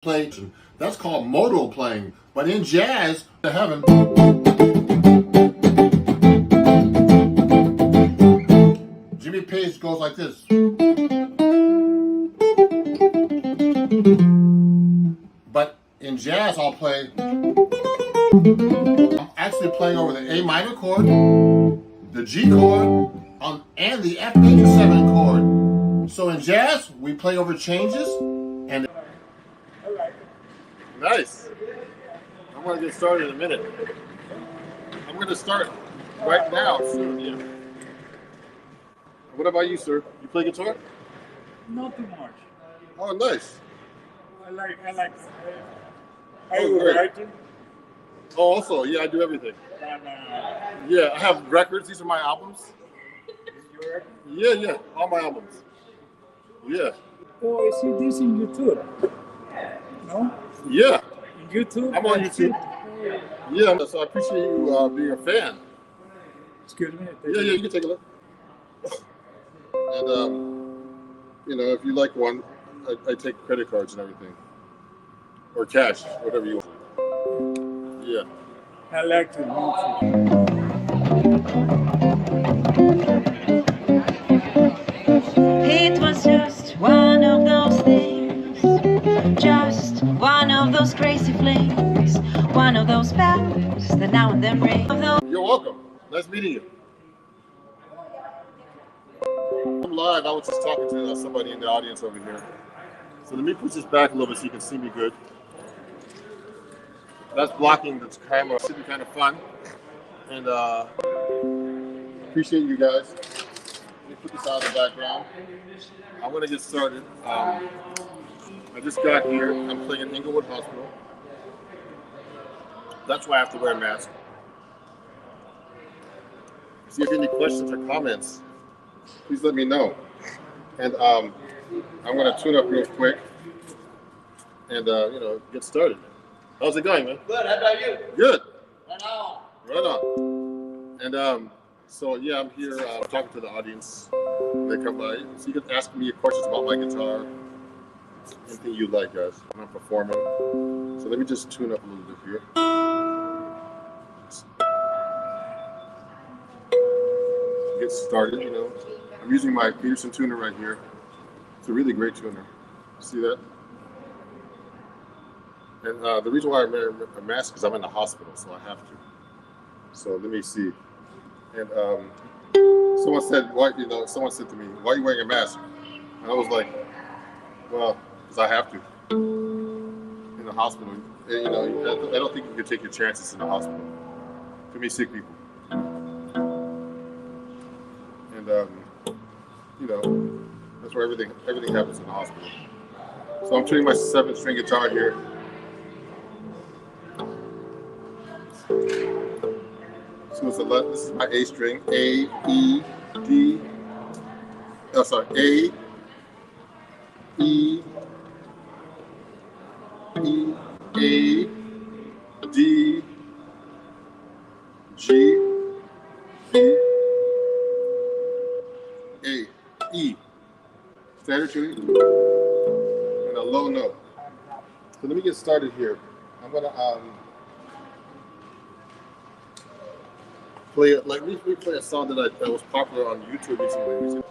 play. That's called modal playing. But in jazz, to heaven, Jimmy Page goes like this. But in jazz, I'll play. I'm actually playing over the A minor chord, the G chord, and the F major 7 chord. So in jazz, we play over changes and. Nice. I'm going to get started in a minute. I'm going to start right now soon. Yeah. What about you, sir? You play guitar? Not too much. Oh, nice. I like. Are you writing? Oh, also, yeah, I do everything. Yeah, I have records. These are my albums. Your Yeah, all my albums. Yeah. Oh, I see this in YouTube. No? Yeah. In YouTube? I'm on YouTube. Yeah, so I appreciate you being a fan. Excuse me? Yeah, you can take a look. And, if you like one, I take credit cards and everything. Or cash, whatever you want. Yeah. I like to move. It was just one of those things, just one of those crazy flings, one of those bells that now and then ring. You're welcome. Nice meeting you. I'm live. I was just talking to somebody in the audience over here. So let me push this back a little bit so you can see me good. That's blocking the camera. It should be kind of fun. And appreciate you guys. Let me put this out of the background. I'm going to get started. I just got here. I'm playing at Inglewood Hospital. That's why I have to wear a mask. See if you have any questions or comments, please let me know. And I'm going to tune up real quick and, get started. How's it going, man? Good. How about you? Good. Right on. Right on. And so, yeah, I'm here talking to the audience. They come by. So you can ask me questions about my guitar. Anything you like, guys. I'm performing. So let me just tune up a little bit here. Get started, I'm using my Peterson tuner right here. It's a really great tuner. See that? And the reason why I wear a mask is I'm in the hospital, so I have to. So let me see. And someone said, someone said to me, "Why are you wearing a mask?" And I was like, "Well, because I have to." In the hospital, I don't think you can take your chances in the hospital. Too many sick people. And that's where everything happens in the hospital. So I'm tuning my 7-string guitar here. So this is my A string, A, E, D. Oh, sorry, A, E, E, A, D, G, E, A, E. Standard tuning and a low note. So let me get started here. I'm gonna play it like we play a song that was popular on YouTube recently.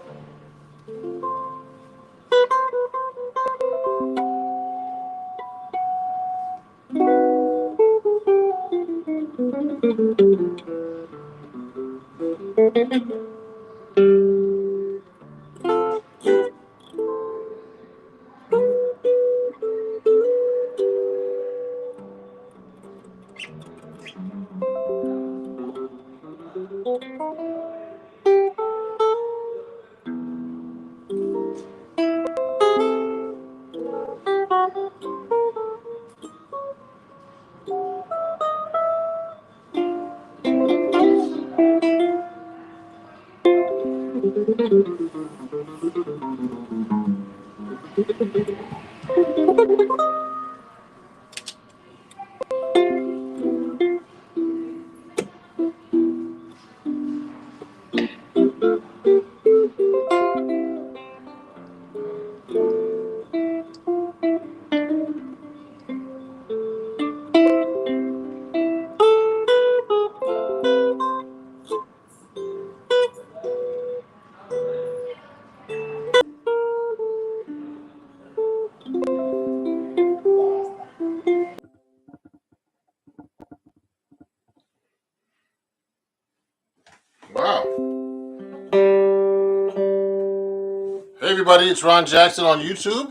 everybody, it's Ron Jackson on YouTube.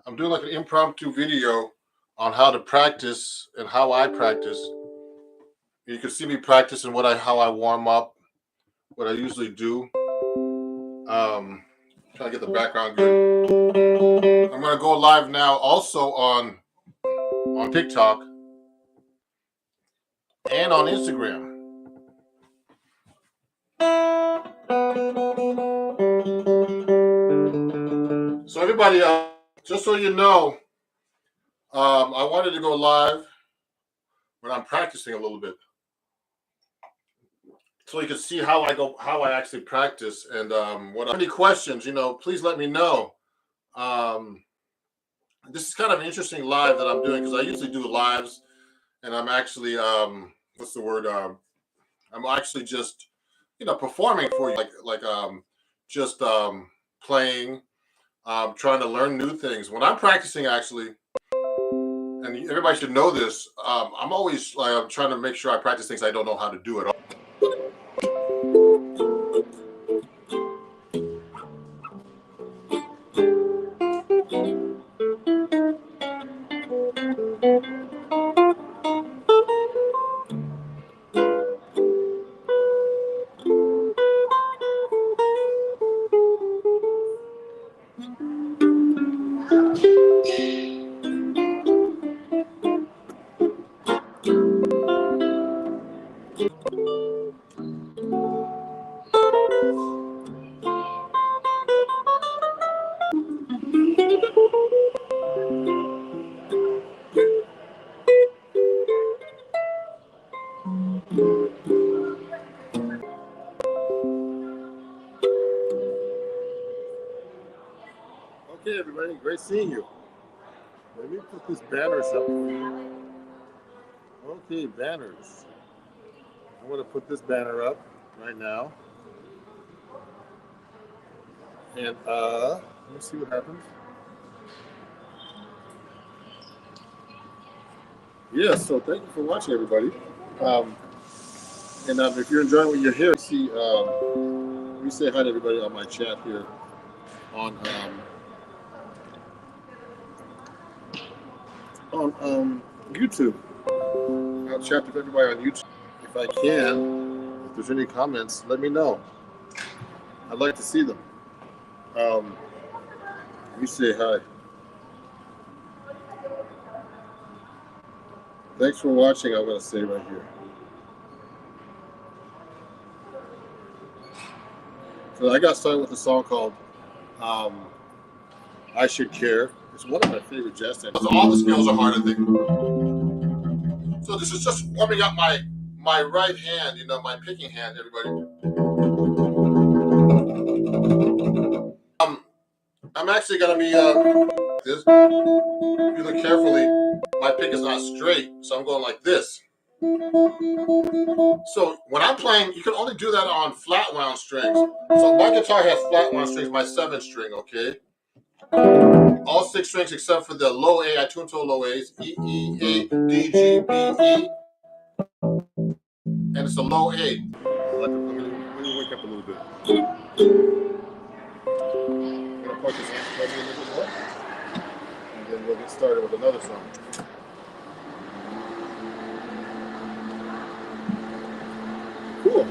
I'm doing like an impromptu video on how to practice and how I practice. You can see me practicing how I warm up, what I usually do. Trying to get the background good. I'm gonna go live now also on TikTok and on Instagram. So everybody, just so you know, I wanted to go live when I'm practicing a little bit, so you can see how I actually practice, and what. Any questions, please let me know. This is kind of an interesting live that I'm doing because I usually do lives, and I'm actually what's the word? I'm actually just performing for you, just playing, trying to learn new things. When I'm practicing, actually, and everybody should know this, I'm always I'm trying to make sure I practice things I don't know how to do at all. Okay, everybody, great seeing you. Let me put these banners up. Okay, banners. I'm going to put this banner up right now. And let me see what happens. Yeah, so thank you for watching, everybody. And if you're enjoying what you're hearing, let me say hi to everybody on my chat here on YouTube. I'll chat with everybody on YouTube. If I can, if there's any comments, let me know. I'd like to see them. Let me say hi. Thanks for watching, I'm going to say right here. So I got started with a song called I Should Care. It's one of my favorite jazz standards. All the scales are hard, I think. So this is just warming up my right hand, my picking hand, everybody. I'm actually going to be this. If you look carefully, my pick is not straight, so I'm going like this. So when I'm playing, you can only do that on flat wound strings. So my guitar has flat wound strings, my 7th string, okay? All 6 strings except for the low A. I tune to low A's. E, E, A, D, G, B, E. And it's a low A. Let me wake up a little bit. I'm going to point this out a little bit more. And then we'll get started with another song. Cool.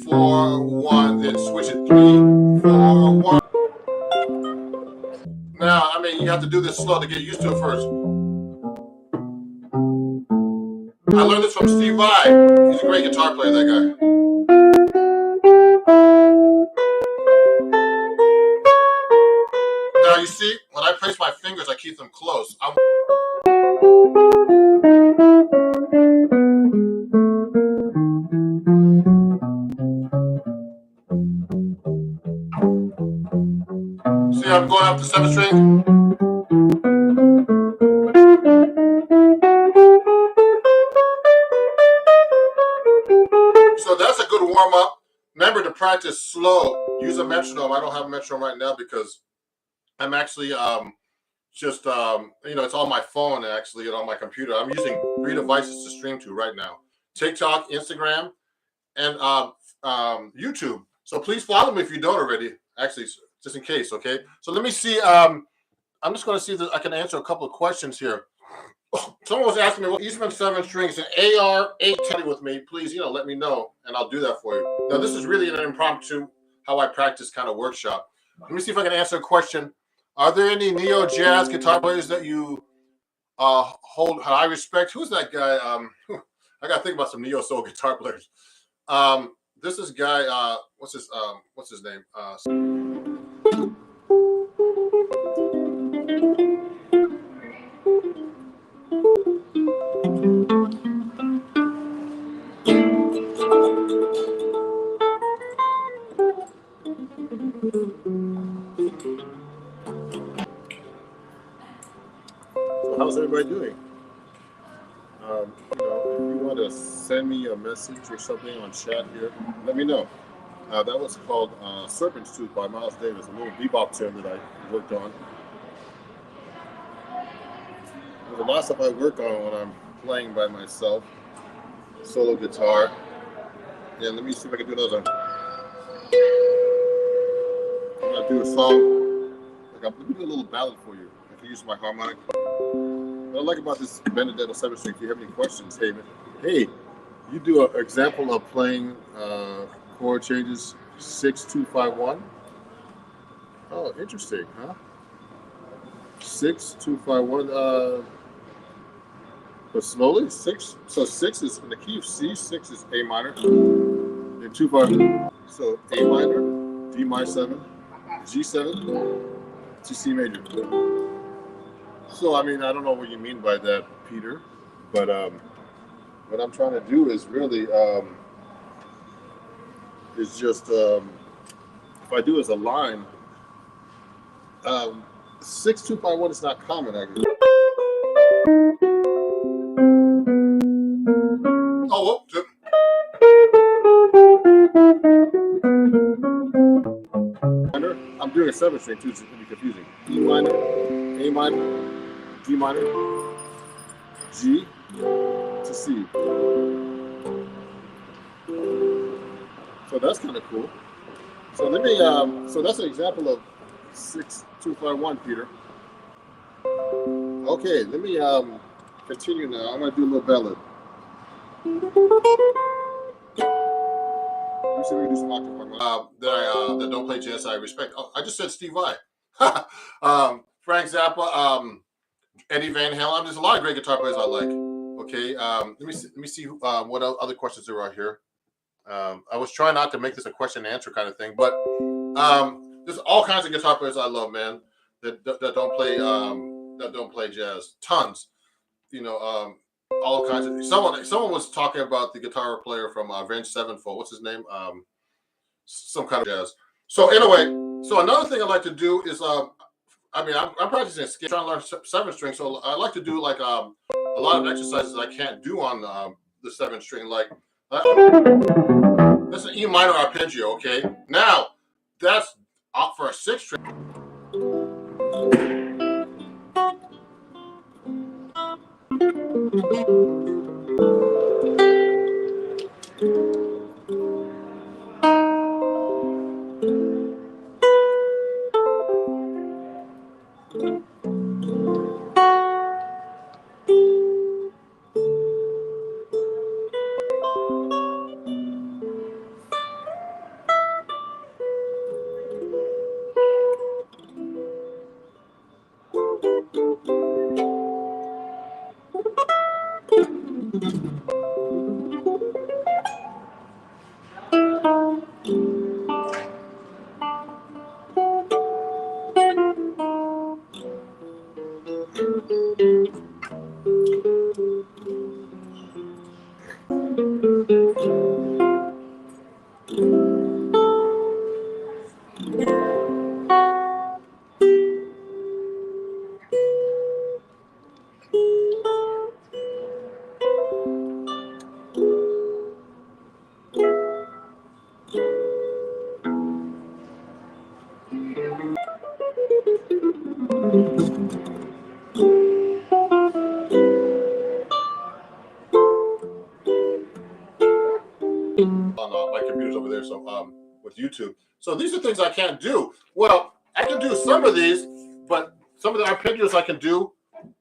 Four, one, then switch it 3, 4, 1. Now, I mean, you have to do this slow to get used to it first. I learned this from Steve Vai. He's a great guitar player, that guy. Now you see, when I place my fingers, I keep them close. See, I'm going up the 7th string. So that's a good warm up. Remember to practice slow. Use a metronome. I don't have a metronome right now because I'm actually it's on my phone actually and on my computer. I'm using 3 devices to stream to right now: TikTok, Instagram, and YouTube. So please follow me if you don't already. Actually, just in case, okay? So let me see. I'm just going to see if I can answer a couple of questions here. Someone was asking me what Eastman 7 strings and AR 810 with me. Please, let me know, and I'll do that for you. Now, this is really an impromptu, how I practice kind of workshop. Let me see if I can answer a question. Are there any neo jazz guitar players that you hold high respect? Who's that guy? I got to think about some neo soul guitar players. This is guy. What's his name? So how's everybody doing? If you want to send me a message or something on chat here, let me know. That was called Serpent's Tooth by Miles Davis, a little bebop tune that I worked on. There's a lot of stuff I work on when I'm playing by myself, solo guitar. And let me see if I can do another one. I'm going to do a song. Let me do a little ballad for you. I can use my harmonic. What I like about this Benedetto 7th string, if you have any questions, hey, you do an example of playing chord changes 6, 2, 5, 1. Oh, interesting, huh? 6, 2, 5, 1. But slowly, 6. So 6 is in the key of C. 6 is A minor. Then 2, 5. So A minor, D minor 7, G7 to C major. So I mean, I don't know what you mean by that, Peter. But what I'm trying to do is really is just if I do as a line, 6, 2, 5, 1 is not common actually. Oh, whoop. I'm doing a 7th string too, so it's gonna be confusing. E minor, A minor, D minor, G to C. So that's kind of cool. So let me. So that's an example of 6, 2, 5, 1, Peter. Okay, let me continue now. I'm gonna do a little ballad. Let me see if we can do some octave that don't play jazz. I respect. Oh, I just said Steve Vai, Frank Zappa, Eddie Van Halen. There's a lot of great guitar players I like. Okay, let me see what other questions there are here. I was trying not to make this a question and answer kind of thing, but there's all kinds of guitar players I love, man. That don't play jazz. Tons, all kinds of. Someone was talking about the guitar player from Avenged Sevenfold. What's his name? Some kind of jazz. So anyway, so another thing I like to do is I'm practicing scale, trying to learn 7th string. So I like to do like a lot of exercises I can't do on the 7th string, like. That's an E minor arpeggio, okay? Now, that's out for a 6th string. On my computer's over there, so with YouTube. So these are things I can't do. Well, I can do some of these, but some of the arpeggios I can do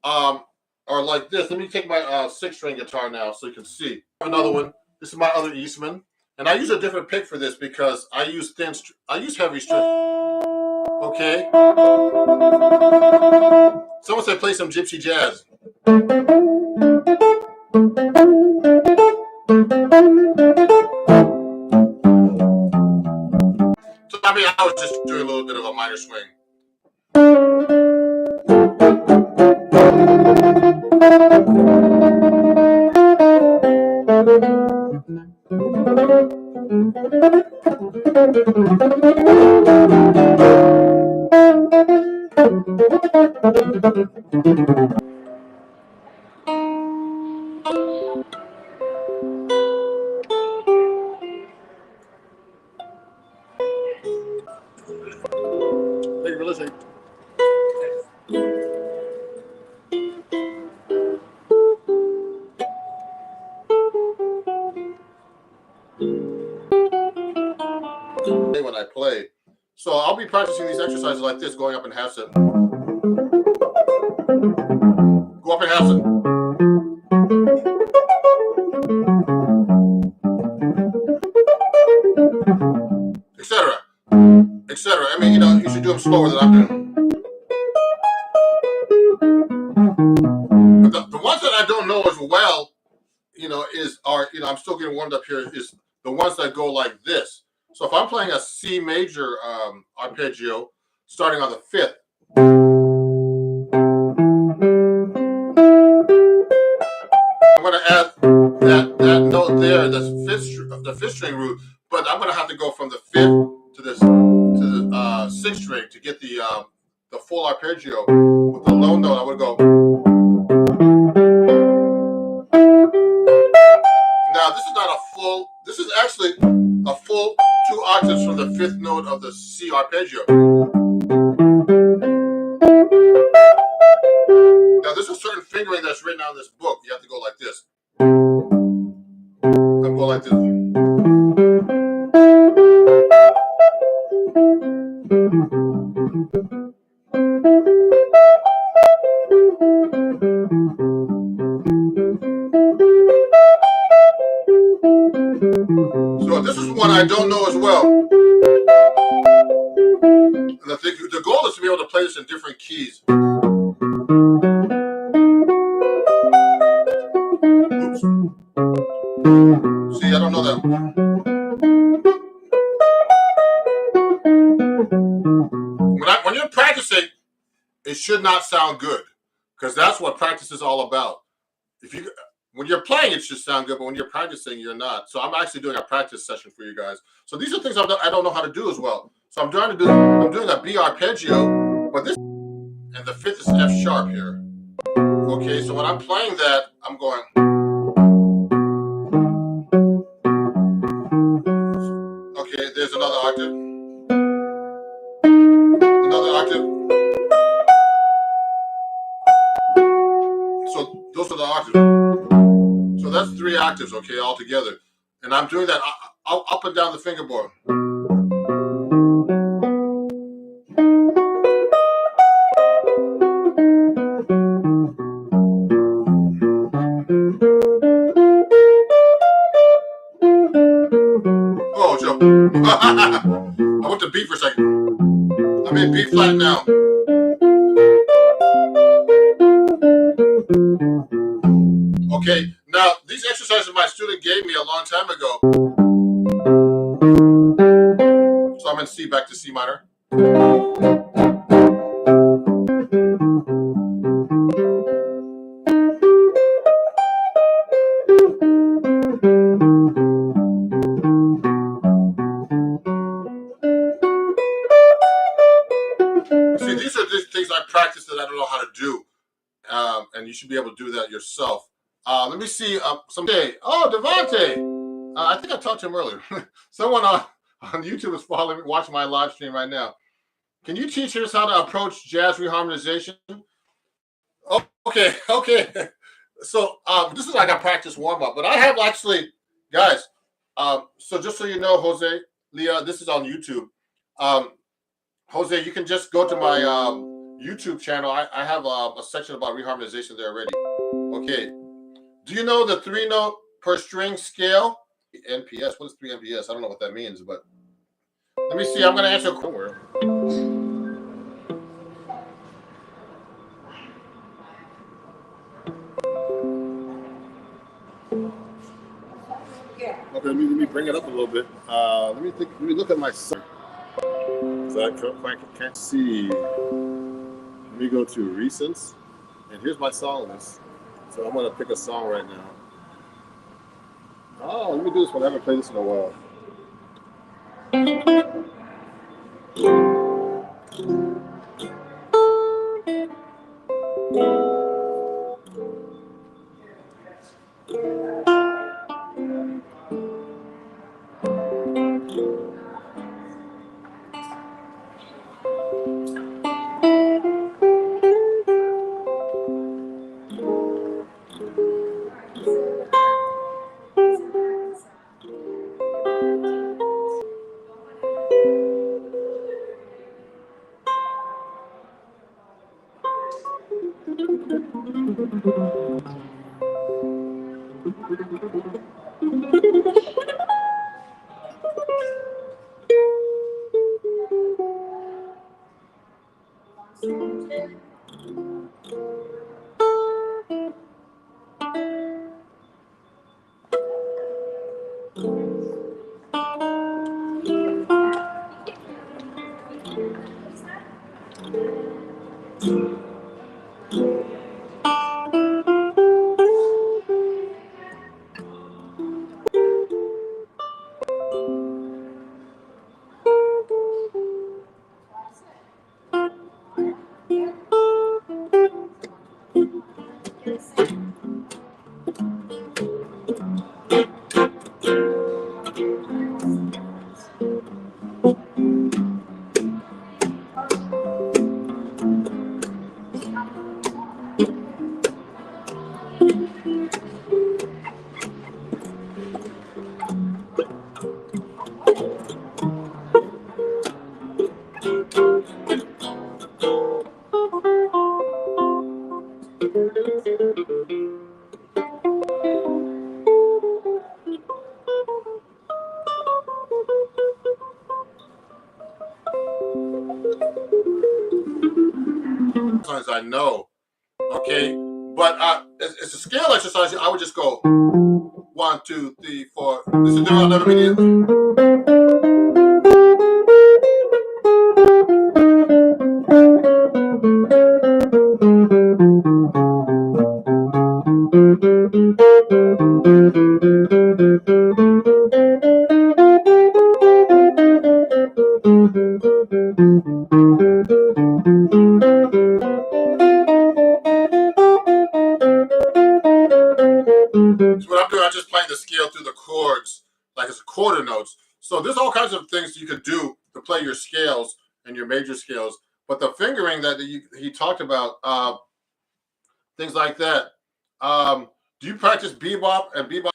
are like this. Let me take my 6-string guitar now so you can see. Another one. This is my other Eastman, and I use a different pick for this because I use heavy string. Okay. Someone said play some gypsy jazz. So I mean, I was just doing a little bit of a minor swing. Thank you for listening. When I play, so I'll be practicing these exercises like this, going up in half set. Go up in half set. Etc. Etc. I mean, you should do them slower than I'm doing. But the ones that I don't know as well, I'm still getting warmed up here, is the ones that go like this. So if I'm playing a C major arpeggio, starting on the 5th, I'm going to add that note there, that's the 5th string root, but I'm going to have to go from the 5th to the 6th string to get the full arpeggio. With the low note, I would go. Now this is not a full. This is actually a full 2 octaves from the 5th note of the C arpeggio. Now there's a certain fingering that's written out in this book. You have to go like this. I'm going like this. So this is one I don't know as well. And the goal is to be able to play this in different keys. Oops. See, I don't know that. When you're practicing, it should not sound good, because that's what practice is all about. When you're playing, it should sound good, but when you're practicing, you're not. So I'm actually doing a practice session for you guys. So these are things I don't know how to do as well. So I'm doing a B arpeggio, but this, and the 5th is F sharp here. Okay, so when I'm playing that, I'm going. Okay, there's another octave. Another octave. So those are the octaves. So that's 3 octaves, okay, all together. And I'm doing that up and down the fingerboard. Oh, Joe. I went to B for a second. I'm in B flat now. Okay, now these exercises my student gave me a long time ago. So I'm in C, back to C minor. you should be able to do that yourself. Let me see someday. Oh, Devontae. I think I talked to him earlier. Someone on YouTube is watching my live stream right now. Can you teach us how to approach jazz reharmonization? Oh, okay. So this is like a practice warm up, but I have actually, guys. So just so you know, Jose, Leah, this is on YouTube. Jose, you can just go to my YouTube channel. I have a section about reharmonization there already. Okay. Do you know the 3-note per string scale? NPS. What is 3 NPS? I don't know what that means, but let me see. I'm going to answer a question. Okay, let me bring it up a little bit. Let me look at my song. So I can't see. Let me go to recents, and here's my song list. So I'm gonna pick a song right now. Oh, let me do this one. I haven't played this in a while. I know, okay, but it's a scale exercise. I would just go 1, 2, 3, 4. This is doing another video. I'm just playing the scale through the chords like it's quarter notes. So there's all kinds of things you could do to play your scales and your major scales. But the fingering that he talked about, things like that. Do you practice bebop and bebop?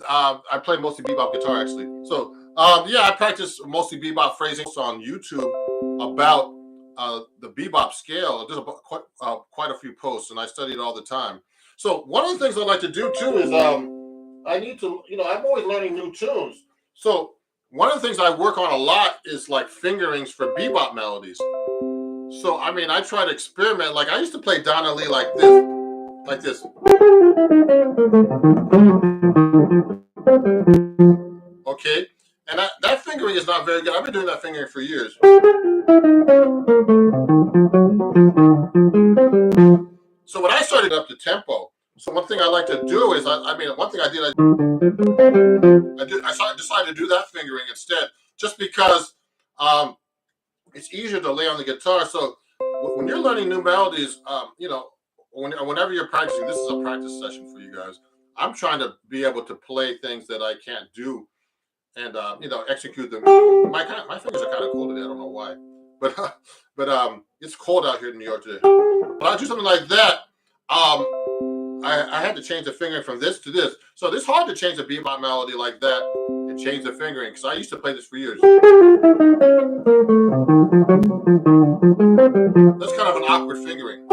I play mostly bebop guitar actually. So yeah, I practice mostly bebop phrasing on YouTube about the bebop scale. There's quite a few posts, and I study it all the time. So one of the things I like to do too is I need to, I'm always learning new tunes. So one of the things I work on a lot is like fingerings for bebop melodies. So I mean, I try to experiment. Like I used to play Donna Lee like this. Okay, and that fingering is not very good. I've been doing that fingering for years. So when I started up the tempo, so one thing I like to do is, one thing I decided to do that fingering instead, just because it's easier to lay on the guitar. So when you're learning new melodies, whenever you're practicing, this is a practice session for you guys. I'm trying to be able to play things that I can't do and execute them. My fingers are kind of cold today. I don't know why, but it's cold out here in New York today. When I do something like that, I had to change the fingering from this to this. So it's hard to change a bebop melody like that and change the fingering because I used to play this for years. That's kind of an awkward fingering.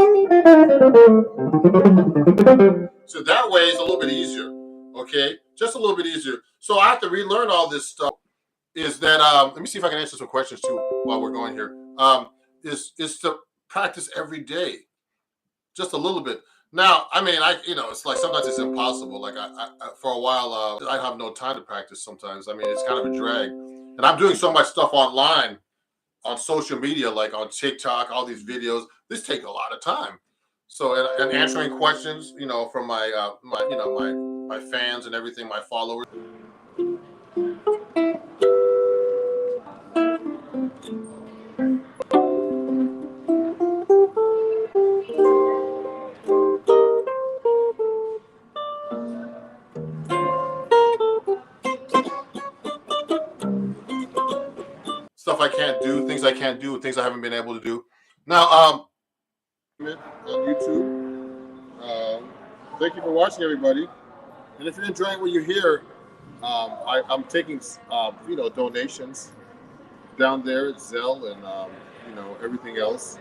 So that way it's a little bit easier. Okay, just a little bit easier. So I have to relearn all this stuff. Is that let me see if I can answer some questions too while we're going here. Is to practice every day, just a little bit. Now, I mean, it's like sometimes it's impossible. Like I for a while, I have no time to practice. Sometimes, I mean, it's kind of a drag, and I'm doing so much stuff online, on social media, like on TikTok, all these videos. This takes a lot of time. So and answering questions, from my fans and everything, my followers. Stuff I can't do, things I can't do, things I haven't been able to do. Now, on YouTube. Thank you for watching, everybody. And if you're enjoying what you hear, I'm taking donations down there at Zelle and everything else,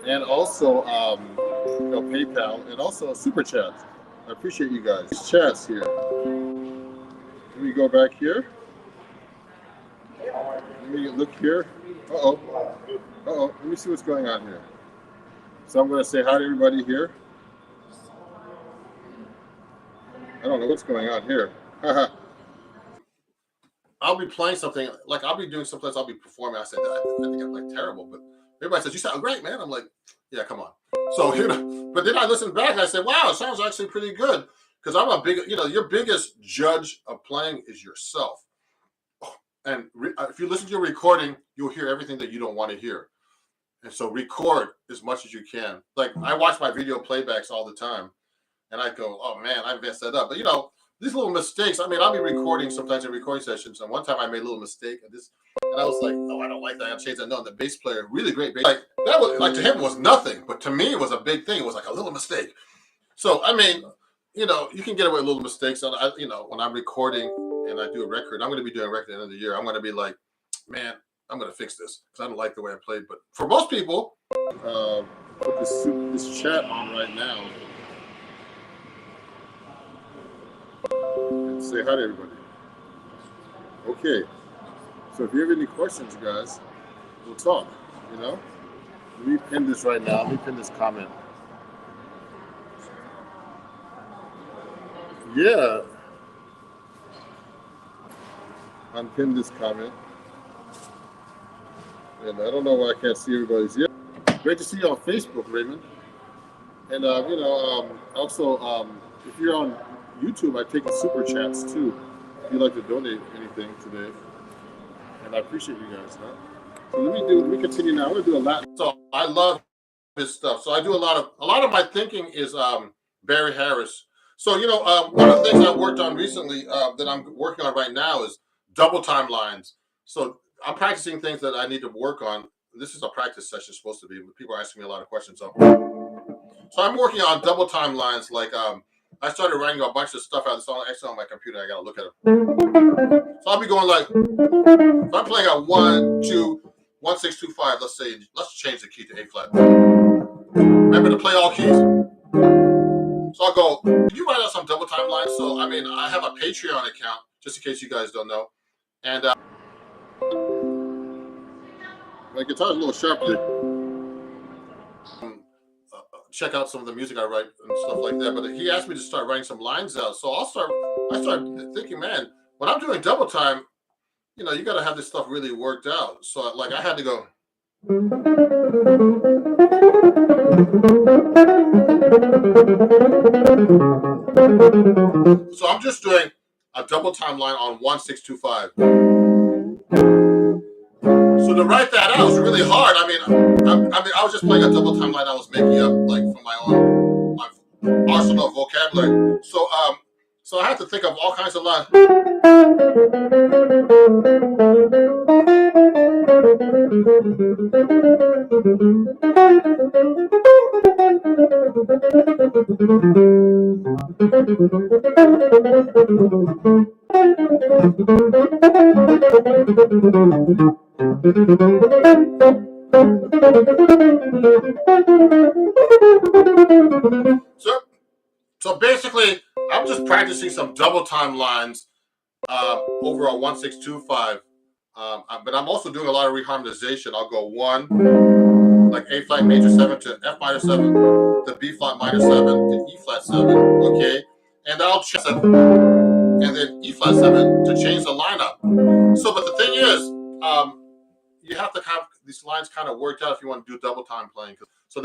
and also PayPal and also super chats. I appreciate you guys. Chats here. Let me go back here. Let me look here. Let me see what's going on here. So I'm going to say hi to everybody here. I don't know what's going on here. I'll be playing something, like I'll be doing sometimes I'll be performing. I said, I think I'm like terrible, but everybody says, you sound great, man. I'm like, yeah, come on. So, but then I listened back and I said, wow, it sounds actually pretty good. Because I'm a big, your biggest judge of playing is yourself. And if you listen to your recording, you'll hear everything that you don't want to hear. And so record as much as you can. Like I watch my video playbacks all the time. And I go, oh man, I messed that up. But these little mistakes, I mean, I'll be recording sometimes in recording sessions. And one time I made a little mistake and I was like, oh, I don't like that. I have to change that. No, the bass player, really great bass. Like that was like to him was nothing, but to me it was a big thing. It was like a little mistake. So I mean, you can get away with little mistakes. And when I'm recording and I do a record, I'm going to be doing a record at the end of the year. I'm going to be like, man, I'm going to fix this because I don't like the way I played. But for most people, put this chat on right now. And say hi to everybody. Okay. So if you have any questions, guys, we'll talk. Let me pin this right now. Let me pin this comment. Yeah. Unpin this comment. And I don't know why I can't see everybody's yet. Great to see you on Facebook, Raymond. And also if you're on YouTube, I take super chats too. If you'd like to donate anything today, and I appreciate you guys. So let me continue now. I'm gonna do a lot. So I love his stuff. So I do a lot of my thinking is Barry Harris. So one of the things I worked on recently that I'm working on right now is double time lines. So I'm practicing things that I need to work on. This is a practice session supposed to be, but people are asking me a lot of questions. So I'm working on double time lines. Like I started writing a bunch of stuff out. It's all actually on my computer. I gotta look at it. So I'll be going like, if I'm playing a 1, 2, 1, 6, 2, 5. Let's change the key to A flat. Remember to play all keys. So I'll go, can you write out some double time lines? So I mean, I have a Patreon account, just in case you guys don't know. And my guitar's a little sharp today. Check out some of the music I write and stuff like that. But he asked me to start writing some lines out. So I started thinking, man, when I'm doing double time, you got to have this stuff really worked out. So like I had to go. So I'm just doing a double time line on 1, 6, 2, 5. So to write that out was really hard. I mean, I was just playing a double time line I was making up like from my own. arsenal of vocabulary. So I have to think of all kinds of lines. So basically, I'm just practicing some double time lines over a 1-6-2-5. But I'm also doing a lot of reharmonization. I'll go 1, like A flat major 7 to F minor 7, to B flat minor 7 to E flat 7. Okay, and I'll change 7, and then E flat 7 to change the lineup. So, but the thing is, you have to have these lines kind of worked out if you want to do double time playing. So.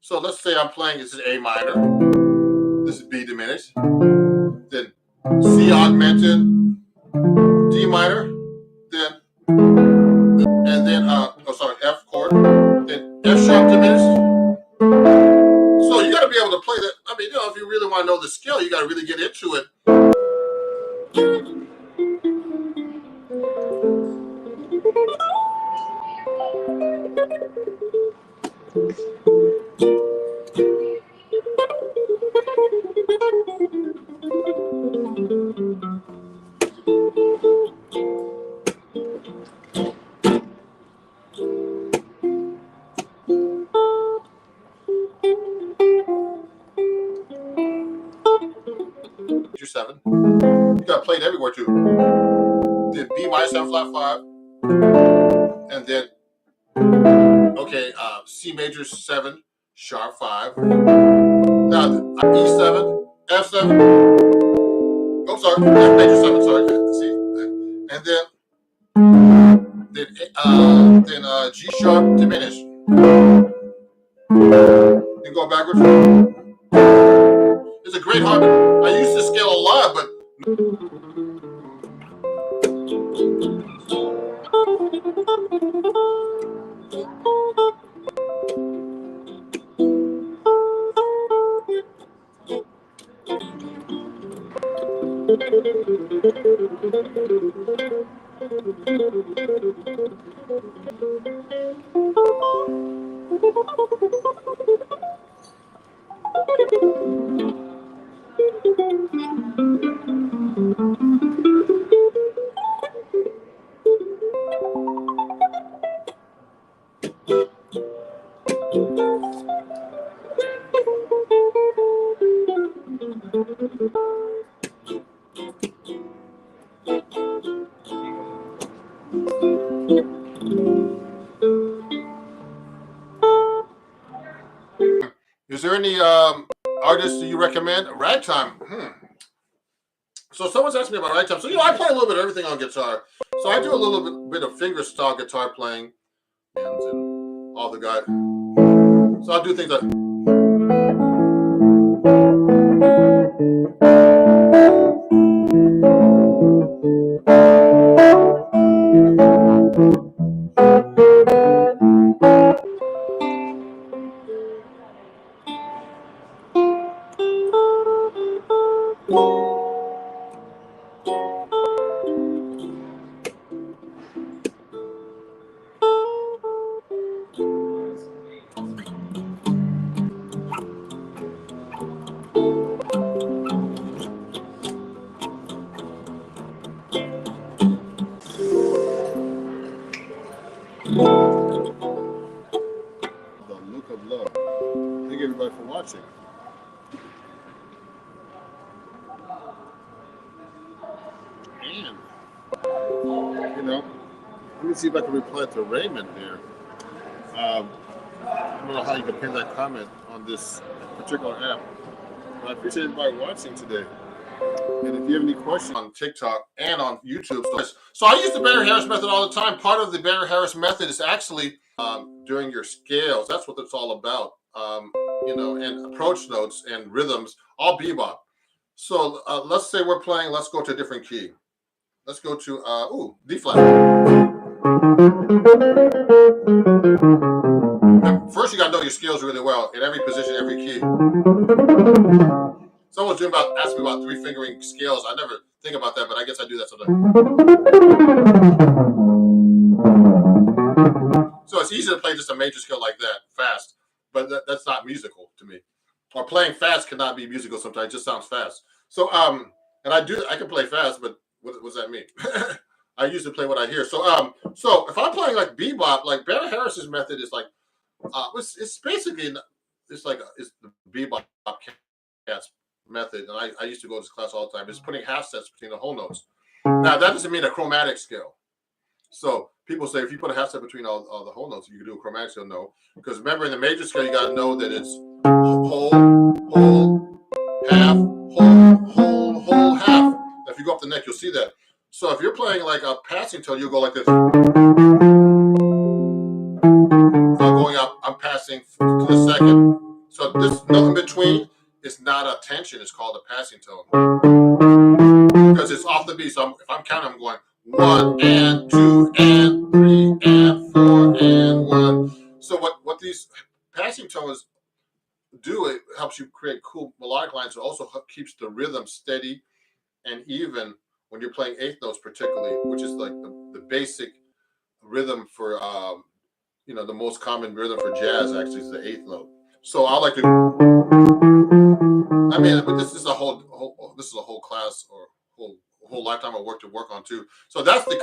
So let's say I'm playing, this is A minor, this is B diminished, then C augmented, D minor, then, F chord, then F sharp diminished. So you got to be able to play that. I mean, if you really want to know the skill, you got to really get into it. Major 7. You got to play it everywhere too. Then B minor 7 flat 5, and then C major 7 sharp 5. Now E7, F7. Oh, sorry, F major 7. Sorry, C, and then G sharp diminished. Then go backwards. It's a great harmony. I used to scale a lot, but. Is there any artists that you recommend? Ragtime. So someone's asked me about ragtime. So I play a little bit of everything on guitar. So I do a little bit of fingerstyle guitar playing, and all the guys. So I'll do things like. The look of love. Thank everybody for watching. And, you know, let me see if I can reply to Raymond here. I don't know how you can pin that comment on this particular app, but I appreciate everybody watching today. And if you have any questions on TikTok and on YouTube, so I use the Barry-Harris method all the time. Part of the Barry-Harris method is actually during your scales. That's what it's all about. You know, and approach notes and rhythms, all bebop. So let's say we're playing. Let's go to a different key. Let's go to D flat. Now, first, you got to know your scales really well in every position, every key. Someone's asked me about 3-fingering scales. I never think about that, but I guess I do that sometimes. So it's easy to play just a major scale like that fast, but that's not musical to me. Or playing fast cannot be musical sometimes. It just sounds fast. So and I can play fast, but what does that mean? I usually play what I hear. So so if I'm playing like bebop, like Barry Harris's method is like it's basically it's the bebop cats method, and I used to go to this class all the time. It's putting half sets between the whole notes. Now that doesn't mean a chromatic scale. So people say if you put a half set between all the whole notes, you can do a chromatic scale. No, because remember in the major scale you got to know that it's whole, half, whole, half. Now, if you go up the neck, you'll see that. So if you're playing like a passing tone, you'll go like this. Going up, I'm passing to the second. So this note in between is not a tension. It's called a passing tone because it's off the beat. So if I'm counting, I'm going 1 and 2 and 3 and 4 and 1. So what these passing tones do, it helps you create cool melodic lines. It also keeps the rhythm steady and even when you're playing eighth notes, particularly, which is like the basic rhythm for you know, the most common rhythm for jazz actually is the eighth note. So I like to. I mean, but this is a whole class or whole lifetime of work to work on too. So that's the.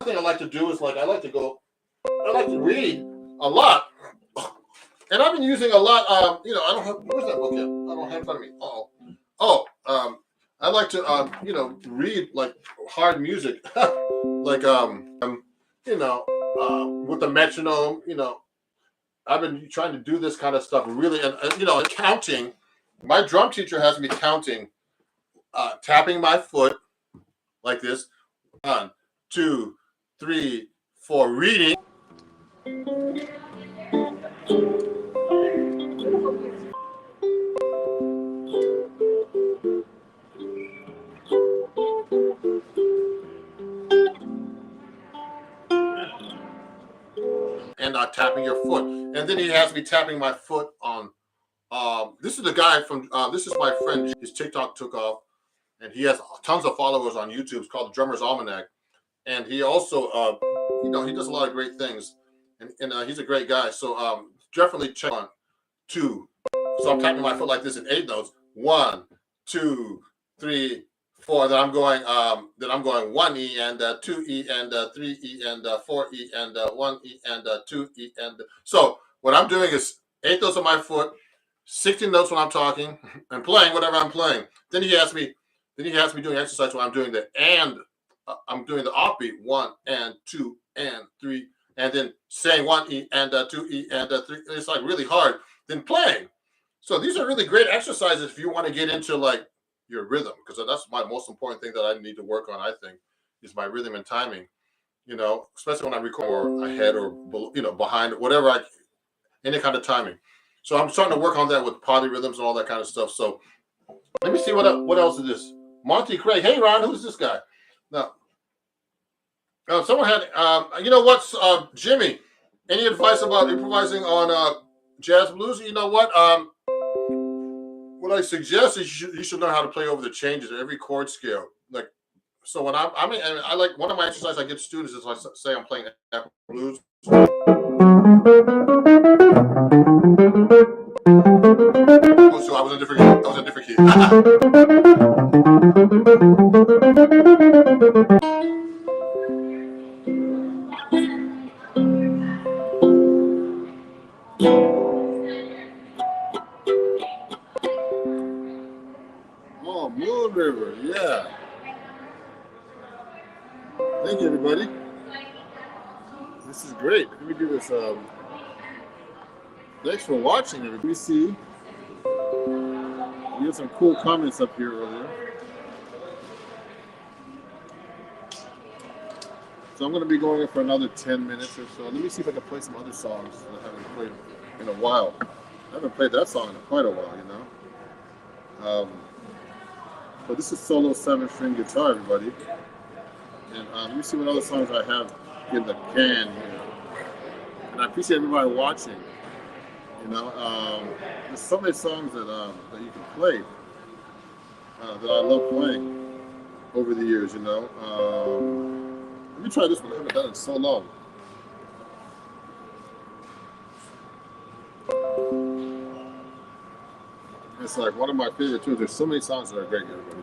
Thing I like to do is I like to read a lot, and I've been using a lot. You know, I don't have where's that book at? I don't have it in front of me. I like to you know, read like hard music, like you know, with the metronome. You know, I've been trying to do this kind of stuff really, and you know, counting. My drum teacher has me counting, tapping my foot like this. 1, 2, 3, 4. Reading. And tapping your foot. And then he has me tapping my foot on. This is the guy from. This is my friend. His TikTok took off, and he has tons of followers on YouTube. It's called Drummer's Almanac, and he also, he does a lot of great things, and he's a great guy. So definitely check on 2. So I'm tapping my foot like this in 8 notes. 1, 2, 3, 4. Then I'm going 1E and 2E and 3E and 4E and 1E and 2E and so what I'm doing is 8 notes on my foot, 16 notes when I'm talking and playing whatever I'm playing. Then he has me doing exercise where I'm doing I'm doing the offbeat 1 and 2 and 3 and then saying 1E and 2E and 3. It's like really hard. Then playing. So these are really great exercises if you want to get into like your rhythm, because that's my most important thing that I need to work on, I think, is my rhythm and timing, especially when I record or ahead or, behind, whatever, any kind of timing. So I'm starting to work on that with polyrhythms and all that kind of stuff. So let me see what else is this. Monty Craig. Hey, Ron, who's this guy? Now, someone had, Jimmy, any advice about improvising on jazz blues? You know what? What I suggest is you should learn how to play over the changes at every chord scale. Like, so when I like one of my exercises I get students is I say I'm playing Afro blues. Oh, so I was in a different key. Oh, Moon River, yeah. Thank you, everybody. This is great. Let me do this. Thanks for watching, everybody. We see. We had some cool comments up here earlier. So I'm going to be going in for another 10 minutes or so. Let me see if I can play some other songs that I haven't played in a while. I haven't played that song in quite a while, But this is solo 7-string guitar, everybody. And let me see what other songs I have in the can here. And I appreciate everybody watching. There's so many songs that you can play that I love playing over the years. Let me try this one. I haven't done it in so long. It's like one of my favorite tunes. There's so many songs that are great, everybody.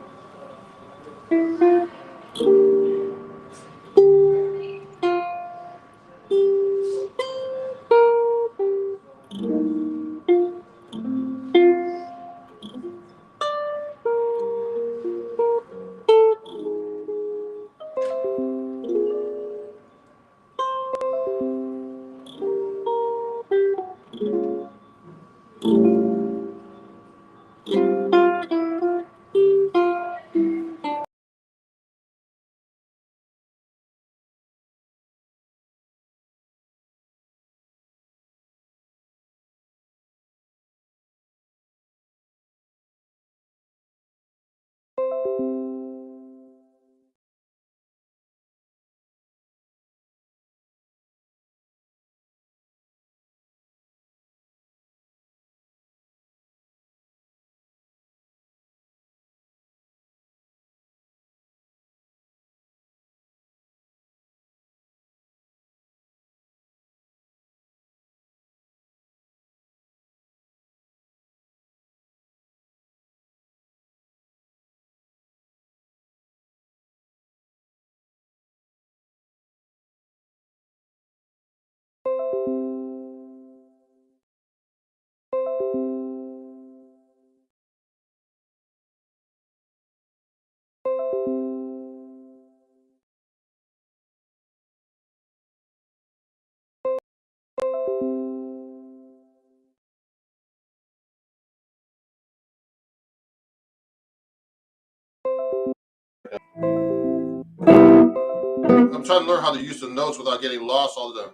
I'm trying to learn how to use the notes without getting lost all the time.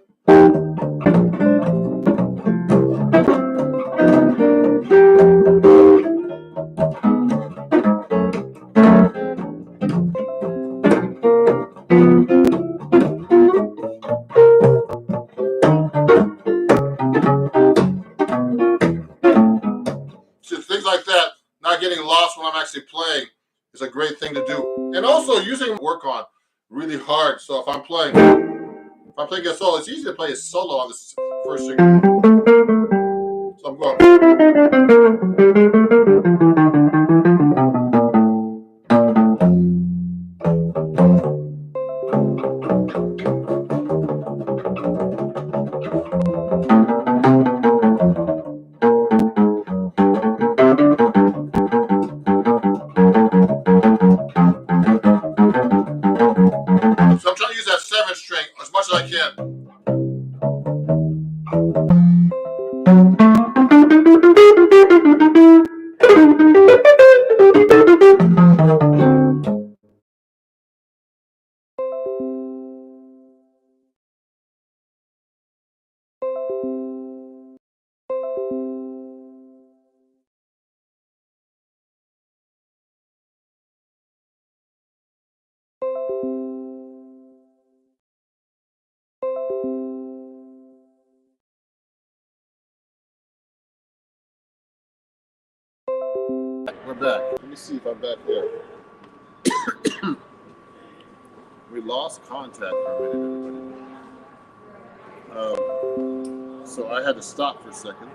is a great thing to do. And also using work on really hard. So if I'm playing a solo, it's easy to play a solo on this first string. So I'm going. So I'm trying to use that 7th string as much as I can. We're back. Let me see if I'm back there. We lost contact for a minute, everybody. So I had to stop for a second.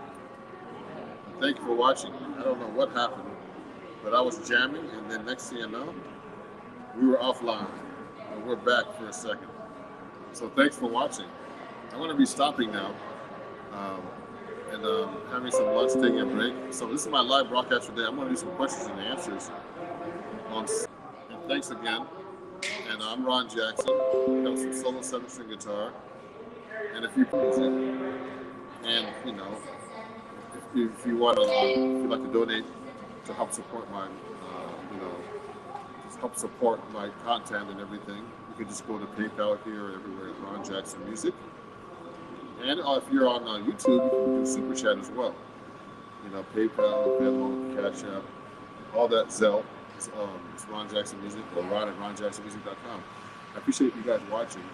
Thank you for watching. I don't know what happened, but I was jamming, and then next thing you know, we were offline. And we're back for a second. So thanks for watching. I'm going to be stopping now and having some lunch, taking a break. So this is my live broadcast today. I'm going to do some questions and answers. And thanks again. And I'm Ron Jackson. I have some solo 7-string guitar and a few music. And you know, if you want to, if you'd like to donate to help support my, help support my content and everything, you can just go to PayPal here or everywhere at Ron Jackson Music. And if you're on YouTube, you can do Super Chat as well. You know, PayPal, Venmo, Cash App, all that Zelle. It's Ron Jackson Music or Ron at RonJacksonMusic.com. I appreciate you guys watching.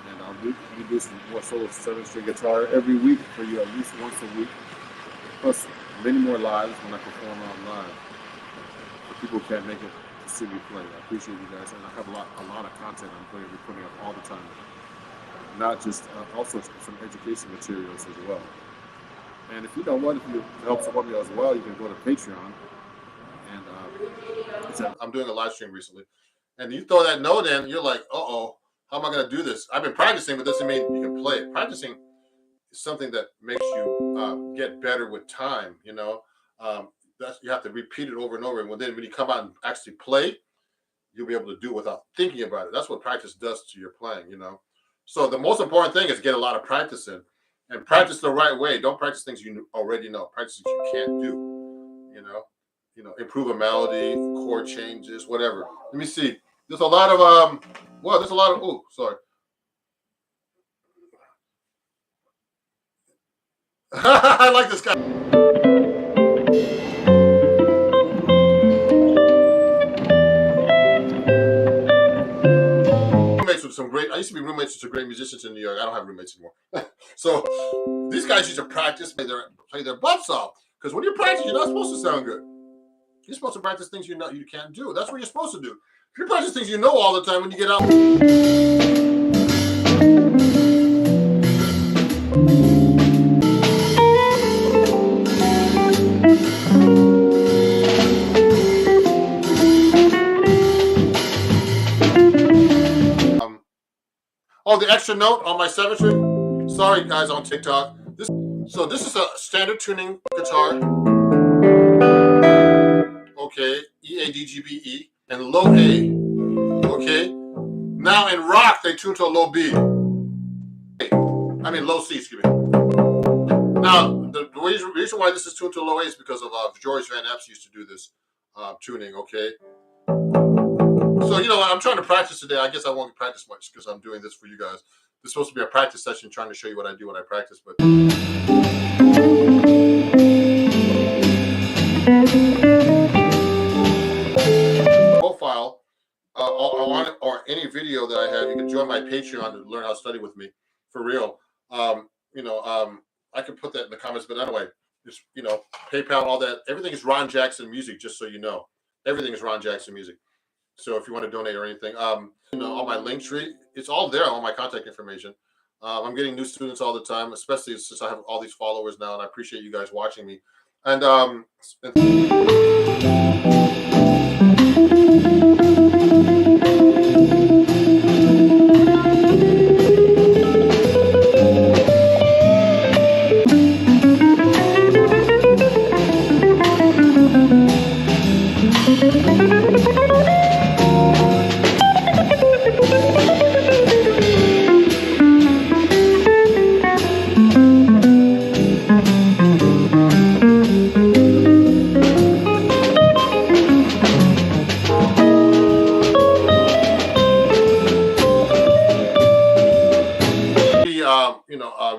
And I'll do some more solo 7-string guitar every week for you, at least once a week. Plus many more lives when I perform online. But people can't make it to see me play. I appreciate you guys. And I have a lot of content I'm going to be putting up all the time. Not just, also some education materials as well. And if you know what, if you help support me as well, you can go to Patreon. And I'm doing a live stream recently. And you throw that note in, you're like, uh-oh, how am I going to do this? I've been practicing, but doesn't mean you can play it. Practicing is something that makes you get better with time, you know. You have to repeat it over and over. And then when you come out and actually play, you'll be able to do it without thinking about it. That's what practice does to your playing, you know. So the most important thing is get a lot of practice in. And practice the right way. Don't practice things you already know. Practice things you can't do, you know. Improve a melody, chord changes, whatever. Let me see. There's a lot of oh, sorry. I like this guy. Roommates with some great. I used to be roommates with some great musicians in New York. I don't have roommates anymore. So these guys used to practice, play their butts off. Because when you practice, you're not supposed to sound good. You're supposed to practice things you can't do. That's what you're supposed to do. If you practice things you know all the time, when you get out. Oh, the extra note on my 7th string. Sorry, guys, on TikTok. This is a standard tuning guitar. Okay, E, A, D, G, B, E, and low A. Okay. Now in rock, they tune to a low B. Low C, excuse me. Now, the reason why this is tuned to low A is because of George Van Epps used to do this tuning, okay? So, I'm trying to practice today. I guess I won't practice much because I'm doing this for you guys. This is supposed to be a practice session trying to show you what I do when I practice, but... Profile or any video that I have, you can join my Patreon to learn how to study with me for real. I can put that in the comments, but anyway, just PayPal, all that, everything is Ron Jackson Music, just so you know. Everything is Ron Jackson Music. So if you want to donate or anything, on my link tree, it's all there, all my contact information. I'm getting new students all the time, especially since I have all these followers now, and I appreciate you guys watching me. And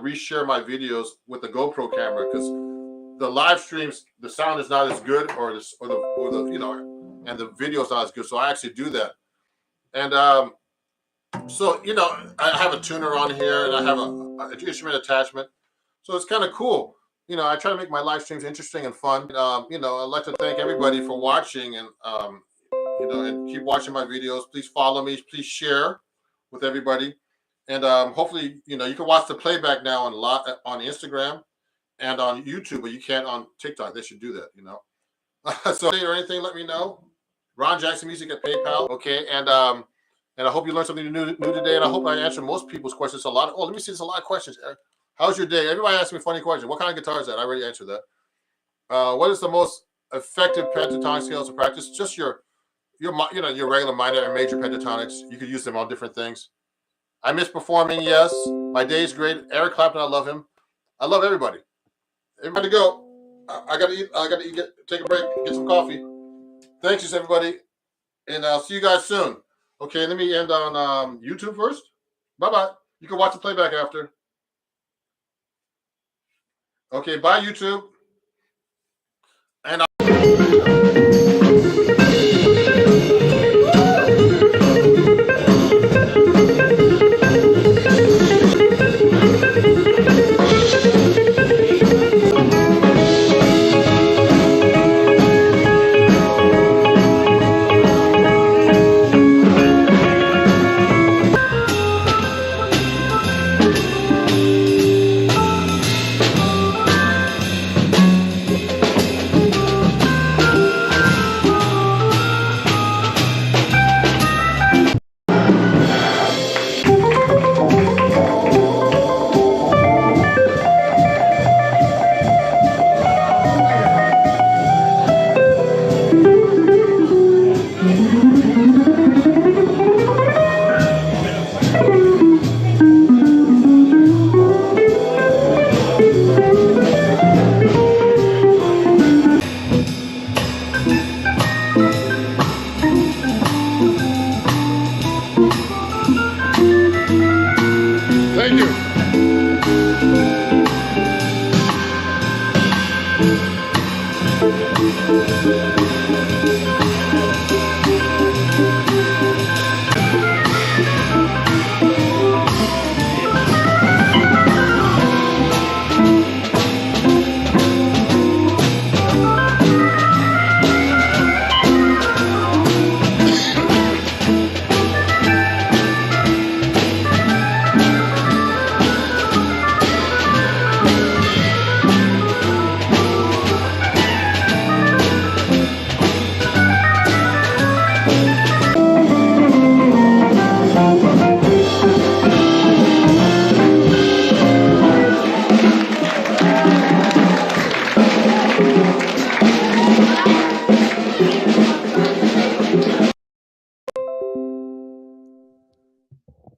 reshare my videos with the GoPro camera, because the live streams, the sound is not as good, or the and the video is not as good. So I actually do that. And so I have a tuner on here, and I have an instrument attachment. So it's kind of cool. I try to make my live streams interesting and fun. I'd like to thank everybody for watching, and and keep watching my videos. Please follow me. Please share with everybody. And hopefully, you can watch the playback now on Instagram and on YouTube, but you can't on TikTok. They should do that, So or anything, let me know. Ron Jackson Music at PayPal. Okay, and I hope you learned something new today, and I hope I answered most people's questions. Let me see. There's a lot of questions. How's your day? Everybody asks me funny questions. What kind of guitar is that? I already answered that. What is the most effective pentatonic scales to practice? Just your regular minor and major pentatonics. You could use them on different things. I miss performing. Yes, my day is great. Eric Clapton, I love him. I love everybody. Everybody go. I gotta eat. Take a break. Get some coffee. Thanks, everybody, and I'll see you guys soon. Okay, let me end on YouTube first. Bye bye. You can watch the playback after. Okay, bye YouTube. And thank you.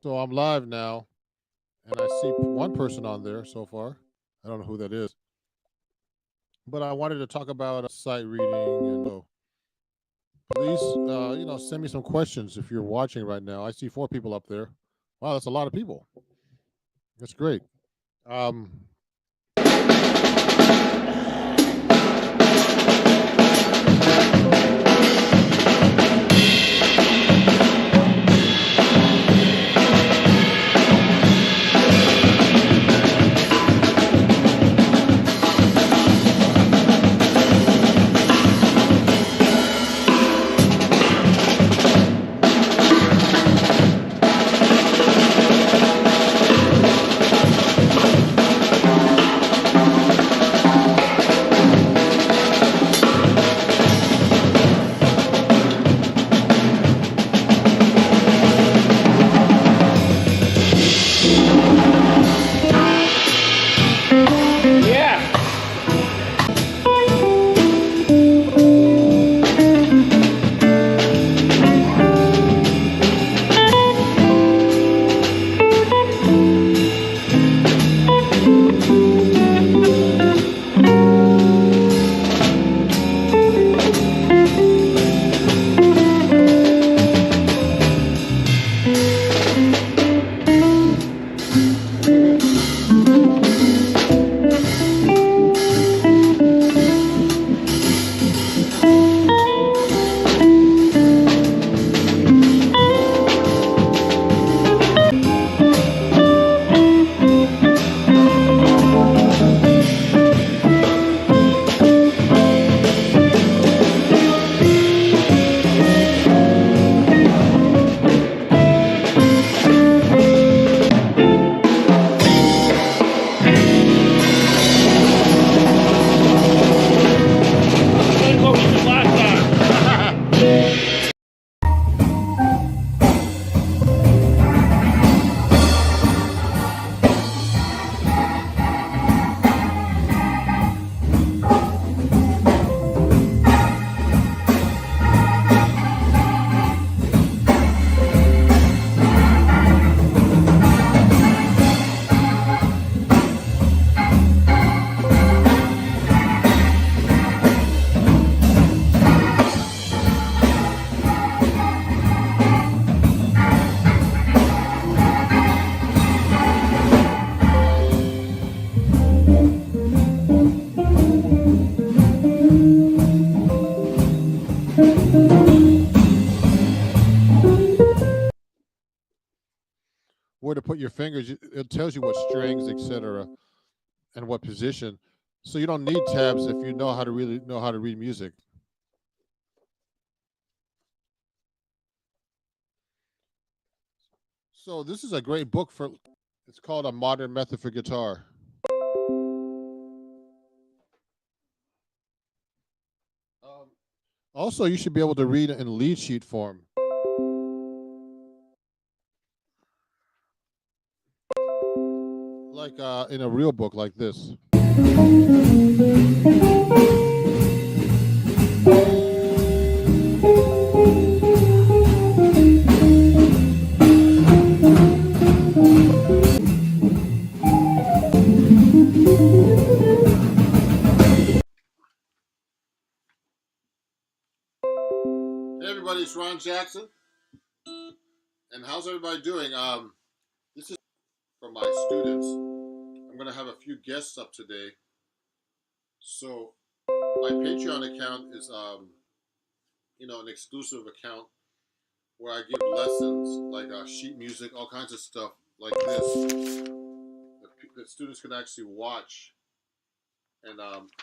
So I'm live now, and I see one person on there so far. I don't know who that is, but I wanted to talk about sight reading, and so please, send me some questions if you're watching right now. I see 4 people up there. Wow, that's a lot of people. That's great. Where to put your fingers. It tells you what strings, etc., and what position. So you don't need tabs if you know how to really know how to read music. So this is a great book for. It's called A Modern Method for Guitar. Also, you should be able to read in lead sheet form, like in a real book like this. Hey everybody, it's Ron Jackson, and how's everybody doing? This is for my students. I'm going to have a few guests up today. So my Patreon account is, an exclusive account where I give lessons like sheet music, all kinds of stuff like this that students can actually watch, and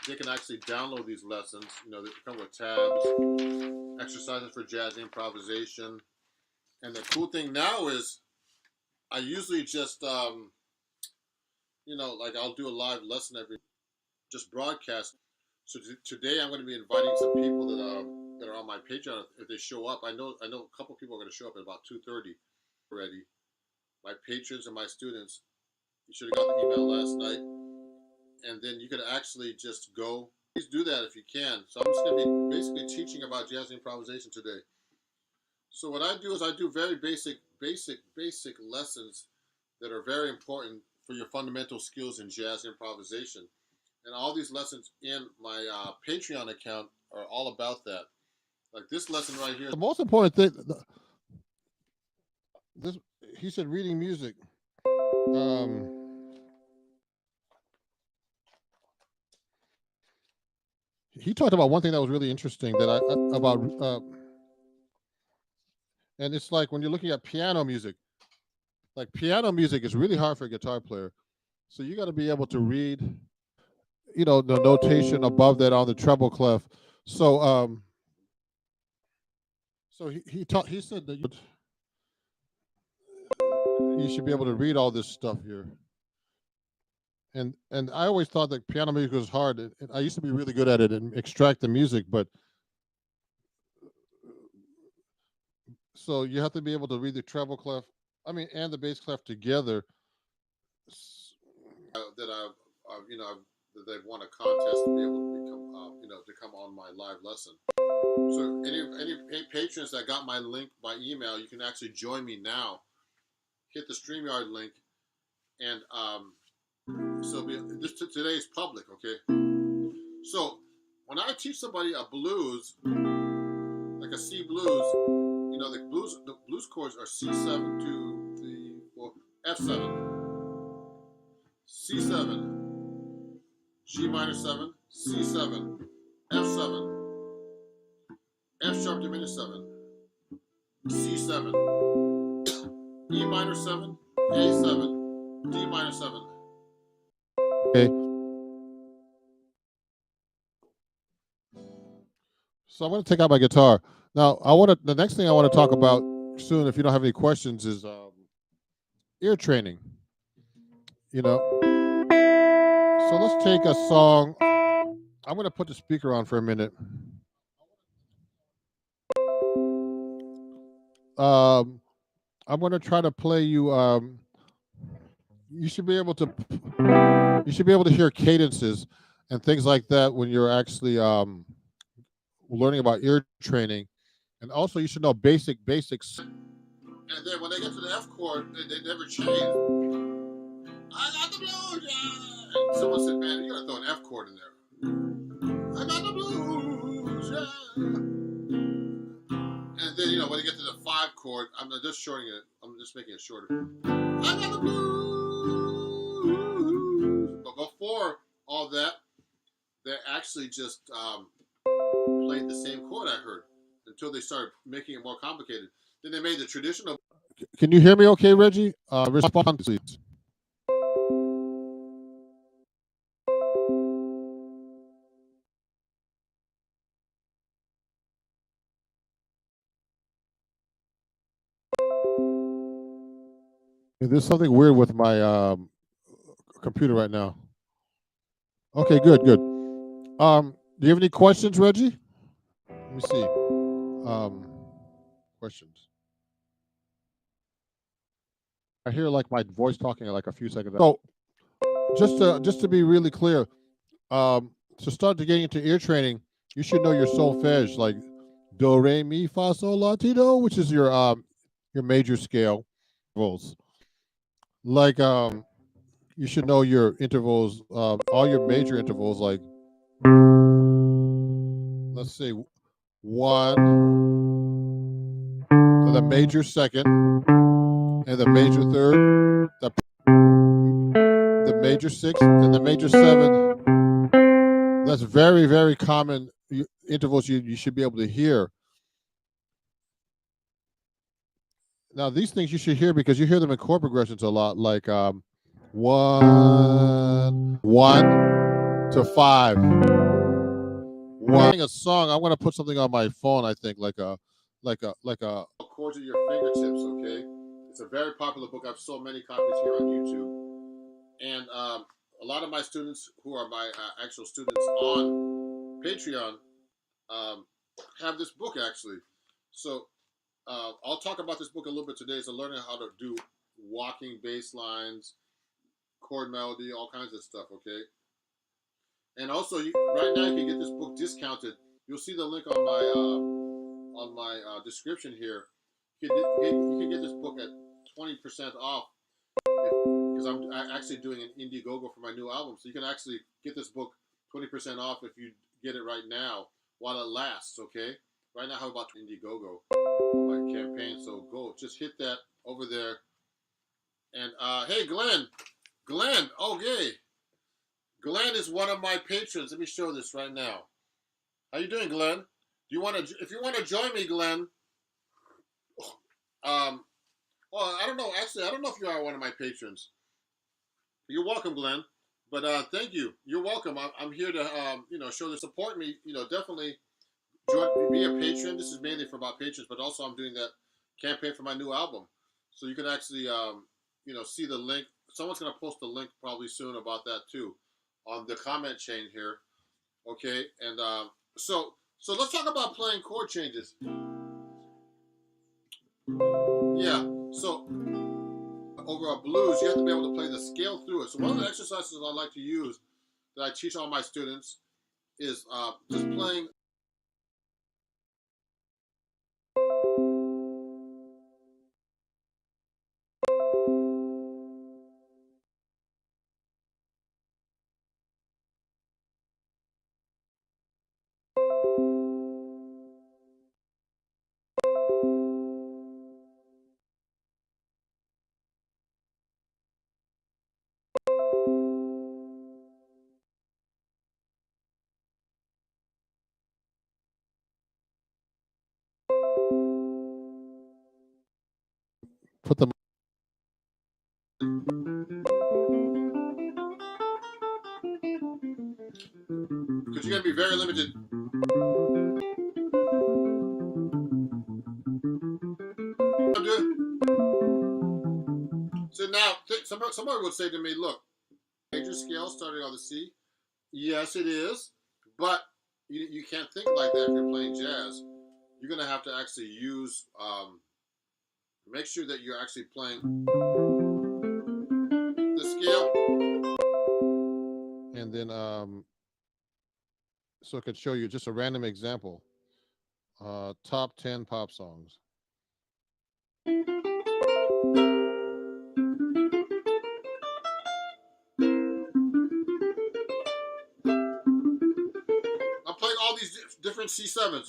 they can actually download these lessons. They come with tabs, exercises for jazz improvisation, and the cool thing now is I usually just I'll do a live lesson just broadcast. So today I'm going to be inviting some people that are on my Patreon. If they show up, I know a couple people are going to show up at about 2:30 already. My patrons and my students. You should have got the email last night, and then you could actually just go. Please do that if you can. So I'm just going to be basically teaching about jazz improvisation today. So what I do is I do very basic lessons that are very important for your fundamental skills in jazz improvisation. And all these lessons in my Patreon account are all about that. Like this lesson right here. The most important thing, he said reading music. He talked about one thing that was really interesting and it's like when you're looking at piano music, like piano music is really hard for a guitar player. So you got to be able to read, the notation above that on the treble clef. So he said that you should be able to read all this stuff here. And I always thought that piano music was hard. And I used to be really good at it and extract the music, but so you have to be able to read the treble clef, and the bass clef together. That they've won a contest to be able to become, to come on my live lesson. So any patrons that got my link by email, you can actually join me now. Hit the StreamYard link, and so today is public, okay? So when I teach somebody a blues, like a C blues, the blues chords are C7, 2, 3, 4, F7, C7, G minor 7, C7, F7, F sharp diminished 7, C7, E minor 7, A7, D minor 7. Okay. So I'm going to take out my guitar. Now, the next thing I want to talk about soon, if you don't have any questions, is ear training. So let's take a song. I'm going to put the speaker on for a minute. I'm going to try to play you. You should be able to hear cadences and things like that when you're actually learning about ear training, and also you should know basics. And then when they get to the F chord, they never change. I got the blues, yeah. And someone said, "Man, you gotta throw an F chord in there." I got the blues, yeah. And then when you get to the 5 chord, I'm just shortening it. I'm just making it shorter. I got the blues. But before all that, they actually just played the same chord I heard. until they started making it more complicated. Then they made the traditional. Can you hear me okay, Reggie? Respond, please. There's something weird with my computer right now. Okay, good, good. Do you have any questions, Reggie? Let me see. Questions. I hear like my voice talking like a few seconds. So just to be really clear, to start to getting into ear training, you should know your solfege, like do, re, mi, fa, sol, la, ti, do, which is your major scale intervals. Like you should know your intervals, all your major intervals, like let's see, one, the major second, and the major third, the major sixth, and the major seventh. That's very, very common intervals you should be able to hear. Now, these things you should hear because you hear them in chord progressions a lot, like 1, 1 to 5. One a song. I want to put something on my phone. I think like a chords at your fingertips. Okay, it's a very popular book. I've sold many copies here on YouTube, and a lot of my students who are my actual students on Patreon have this book actually. So I'll talk about this book a little bit today. So learning how to do walking bass lines, chord melody, all kinds of stuff. Okay. And also, right now you can get this book discounted. You'll see the link on my description here. You can get this book at 20% off because I'm actually doing an Indiegogo for my new album. So you can actually get this book 20% off if you get it right now while it lasts. Okay. Right now I have about Indiegogo on my campaign. So go, just hit that over there. And hey, Glenn, okay. Glenn is one of my patrons. Let me show this right now. How you doing, Glenn? Do you want to? If you want to join me, Glenn. Well, I don't know. Actually, I don't know if you are one of my patrons. You're welcome, Glenn. But thank you. You're welcome. I'm here to show the support me. Definitely be a patron. This is mainly for my patrons, but also I'm doing that campaign for my new album. So you can actually see the link. Someone's gonna post a link probably soon about that too, on the comment chain here. Okay, and so let's talk about playing chord changes. Yeah, so over a blues, you have to be able to play the scale through it. So one of the exercises I like to use that I teach all my students is just playing. Put them. Because you're gonna be very limited. So now, somebody would say to me, "Look, major scale starting on the C. Yes, it is, but you can't think like that if you're playing jazz. You're gonna have to actually use. Make sure that you're actually playing the scale, and then so it could show you just a random example. Top 10 pop songs. I'm playing all these different C7s.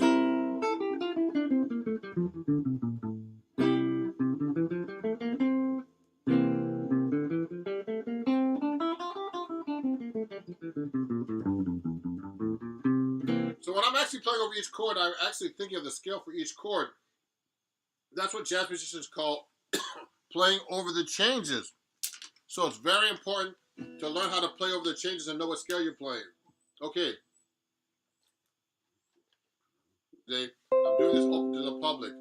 So what I'm actually playing over each chord, I'm actually thinking of the scale for each chord. That's what jazz musicians call playing over the changes. So it's very important to learn how to play over the changes and know what scale you're playing. Okay. I'm doing this open to the public.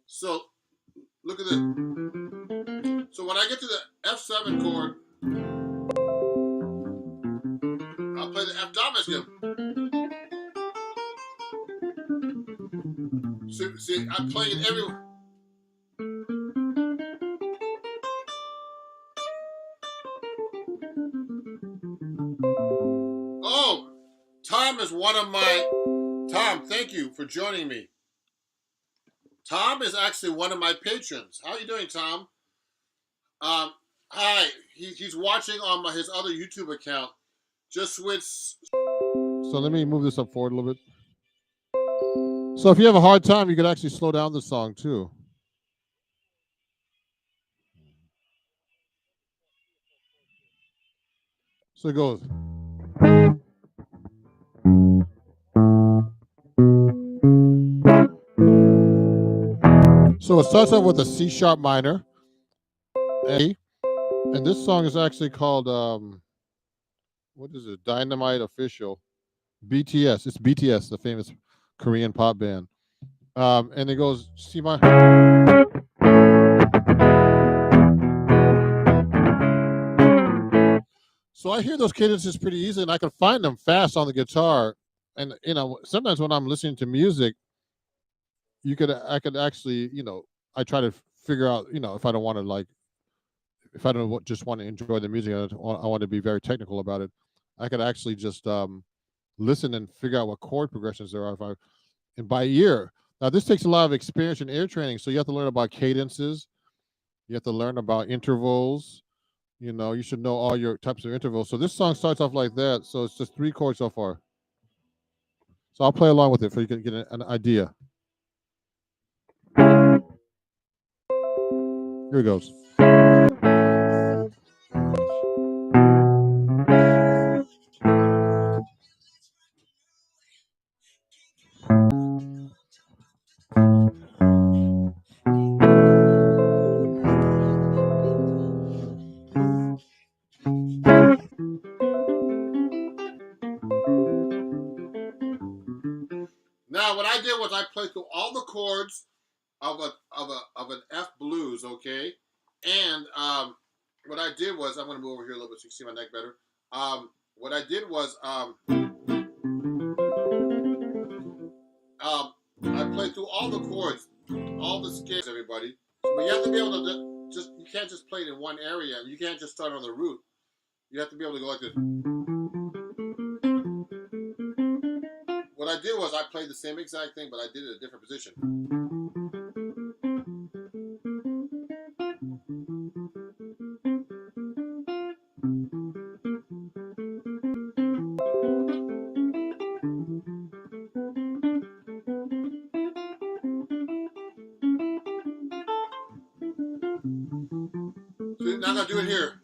So look at this. So when I get to the F7 chord, I'll play the F dominant scale. See, I'm playing it everywhere. Oh, Tom is one of my. Tom, thank you for joining me. Tom is actually one of my patrons. How are you doing, Tom? Hi. He's watching on his other YouTube account. Just switch. So let me move this up forward a little bit. So if you have a hard time, you could actually slow down the song too. So it goes. So it starts out with a C sharp minor, A, and this song is actually called what is it? Dynamite Official, BTS. It's BTS, the famous Korean pop band. And it goes C minor. So I hear those cadences pretty easily, and I can find them fast on the guitar. And sometimes when I'm listening to music, I could actually, I try to figure out, if I don't want to if I don't just want to enjoy the music, I want to be very technical about it. I could actually just listen and figure out what chord progressions there are and by ear. Now this takes a lot of experience and ear training, so you have to learn about cadences. You have to learn about intervals. You should know all your types of intervals. So this song starts off like that. So it's just 3 chords so far. So I'll play along with it so you can get an idea. Here it goes. Now, what I did was I played through all the chords of an F blues, okay? And what I did was, I'm going to move over here a little bit so you can see my neck better. What I did was I played through all the chords, all the scales, everybody. But you have to be able to you can't just play it in one area. You can't just start on the root. You have to be able to go like this. What I did was I played the same exact thing, but I did it in a different position. So now I'm going to do it here.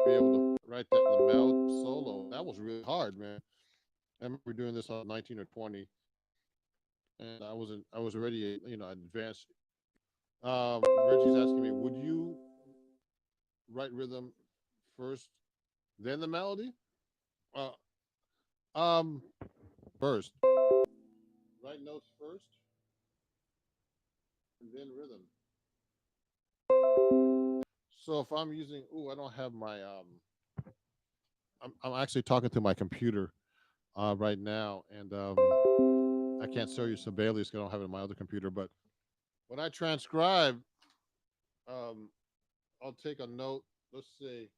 Be able to write that in the mouth solo. That was really hard, man. I remember doing this on 19 or 20, and I was already advanced. Reggie's asking me, would you write rhythm first, then the melody? First, write notes first, and then rhythm. So if I'm using, I don't have my I'm actually talking to my computer right now, and I can't show you Sibelius because I don't have it on my other computer. But when I transcribe, I'll take a note. Let's see.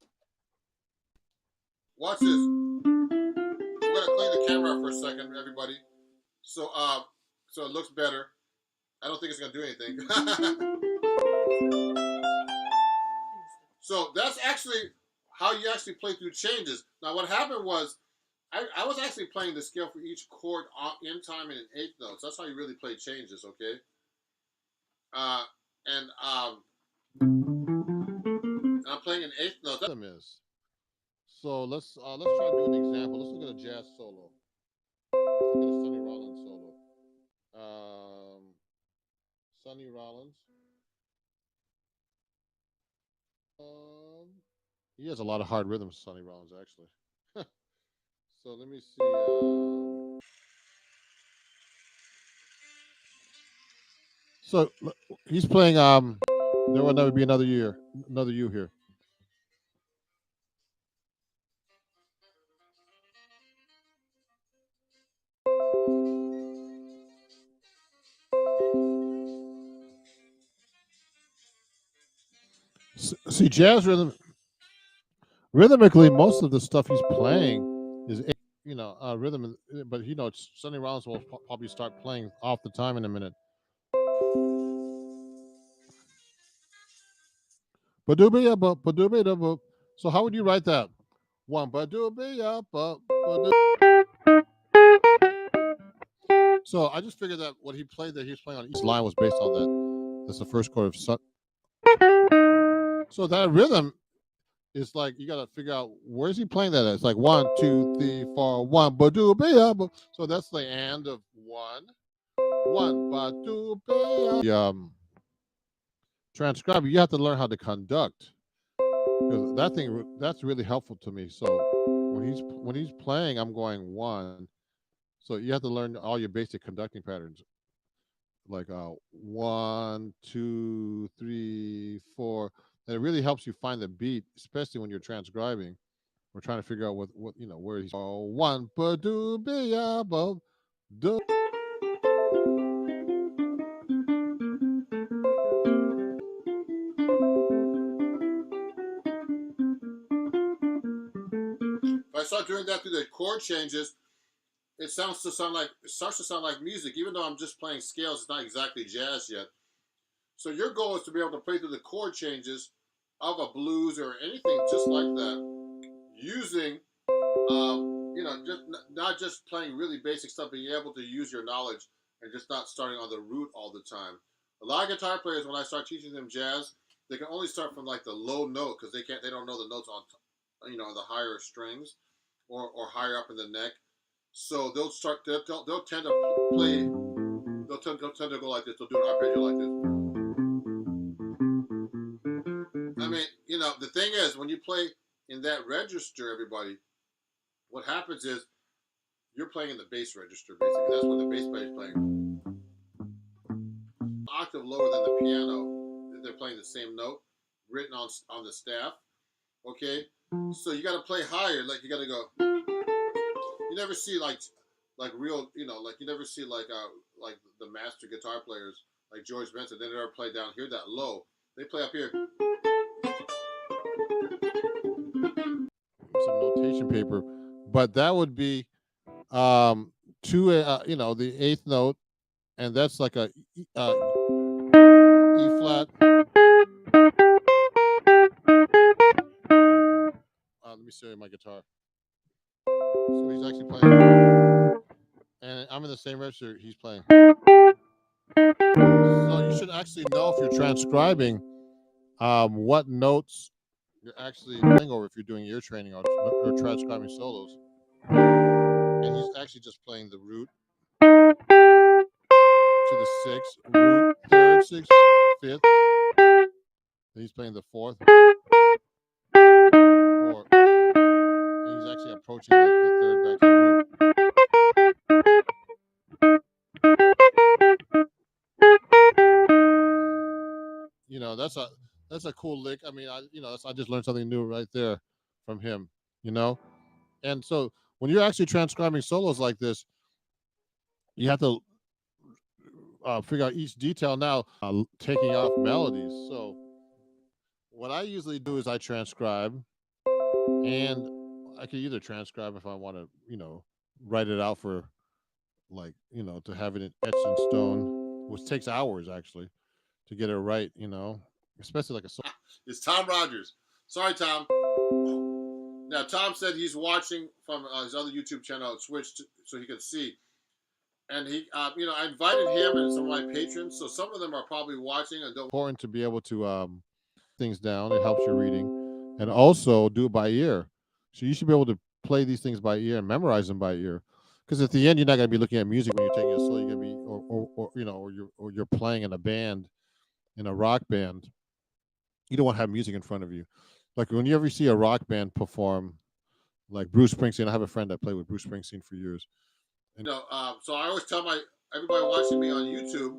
Watch this. I'm gonna clean the camera for a second, everybody. So so it looks better. I don't think it's gonna do anything. So that's actually how you actually play through changes. Now what happened was I was actually playing the scale for each chord in time and in eighth notes. That's how you really play changes, okay? uh, and I'm playing an eighth note. That is. So let's try to do an example. Let's look at a jazz solo. Let's look at a Sonny Rollins solo. Sonny Rollins. He has a lot of hard rhythms, Sonny Rollins, actually. So let me see. So he's playing. There will never be another year, another you here. See, jazz rhythmically, most of the stuff he's playing is rhythm, but Sonny Rollins will probably start playing off the time in a minute. So how would you write that? One So I just figured that what he played that he was playing on each line was based on that. That's the first chord of Son. So that rhythm is like you got to figure out where's he playing that at. It's like 1, 2, 3, 4, 1 So that's the and of 1. Transcribe. You have to learn how to conduct because that's really helpful to me. So when he's playing, I'm going 1. So you have to learn all your basic conducting patterns, like 1, 2, 3, 4. And it really helps you find the beat, especially when you're transcribing. We're trying to figure out what where he's. Oh, 1 do do. If I start doing that through the chord changes, it starts to sound like music, even though I'm just playing scales. It's not exactly jazz yet. So your goal is to be able to play through the chord changes of a blues or anything just like that, using just not just playing really basic stuff, being able to use your knowledge and just not starting on the root all the time. A lot of guitar players, when I start teaching them jazz, they can only start from like the low note because they don't know the notes on the higher strings or higher up in the neck. So they'll tend to play. They'll tend to go like this. They'll do an arpeggio like this. I mean, the thing is, when you play in that register, everybody, what happens is you're playing in the bass register, basically. That's what the bass player is playing. Octave lower than the piano, they're playing the same note written on the staff. Okay, so you got to play higher. Like you got to go. You never see like real, like you never see like the master guitar players like George Benson. They never play down here that low. They play up here. Some notation paper, but that would be to the eighth note, and that's like a E flat. Let me show you my guitar. So he's actually playing, and I'm in the same register he's playing. So you should actually know if you're transcribing what notes you're actually playing over if you're doing ear training or transcribing solos. And he's actually just playing the root to the sixth, root, third, sixth, fifth. And he's playing the fourth. And he's actually approaching the third back to the root. That's a cool lick. I mean, I just learned something new right there from him. And so when you're actually transcribing solos like this, you have to figure out each detail now, taking off melodies. So what I usually do is I transcribe, and I can either transcribe if I want to, write it out for to have it etched in stone, which takes hours actually to get it right, especially like a song. It's Tom Rogers. Sorry, Tom. Now, Tom said he's watching from his other YouTube channel, switched so he could see. and he, I invited him and some of my patrons. So some of them are probably watching and don't. Important to be able to things down. It helps your reading, and also do it by ear. So you should be able to play these things by ear and memorize them by ear. Because at the end, you're not going to be looking at music when you're taking it slow. You're going to be, or you're playing in a band, in a rock band. You don't want to have music in front of you. Like when you ever see a rock band perform, like Bruce Springsteen. I have a friend that played with Bruce Springsteen for years. And so I always tell my everybody watching me on YouTube,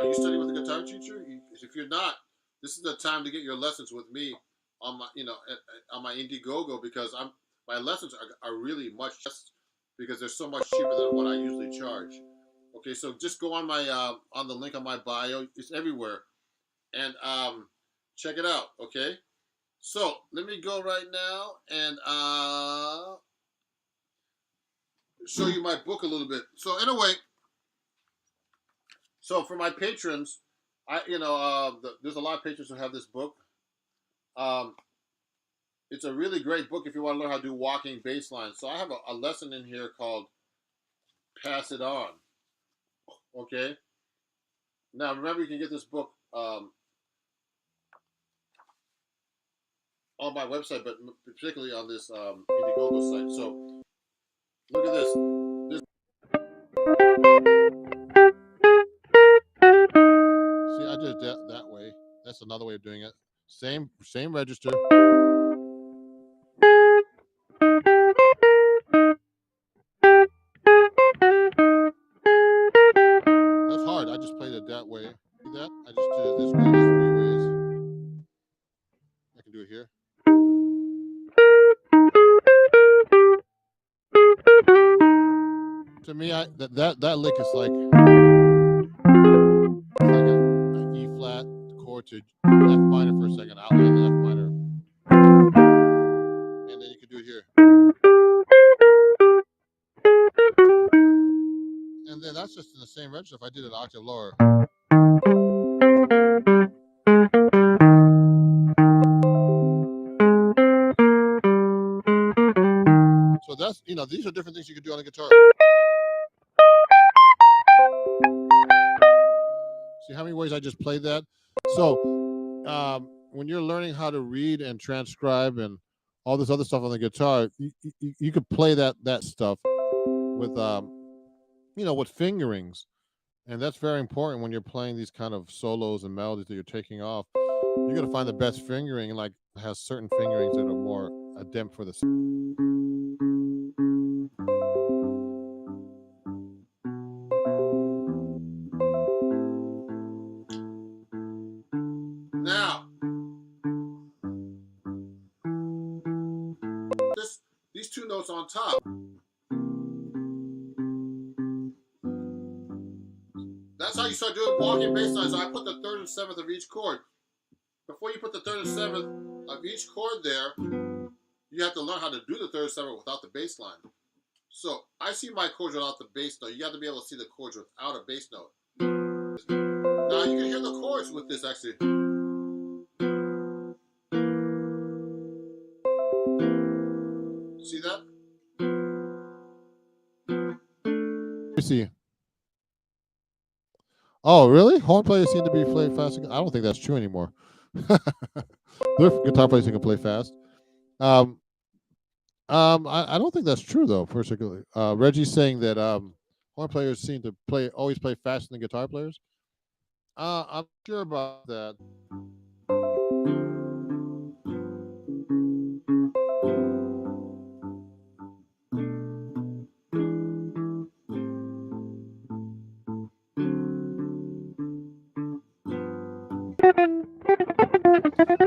are you studying with a guitar teacher? If you're not, this is the time to get your lessons with me on my, on my Indiegogo, because my lessons are really much less, because they're so much cheaper than what I usually charge. Okay, so just go on my on the link on my bio. It's everywhere, and check it out. Okay, so let me go right now and show you my book a little bit. So anyway, so for my patrons, there's a lot of patrons who have this book. It's a really great book if you want to learn how to do walking bass lines. So I have a lesson in here called Pass It On. Okay. Now remember, you can get this book on my website, but particularly on this Indiegogo site. So look at this. See, I did it that way. That's another way of doing it. Same register. That's hard. I just played it that way. See that? I just did it this way. There's 3 ways. I can do it here. To me, that lick is like an E flat chord to F minor for a second. Outline the F minor, and then you can do it here. And then that's just in the same register. If I did an octave lower. So that's, these are different things you can do on the guitar. See how many ways I just played that? So when you're learning how to read and transcribe and all this other stuff on the guitar, you could play that stuff with with fingerings. And that's very important when you're playing these kind of solos and melodies that you're taking off. You're gonna find the best fingering, like has certain fingerings that are more adept for the. Now, these 2 notes on top. That's how you start doing walking bass lines. So I put the 3rd and 7th of each chord. Before you put the 3rd and 7th of each chord there, you have to learn how to do the 3rd and 7th without the bass line. So I see my chords without the bass note. You have to be able to see the chords without a bass note. Now you can hear the chords with this actually. See that? Let me see. Oh, really? Horn players seem to be playing fast. I don't think that's true anymore. Guitar players can play fast. I don't think that's true though. Particularly, Reggie's saying that horn players seem to always play faster than guitar players. I'm sure about that.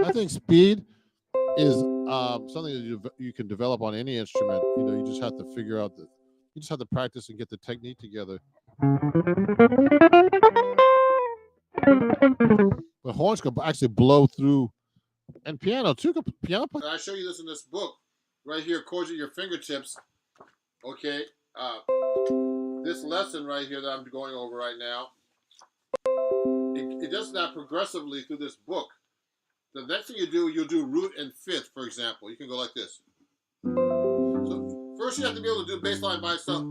I think speed is something that you can develop on any instrument. You just have to figure out you just have to practice and get the technique together. But horns can actually blow through, and piano too. Piano. I show you this in this book right here, chords at your fingertips. Okay, this lesson right here that I'm going over right now, it does that progressively through this book. The next thing you'll do root and fifth, for example. You can go like this. So first you have to be able to do bass line by itself.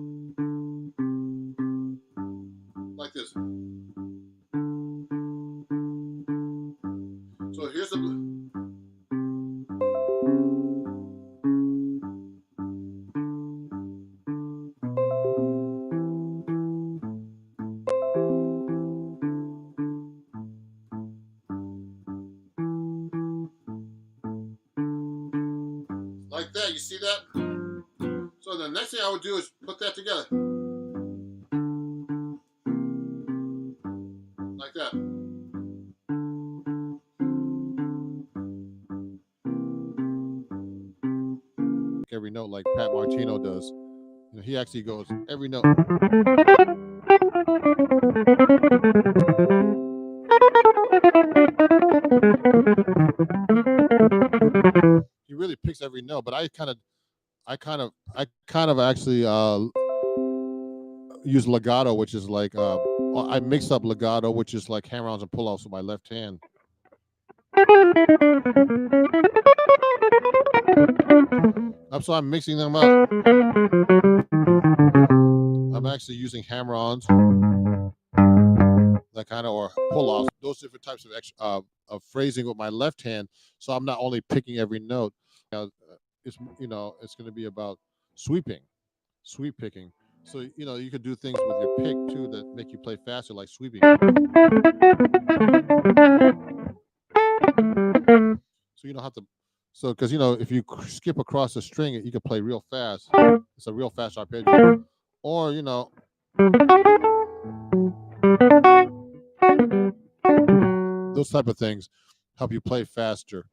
So here's the. Like that, you see that? So the next thing I would do is put that together. Like that. Every note like Pat Martino does. You know, he actually goes every note. He really picks every note, but I kind of actually use legato, which is like I mix up legato, which is like hammer-ons and pull-offs with my left hand. So I'm mixing them up. I'm actually using hammer-ons, that kind of, or pull-offs, those different types of phrasing with my left hand. So I'm not only picking every note. It's it's going to be about sweep picking. So you could do things with your pick too that make you play faster, like sweeping. So you don't have to. So because if you skip across a string, you can play real fast. It's a real fast arpeggio, or those type of things help you play faster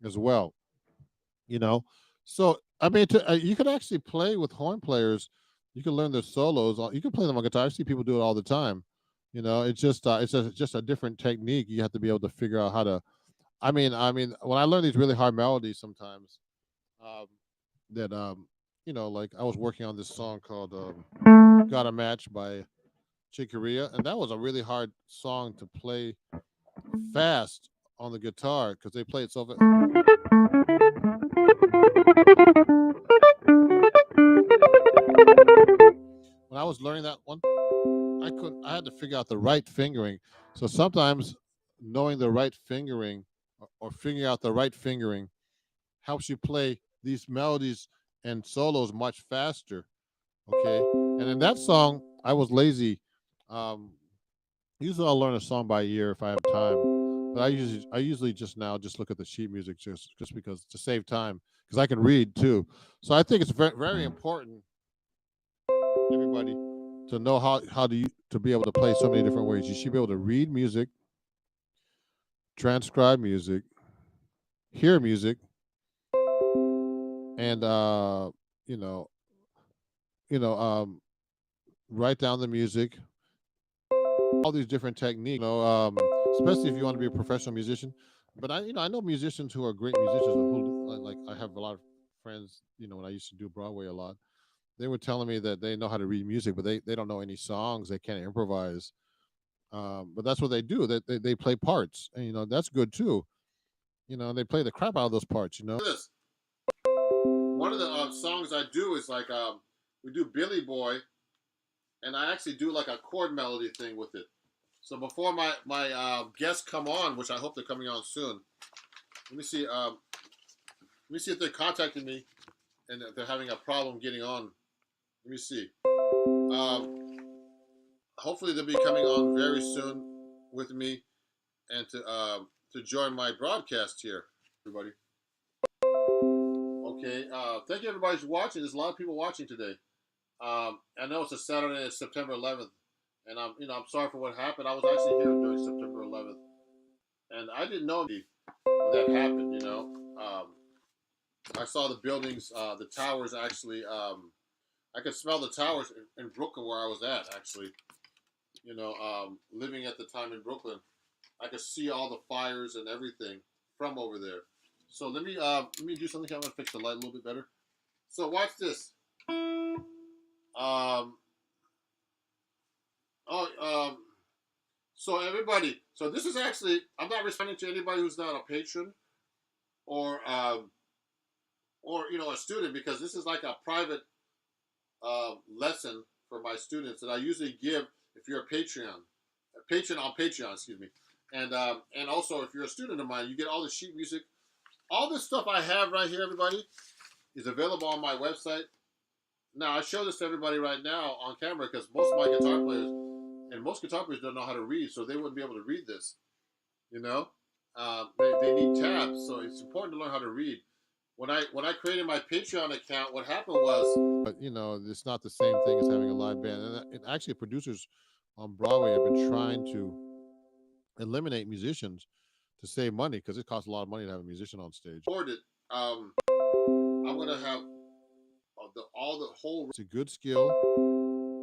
as well. So I mean, you could actually play with horn players. You can learn their solos. You can play them on guitar. I see people do it all the time. It's just a different technique. You have to be able to figure out how to. I mean, when I learn these really hard melodies, sometimes um, that like I was working on this song called "Got a Match" by Chick Corea, and that was a really hard song to play fast on the guitar because they play it so fast. When I was learning that one, I had to figure out the right fingering. So sometimes knowing the right fingering or figuring out the right fingering helps you play these melodies and solos much faster. Okay. And in that song, I was lazy. Usually I'll learn a song by ear if I have time. But I usually just now just look at the sheet music just because to save time because I can read too. So I think it's very very important, everybody, to know to be able to play so many different ways. You should be able to read music, transcribe music, hear music, and you know, you know, write down the music. All these different techniques, especially if you want to be a professional musician. But I know musicians who are great musicians who like I have a lot of friends. When I used to do Broadway a lot, they were telling me that they know how to read music, but they don't know any songs. They can't improvise. But that's what they do. They play parts, and that's good too. They play the crap out of those parts. This one of the songs I do is like we do Billy Boy, and I actually do like a chord melody thing with it. So before my guests come on, which I hope they're coming on soon, let me see. Let me see if they're contacting me and if they're having a problem getting on. Let me see. Hopefully they'll be coming on very soon with me and to join my broadcast here, everybody. Okay. Thank you, everybody, for watching. There's a lot of people watching today. I know it's a Saturday, it's September 11th, and I'm sorry for what happened. I was actually here during September 11th, and I didn't know when that happened. I saw the buildings, the towers actually. I could smell the towers in Brooklyn where I was at. Actually, living at the time in Brooklyn, I could see all the fires and everything from over there. So let me do something. I'm gonna fix the light a little bit better. So watch this. Um, oh, so everybody, so this is actually, I'm not responding to anybody who's not a patron or a student, because this is like a private lesson for my students that I usually give if you're a patron on Patreon, excuse me. And also, if you're a student of mine, you get all the sheet music. All this stuff I have right here, everybody, is available on my website. Now, I show this to everybody right now on camera because most of my guitar players and most guitar players don't know how to read, so they wouldn't be able to read this. You know, they need tabs, so it's important to learn how to read. When I created my Patreon account, what happened was, but you know, it's not the same thing as having a live band. And actually, producers on Broadway have been trying to eliminate musicians to save money because it costs a lot of money to have a musician on stage. I'm gonna have all the whole. It's a good skill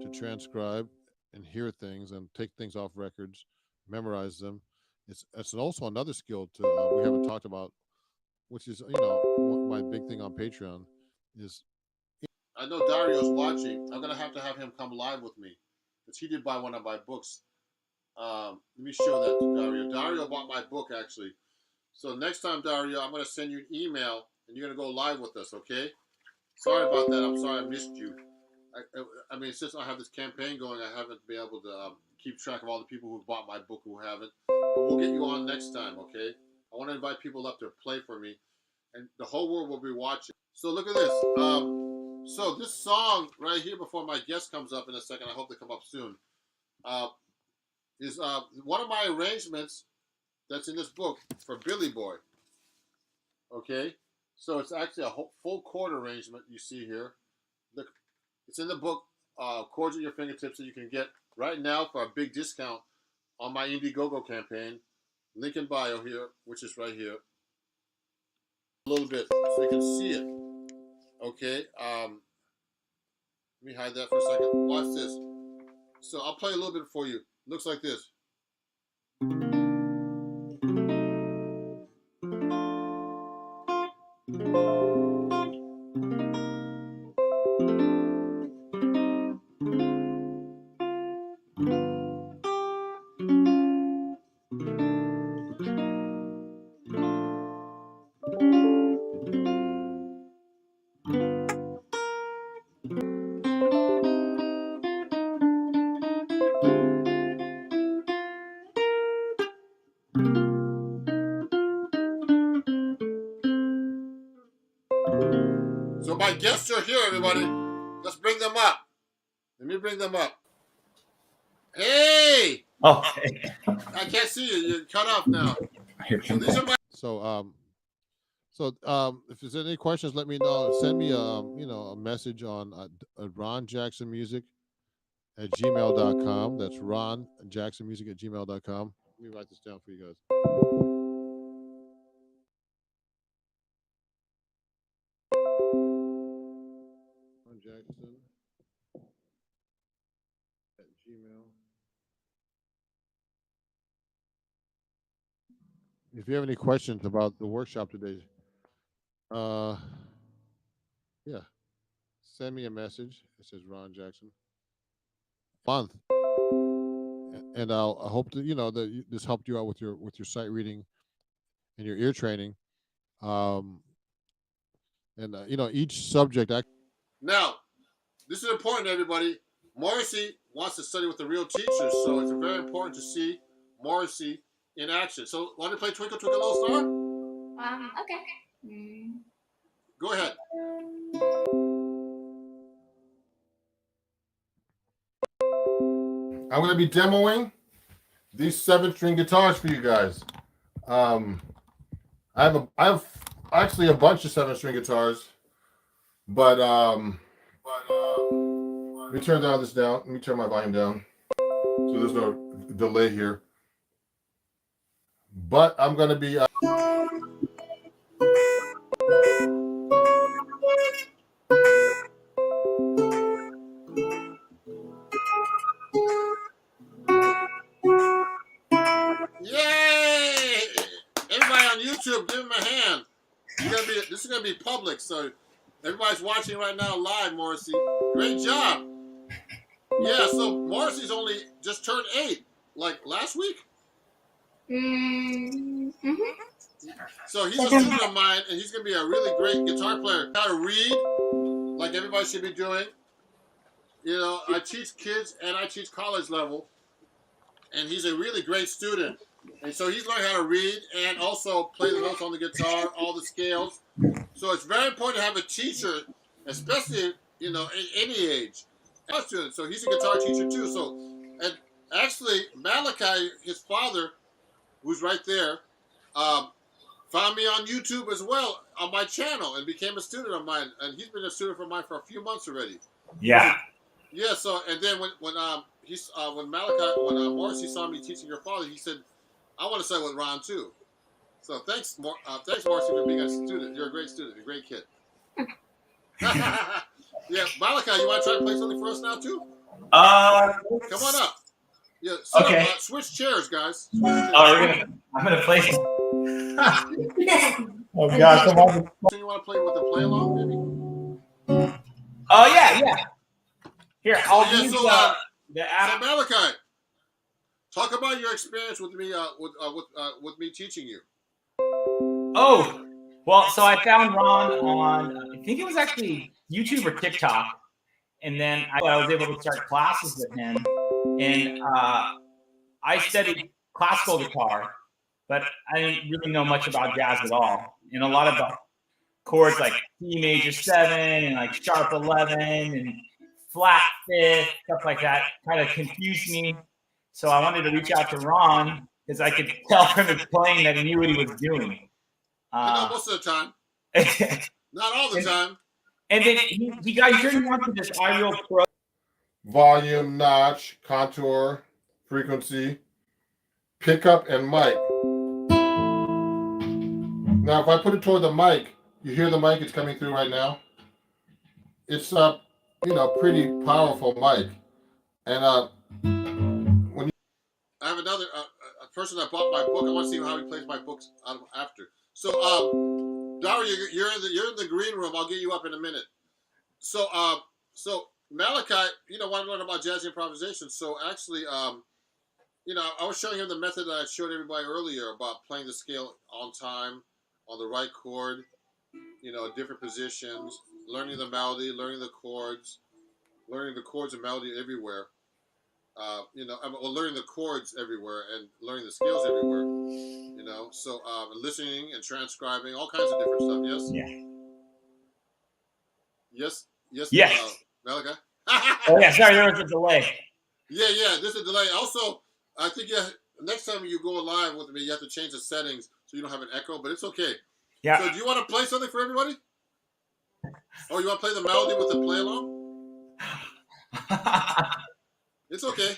to transcribe and hear things and take things off records, memorize them. It's also another skill to we haven't talked about, which is my big thing on Patreon is. I know Dario's watching. I'm gonna have to have him come live with me because he did buy one of my books. Let me show that to Dario. Dario bought my book actually. So next time, Dario, I'm gonna send you an email and you're gonna go live with us, okay? Sorry about that. I'm sorry I missed you. I mean, since I have this campaign going, I haven't been able to keep track of all the people who bought my book who haven't. But we'll get you on next time, okay? I want to invite people up to play for me, and the whole world will be watching. So look at this. So this song right here, before my guest comes up in a second, I hope they come up soon, is one of my arrangements that's in this book for Billy Boy. Okay? So it's actually a full chord arrangement you see here. Look, it's in the book, Chords at Your Fingertips, that you can get right now for a big discount on my Indiegogo campaign. Link in bio here, which is right here. A little bit so you can see it. Okay. Let me hide that for a second. Watch this. So I'll play a little bit for you. Looks like this. So my guests are here, everybody. Let's bring them up. Let me bring them up. Hey! Okay. I can't see you. You're cut off now. So if there's any questions, let me know. Send me a message on ronjacksonmusic@gmail.com. That's ronjacksonmusic@gmail.com. Let me write this down for you guys. Ron Jackson at Gmail. If you have any questions about the workshop today, yeah, send me a message. It says Ron Jackson. Month, and I hope that this helped you out with your sight reading and your ear training. Each subject. Now, this is important, everybody. Morrissey wants to study with the real teachers, so it's very important to see Morrissey in action. So, want to play Twinkle Twinkle Little Star? Okay. Go ahead. I'm going to be demoing these 7-string guitars for you guys. I have actually a bunch of 7-string guitars, but let me turn this down. Let me turn my volume down so there's no delay here. But I'm going to be yay! Everybody on YouTube, give him a hand. This is gonna be public, so everybody's watching right now live. Morrissey, great job. Yeah, so Morrissey's only just turned 8, like last week. Mm-hmm. So he's a student of mine, and he's gonna be a really great guitar player. How to read, like everybody should be doing. You know, I teach kids and I teach college level, and he's a really great student. And so he's learning how to read and also play the notes on the guitar, all the scales. So it's very important to have a teacher, especially, you know, at any age. So he's a guitar teacher too. So, and actually, Malachi, his father, who's right there, found me on YouTube as well on my channel and became a student of mine. And he's been a student of mine for a few months already. Yeah. Yeah. So, and then when Morrissey saw me teaching your father, he said, "I want to study with Ron too." So thanks, Morrissey, for being a student. You're a great student, a great kid. Yeah, Malachi, you want to try to play something for us now too? Come on up. Yeah. Okay. Switch chairs, guys. I'm gonna play. Oh gosh, come on. So you want to play with the play along, maybe? Oh yeah. Here, I'll use so, the app. So Malachi, talk about your experience with me, with me teaching you. Oh, well, so I found Ron on, I think it was actually YouTube or TikTok, and then I was able to start classes with him. And I studied classical guitar, but I didn't really know much about jazz at all. And a lot of the chords like D major 7 and like sharp 11 and flat 5th, stuff like that, kind of confused me. So I wanted to reach out to Ron because I could tell from his playing that he knew what he was doing. Most of the time. Not all the time. And then he got turned on to this audio pro. Volume, notch, contour, frequency, pickup, and mic. Now, if I put it toward the mic, you hear the mic, it's coming through right now. It's a, pretty powerful mic. And when you... I have another a person that bought my book. I want to see how he plays my books after. So, Dario, you're in the green room. I'll get you up in a minute. So, Malachi, want to learn about jazz improvisation. So actually, I was showing him the method that I showed everybody earlier about playing the scale on time, on the right chord, different positions, learning the melody, learning the chords and melody everywhere. Learning the chords everywhere and learning the scales everywhere. So listening and transcribing, all kinds of different stuff. Yes. Yes. Malachi. Oh yeah, sorry, there was a delay. Yeah, there's a delay. Also, I think next time you go live with me, you have to change the settings so you don't have an echo, but it's okay. Yeah. So do you want to play something for everybody? Oh, you want to play the melody with the play along? It's okay.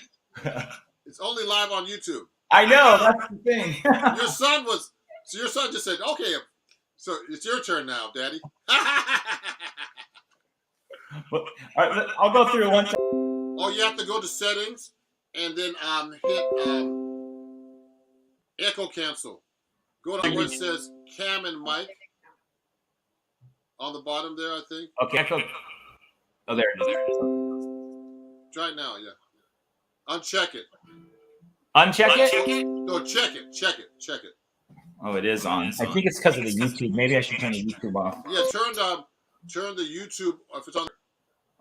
It's only live on YouTube. I know, that's the thing. Your son just said, okay, so it's your turn now, Daddy. All right, I'll go through it one time. Oh, you have to go to settings and then hit echo cancel. Go to where it says cam and mic on the bottom there, I think. Okay, echo. Oh, there it is. Try it now, yeah. Uncheck it. Uncheck it? No, check it. Oh, it is on. I think it's because of the YouTube. Maybe I should turn the YouTube off. Yeah, turn the YouTube if it's on.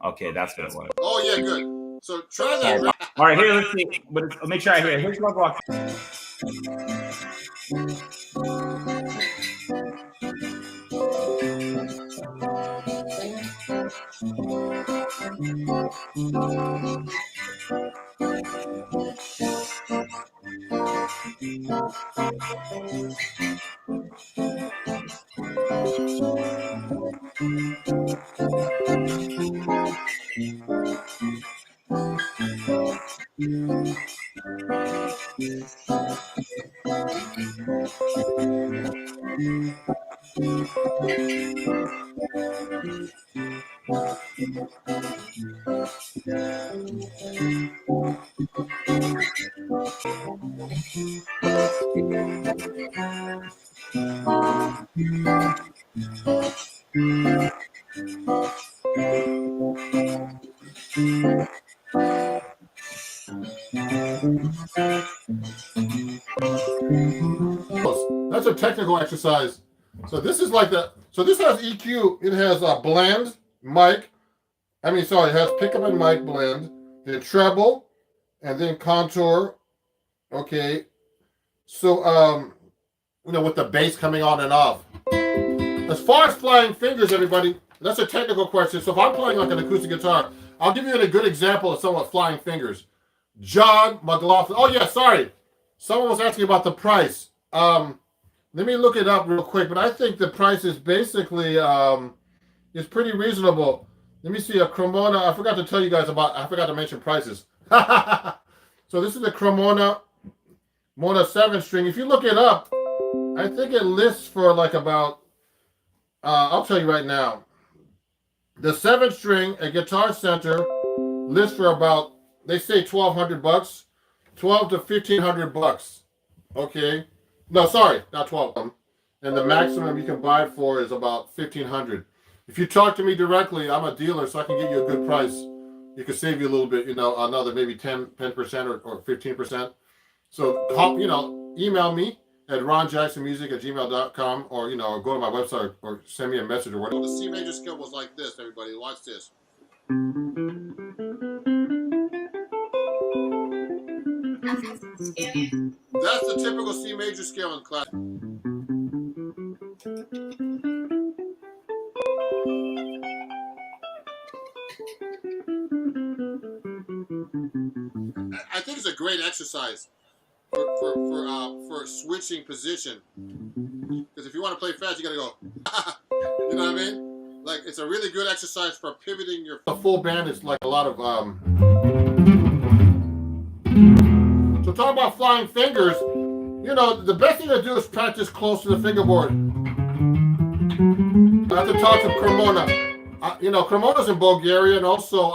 Okay, that's what it was. Oh yeah, good. So try that. All right, here, let's see. But I'll make sure I hear it. Here's what walk. That's a technical exercise. So this is like so this has EQ. It has a blend, mic. It has pickup and mic blend, then treble, and then contour. Okay. So, with the bass coming on and off. As far as flying fingers, everybody, that's a technical question. So if I'm playing like an acoustic guitar, I'll give you a good example of somewhat flying fingers. John McLaughlin. Oh yeah, sorry. Someone was asking about the price. Let me look it up real quick, but I think the price is basically is pretty reasonable. Let me see a Cremona. I forgot to tell you guys about. I forgot to mention prices. So this is the Cremona 7-string. If you look it up, I think it lists for like about. I'll tell you right now. The 7-string at Guitar Center lists for about. They say $1,200, $1,200 to $1,500. Okay. No, sorry, not 12. And the maximum you can buy it for is about $1,500. If you talk to me directly, I'm a dealer, so I can get you a good price. You can save you a little bit, another maybe 10% or 15%. So, email me at ronjacksonmusic@gmail.com or, or go to my website or send me a message or whatever. The C major scale was like this, everybody. Watch this. That's the typical C major scale in class. I think it's a great exercise for switching position. Because if you want to play fast, you gotta go. You know what I mean? Like it's a really good exercise for pivoting your. A full band is like a lot of. So talk about flying fingers. The best thing to do is practice close to the fingerboard. I have to talk to Cremona. Cremona's in Bulgaria and also,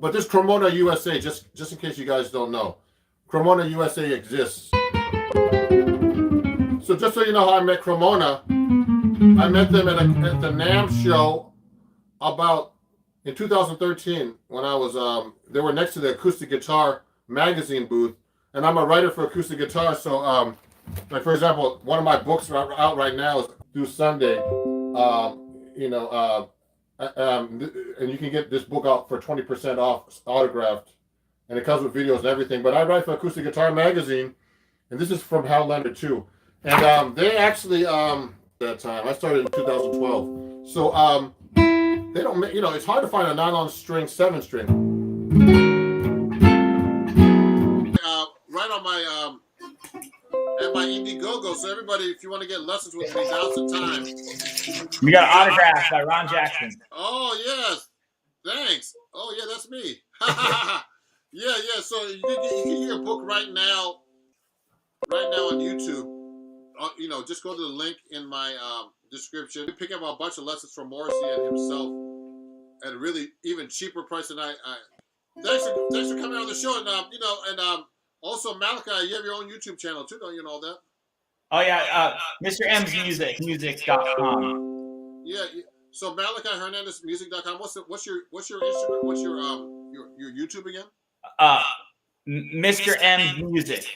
but this Cremona USA, just in case you guys don't know, Cremona USA exists. So just so you know how I met Cremona, I met them at the NAMM show in 2013 when I was, they were next to the acoustic guitar magazine booth, and I'm a writer for acoustic guitar. So, like for example, one of my books out right now is through Sunday. And you can get this book out for 20% off, autographed, and it comes with videos and everything. But I write for Acoustic Guitar Magazine, and this is from Hal Leonard too. And they actually that time I started in 2012. So they don't, it's hard to find a nylon string 7-string. Right on my at my Indiegogo. So everybody, if you want to get lessons with me, now's the time. We got autographed by Ron Jackson. Oh yes, thanks. Oh yeah, that's me. Yeah. So you can get a book right now on YouTube. Just go to the link in my description. Pick up a bunch of lessons from Morrissey and himself at a really even cheaper price than I. Thanks for coming on the show, and also Malachi, you have your own YouTube channel too, don't you know that? Oh yeah, Mr. M's music.com. Yeah. So Malachi Hernandez music.com. What's your Instagram? What's your YouTube again? Mr. M's Music.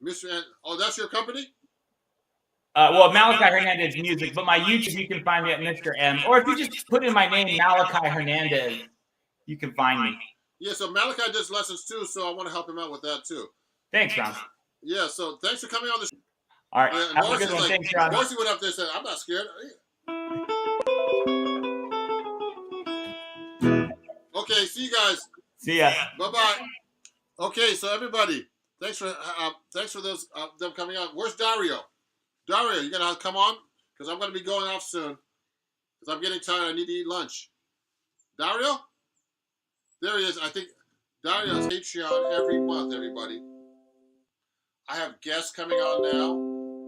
Mr. M. Oh, that's your company? Well, Malachi Hernandez Music, but my YouTube you can find me at Mr. M. Or if you just put in my name, Malachi Hernandez, you can find me. Yeah, so Malachi does lessons too, so I want to help him out with that too. Thanks, Ron. Yeah, so thanks for coming on the show. All right, have a good one. Thanks, Ron. Marcy went up there and said, I'm not scared. Okay, see you guys. See ya. Bye-bye. Okay, so everybody, thanks for those them coming on. Where's Dario? Dario, you gonna come on? Because I'm gonna be going off soon. Because I'm getting tired. I need to eat lunch. Dario? There he is. I think Dario has Patreon every month, everybody. I have guests coming on now.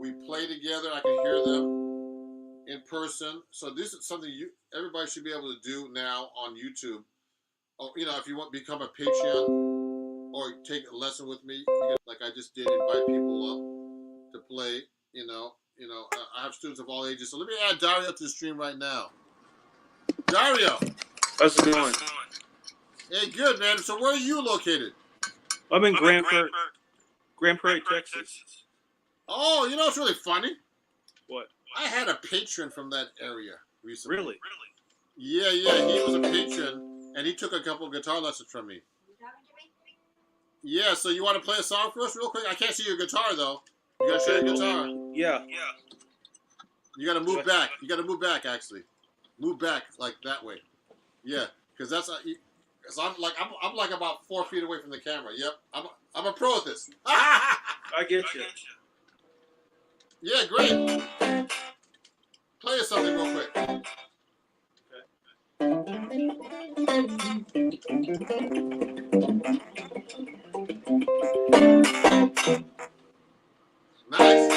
We play together. I can hear them in person. So this is something everybody should be able to do now on YouTube. Oh, if you want to become a Patreon or take a lesson with me, like I just did, invite people up to play. I have students of all ages. So let me add Dario to the stream right now. Dario, how's it going? Hey, good, man. So where are you located? I'm in Grand Prairie, Texas. Oh, it's really funny. What? I had a patron from that area recently. Really? Yeah. He was a patron, and he took a couple of guitar lessons from me. Yeah, so you want to play a song for us real quick? I can't see your guitar, though. You got to show your guitar. Yeah. You got to move back. You got to move back, actually. Move back, like that way. Yeah, because that's... Cause I'm like about 4 feet away from the camera. Yep, I'm a pro at this. I get you. Yeah, great. Play us something real quick. Nice.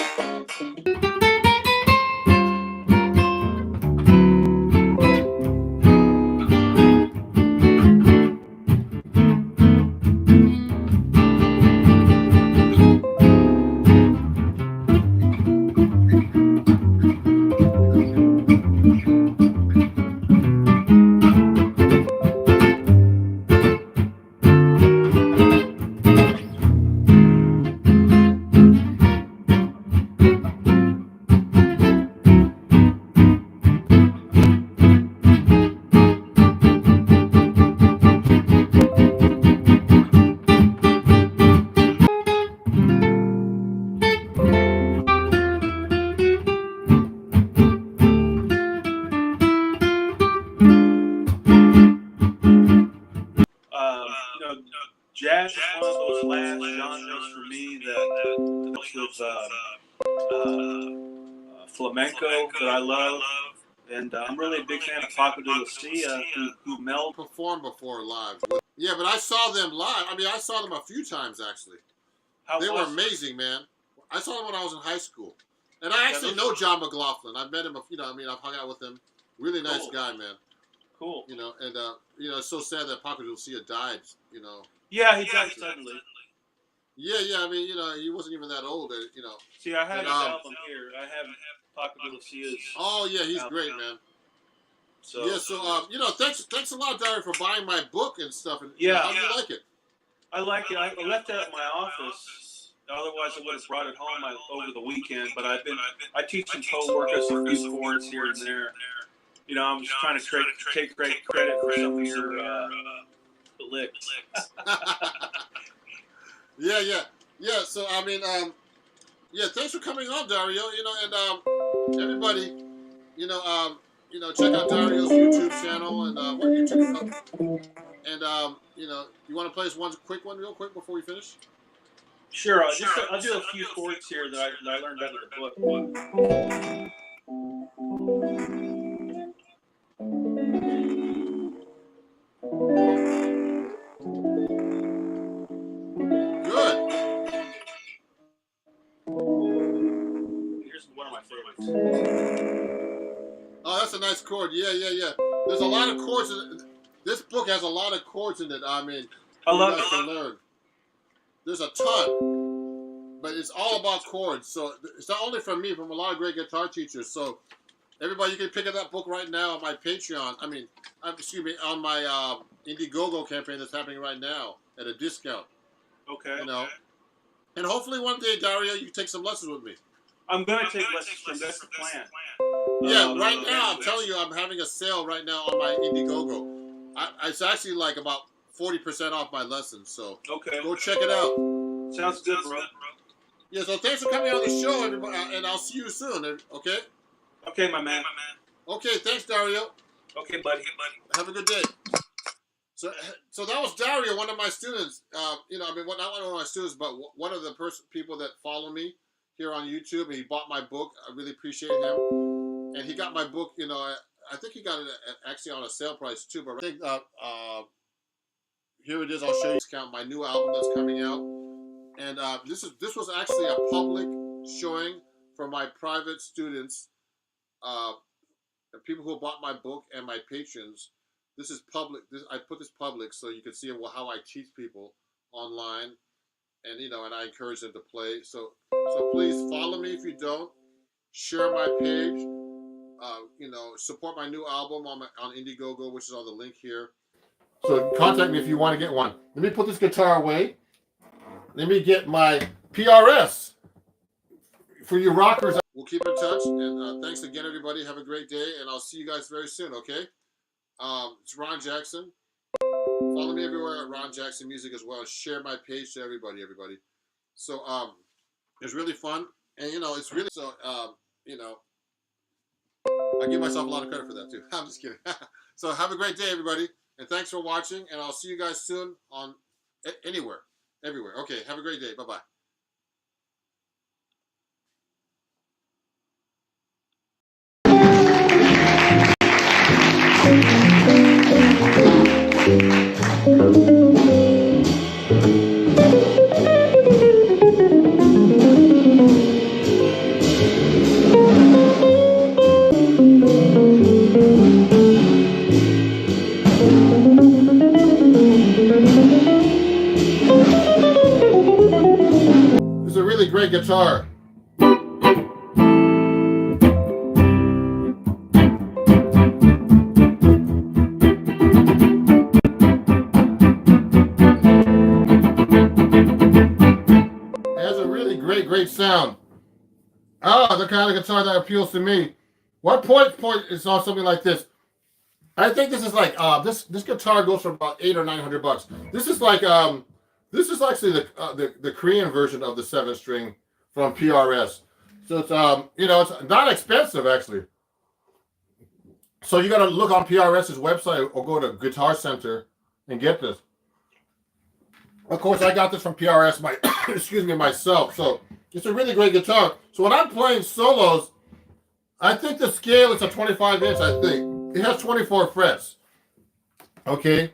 Jazz is one of those last genres for me that deals with flamenco that I love, and I'm really a big fan of Paco de Lucia, who meld. Performed before live. Yeah, but I saw them live. I mean, I saw them a few times actually. They were amazing, man. I saw them when I was in high school, and I actually know John McLaughlin. I've met him. You know, I mean, I've hung out with him. Really nice guy, man. Cool. You know, and you know, it's so sad that Paco de Lucia died. You know. Yeah, he died suddenly. Yeah. I mean, you know, he wasn't even that old. You know. See, I have his album here. I have Paco de Lucia's. Oh yeah, he's great, man. So yeah, so you know, thanks a lot, Dario, for buying my book and stuff. And yeah, how do you like it? I like it. I left it at my office. Otherwise, I would have brought it home over the weekend. But I teach some co-workers a few chords here and there. You know, I'm just trying to take great credit for some of your licks. Yeah. So I mean, yeah, thanks for coming on, Dario. You know, and everybody, you know, check out Dario's YouTube channel and what YouTube. And you know, you want to play us one quick one, real quick, before we finish? Sure. I'll do a few chords here that I learned out of the book. Good. Here's one of my favorites. Oh, that's a nice chord. Yeah. There's a lot of chords. This book has a lot of chords in it. I mean, I love to learn. There's a ton, but it's all about chords. So it's not only from me, from a lot of great guitar teachers. So everybody, you can pick up that book right now on my Patreon. I mean, excuse me, on my Indiegogo campaign that's happening right now at a discount. Okay. You know, and hopefully one day, Dario, you can take some lessons with me. I'm gonna take lessons from. That's the plan. Yeah, right now I'm telling you, I'm having a sale right now on my Indiegogo. It's actually like about 40% off my lessons. So okay, go check it out. Sounds good, bro. Yeah, so thanks for coming on the show, everybody, and I'll see you soon. Okay. Okay, my man. Okay, thanks, Dario. Okay, buddy. Have a good day. So that was Dario, one of my students. You know, I mean, not one of my students, but one of the people that follow me here on YouTube. And he bought my book. I really appreciate him. And he got my book. You know, I think he got it actually on a sale price too. But I think here it is. I'll show you discount my new album that's coming out. And this was actually a public showing for my private students, people who bought my book and my patrons. This is public. I put this public so you can see how I teach people online, and you know, and I encourage them to play. So please follow me if you don't. Share my page. You know, support my new album on Indiegogo, which is on the link here. So contact me if you want to get one. Let me put this guitar away. Let me get my PRS for you rockers. We'll keep in touch, and thanks again, everybody. Have a great day, and I'll see you guys very soon. Okay. It's Ron Jackson. Follow me everywhere at Ron Jackson Music as well. Share my page to everybody. So it's really fun, and it's really so I give myself a lot of credit for that too. I'm just kidding. So have a great day, everybody, and thanks for watching. And I'll see you guys soon on everywhere. Okay, have a great day. Bye bye. It's a really great guitar. Great sound. The kind of guitar that appeals to me. What point is on something like this? I think this is like this guitar goes for about $800 or $900. This is like this is actually the Korean version of the 7-string from PRS. So it's it's not expensive actually. So you got to look on PRS's website or go to Guitar Center and get this. Of course, I got this from PRS myself. So it's a really great guitar. So when I'm playing solos, I think the scale is a 25-inch, I think. It has 24 frets. Okay?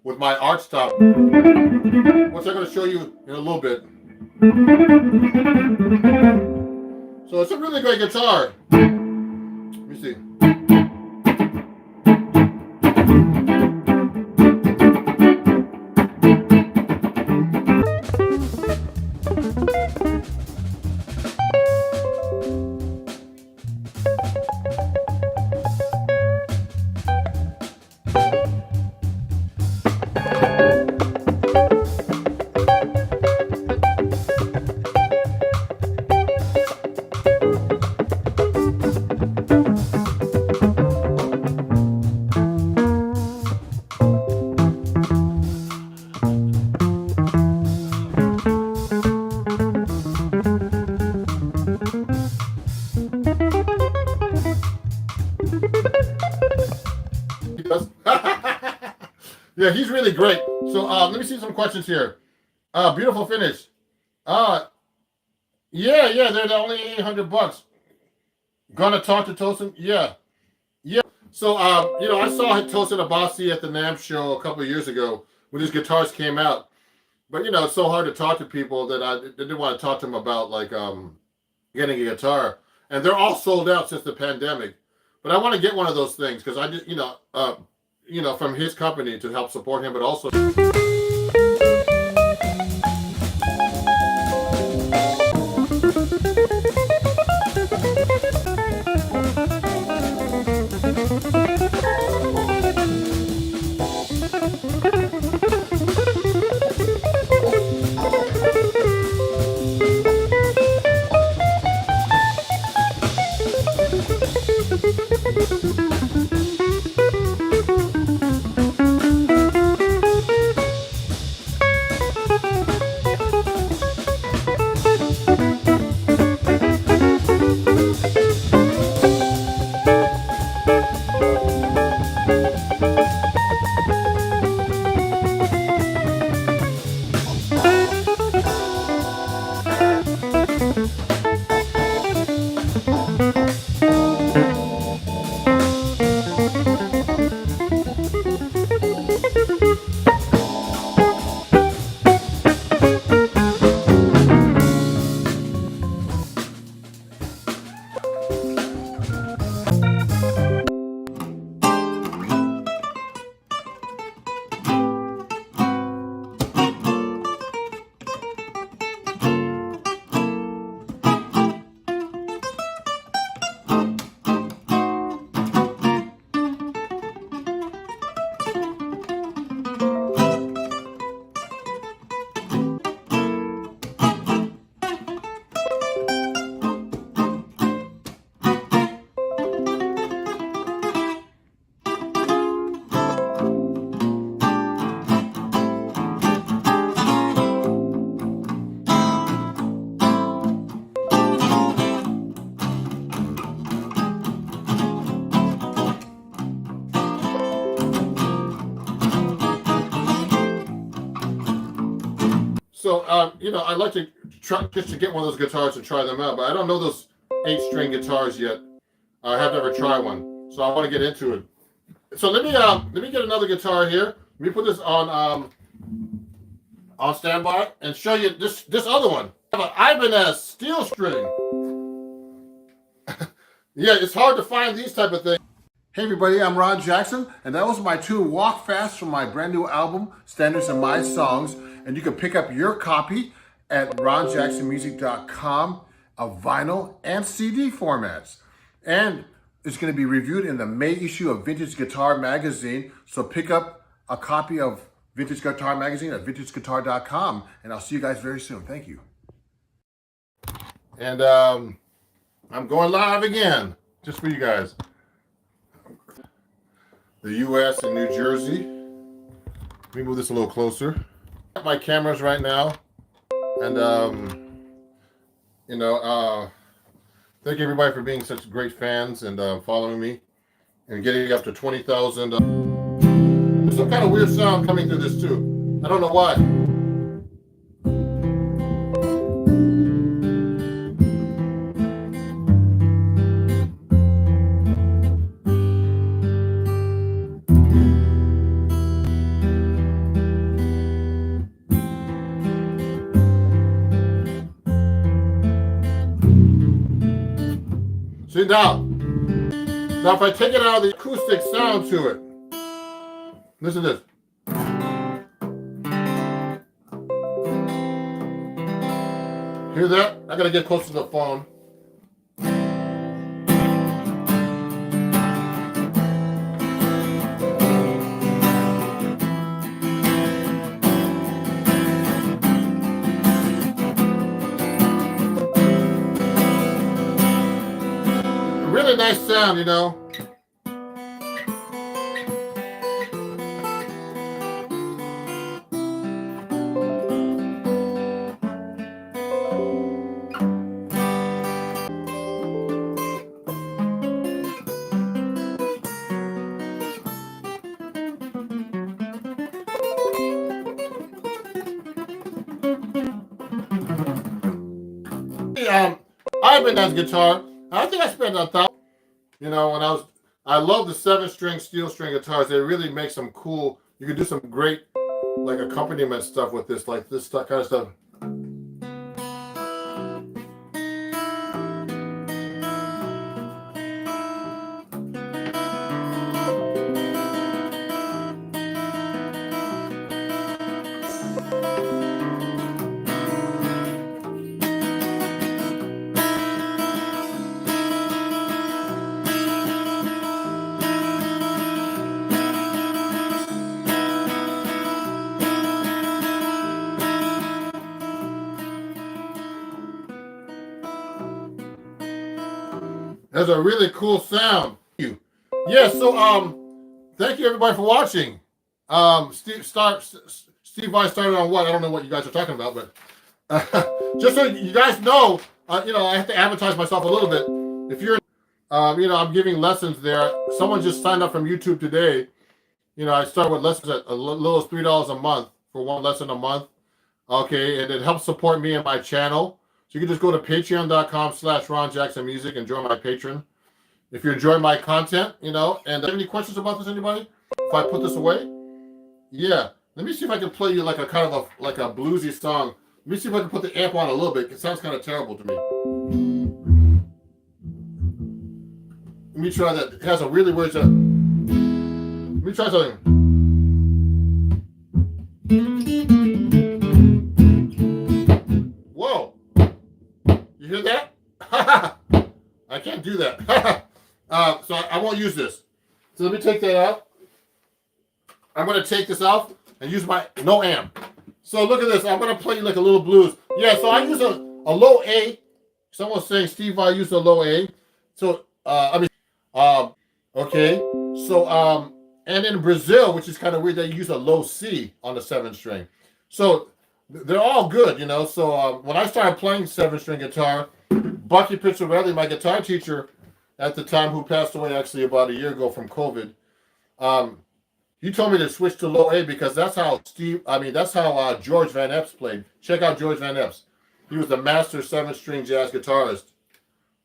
With my art stop, which I'm going to show you in a little bit. So it's a really great guitar. Let me see. Yeah, he's really great. So let me see some questions here. Beautiful finish. Yeah, they're only $800. Gonna talk to Tosin? Yeah. Yeah. So, you know, I saw Tosin Abasi at the NAMM show a couple of years ago when his guitars came out. But, you know, it's so hard to talk to people that I didn't want to talk to them about, like, getting a guitar. And they're all sold out since the pandemic. But I want to get one of those things because I just, you know, from his company to help support him, but also. So, you know, I'd like to try just to get one of those guitars and try them out, but I don't know those 8-string guitars yet. I have never tried one, so I want to get into it. So let me get another guitar here. Let me put this on standby and show you this other one. I have an Ibanez steel string. Yeah, it's hard to find these type of things. Hey everybody, I'm Ron Jackson, and that was my tune Walk Fast from my brand new album, Standards in My Songs. And you can pick up your copy at ronjacksonmusic.com of vinyl and CD formats. And it's going to be reviewed in the May issue of Vintage Guitar Magazine. So pick up a copy of Vintage Guitar Magazine at vintageguitar.com. And I'll see you guys very soon. Thank you. And I'm going live again, just for you guys. The U.S. and New Jersey. Let me move this a little closer. My cameras right now, and thank everybody for being such great fans and following me and getting up to 20,000. There's some kind of weird sound coming through this too. I don't know why. See now if I take it out of the acoustic sound to it, listen to this. Hear that? I gotta get closer to the phone. Really nice sound, you know. Ibanez guitar. I think I spent $1,000. You know, when I love the 7-string steel string guitars. They really make some cool. You can do some great like accompaniment stuff with this, like this stuff, kind of stuff. That's a really cool sound. Yeah, so thank you everybody for watching. Steve Vai started on what? I don't know what you guys are talking about, but just so you guys know, you know, I have to advertise myself a little bit. If you're, you know, I'm giving lessons there. Someone just signed up from YouTube today. You know, I start with lessons at a little as $3 a month for one lesson a month. Okay, and it helps support me and my channel. So you can just go to patreon.com/RonJacksonMusic and join my Patreon. If you're enjoying my content, you know, and have any questions about this, anybody? If I put this away? Yeah. Let me see if I can play you like a kind of like a bluesy song. Let me see if I can put the amp on a little bit. It sounds kind of terrible to me. Let me try that. It has a really weird sound. Let me try something. Whoa. You hear that? I can't do that. So I won't use this. So let me take that out. I'm going to take this out and use my no amp. So look at this. I'm going to play you like a little blues. Yeah, so I use a low A. Someone's saying Steve I used a low A. So, okay. So, and in Brazil, which is kind of weird, they use a low C on the 7-string. So they're all good, you know. So when I started playing 7-string guitar, Bucky Picciarelli, my guitar teacher at the time, who passed away actually about a year ago from COVID, he told me to switch to low A because that's how George Van Epps played. Check out George Van Epps. He was the master 7-string jazz guitarist.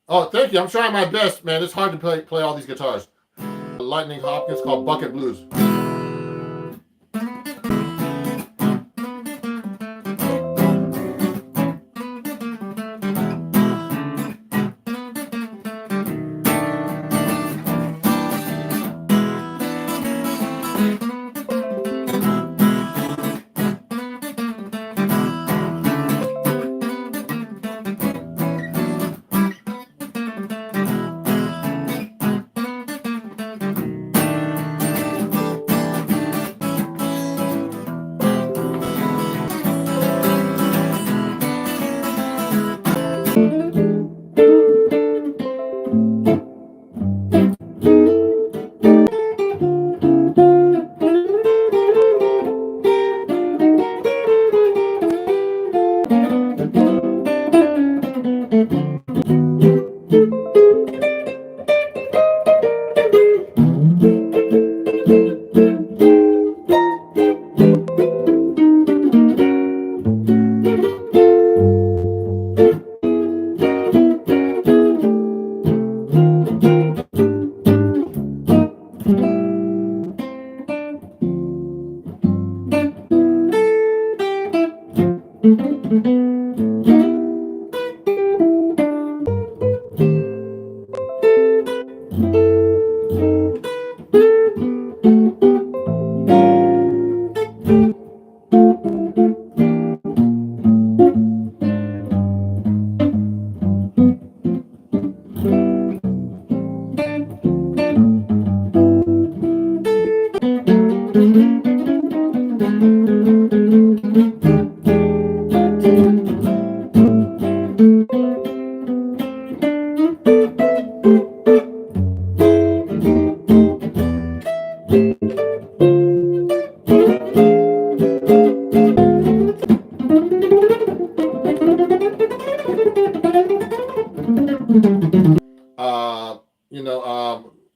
Oh, thank you. I'm trying my best, man. It's hard to play all these guitars. Lightning Hopkins called Bucket Blues.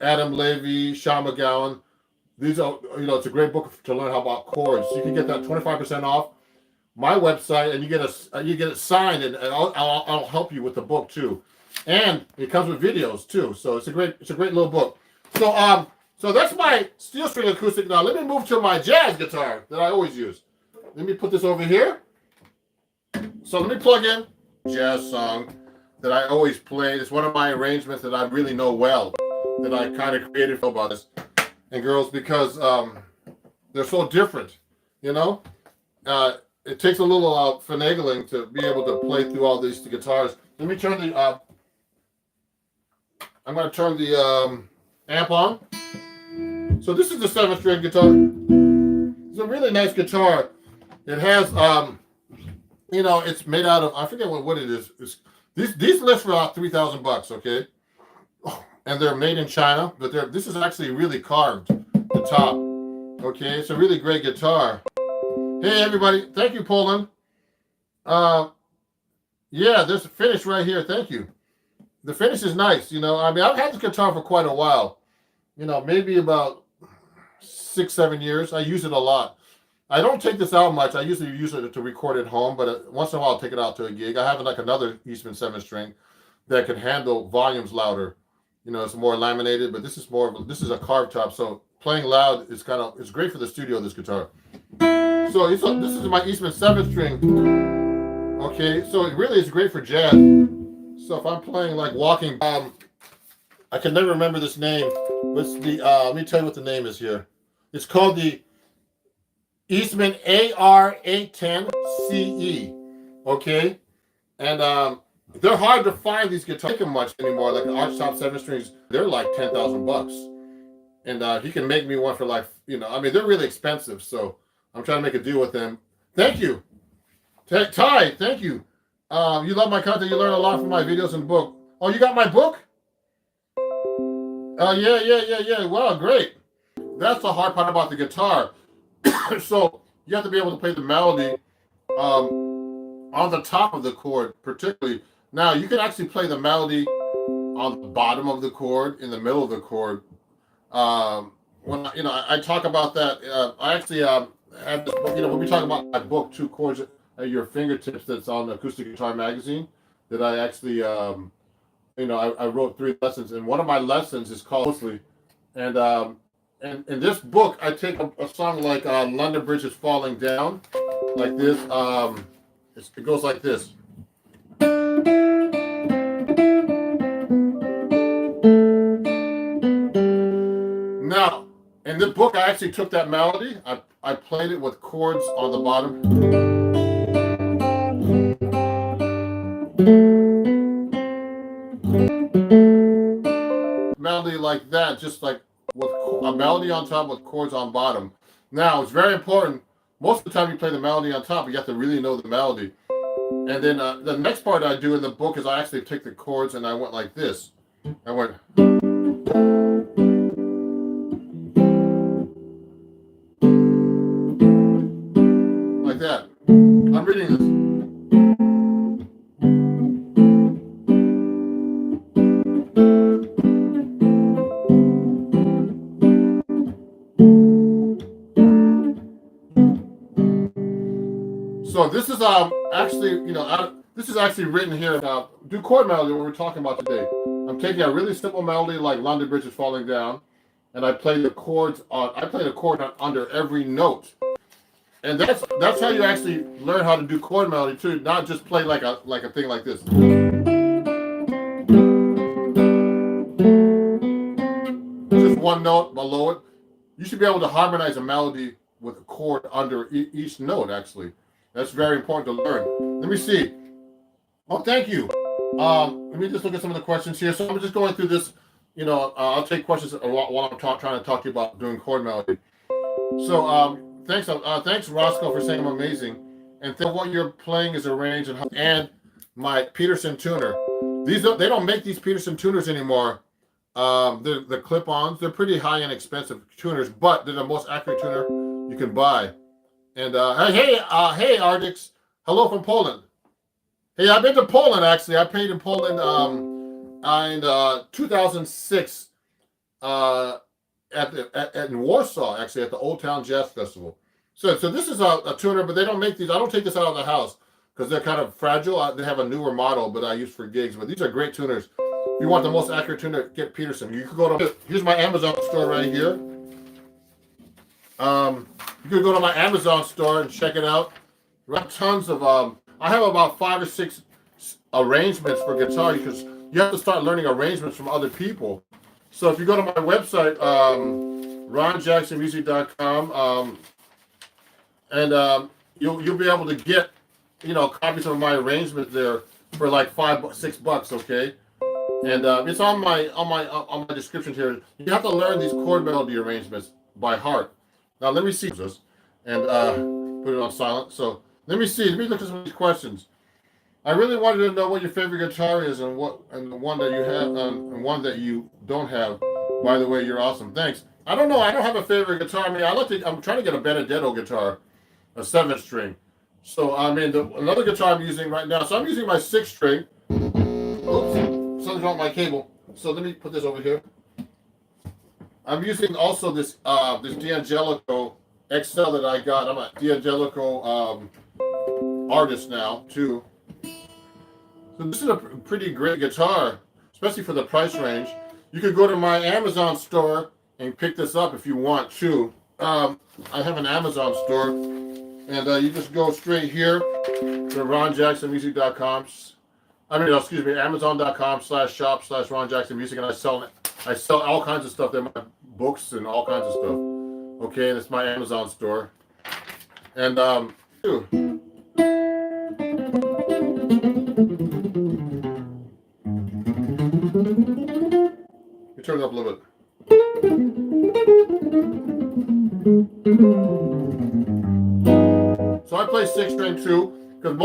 Adam Levy, Sean McGowan. These are, you know, it's a great book to learn how about chords. You can get that 25% off my website, and you get it signed, and I'll help you with the book too. and it comes with videos too. So it's a great little book. So that's my steel string acoustic. Now let me move to my jazz guitar that I always use. Let me put this over here. So let me plug in jazz song that I always play. It's one of my arrangements that I really know well, that I kind of created for boys and girls because they're so different, you know. It takes a little finagling to be able to play through all these guitars. Let me turn the. I'm going to turn the amp on. So this is the 7-string guitar. It's a really nice guitar. It has, you know, it's made out of, I forget what it is. These list for about $3,000, okay? And they're made in China, but this is actually really carved, the top. Okay, it's a really great guitar. Hey everybody, thank you, Poland. Yeah, there's a finish right here. Thank you. The finish is nice, you know. I mean, I've had this guitar for quite a while. You know, maybe about 6-7 years. I use it a lot. I don't take this out much. I usually use it to record at home, but once in a while I'll take it out to a gig. I have like another Eastman 7-string that can handle volumes louder. You know, it's more laminated, but this is this is a carved top, so playing loud is it's great for the studio, this guitar. So this is my Eastman 7-string. Okay, so it really is great for jazz. So if I'm playing like walking, I can never remember this name. What's the? Let me tell you what the name is here. It's called the Eastman AR810CE. Okay, and they're hard to find, these guitars. They don't make them much anymore. Like the Archtop 7-strings, they're like $10,000. And he can make me one for like, you know, I mean, they're really expensive. So I'm trying to make a deal with them. Thank you, Ty. Thank you. You love my content. You learn a lot from my videos and book. Oh, you got my book? Yeah. Wow, great. That's the hard part about the guitar. So you have to be able to play the melody on the top of the chord, particularly. Now you can actually play the melody on the bottom of the chord, in the middle of the chord. When I talk about that, I actually have this book. You know, when we talk about my book, 2 Chords at Your Fingertips, that's on Acoustic Guitar Magazine, that I actually, I wrote 3 lessons, and one of my lessons is called Mostly. And in this book, I take a song like London Bridge is Falling Down, like this. It goes like this. Now, in this book, I actually took that melody. I played it with chords on the bottom. Melody like that, just like with a melody on top with chords on bottom. Now, it's very important. Most of the time you play the melody on top, you have to really know the melody. And then the next part I do in the book is I actually take the chords and I went like this. I went. Like that. I'm reading this. So this is actually, this is actually written here. Do chord melody, what we're talking about today. I'm taking a really simple melody like London Bridge is Falling Down, and I play the chords under every note. And that's how you actually learn how to do chord melody too, not just play like a thing like this. Just one note below it. You should be able to harmonize a melody with a chord under each note, actually. That's very important to learn. Let me see. Oh, thank you. Let me just look at some of the questions here. So I'm just going through this. I'll take questions while I'm trying to talk to you about doing chord melody. So thanks Roscoe for saying I'm amazing. And what you're playing is arranged and my Peterson tuner. They don't make these Peterson tuners anymore. The clip-ons. They're pretty high and expensive tuners, but they're the most accurate tuner you can buy. And hey, Ardix, hello from Poland. Hey, I've been to Poland actually. I played in Poland in 2006 in Warsaw, actually, at the Old Town Jazz Festival. So this is a tuner, but they don't make these. I don't take this out of the house. because they're kind of fragile. They have a newer model, but I use for gigs. But these are great tuners. If you want the most accurate tuner, get Peterson. You can go to, here's my Amazon store right here. You can go to my Amazon store and check it out. I have tons of, I have about 5 or 6 arrangements for guitar, because you have to start learning arrangements from other people. So if you go to my website, ronjacksonmusic.com, and you'll be able to get, you know, copies of my arrangements there for like $5-6, okay? And it's on my description here. You have to learn these chord melody arrangements by heart. Now let me see this and put it on silent. So let me see. Let me look at some of these questions. I really wanted to know what your favorite guitar is and the one that you have and one that you don't have. By the way, you're awesome. Thanks. I don't know. I don't have a favorite guitar. I mean, I'm trying to get a Benedetto guitar, a 7-string. So I mean, another guitar I'm using right now. So I'm using my 6-string. Oops, something's wrong with my cable. So let me put this over here. I'm using also this D'Angelico XL that I got. I'm a D'Angelico artist now too. So this is a pretty great guitar, especially for the price range. You could go to my Amazon store and pick this up if you want to. I have an Amazon store, and you just go straight here to ronjacksonmusic.com. Amazon.com/shop/ronjacksonmusic, and I sell all kinds of stuff there, my books and all kinds of stuff. Okay, and it's my Amazon store. And you turn it up a little bit. So I play 6-string too, because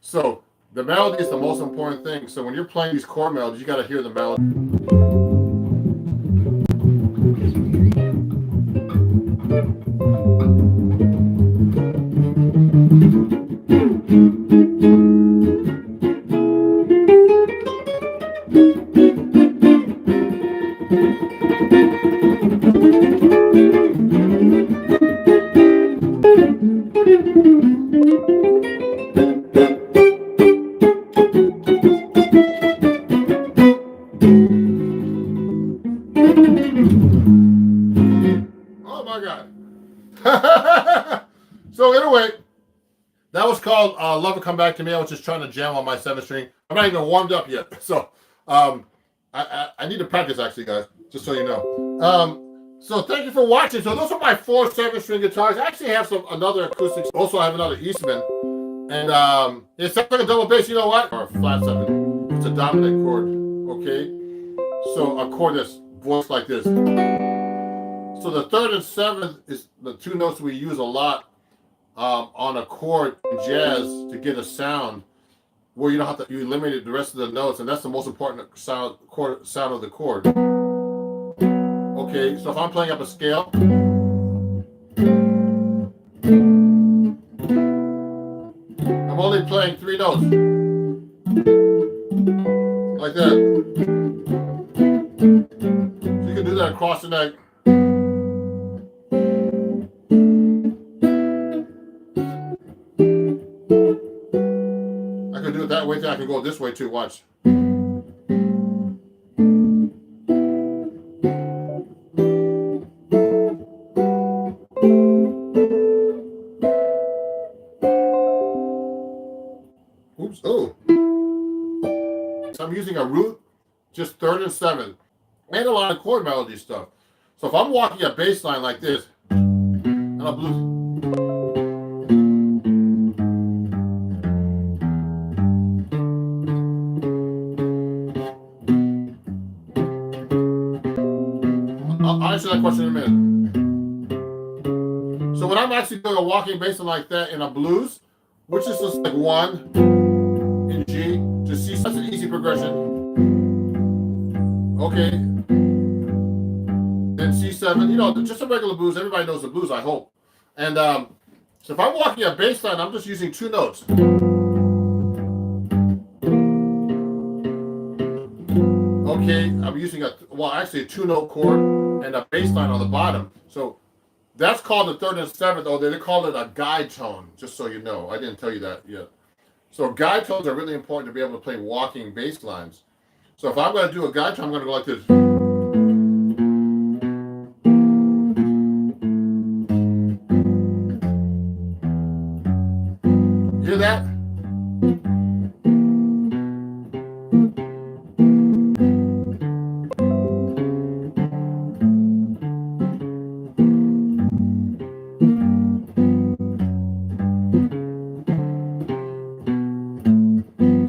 so the melody is the most important thing. So when you're playing these chord melodies, you got to hear the melody. Oh my God. So anyway, that was called Love Will Come Back to Me. I was just trying to jam on my 7-string. I'm not even warmed up yet. So I need to practice actually, guys, just so you know. So thank you for watching. So those are my 4 7-string guitars. I actually have another acoustics. Also, I have another Eastman. And it sounds like a double bass, you know what? Or a flat 7. It's a dominant chord, okay? So a chord that's voiced like this. So the 3rd and 7th is the 2 notes we use a lot on a chord in jazz to get a sound where you don't have to, you eliminate the rest of the notes, and that's the most important sound of the chord. Okay, so if I'm playing up a scale, I'm only playing 3 notes. Like that. So you can do that across the neck. I can do it that way too. I can go this way too. Watch. Oops. Oh. So I'm using a root, just 3rd and 7th, and a lot of chord melody stuff. So if I'm walking a bass line like this, and a blues. I'll answer that question in a minute. So when I'm actually doing a walking bass line like that in a blues, which is just like 1 in G, Just C, that's an easy progression. Okay. Then C7, you know, just a regular blues. Everybody knows the blues, I hope. And so if I'm walking a bass line, I'm just using 2 notes. Okay, I'm using actually a 2-note chord and a bass line on the bottom. So that's called the 3rd and 7th, or they call it a guide tone, just so you know. I didn't tell you that yet. So guide tones are really important to be able to play walking bass lines. So if I'm going to do a guide tone, I'm going to go like this. Hear that?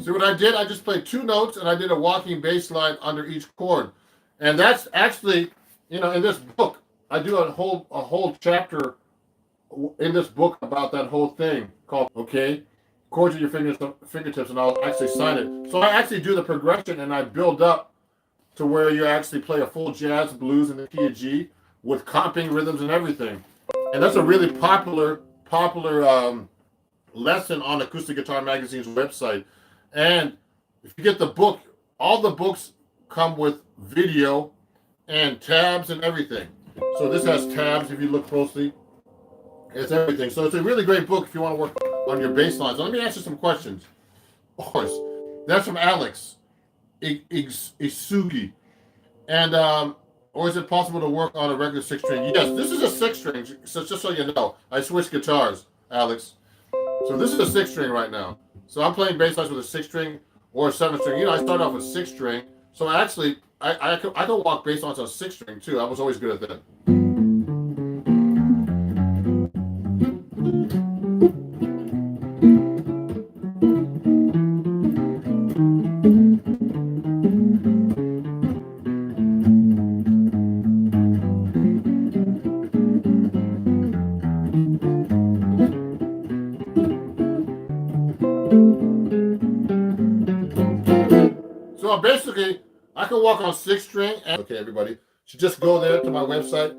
See what I did? I just played 2 notes and I did a walking bass line under each chord. And that's actually, you know, in this book, I do a whole chapter in this book about that whole thing called, okay, chords with your fingertips, and I'll actually sign it. So I actually do the progression and I build up to where you actually play a full jazz blues in the key of G with comping rhythms and everything. And that's a really popular lesson on Acoustic Guitar Magazine's website. And if you get the book, all the books come with video and tabs and everything. So this has tabs if you look closely. It's everything. So it's a really great book if you want to work on your bass lines. So let me answer some questions. Of course, that's from Alex Isugi. And or is it possible to work on a regular 6-string? Yes, this is a 6-string. So just so you know, I switched guitars, Alex. So this is a 6-string right now. So I'm playing bass lines with a 6-string or a 7-string. You know, I started off with 6-string. So actually, I could walk bass lines on 6-string too. I was always good at that. So basically, I can walk on 6-string. Okay, everybody, so just go there to my website.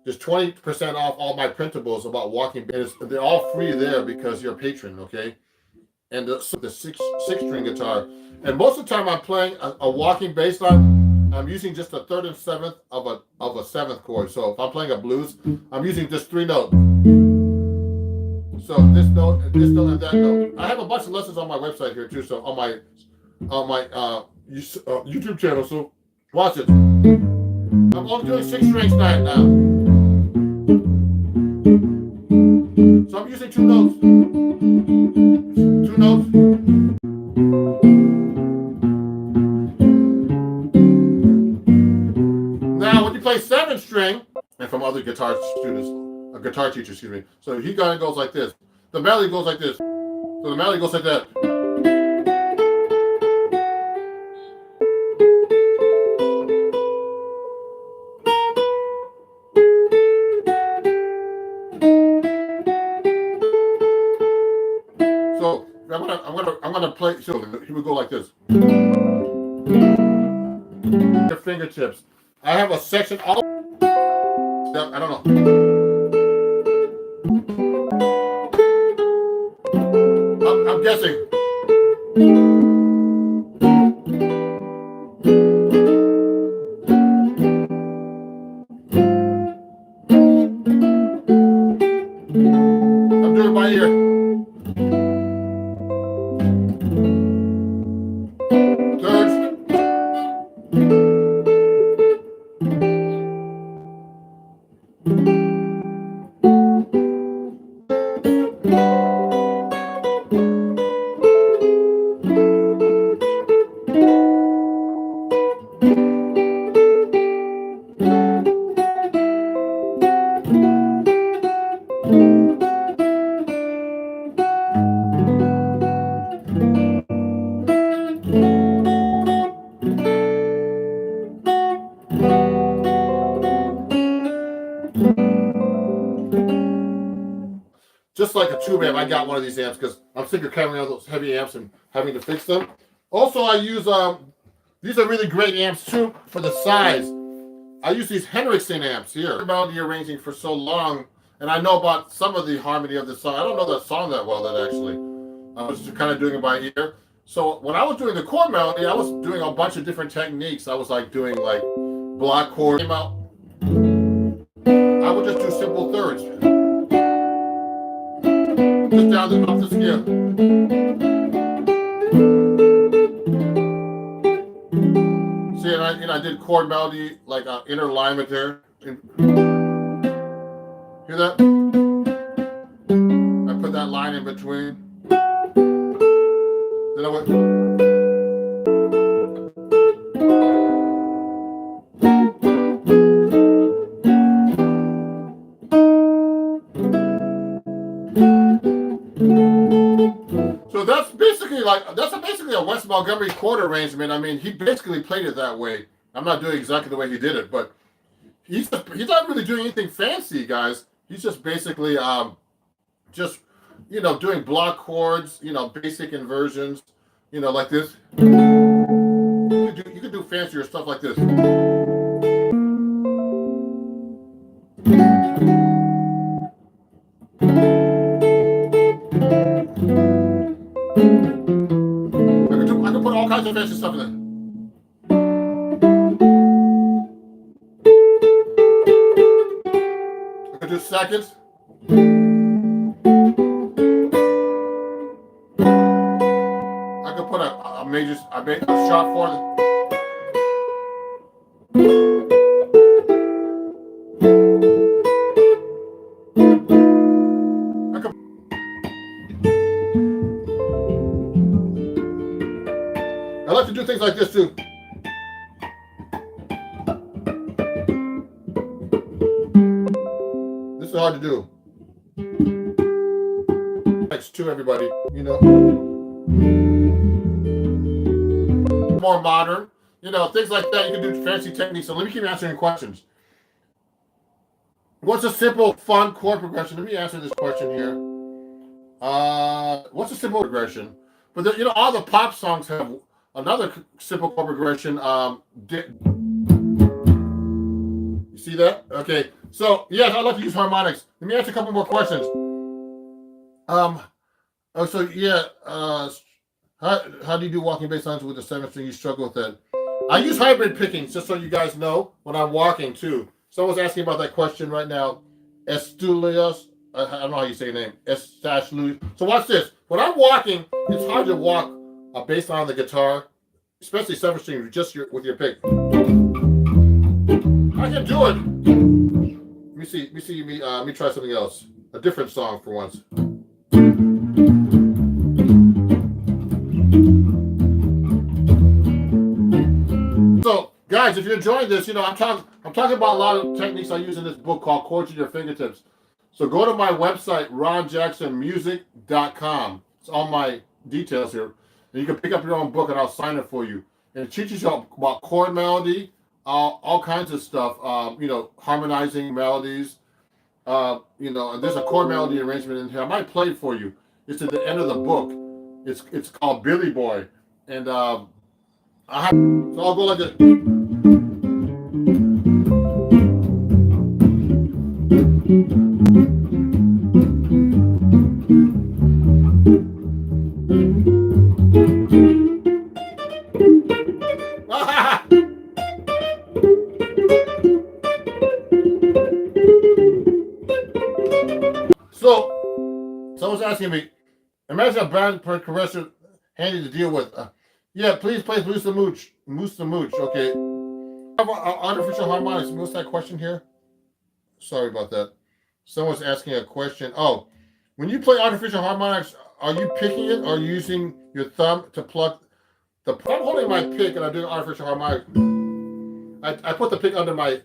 There's 20% off all my printables about walking. They're all free there because you're a patron, okay? And the 6-string guitar. And most of the time I'm playing a walking bass line, I'm using just a 3rd and 7th of a 7th chord. So if I'm playing a blues, I'm using just 3 notes. So this note and this note and that note. I have a bunch of lessons on my website here too. So on my YouTube channel. So watch it. I'm only doing 6 strings tonight now. So I'm using 2 notes. 2 notes. Now, when you play 7-string, and from other guitar students, a guitar teacher, excuse me. So he kind of goes like this. The melody goes like this. So the melody goes like that. So I'm gonna play. So he would go like this. Your fingertips. I have a section all. I don't know. I'm guessing. I'm doing it by ear. Thirds. Just like a tube amp, I got one of these amps because I'm sick of carrying all those heavy amps and having to fix them. Also, I use these are really great amps too for the size. I use these Henriksen amps here. Melody arranging for so long, and I know about some of the harmony of the song. I don't know that song that well. That actually, I was just kind of doing it by ear. So when I was doing the chord melody, I was doing a bunch of different techniques. I was like doing like block chord. I would just do simple thirds, just down the up the scale. See, and I did chord melody like inner alignment there. Hear that? I put that line in between. Then I went. So that's basically a Wes Montgomery chord arrangement. I mean, he basically played it that way. I'm not doing exactly the way he did it, but he's not really doing anything fancy, guys. He's just basically doing block chords, basic inversions, like this. You could do fancier stuff like this. I can put all kinds of fancy stuff in there. I can do seconds. I could put a major sharp fourth. I like to do things like this too. This is hard to do. Thanks to everybody, More modern, things like that. You can do fancy techniques. So let me keep answering questions. What's a simple, fun chord progression? Let me answer this question here. What's a simple progression? But all the pop songs have another simple chord progression. You see that? Okay. So yes, I like to use harmonics. Let me ask a couple more questions. How do you do walking bass lines with the 7th string? You struggle with that. I use hybrid picking, just so you guys know, when I'm walking too. Someone's asking about that question right now. Estulios, I don't know how you say your name. Estash. So watch this. When I'm walking, it's hard to walk a bass line on the guitar, especially 7th string, just with your pick. I can do it. Let me try something else. A different song for once. So, guys, if you're enjoying this, I'm talking about a lot of techniques I use in this book called Chords at Your Fingertips. So go to my website, ronjacksonmusic.com. It's all my details here. And you can pick up your own book and I'll sign it for you. And it teaches you about chord melody, all kinds of stuff, harmonizing melodies, and there's a chord melody arrangement in here. I might play it for you. It's at the end of the book. It's called Billy Boy. And so I'll go like this. So, someone's asking me, imagine a band progressive handy to deal with. Yeah, please play Moose the Mooch. Okay. Artificial harmonics. What's that question here? Sorry about that. Someone's asking a question. Oh, when you play artificial harmonics, are you picking it or using your thumb to pluck the? I'm holding my pick and I'm doing artificial harmonics. I put the pick under my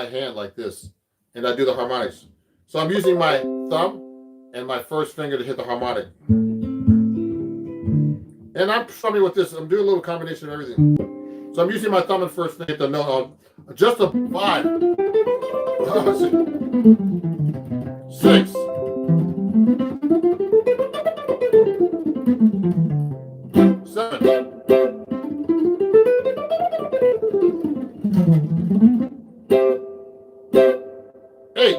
hand like this, and I do the harmonics. So I'm using my thumb and my first finger to hit the harmonic. And I'm strumming with this. I'm doing a little combination of everything. So I'm using my thumb and first finger to hit the note on just a 5, 6, 7, Hey.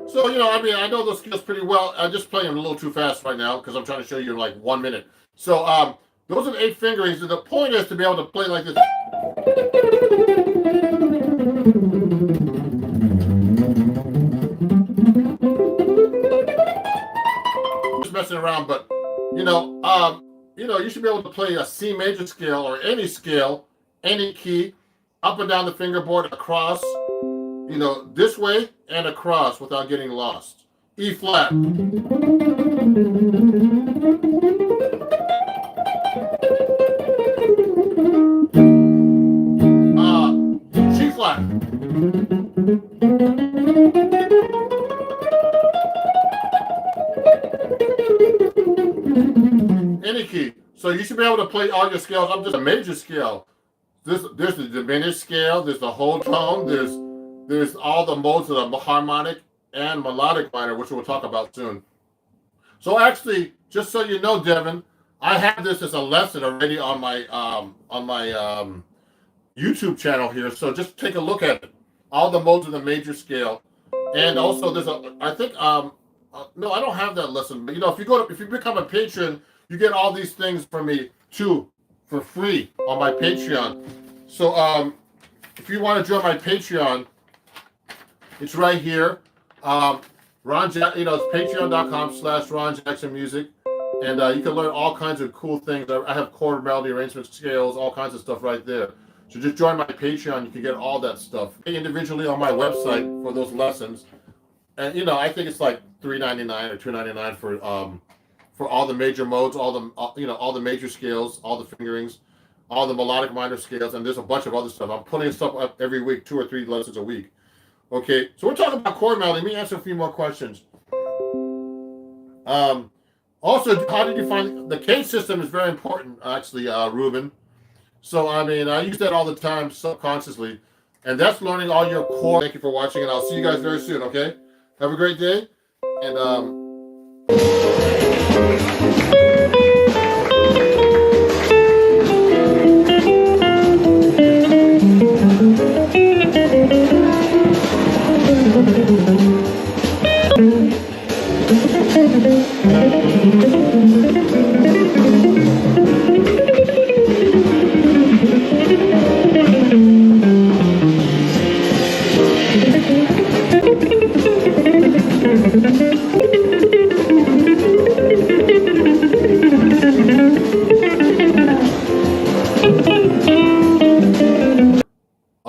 So, you know, I mean, I know those skills pretty well. I'm just playing a little too fast right now because I'm trying to show you in like 1 minute. So, those are the 8 fingerings. And the point is to be able to play like this. Just messing around, but you know, you should be able to play a C major scale or any scale, any key, up and down the fingerboard, across, you know, this way and across without getting lost. E flat. G flat. Any key. So you should be able to play all your scales up to the major scale. There's the diminished scale, there's the whole tone, there's all the modes of the harmonic and melodic minor, which we'll talk about soon. So actually, just so you know, Devin, I have this as a lesson already on my YouTube channel here. So just take a look at it. All the modes of the major scale, and also there's I think no, I don't have that lesson. But you know, if you become a patron, you get all these things from me too for free on my Patreon. So if you want to join my Patreon, it's right here. It's patreon.com/Ron Jackson Music, and you can learn all kinds of cool things. I have chord melody arrangement scales, all kinds of stuff right there. So just join my Patreon. You can get all that stuff individually on my website for those lessons. And you know, I think it's like $3.99 or $2.99 for all the major modes, all the major scales, all the fingerings, all the melodic minor scales, and there's a bunch of other stuff. I'm putting stuff up every week, 2 or 3 lessons a week. Okay, so we're talking about chord melody. Let me answer a few more questions. Also, how did you find the K system is very important, actually, Ruben. So, I mean, I use that all the time subconsciously, and that's learning all your chord. Thank you for watching, and I'll see you guys very soon, okay? Have a great day, and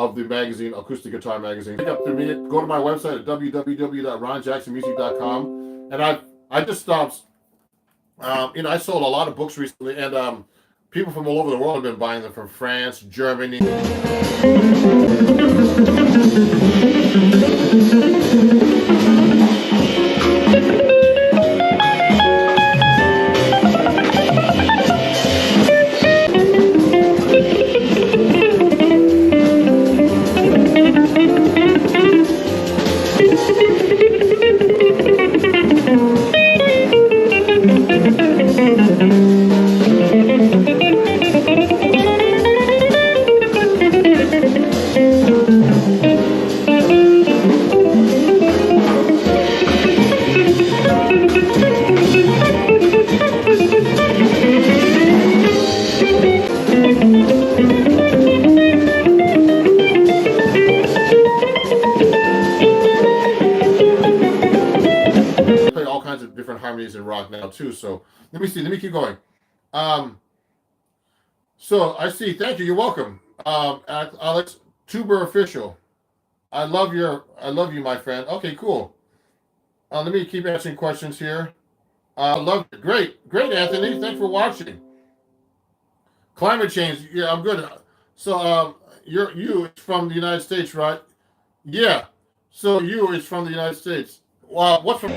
of the magazine, Acoustic Guitar Magazine. Pick up through me. Go to my website at www.ronjacksonmusic.com. And I just stopped. You know, I sold a lot of books recently, and people from all over the world have been buying them, from France, Germany. Harmonies in rock now too. So let me keep going. So I see. Thank you. You're welcome. Alex Tuber Official. I love you, my friend. Okay, cool. Let me keep answering questions here. Love it. Great, Anthony. Thanks for watching. Climate change. Yeah, I'm good. So you is from the United States, right? Yeah. So you is from the United States. What's from?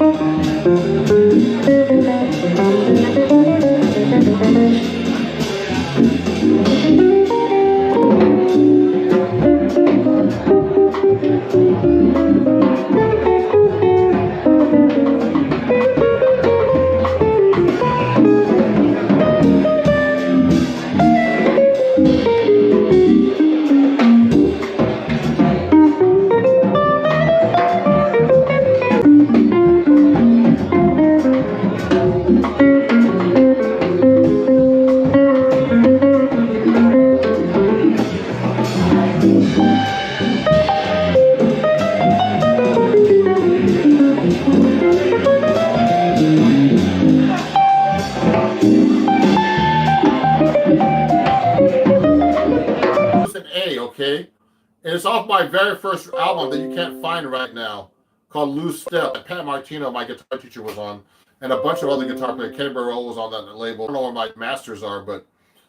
And it's off my very first album that you can't find right now, called Loose Step. Pat Martino, my guitar teacher, was on, and a bunch of other guitar players. Kenny Burrell was on that label. I don't know where my masters are, but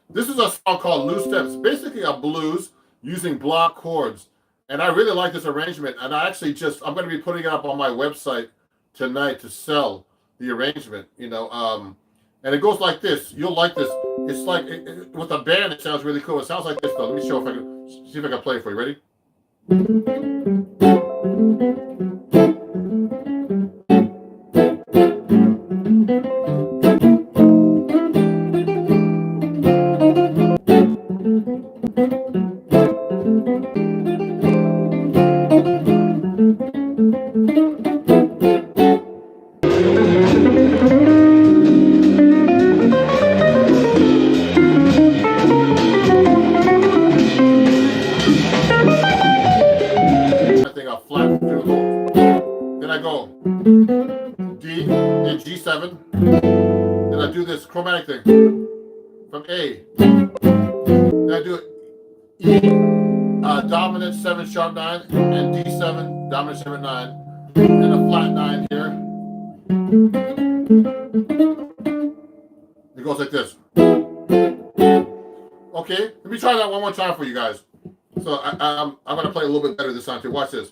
this is a song called Loose Steps. It's basically a blues using block chords. And I really like this arrangement. And I'm going to be putting it up on my website tonight to sell the arrangement, and it goes like this. You'll like this. It's like, with a band, it sounds really cool. It sounds like this, though. Let me show if I can, see if I can play it for you. Ready? D, then G7, then I do this chromatic thing from A, then I do E, dominant 7 sharp 9, and D7, dominant 7 9, and a flat 9 here. It goes like this. Okay, let me try that one more time for you guys. So I'm going to play a little bit better this time too. Watch this.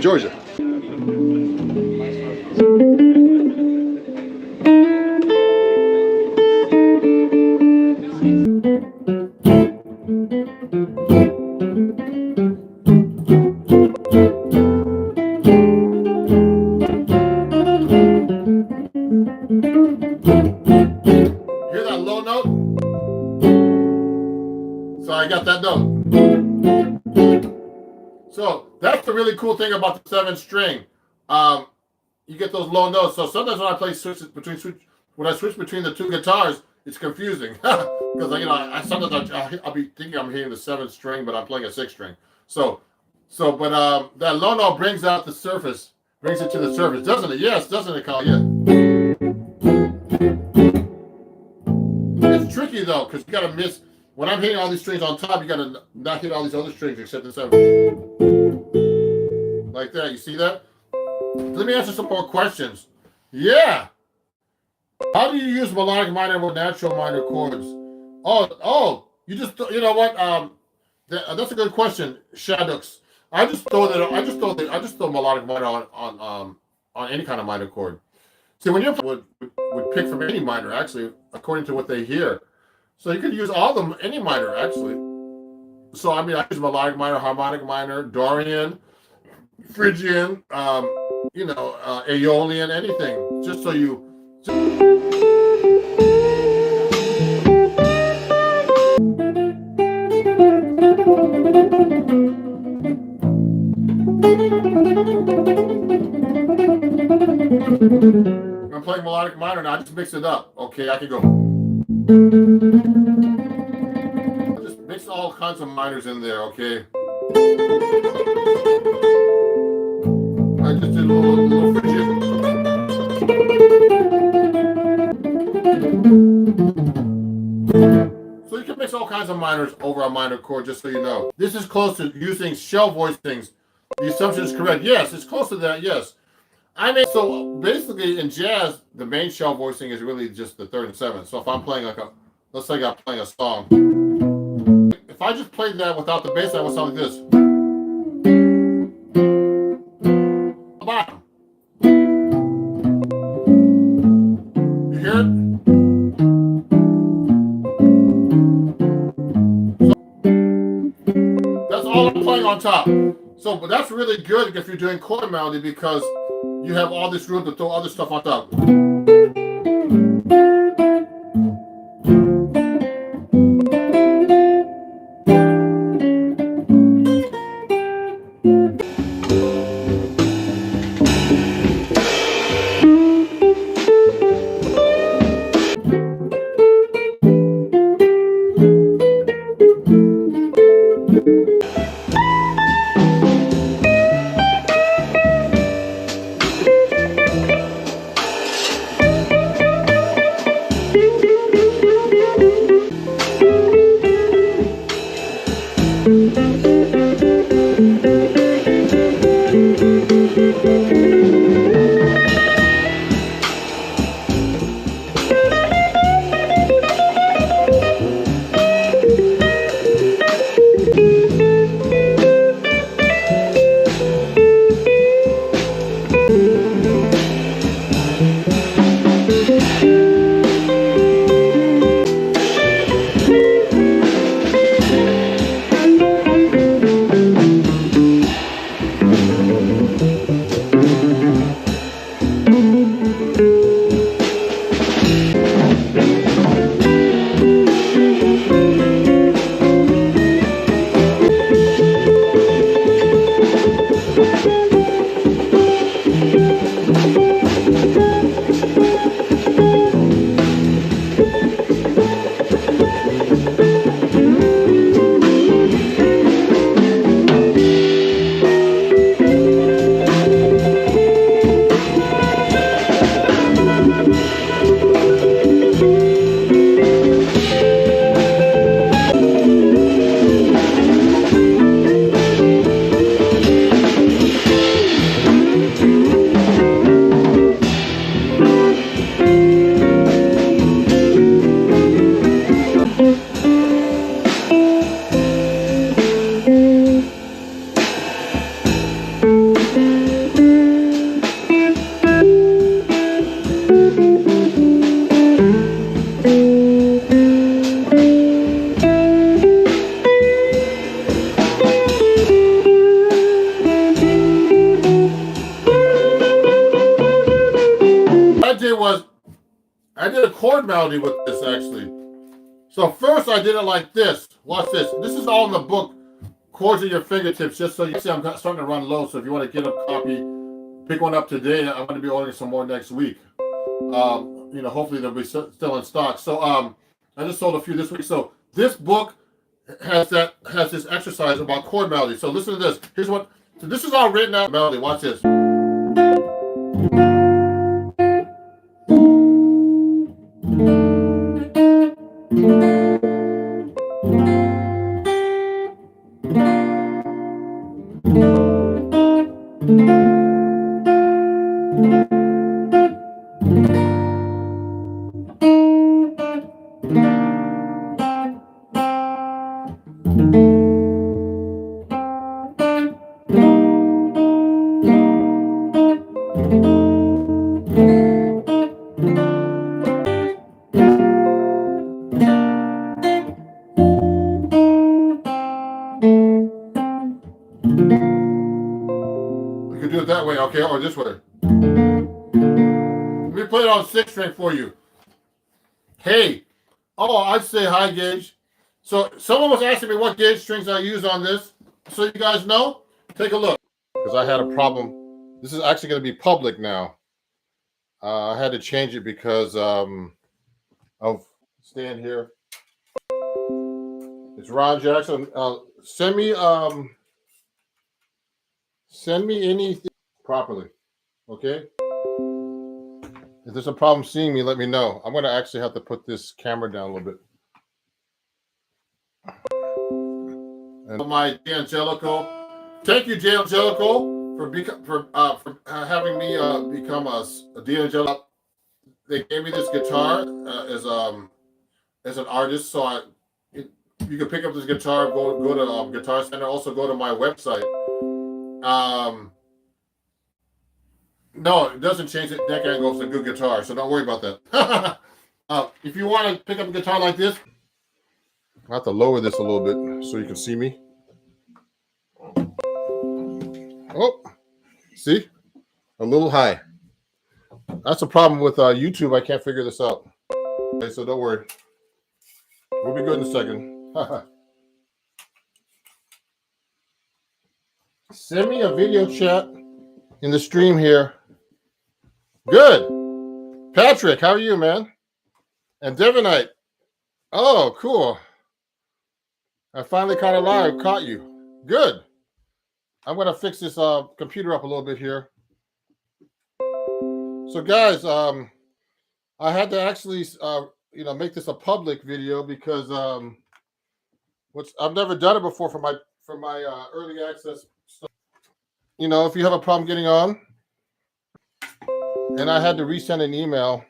Georgia. Hear that low note? So I got that note. So that's the really cool thing about the 7 string. You get those low notes. So sometimes when I play when I switch between the 2 guitars, it's confusing because sometimes I'll be thinking I'm hitting the 7th string, but I'm playing a 6th string. But that low note brings out the surface, brings it to the surface, doesn't it? Yes, doesn't it, Carl? Yeah. It's tricky though, because you gotta miss. When I'm hitting all these strings on top, you gotta not hit all these other strings except the 7. Like that. You see that? Let me answer some more questions. Yeah. How do you use melodic minor with natural minor chords? You just, you know what? That's a good question, Shaddux. I just throw melodic minor on any kind of minor chord. See, when you would pick from any minor, actually, according to what they hear. So you could use all of them, any minor, actually. So, I use melodic minor, harmonic minor, Dorian, Phrygian, Aeolian, anything. Just so you... I'm playing melodic minor now. I just mix it up. Okay, I can go. I just mix all kinds of minors in there. Okay. I just did a little Phrygian. So you can mix all kinds of minors over a minor chord, just so you know. This is close to using shell voicings. The assumption is correct. Yes, it's close to that. Yes. So basically in jazz, the main shell voicing is really just the 3rd and 7th. So if I'm playing let's say I'm playing a song. If I just played that without the bass, I would sound like this. Bottom. You hear it? So, that's all I'm playing on top. So, but that's really good if you're doing chord melody because you have all this room to throw other stuff on top. I did a chord melody with this actually. So first I did it like this. Watch this. This is all in the book, Chords at Your Fingertips, just so you see I'm starting to run low. So if you want to get a copy, pick one up today. I'm going to be ordering some more next week. Hopefully they'll be still in stock. So I just sold a few this week. So this book has this exercise about chord melody. So listen to this. So this is all written out melody. Watch this. You can do it that way, okay, or this way. Let me play it on 6-string for you. Hey, I'd say high gauge. So someone was asking me what gauge strings I use on this. So you guys know, take a look. Because I had a problem. This is actually going to be public now. I had to change it because of staying here. It's Ron Jackson. Send me anything properly, okay? If there's a problem seeing me, let me know. I'm going to actually have to put this camera down a little bit. And my D'Angelico, thank you, D'Angelico, for having me become a D'Angelico. They gave me this guitar as an artist, so you can pick up this guitar, go to Guitar Center. Also go to my website. No, it doesn't change it. Neck angle is a good guitar, so don't worry about that. If you want to pick up a guitar like this, I have to lower this a little bit so you can see me. Oh, see? A little high. That's a problem with YouTube. I can't figure this out. Okay, so don't worry. We'll be good in a second. Send me a video chat in the stream here. Good. Patrick, how are you, man? And Devonite. Oh, cool. I finally caught you. Good. I'm going to fix this computer up a little bit here. So, guys, I had to actually, make this a public video because I've never done it before for my early access stuff. You know, if you have a problem getting on, and I had to resend an email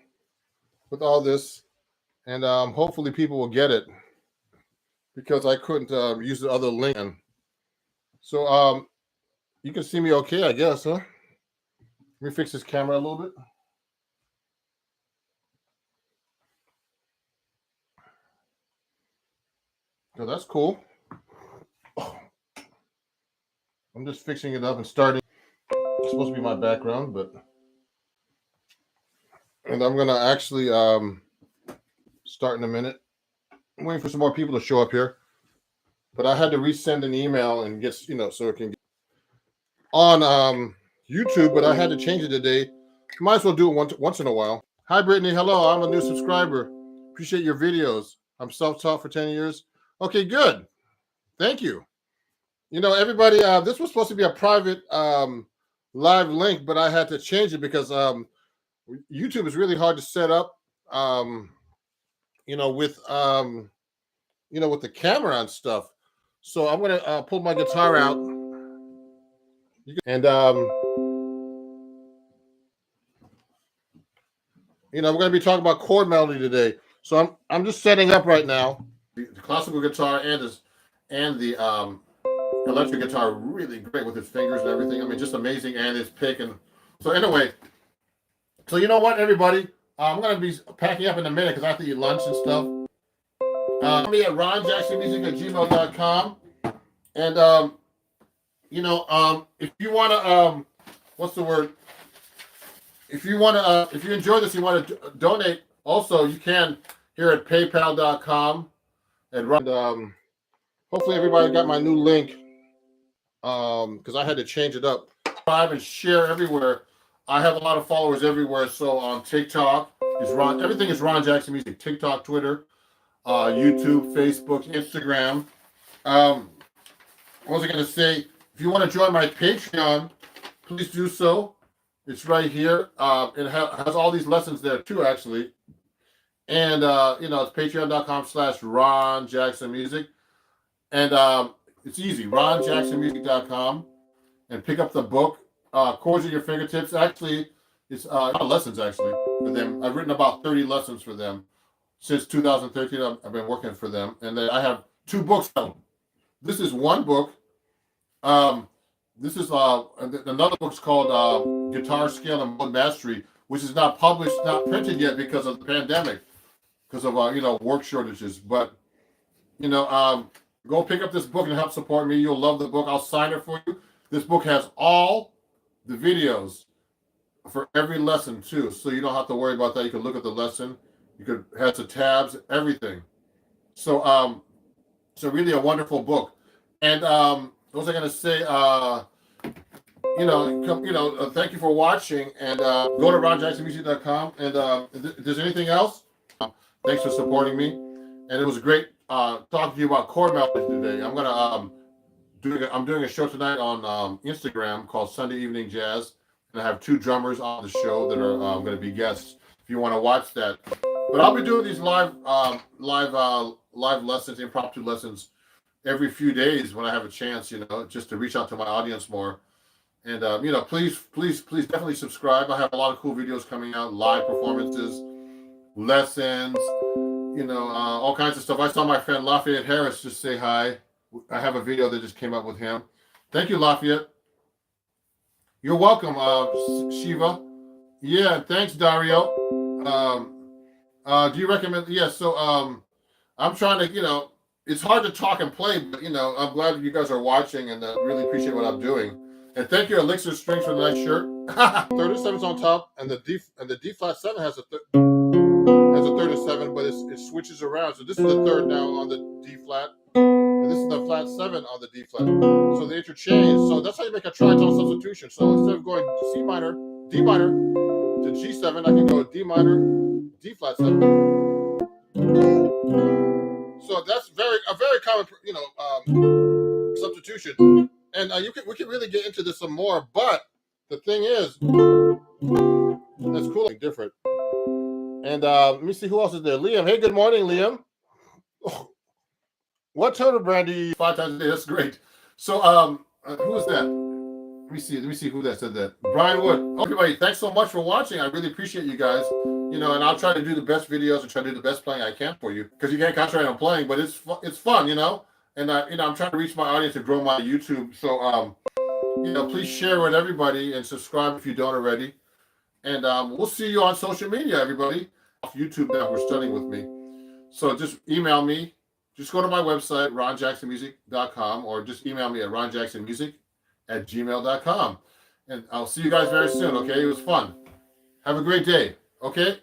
with all this, and hopefully people will get it because I couldn't use the other link. So you can see me okay, I guess, huh? Let me fix this camera a little bit. So that's cool. I'm just fixing it up and starting. It's supposed to be my background, and I'm gonna actually start in a minute. I'm waiting for some more people to show up here, but I had to resend an email and get so it can get on YouTube. But I had to change it today. Might as well do it once in a while. Hi, Brittany. Hello. I'm a new subscriber. Appreciate your videos. I'm self-taught for 10 years. Okay, good. Thank you. Everybody, this was supposed to be a private live link, but I had to change it because YouTube is really hard to set up, with the camera and stuff. So I'm going to pull my guitar out. And, we're going to be talking about chord melody today. So I'm just setting up right now. The classical guitar and the electric guitar are really great with its fingers and everything. I mean, just amazing, and its pick. And so anyway, so you know what, everybody? I'm going to be packing up in a minute because I have to eat lunch and stuff. Me at ronjacksonmusic@gmail.com. And, if you want to, what's the word? If you enjoy this, you want to donate, also, you can here at paypal.com. And hopefully everybody got my new link because I had to change it up. Subscribe and share everywhere. I have a lot of followers everywhere. So on TikTok, everything is Ron Jackson Music. TikTok, Twitter, YouTube, Facebook, Instagram. What was I going to say? If you want to join my Patreon, please do so. It's right here. It has all these lessons there too, actually. And, it's patreon.com/Ron Jackson Music. And it's easy, ronjacksonmusic.com. And pick up the book, Chords at Your Fingertips. Actually, it's lessons, actually, for them. I've written about 30 lessons for them. Since 2013, I've been working for them. And then I have 2 books out. This is one book. This is another book's called Guitar Scale and Mode Mastery, which is not published, not printed yet because of the pandemic, because of work shortages. But go pick up this book and help support me. You'll love the book. I'll sign it for you. This book has all the videos for every lesson too, so you don't have to worry about that. You can look at the lesson. You could have the tabs, everything. So really a wonderful book. And what was I going to say? Thank you for watching, and go to ronjacksonmusic.com. And if there's anything else, thanks for supporting me. And it was great talking to you about chord melody today. I'm doing a show tonight on Instagram called Sunday Evening Jazz, and I have 2 drummers on the show that are going to be guests. If you want to watch that, but I'll be doing these live lessons, impromptu lessons, every few days when I have a chance, just to reach out to my audience more. And, please definitely subscribe. I have a lot of cool videos coming out, live performances, lessons, all kinds of stuff. I saw my friend Lafayette Harris just say hi. I have a video that just came up with him. Thank you, Lafayette. You're welcome, Shiva. Yeah, thanks, Dario. Do you recommend? Yeah, so I'm trying to, it's hard to talk and play, but I'm glad you guys are watching and really appreciate what I'm doing. And thank you, Elixir Strings, for the nice shirt. 37's on top, and the D flat 7 has a 37, but it switches around. So this is the third now on the D flat, and this is the flat 7 on the D flat. So they interchange. So that's how you make a tritone substitution. So instead of going C minor, D minor to G7, I can go D minor, D flat 7. So that's a very common, substitution. And we can really get into this some more, but the thing is, that's cool, different. And let me see who else is there. Liam, hey, good morning, Liam. Oh, what total brand do you use 5 times a day? That's great. So who is that? Let me see who that said that. Brian Wood. Oh, everybody, thanks so much for watching. I really appreciate you guys. And I'll try to do the best videos and try to do the best playing I can for you, because you can't concentrate on playing, but it's fun, And I'm trying to reach my audience and grow my YouTube. So please share with everybody and subscribe if you don't already. And we'll see you on social media, everybody. Off YouTube now, we're studying with me. So just email me. Just go to my website, ronjacksonmusic.com, or just email me at ronjacksonmusic@gmail.com. And I'll see you guys very soon, okay? It was fun. Have a great day, okay?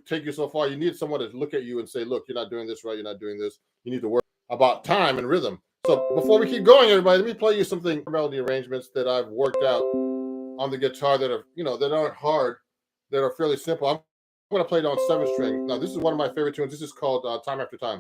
Take you so far, you need someone to look at you and say, look, you're not doing this right, you're not doing this. You need to work about time and rhythm. So before we keep going, everybody, let me play you something, melody arrangements that I've worked out on the guitar that are, that aren't hard, that are fairly simple. I'm going to play it on 7 string. Now, this is one of my favorite tunes. This is called Time After Time.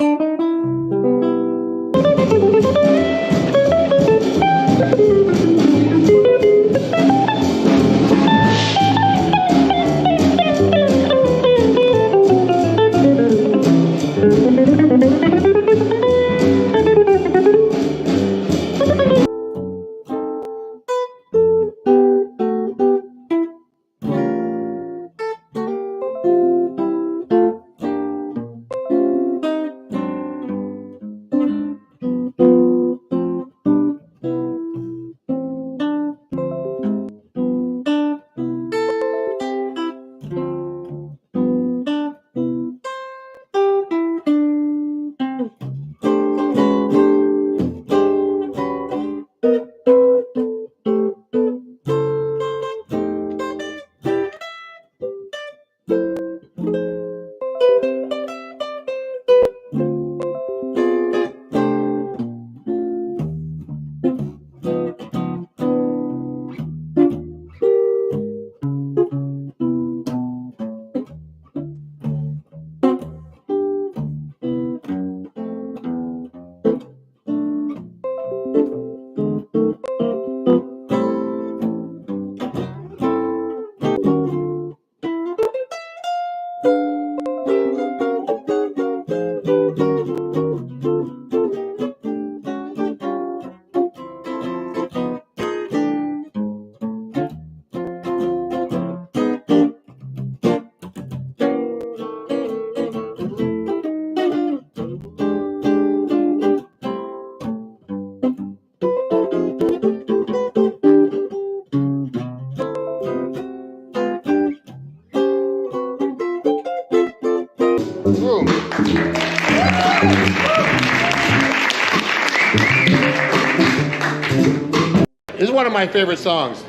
This is one of my favorite songs.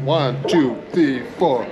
One, two, three, four.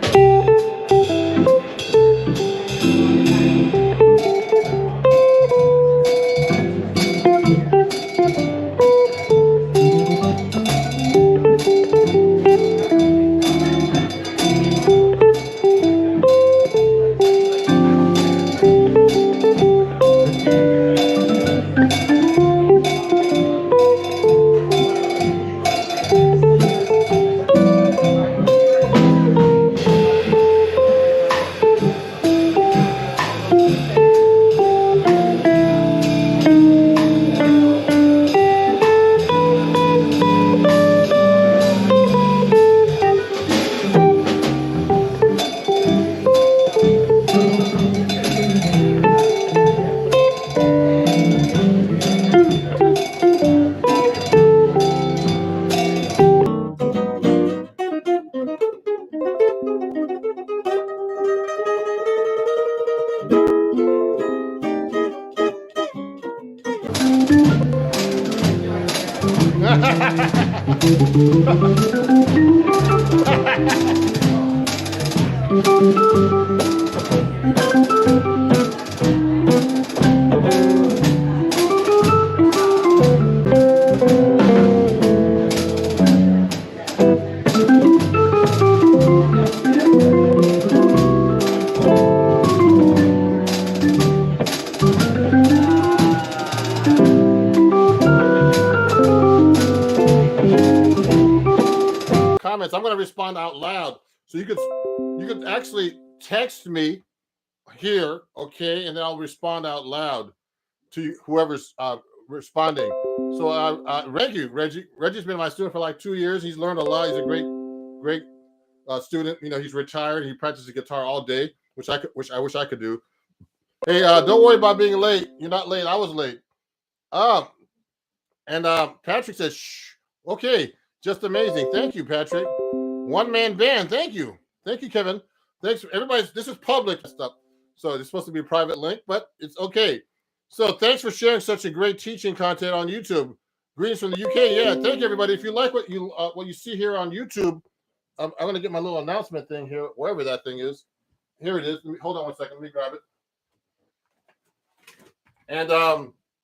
Comments. I'm going to respond out loud, so you could actually text me here, okay, and then I'll respond out loud to whoever's responding. So thank you, Reggie. Reggie's been my student for like 2 years. He's learned a lot. He's a great student. You know, he's retired. He practices guitar all day, which I wish I could do. Hey, don't worry about being late. You're not late. I was late. And Patrick says, shh. Okay, just amazing. Thank you, Patrick. One-man band. Thank you, Kevin. Thanks, everybody. This is public stuff, so it's supposed to be a private link, but it's okay. So thanks for sharing such a great teaching content on YouTube. Greetings from the UK. Yeah, thank you, everybody. If you like what you see here on YouTube, I'm going to get my little announcement thing here, wherever that thing is. Here it is. Hold on one second. Let me grab it. And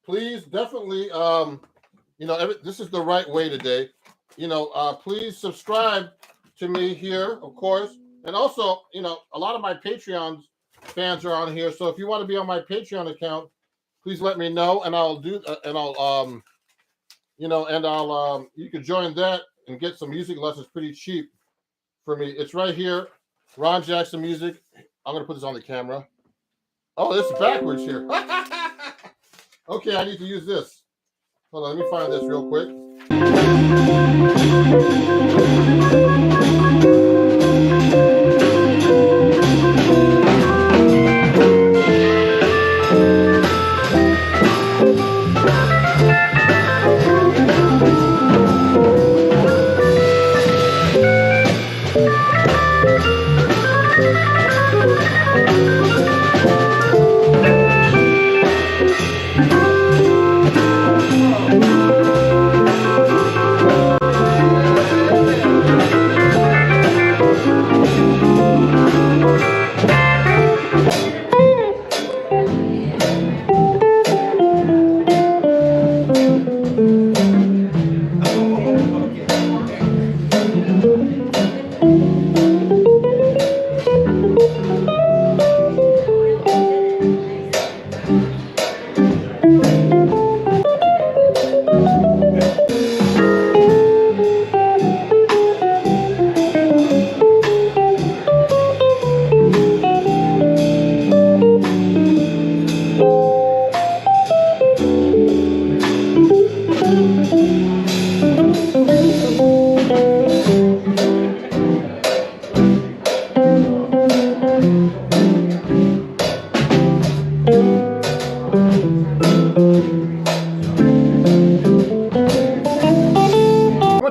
please, definitely, this is the right way today. Please subscribe to me here, of course. And also, a lot of my Patreon fans are on here. So if you want to be on my Patreon account, please let me know, and I'll do, you can join that and get some music lessons pretty cheap for me. It's right here, Ron Jackson Music. I'm going to put this on the camera. Oh, this is backwards here. Okay, I need to use this. Hold on, let me find this real quick.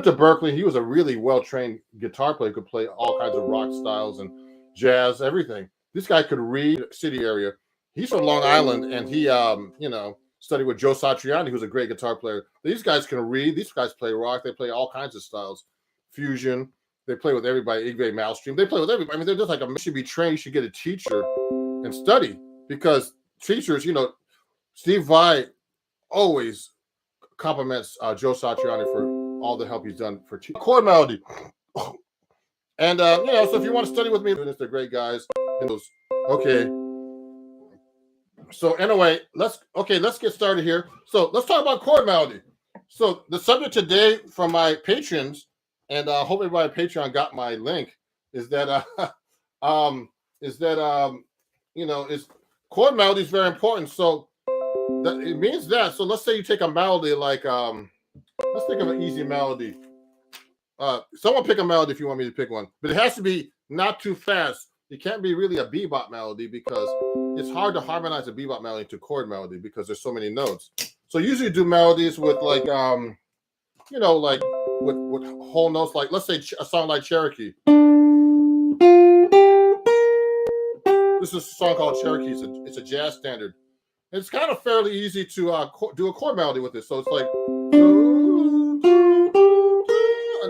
To Berkeley, he was a really well-trained guitar player, could play all kinds of rock styles and jazz, everything. This guy could read city area. He's from Long Island, and he studied with Joe Satriani, who's a great guitar player. These guys can read. These guys play rock. They play all kinds of styles, fusion. They play with everybody. Yngwie Malmsteen. They play with everybody. I mean, they're just like you should be trained. You should get a teacher and study, because teachers, Steve Vai always compliments Joe Satriani for all the help he's done for chord melody. And so if you want to study with me, they're great guys. Okay. So anyway, let's get started here. So let's talk about chord melody. So the subject today from my patrons, and I hope everybody on Patreon got my link, is that chord melody is very important. So it means that. So let's say you take a melody like let's think of an easy melody. Someone pick a melody if you want me to pick one, but it has to be not too fast. It can't be really a bebop melody, because it's hard to harmonize a bebop melody to chord melody because there's so many notes. So usually do melodies with like with whole notes. Like let's say a song like Cherokee. This is a song called Cherokee. It's a jazz standard. It's kind of fairly easy to do a chord melody with it. So it's like.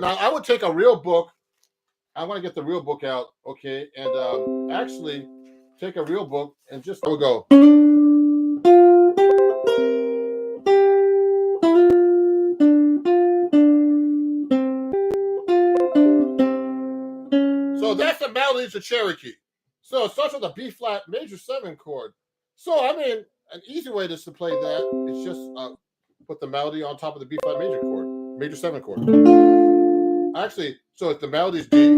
now I would take a real book. I want to get the real book out, okay, and actually take a real book and just we'll go. So that's the melody to Cherokee. So it starts with a B flat major 7 chord. So I mean, an easy way just to play that is just put the melody on top of the B flat major chord, major 7 chord. Actually, so if the melody is D,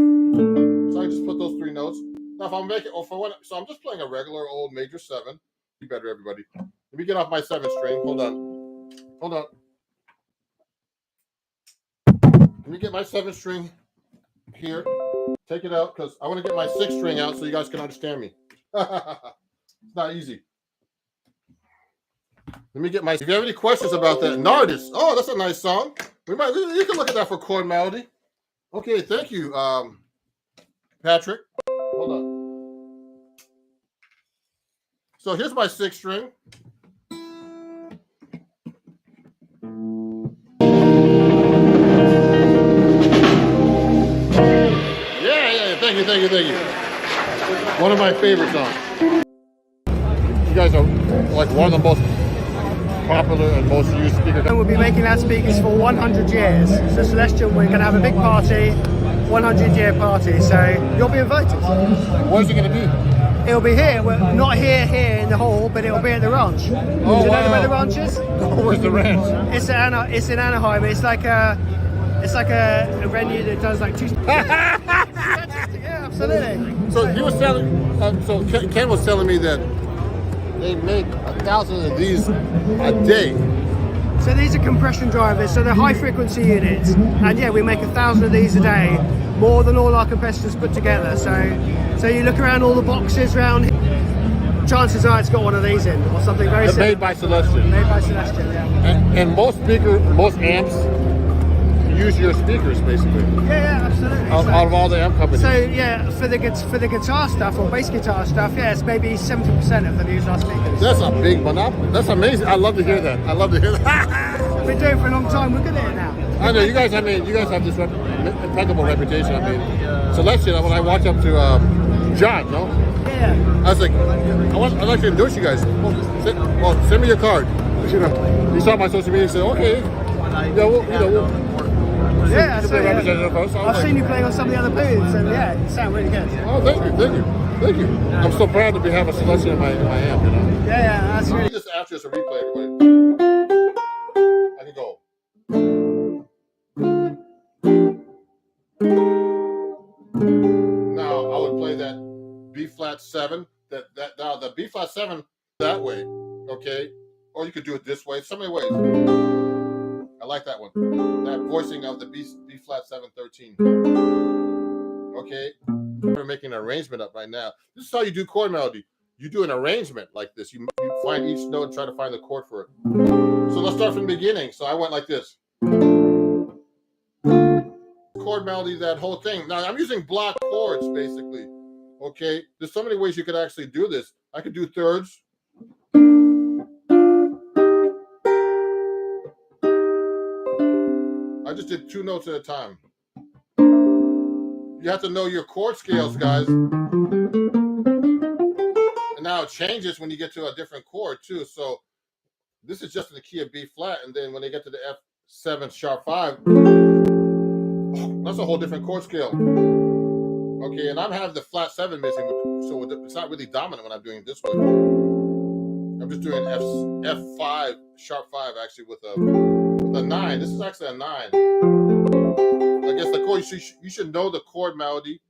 so I just put those 3 notes. Now if I'm making, so I'm just playing a regular old major 7. Be better, everybody. Let me get off my 7 string. Hold on. Let me get my 7 string here. Take it out because I want to get my 6 string out so you guys can understand me. It's not easy. Let me get my. If you have any questions about that, Nardis. Oh, that's a nice song. You can look at that for chord melody. Okay, thank you, Patrick. Hold on. So here's my 6 string. Yeah. Thank you. One of my favorite songs. You guys are like one of the most popular and most used speakers. We'll be making loudspeakers for 100 years. So Celestial, we're going to have a big party, 100-year party. So you'll be invited. Where's it going to be? It'll be here. We're not here in the hall, but it'll be at the ranch. Do you know where the ranch is? Where's the ranch? It's in Anaheim. It's like a venue that does like 2. Yeah, absolutely. So he was telling. So Ken was telling me that they make 1,000 of these a day. So these are compression drivers, so they're high frequency units, and yeah, we make 1,000 of these a day, more than all our competitors put together. So you look around all the boxes around here, chances are it's got one of these in, or something very similar. Made by Celestial. Made by Celestial, yeah. And most amps use your speakers basically. Yeah, absolutely. Out of all the amp companies. So yeah, for the guitar stuff or bass guitar stuff, yes, maybe 70% of them use our speakers. That's a big monopoly. That's amazing. I love to hear that. We've been doing it for a long time. We're good at it now. I know you guys. I mean, you guys have this impeccable reputation. I mean, Celestial. When I walked up to John, no, yeah, I was like, I'd like to introduce you guys. Well, send me your card. You know, he saw my social media and said, okay, yeah, I've seen you playing on some of the other booths, and yeah, you sound really good. Oh, thank you. I'm so proud to have a Celestial in my amp, you know. Yeah, that's really. Just after it's a replay, everybody. I can go. Now I would play that B flat 7. Now the B flat 7 that way, okay, or you could do it this way. So many ways. I like that one. That voicing of the B flat 7 13. Okay, we're making an arrangement up right now. This is how you do chord melody. You do an arrangement like this. You find each note and try to find the chord for it. So let's start from the beginning. So I went like this. Chord melody, that whole thing. Now I'm using block chords basically. Okay, there's so many ways you could actually do this. I could do thirds. I just did 2 notes at a time. You have to know your chord scales, guys. And now it changes when you get to a different chord too. So this is just in the key of B flat, and then when they get to the F7 sharp 5, that's a whole different chord scale. Okay, and I'm having the flat 7 missing, so it's not really dominant when I'm doing it this way. I'm just doing F5 sharp 5 actually with a 9. This is actually a 9. I guess the chord, you should know the chord melody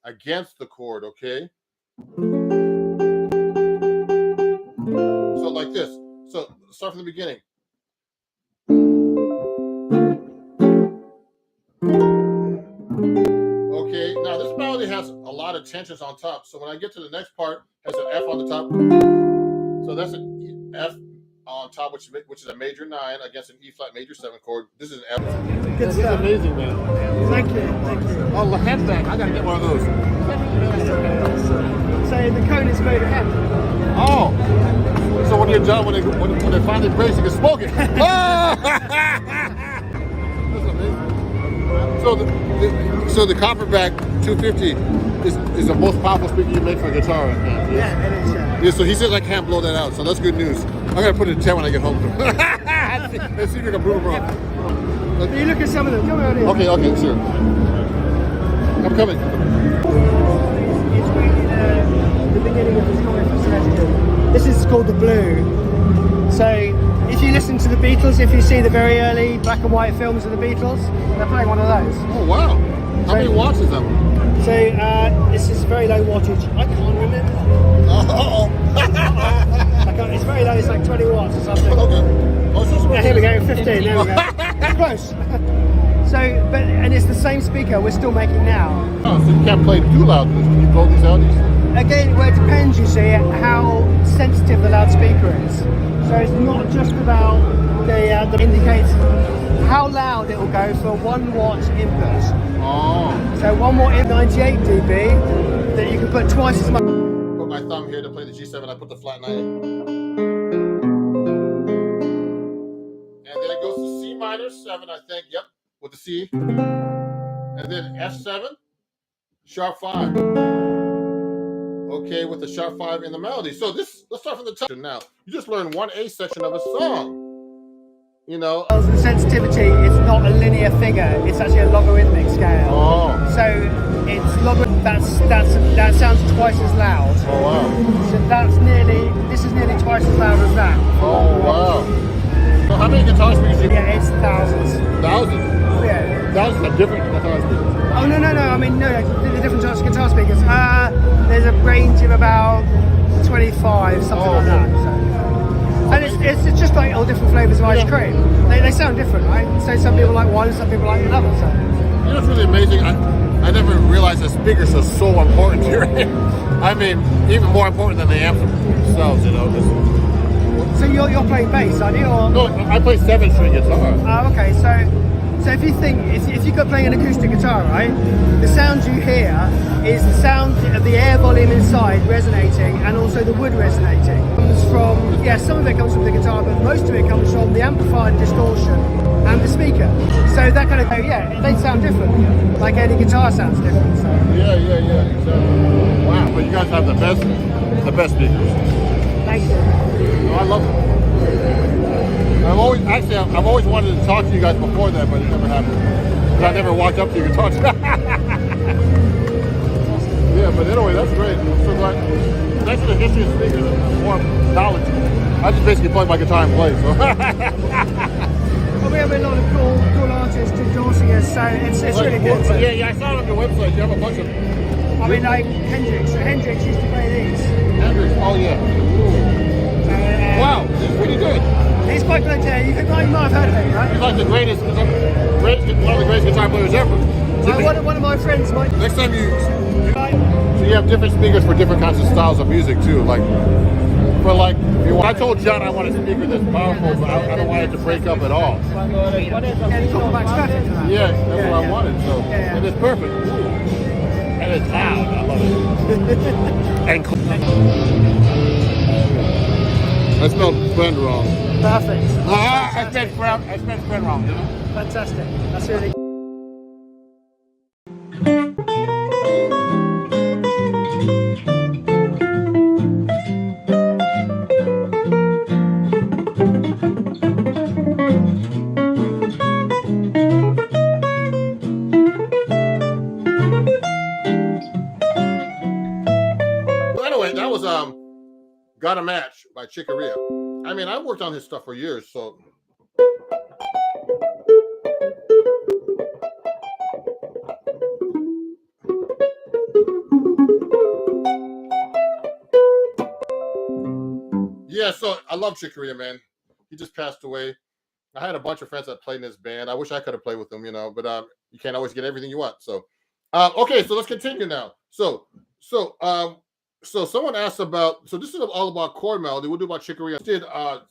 against the chord, okay? So like this. So start from the beginning. Okay, now this melody has a lot of tensions on top. So when I get to the next part, it has an F on the top. So that's an F on top, which is a major 9 against an E flat major 7 chord. This is an F. Good stuff. Amazing, man. Thank you. Oh, the headband. I gotta get one of those. So the cone is made of hemp. Oh, so when you're done, when they finally break, you can smoke it. Oh! That's amazing. So the Copperback 250 is the most powerful speaker you make for a guitar. Yeah, it is. Yeah, so he says I can't blow that out, so that's good news. I'm gonna put it in 10 when I get home. Let's see if we can prove him wrong. You look at some of them. Come on in. Okay, sure. I'm coming. It's really the beginning of his life as Celestial. This is called the Blue. So if you listen to the Beatles, if you see the very early black and white films of the Beatles, they're playing one of those. Oh wow! How many watts is that one? So this is very low wattage. I can't remember. It's very low. It's like 20 watts or something. Okay. Oh, yeah, here we go. 15. There we go. Close. And it's the same speaker we're still making now. Oh, so you can't play too loud. Can you blow these out? Again, well, it depends, you see, how sensitive the loudspeaker is. So it's not just about the indicates how loud it will go for 1 watt input. Oh. So 1 watt in 98 dB that you can put twice as much. Put my thumb here to play the G7. I put the flat 9. And then it goes to C minor 7, I think. Yep, with the C. And then F7, sharp 5. Okay, with the sharp 5 in the melody. So let's start from the top now. You just learned 1 A section of a song. You know. The sensitivity is not a linear figure, it's actually a logarithmic scale. Oh. So it's that sounds twice as loud. Oh wow. So this is nearly twice as loud as that. Oh wow. So how many guitar speakers do you Yeah, it's thousands. Thousands? Yeah. Thousands of different guitar speakers. Oh no, I mean no, the different types of guitar speakers. There's a range of about 25, something like that. So. And it's just like all different flavors of ice cream. They sound different, right? So some people like one, some people like another. So. You know what's really amazing? I never realized that speakers are so important here. I mean, even more important than the amps themselves, you know. So you're playing bass, aren't you? Or? No, I play 7-string guitar. Oh, okay. So if you think, if you're playing an acoustic guitar, right, the sound you hear is the sound of the air volume inside resonating and also the wood resonating. It comes from, some of it comes from the guitar, but most of it comes from the amplified distortion and the speaker. So that kind of, they sound different. Like any guitar sounds different. So. Yeah, exactly. Wow, but you guys have the best speakers. Thank you. No, I love it. I've always wanted to talk to you guys before that, but it never happened. Because I never walked up to you and talked to you. Yeah, but anyway, that's great. I'm so glad. Thanks for the history of speakers and more knowledge. I just basically play my guitar and play. So. Well, we have a lot of cool artists endorsing us, so it's really good. So. Yeah, I saw it on your website. You have a bunch of. I mean, like Hendrix. So Hendrix used to play these. Hendrix, oh yeah. Wow, this is pretty good. He's quite good. You might have heard of him, right? He's like the greatest, one of the greatest guitar players ever. One of my friends might. Next time so you have different speakers for different kinds of styles of music too. Like, I told John I want a speaker that's powerful, but I don't want it to break up at all. And the talkback's perfect for that. Yeah, that's what I wanted. So, and it's perfect. And it's loud. I love it. And I spelled friend wrong. Perfect. I spelled friend wrong. You know? Fantastic. That's really. That was Got a Match by Chick Corea. I mean, I worked on his stuff for years, so. Yeah, so I love Chick Corea, man. He just passed away. I had a bunch of friends that played in this band. I wish I could have played with them, you know, but you can't always get everything you want. So, okay, so let's continue now. So someone asked about, so this is all about chord melody. We'll do about Chick Corea. Did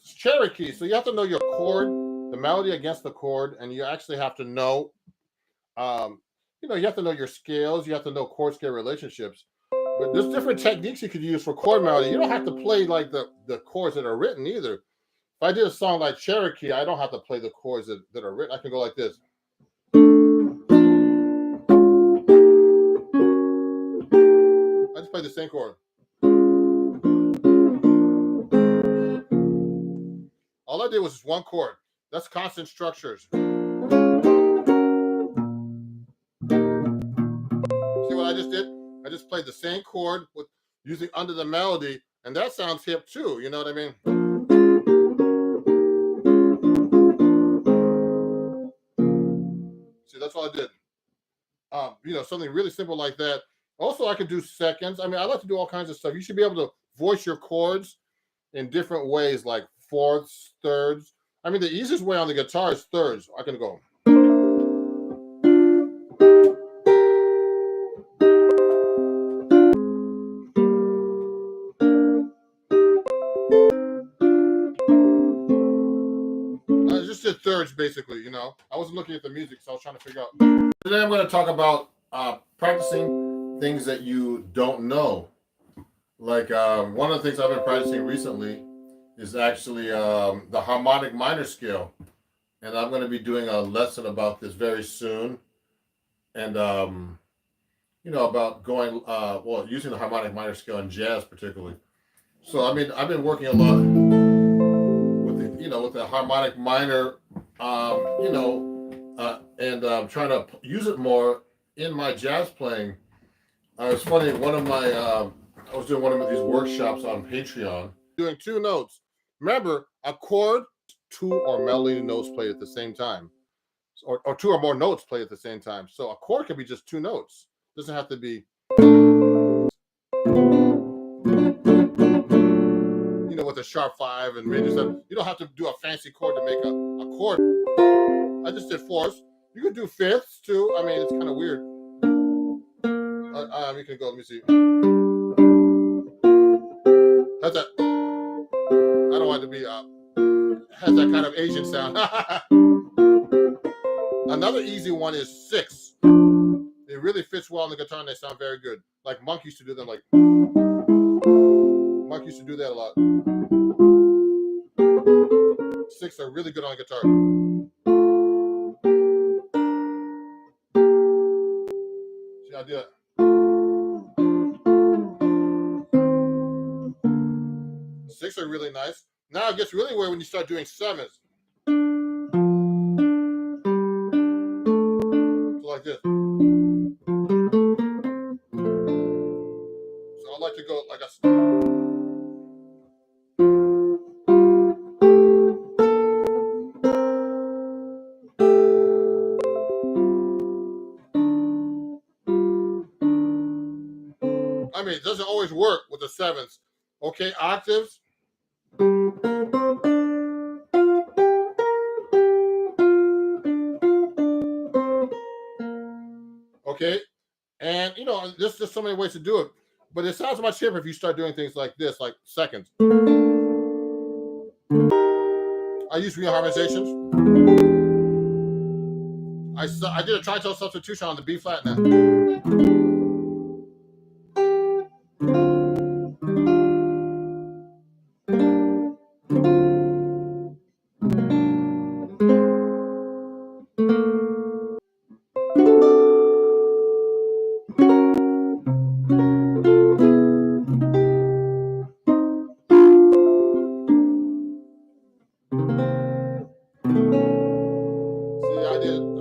Cherokee. So you have to know your chord, the melody against the chord, and you actually have to know, you have to know your scales. You have to know chord scale relationships. But there's different techniques you could use for chord melody. You don't have to play like the chords that are written either. If I did a song like Cherokee, I don't have to play the chords that are written. I can go like this. the same chord. All I did was just one chord. That's constant structures. See what I just did? I just played the same chord with using under the melody, and that sounds hip too. You know what I mean? See, that's all I did. You know, something really simple like that. Also, I could do seconds. I mean, I like to do all kinds of stuff. You should be able to voice your chords in different ways, like fourths, thirds. I mean, the easiest way on the guitar is thirds. I can go. I just did thirds, basically, you know. I wasn't looking at the music, so I was trying to figure out. Today I'm going to talk about practicing things that you don't know. Like one of the things I've been practicing recently is actually the harmonic minor scale. And I'm going to be doing a lesson about this very soon. And, you know, about going, well, using the harmonic minor scale in jazz particularly. So, I mean, I've been working a lot with the, you know, with the harmonic minor, you know, and trying to use it more in my jazz playing. It's funny, one of my, I was doing one of these workshops on Patreon, doing two notes. Remember, a chord, two or melody notes played at the same time, or two or more notes played at the same time. So a chord can be just two notes. It doesn't have to be, you know, with a sharp 5 and major 7. You don't have to do a fancy chord to make a chord. I just did fourths. You can do fifths too. I mean, it's kind of weird. You can go. Let me see. How's that? I don't want it to be has that kind of Asian sound. Another easy one is 6. It really fits well on the guitar and they sound very good. Like Monk used to do them. Like Monk used to do that a lot. 6 are really good on the guitar. See, I do it. Six are really nice. Now it gets really weird when you start doing 7s. So like this. So I like to go like a. I mean, it doesn't always work with the 7s. Okay, octaves. Okay, and you know, there's just so many ways to do it, but it sounds much different if you start doing things like this, like seconds. I use reharmonizations. I did a tritone substitution on the B flat now.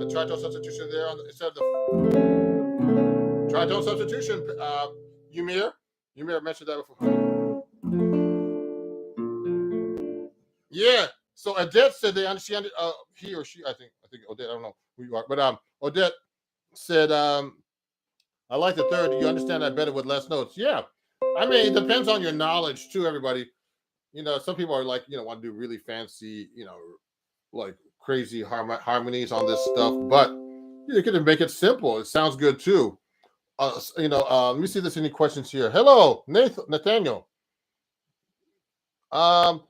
Tritone substitution there on the, instead of the tritone substitution. Umir mentioned that before. Yeah. So Odette said they understand. He or she, I think Odette. I don't know who you are, but Odette said, I like the third. You understand that better with less notes. Yeah. I mean, it depends on your knowledge too. Everybody, you know, some people are like, you know, want to do really fancy, you know, like crazy harmonies on this stuff, but you can make it simple. It sounds good too. You know, let me see if there's any questions here. Hello, Nathaniel. Alucard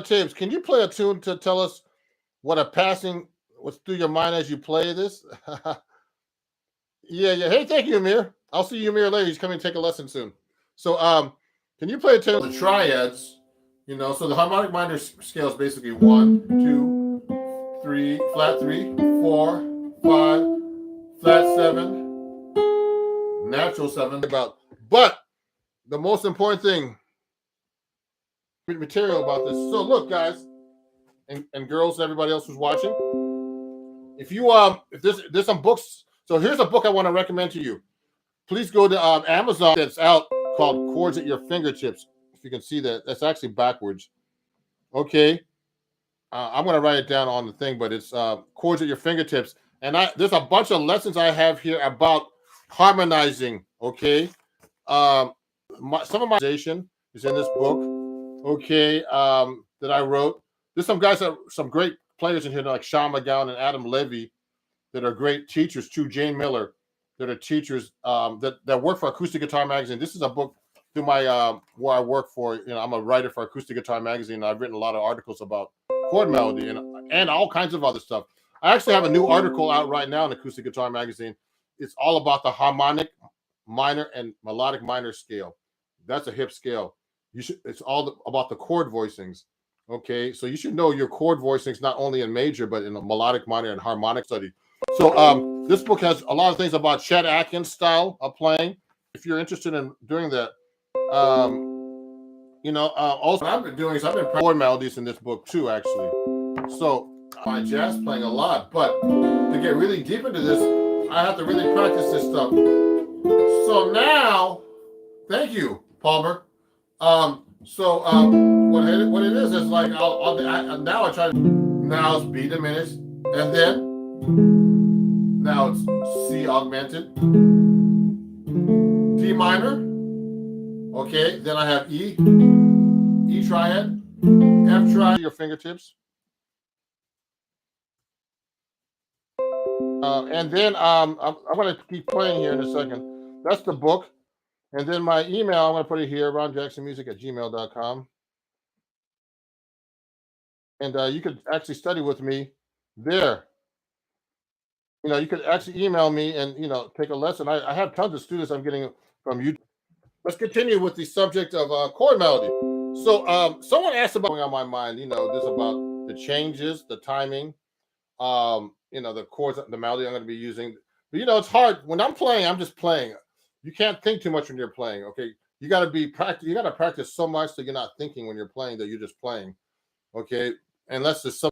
Tapes, can you play a tune to tell us what a passing was through your mind as you play this? Yeah. Hey, thank you, Amir. I'll see you, Amir, later. He's coming to take a lesson soon. So, can you play a tune? The triads, you know, so the harmonic minor scale is basically 1, 2, 3, flat 3, 4, 5, flat 7, natural 7. About But the most important thing, material about this. So look, guys, and girls, and everybody else who's watching. If you if there's some books. So here's a book I want to recommend to you. Please go to Amazon. That's out called Chords at Your Fingertips. If you can see that, that's actually backwards. Okay, I'm gonna write it down on the thing, but it's Chords at Your Fingertips. And there's a bunch of lessons I have here about harmonizing. Okay, some of my organization is in this book. Okay, that I wrote. There's some guys some great players in here like Sean McGowan and Adam Levy that are great teachers. Too, Jane Miller, that are teachers that work for Acoustic Guitar Magazine. This is a book through my where I work for. You know, I'm a writer for Acoustic Guitar Magazine. I've written a lot of articles about chord melody and all kinds of other stuff. I actually have a new article out right now in Acoustic Guitar Magazine. It's all about the harmonic minor and melodic minor scale. That's a hip scale. It's all about the chord voicings. Okay, so you should know your chord voicings not only in major but in the melodic minor and harmonic study. So this book has a lot of things about Chet Atkins style of playing. If you're interested in doing that, you know, also what I've been doing is I've been chord melodies in this book too, actually. So I jazz playing a lot, but to get really deep into this, I have to really practice this stuff. So now, thank you, Palmer. So what it is like now I try to now it's B diminished, and then now it's C augmented, D minor. Okay, then I have E triad, F triad. Your fingertips, and then I'm going to keep playing here in a second. That's the book. And then my email, I'm going to put it here, ronjacksonmusic@gmail.com. And you could actually study with me there. You know, you could actually email me and, you know, take a lesson. I have tons of students I'm getting from you. Let's continue with the subject of chord melody. So someone asked about on my mind, you know, this about the changes, the timing, you know, the chords, the melody I'm going to be using. But, you know, it's hard. When I'm playing, I'm just playing. You can't think too much when you're playing. Okay, you got to be practice. You got to practice so much that you're not thinking when you're playing, that you're just playing. Okay, unless there's some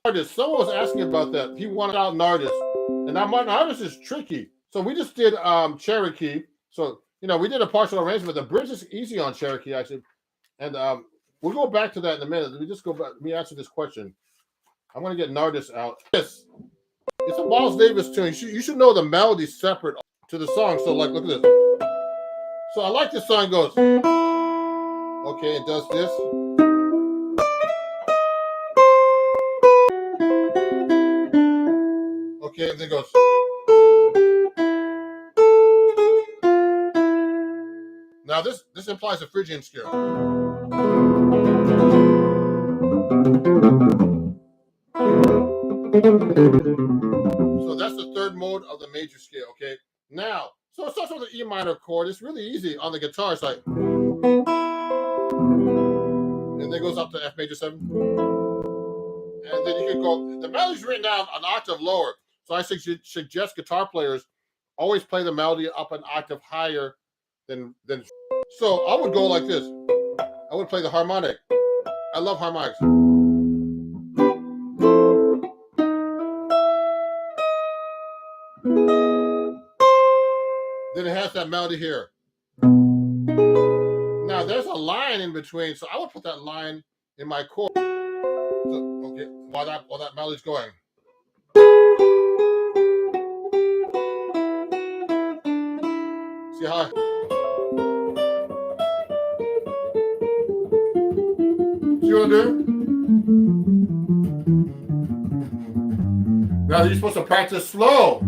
artist. Someone was asking about that. He wanted out an artist, and an artist is tricky. So we just did Cherokee. So you know, we did a partial arrangement. The bridge is easy on Cherokee actually, and we'll go back to that in a minute. Let me just go back. Let me answer this question. I'm going to get an artist out. Yes, it's a Miles Davis tune. You should know the melody separate to the song. So like, look at this. So I like this song. It goes, okay, it does this. Okay, and then it goes. Now this implies a Phrygian scale. So that's the third mode of the major scale. Okay. Now, so it starts with the E minor chord. It's really easy on the guitar. It's like, and then goes up to F major 7. And then you can go, the melody's written down an octave lower. So I suggest guitar players always play the melody up an octave higher than. So I would go like this. I would play the harmonic. I love harmonics. Then it has that melody here. Now there's a line in between, so I would put that line in my chord. So, okay, while that melody's going. See how? See what I do? Now you're supposed to practice slow.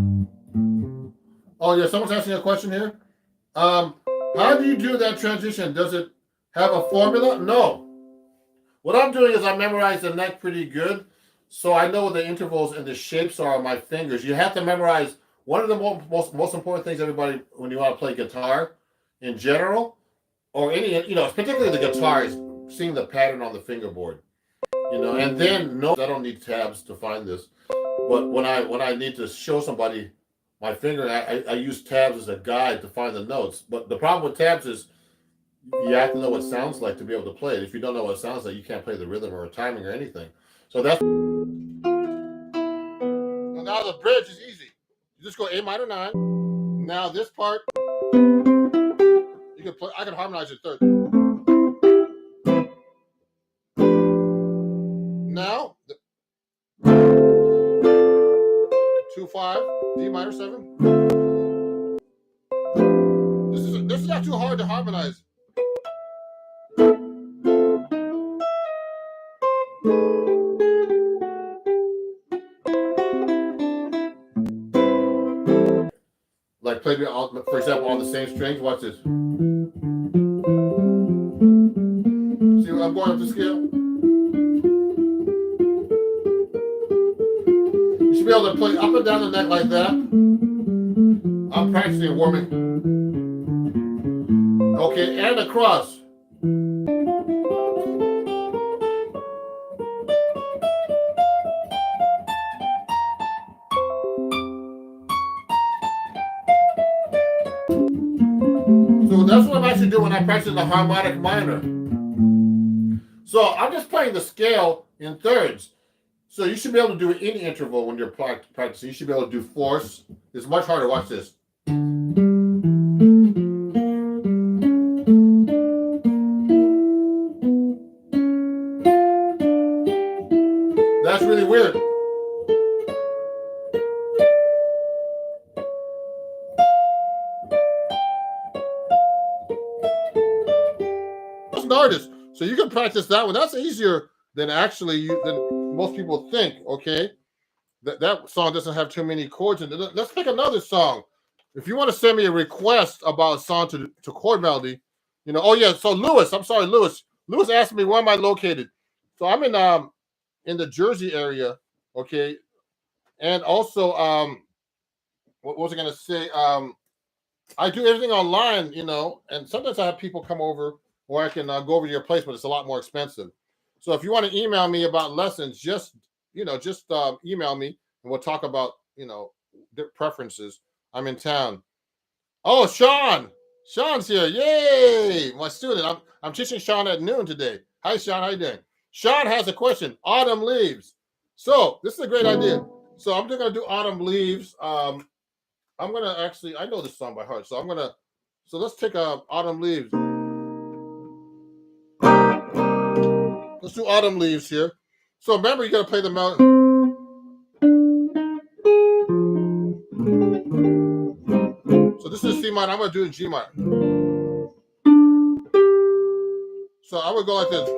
Oh yeah, someone's asking a question here. How do you do that transition? Does it have a formula? No. What I'm doing is I memorize the neck pretty good, so I know what the intervals and the shapes are on my fingers. You have to memorize one of the most important things, everybody, when you want to play guitar in general, or any, you know, particularly the guitar, is seeing the pattern on the fingerboard. You know, and then I don't need tabs to find this, but when I need to show somebody my finger. I use tabs as a guide to find the notes. But the problem with tabs is you have to know what it sounds like to be able to play it. If you don't know what it sounds like, you can't play the rhythm or timing or anything. So that's now the bridge is easy. You just go A minor 9. Now this part, you can play. I can harmonize it third. Now 2-5, D minor 7. This is not too hard to harmonize. Like play, for example, on the same strings. Watch this. See, I'm going up the scale. You should be able to play up and down the neck like that. I'm practicing warming. Okay, and across. So that's what I'm actually doing when I practice the harmonic minor. So I'm just playing the scale in thirds. So you should be able to do any interval when you're practicing. You should be able to do fourths. It's much harder. Watch this. That's really weird. As an artist, so you can practice that one. That's easier than actually than most people think. Okay, that song doesn't have too many chords in it. Let's pick another song. If you want to send me a request about a song to chord melody, you know. Oh yeah, so Lewis, I'm sorry, Lewis. Lewis asked me where am I located. So I'm in the Jersey area. Okay, and also what was I gonna say? I do everything online, you know, and sometimes I have people come over, or I can go over to your place, but it's a lot more expensive. So if you want to email me about lessons, just email me, and we'll talk about preferences. I'm in town. Oh, Sean's here! Yay, my student. I'm teaching Sean at noon today. Hi, Sean. How you doing? Sean has a question. Autumn leaves. So this is a great idea. So I'm gonna do autumn leaves. I'm gonna actually. I know this song by heart. So let's take autumn leaves. Let's do autumn leaves here. So remember, you got to play the melody. So this is C minor. I'm going to do it in G minor. So I would go like this.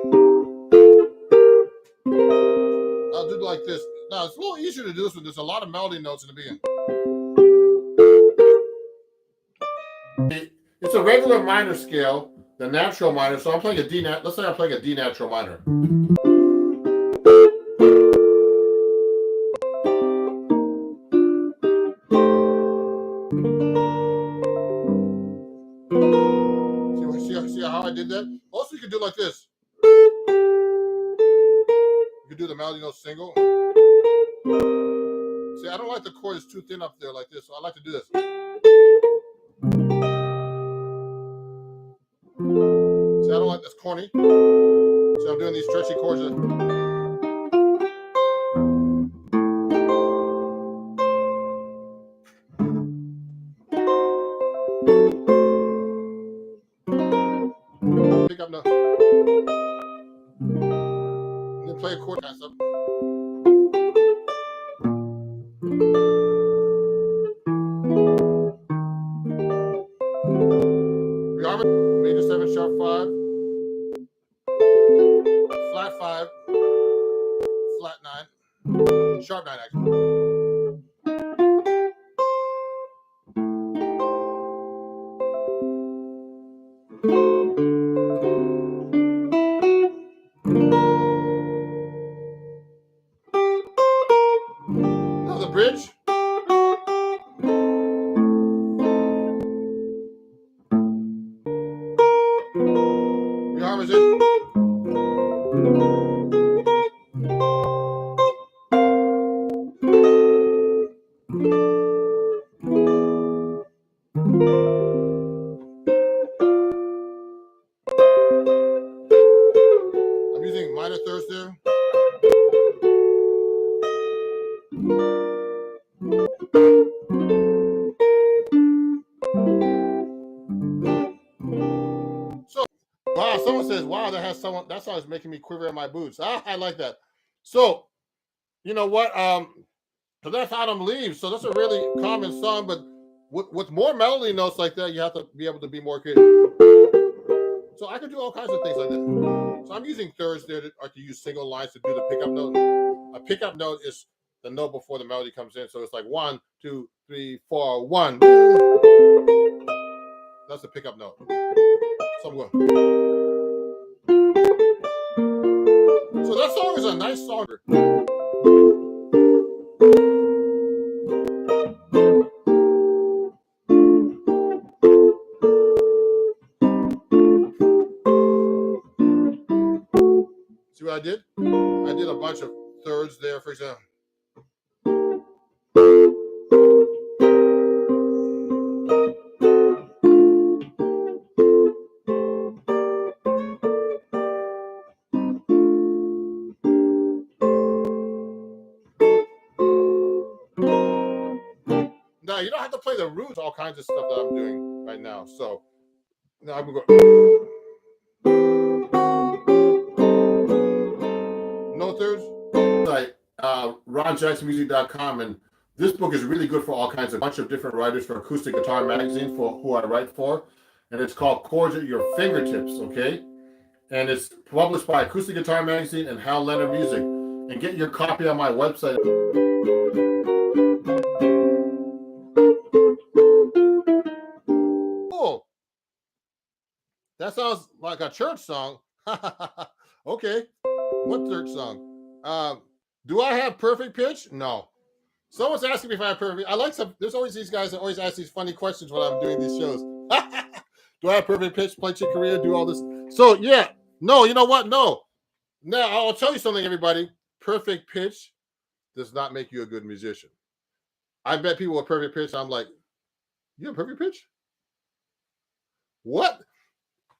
I'll do it like this. Now, it's a little easier to do this one. There's a lot of melody notes in the beginning. It's a regular minor scale, the natural minor. So I'm playing a D nat. Let's say I'm playing a D natural minor. See how I did that? Also, you can do like this. You can do the melody note single. See, I don't like the chord is too thin up there like this, so I like to do this. See, I don't like this corny. So I'm doing these stretchy chords. Pick up now. And then play a chord pass up. Major 7, sharp 5, flat 5, flat 9, sharp 9 actually. Now the bridge. Reharmonize it. thirds there. So, wow, someone says, wow, that song is making me quiver in my boots. I like that. So, you know what? So that's Autumn Leaves. So that's a really common song, but with more melody notes like that, you have to be able to be more creative. So I can do all kinds of things like that. So I'm using thirds there to use single lines to do the pickup note. A pickup note is the note before the melody comes in. So it's like 1, 2, 3, 4, 1. That's the pickup note. So I'm going. So that song is a nice song. See what I did? I did a bunch of thirds there, for example. Now you don't have to play the roots, all kinds of stuff that I'm doing right now. So now I'm going to go. No thirds. Like RonJacksonMusic.com, and this book is really good for all kinds of bunch of different writers for Acoustic Guitar Magazine, for who I write for, and it's called Chords at Your Fingertips. Okay, and it's published by Acoustic Guitar Magazine and Hal Leonard Music. And get your copy on my website. Cool. That sounds like a church song. Okay. What church song? Do I have perfect pitch? No. Someone's asking me if I have perfect. I like some. There's always these guys that always ask these funny questions when I'm doing these shows. Do I have perfect pitch? Play Chick Corea? Do all this? So yeah. No. You know what? No. Now I'll tell you something, everybody. Perfect pitch does not make you a good musician. I bet people with perfect pitch. I'm like, you have perfect pitch? What?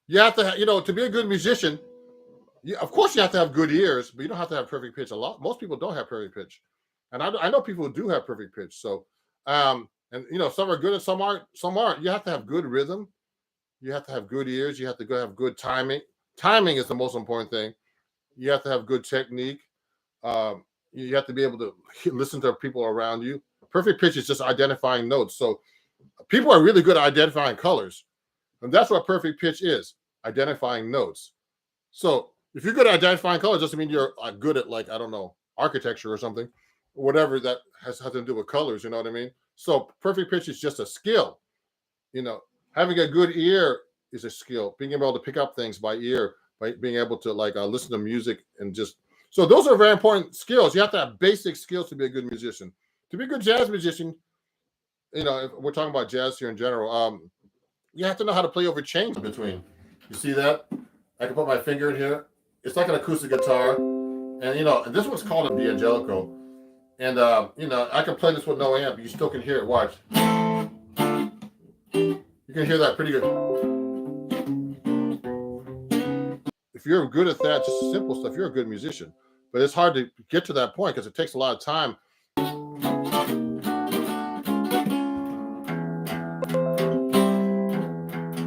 You have to, to be a good musician. Of course, you have to have good ears, but you don't have to have perfect pitch. Most people don't have perfect pitch, and I know people who do have perfect pitch. So, and some are good and some aren't. Some aren't. You have to have good rhythm. You have to have good ears. You have to have good timing. Timing is the most important thing. You have to have good technique. You have to be able to listen to people around you. Perfect pitch is just identifying notes. So people are really good at identifying colors. And that's what perfect pitch is, identifying notes. So if you're good at identifying colors, doesn't mean you're good at, like, I don't know, architecture or something, or whatever that has to do with colors, you know what I mean? So perfect pitch is just a skill. Having a good ear is a skill. Being able to pick up things by ear, by being able to listen to music and just. So those are very important skills. You have to have basic skills to be a good musician. To be a good jazz musician, if we're talking about jazz here in general, you have to know how to play over change between. You see that? I can put my finger in here. It's like an acoustic guitar. And, and this one's called a D'Angelico. And, I can play this with no amp. You still can hear it. Watch. You can hear that pretty good. If you're good at that, just simple stuff, you're a good musician. But it's hard to get to that point because it takes a lot of time.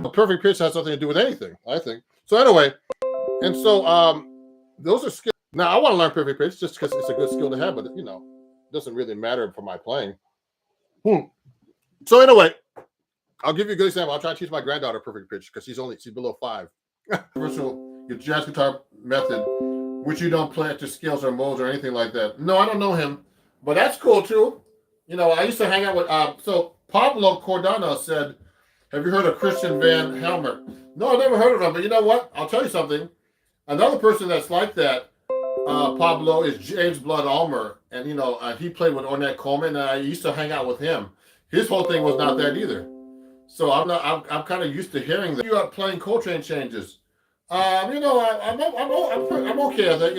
A perfect pitch has nothing to do with anything, I think. So anyway, and so those are skills. Now I want to learn perfect pitch just because it's a good skill to have, but it doesn't really matter for my playing. So anyway, I'll give you a good example. I'll try to teach my granddaughter perfect pitch because she's below 5. Your jazz guitar method, which you don't play at the scales or modes or anything like that. No, I don't know him, but that's cool too. I used to hang out with. So Pablo Cordano said, "Have you heard of Christian Van Helmer?" No, I've never heard of him. But you know what? I'll tell you something. Another person that's like that, Pablo, is James Blood Ulmer, and he played with Ornette Coleman, and I used to hang out with him. His whole thing was not that either. So I'm kind of used to hearing that. You are playing Coltrane changes. I'm okay at it,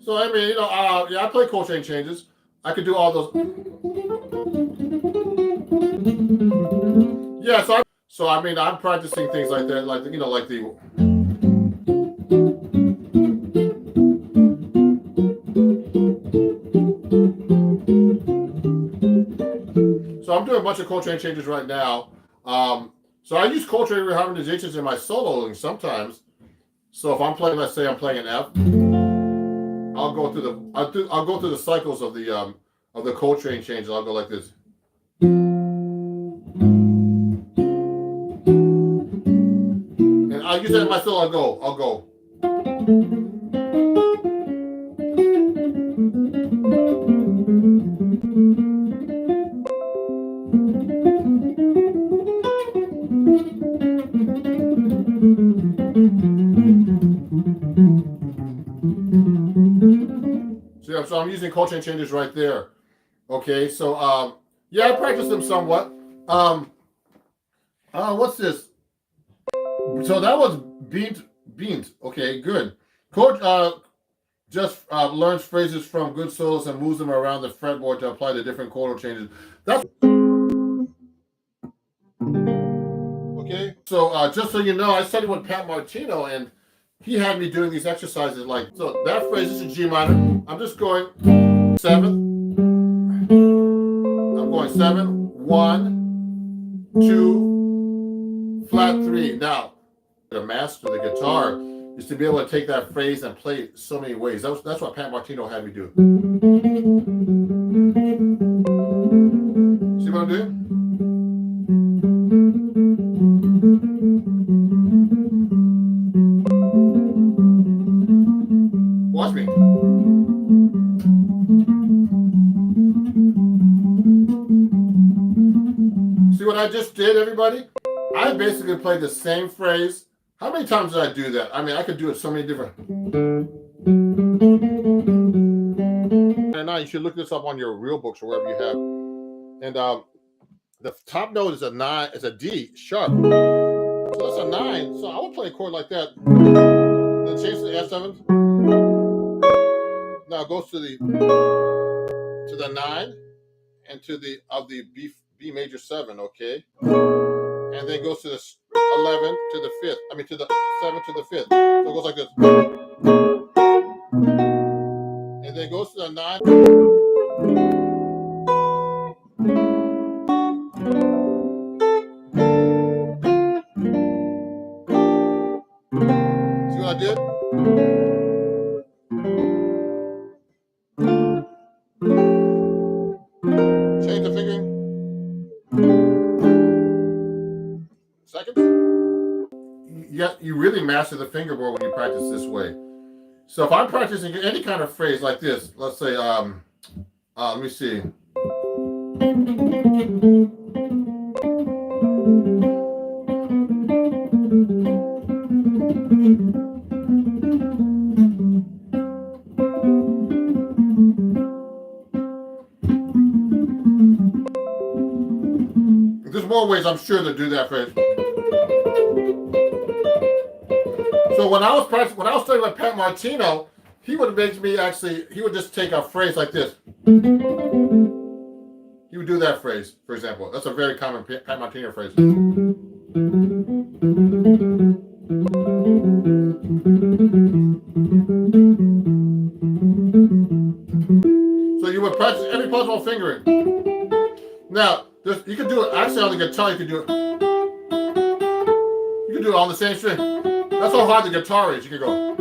So I mean, I play Coltrane changes. I could do all those. Yeah, So I mean, I'm practicing things like that, like you know, like the. So I'm doing a bunch of Coltrane changes right now. So I use Coltrane harmonizations in my soloing sometimes. So if I'm playing, let's say I'm playing an F, I'll go through the cycles of the Coltrane changes. I'll go like this. And I use that in my solo. I'll go. So I'm using Coltrane changes right there. Okay, so yeah, I practice them somewhat. What's this? So that was beans. Okay, good. Coach just learns phrases from good solos and moves them around the fretboard to apply the different chordal changes. That's okay. So just so you know, I studied with Pat Martino, and he had me doing these exercises like so. That phrase is in G minor. I'm just going 7. I'm going 7, 1, 2, flat 3. Now, to master the guitar is to be able to take that phrase and play it so many ways. That's what Pat Martino had me do. See what I'm doing? Watch me. See what I just did, everybody? I basically played the same phrase. How many times did I do that? I mean, I could do it so many different. And now you should look this up on your real books or wherever you have. And the top note is a 9, it's a D sharp. So that's a 9. So I would play a chord like that. Then change to the F7. Now it goes to the 9 and to the B major 7, okay? And then goes to the 11 to the 5th. I mean to the 7 to the 5th. So it goes like this. And then goes to the 9. See what I did? Change the fingering. Seconds. You really master the fingerboard when you practice this way. So if I'm practicing any kind of phrase like this, let's say, let me see. There's more ways I'm sure to do that phrase. So when I was studying with Pat Martino, he would make me he would just take a phrase like this. He would do that phrase, for example. That's a very common Pat Martino phrase. So you would practice every possible fingering. Now, you could do it actually on the guitar. You could do it on the same string. That's how hard the guitar is. You could go.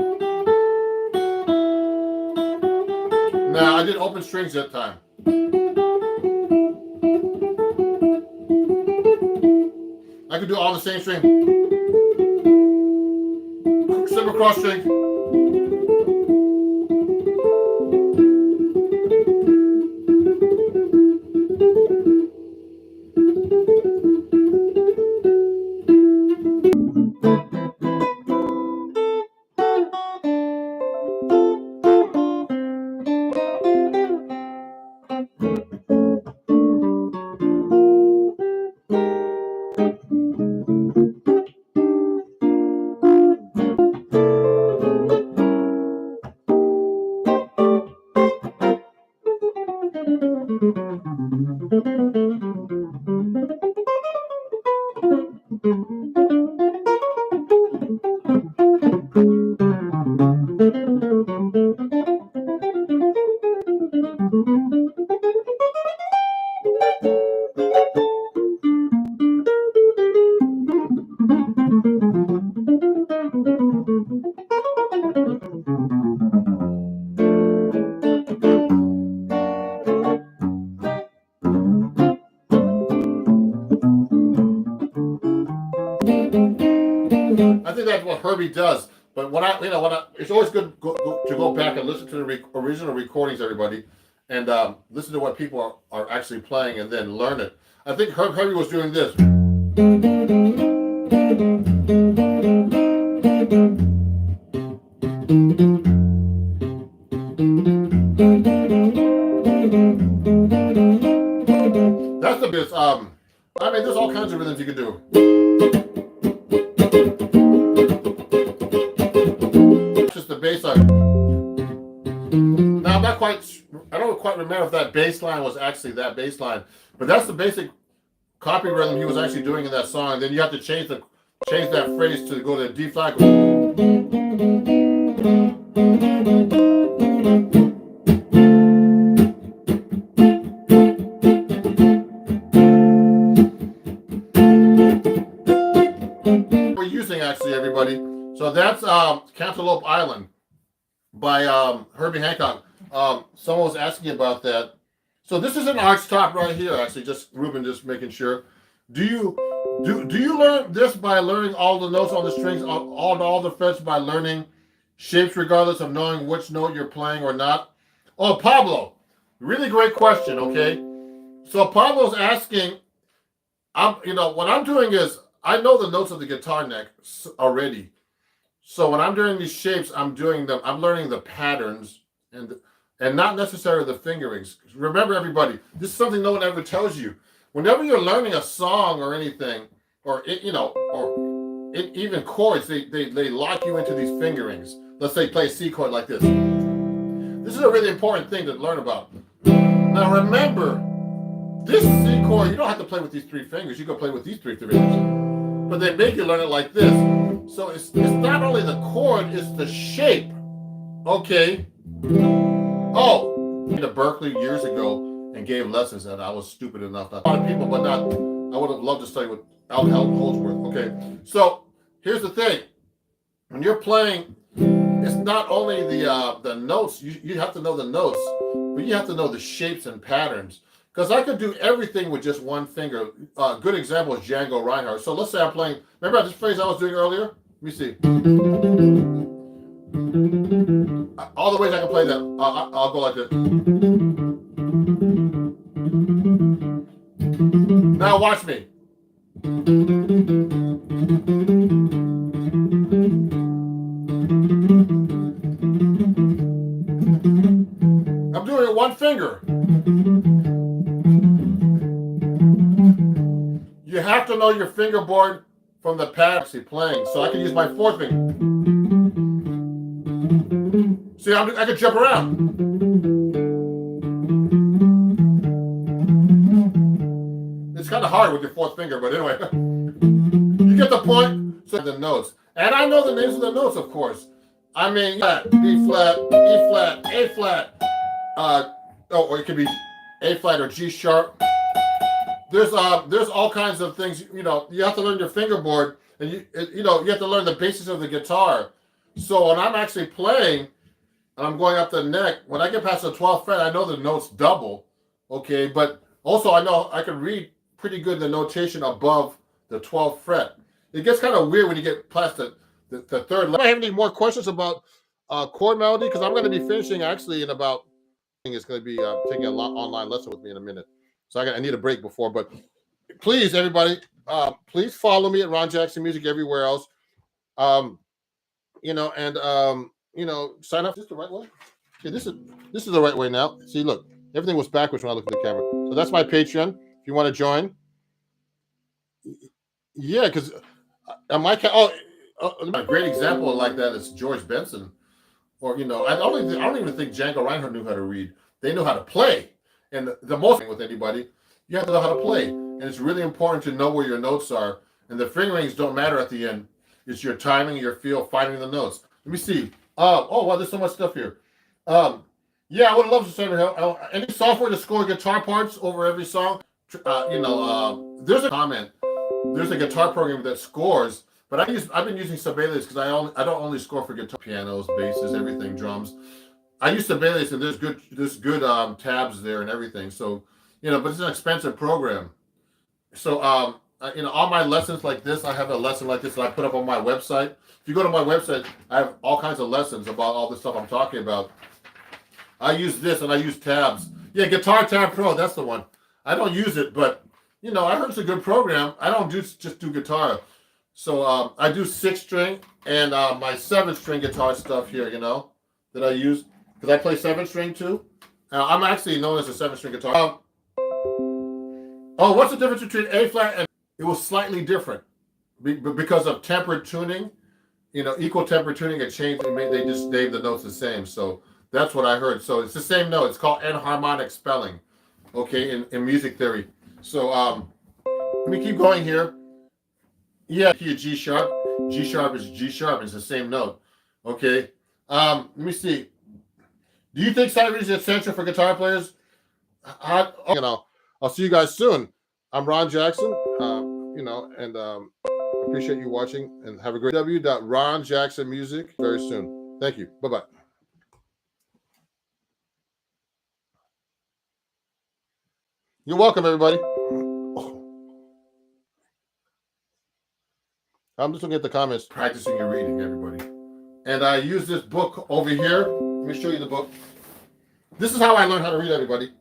Now, I did open strings that time. I could do it on the same string. Simple cross string. I think that's what Herbie does. But it's always good to go back and listen to the original recordings, everybody, and listen to what people are actually playing and then learn it. I think Herbie was doing this. That's the best. I mean, there's all kinds of rhythms you can do. Just the bass line. Now, I don't quite remember if that bass line was actually that bass line, but that's the basic copy rhythm he was actually doing in that song. Then you have to change that phrase to go to D flat. We're using actually, everybody. So that's Cantaloupe Island by Herbie Hancock. Someone was asking about that. So this is an arch top right here. Actually, Ruben, just making sure. Do you learn this by learning all the notes on the strings, all the frets by learning shapes, regardless of knowing which note you're playing or not? Oh, Pablo, really great question. Okay, so Pablo's asking. What I'm doing is I know the notes of the guitar neck already. So when I'm doing these shapes, I'm learning the patterns and not necessarily the fingerings. Remember, everybody, this is something no one ever tells you. Whenever you're learning a song or anything, or even chords, they lock you into these fingerings. Let's say play a C chord like this. This is a really important thing to learn about. Now remember, this C chord, you don't have to play with these three fingers. You can play with these three fingers. But they make you learn it like this. So it's not only the chord, it's the shape. Okay. Oh, I went to Berkeley years ago and gave lessons, and I was stupid enough. A lot of people, but not. I would have loved to study with Al Holdsworth. Okay. So here's the thing: when you're playing, it's not only the notes. You have to know the notes, but you have to know the shapes and patterns. Because I could do everything with just one finger. A good example is Django Reinhardt. So let's say I'm playing. Remember this phrase I was doing earlier? Let me see. All the ways I can play that. I'll go like this. Now watch me. I'm doing it one finger. You have to know your fingerboard from the pad actually playing. So I can use my fourth finger. See, I can jump around. It's kind of hard with your fourth finger, but anyway. You get the point? So the notes. And I know the names of the notes, of course. I mean, B flat, E flat, A flat. Or it could be A flat or G sharp. There's all kinds of things. You have to learn your fingerboard, and you have to learn the basics of the guitar. So when I'm actually playing, and I'm going up the neck, when I get past the 12th fret, I know the notes double, okay? But also I know I can read pretty good the notation above the 12th fret. It gets kind of weird when you get past the third level. Do I have any more questions about chord melody? Because I'm going to be finishing actually in about. It's going to be taking an online lesson with me in a minute. So I need a break before, but please, everybody, please follow me at Ron Jackson Music everywhere else. Sign up. Is this the right way? Okay, this is the right way now. See, look, everything was backwards when I looked at the camera. So that's my Patreon. If you want to join, yeah, because a great example like that is George Benson, or I don't even think Django Reinhardt knew how to read. They know how to play. And the most thing with anybody, you have to know how to play. And it's really important to know where your notes are And the fingerings don't matter at the end. It's your timing, your feel, finding the notes. Let me see. Oh, wow, there's so much stuff here. Yeah, I would love to send help. Any software to score guitar parts over every song? There's a comment. There's a guitar program that scores, but I've been using Sibelius because I don't only score for guitar, pianos, basses, everything, drums. I use Sibelius, and there's good tabs there and everything. So, but it's an expensive program. So, all my lessons like this, I have a lesson like this that I put up on my website. If you go to my website, I have all kinds of lessons about all the stuff I'm talking about. I use this and I use tabs. Yeah, Guitar Tab Pro, that's the one. I don't use it, but I heard it's a good program. I don't just do guitar. So I do 6-string and my 7-string guitar stuff here, that I use because I play 7-string too. I'm actually known as a 7-string guitar. What's the difference between A flat and? It was slightly different because of tempered tuning. Equal tempered tuning had changed. They just named the notes the same. So that's what I heard. So it's the same note. It's called enharmonic spelling, okay, in music theory. So let me keep going here. Yeah, key of G sharp. G sharp is G sharp. It's the same note. Okay. Let me see. Do you think sight reading is essential for guitar players? I'll see you guys soon. I'm Ron Jackson. And appreciate you watching and have a great www.ronjacksonmusic very soon. Thank you. Bye-bye. You're welcome, everybody. I'm just looking at the comments, practicing your reading, everybody. And I use this book over here. Let me show you the book. This is how I learned how to read, everybody.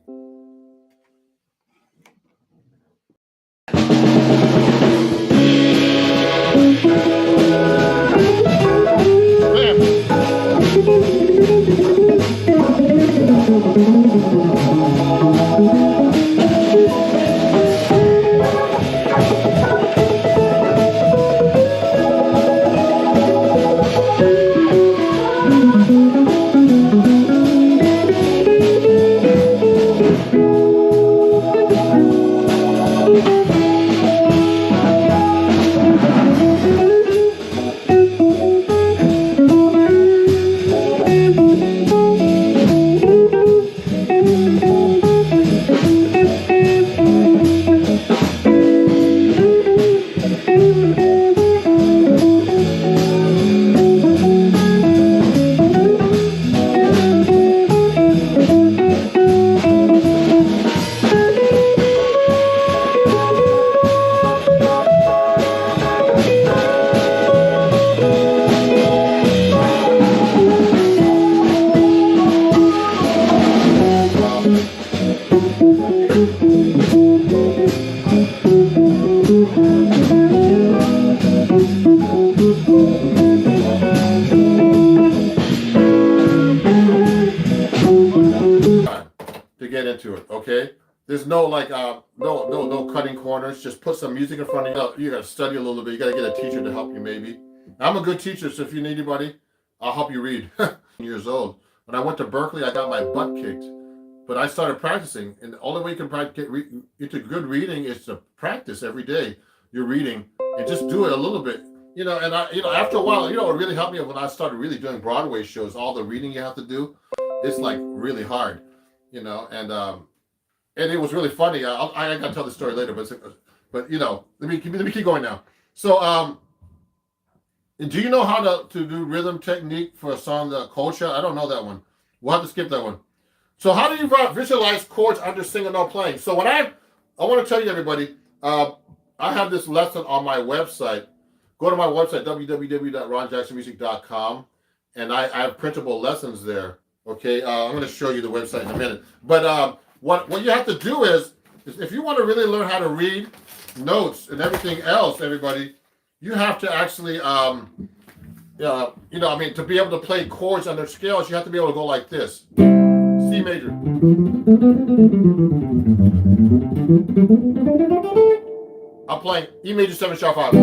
Into it, okay? There's no no cutting corners. Just put some music in front of you. You gotta study a little bit. You gotta get a teacher to help you, maybe. I'm a good teacher, so if you need anybody, I'll help you read. Years old. When I went to Berkeley, I got my butt kicked, but I started practicing, and the only way you can get into good reading is to practice every day. You're reading and just do it a little bit, And after a while, it really helped me when I started really doing Broadway shows. All the reading you have to do, it's like really hard. And it was really funny. I gotta tell the story later, but let me keep going now. So, do you know how to do rhythm technique for a song, the culture? I don't know that one. We'll have to skip that one. So, how do you visualize chords under single note playing? So, I want to tell you, everybody, I have this lesson on my website. Go to my website, www.ronjacksonmusic.com, and I have printable lessons there. Okay, I'm going to show you the website in a minute. But what you have to do is if you want to really learn how to read notes and everything else, everybody, you have to actually, to be able to play chords under scales, you have to be able to go like this. C major. I'm playing E major 7 sharp 5.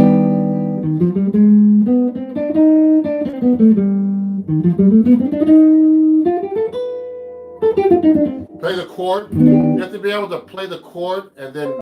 Play the chord. You have to be able to play the chord and then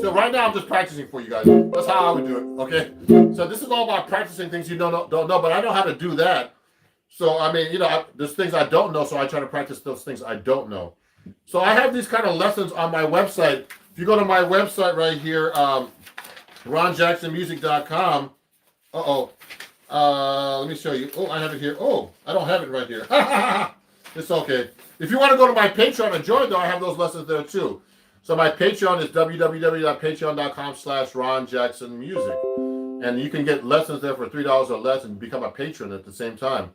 So right now I'm just practicing for you guys. That's how I would do it. Okay. So this is all about practicing things you don't know, but I know how to do that. So I mean, there's things I don't know, so I try to practice those things I don't know. So I have these kind of lessons on my website. If you go to my website right here, ronjacksonmusic.com. Let me show you. Oh, I have it here. Oh, I don't have it right here. It's okay. If you want to go to my Patreon and join, though, I have those lessons there too. So my Patreon is www.patreon.com/ronjacksonmusic. And you can get lessons there for $3 or less and become a patron at the same time.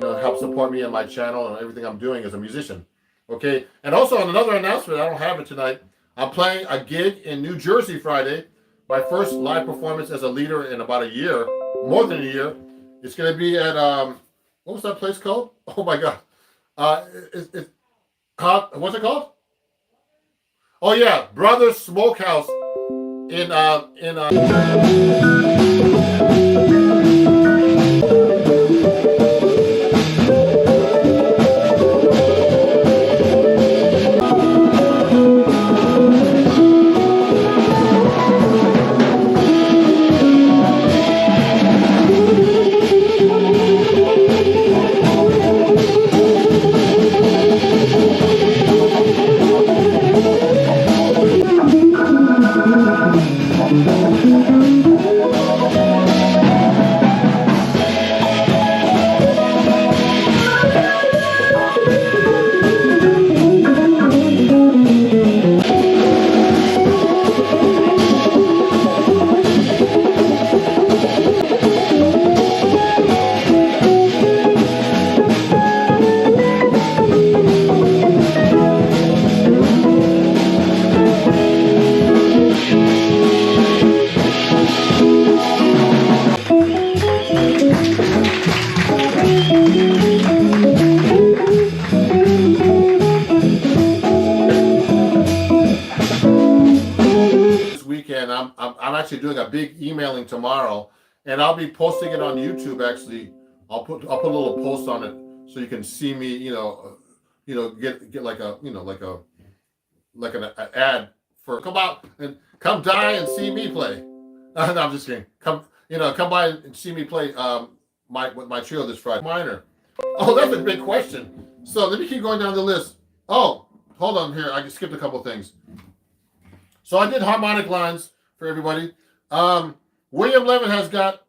Help support me and my channel and everything I'm doing as a musician. Okay. And also on another announcement, I don't have it tonight. I'm playing a gig in New Jersey Friday. My first live performance as a leader in about a year, more than a year. It's going to be at, what was that place called? Oh my God. What's it called? Oh yeah, Brothers Smokehouse in I'm actually doing a big emailing tomorrow, and I'll be posting it on YouTube. Actually, I'll put a little post on it so you can see me. Get like an ad for come out and come die and see me play. No, I'm just kidding. Come by and see me play with my trio this Friday. Minor. Oh, that's a big question. So let me keep going down the list. Oh, hold on here. I skipped a couple things. So I did harmonic lines for everybody. William Levin has got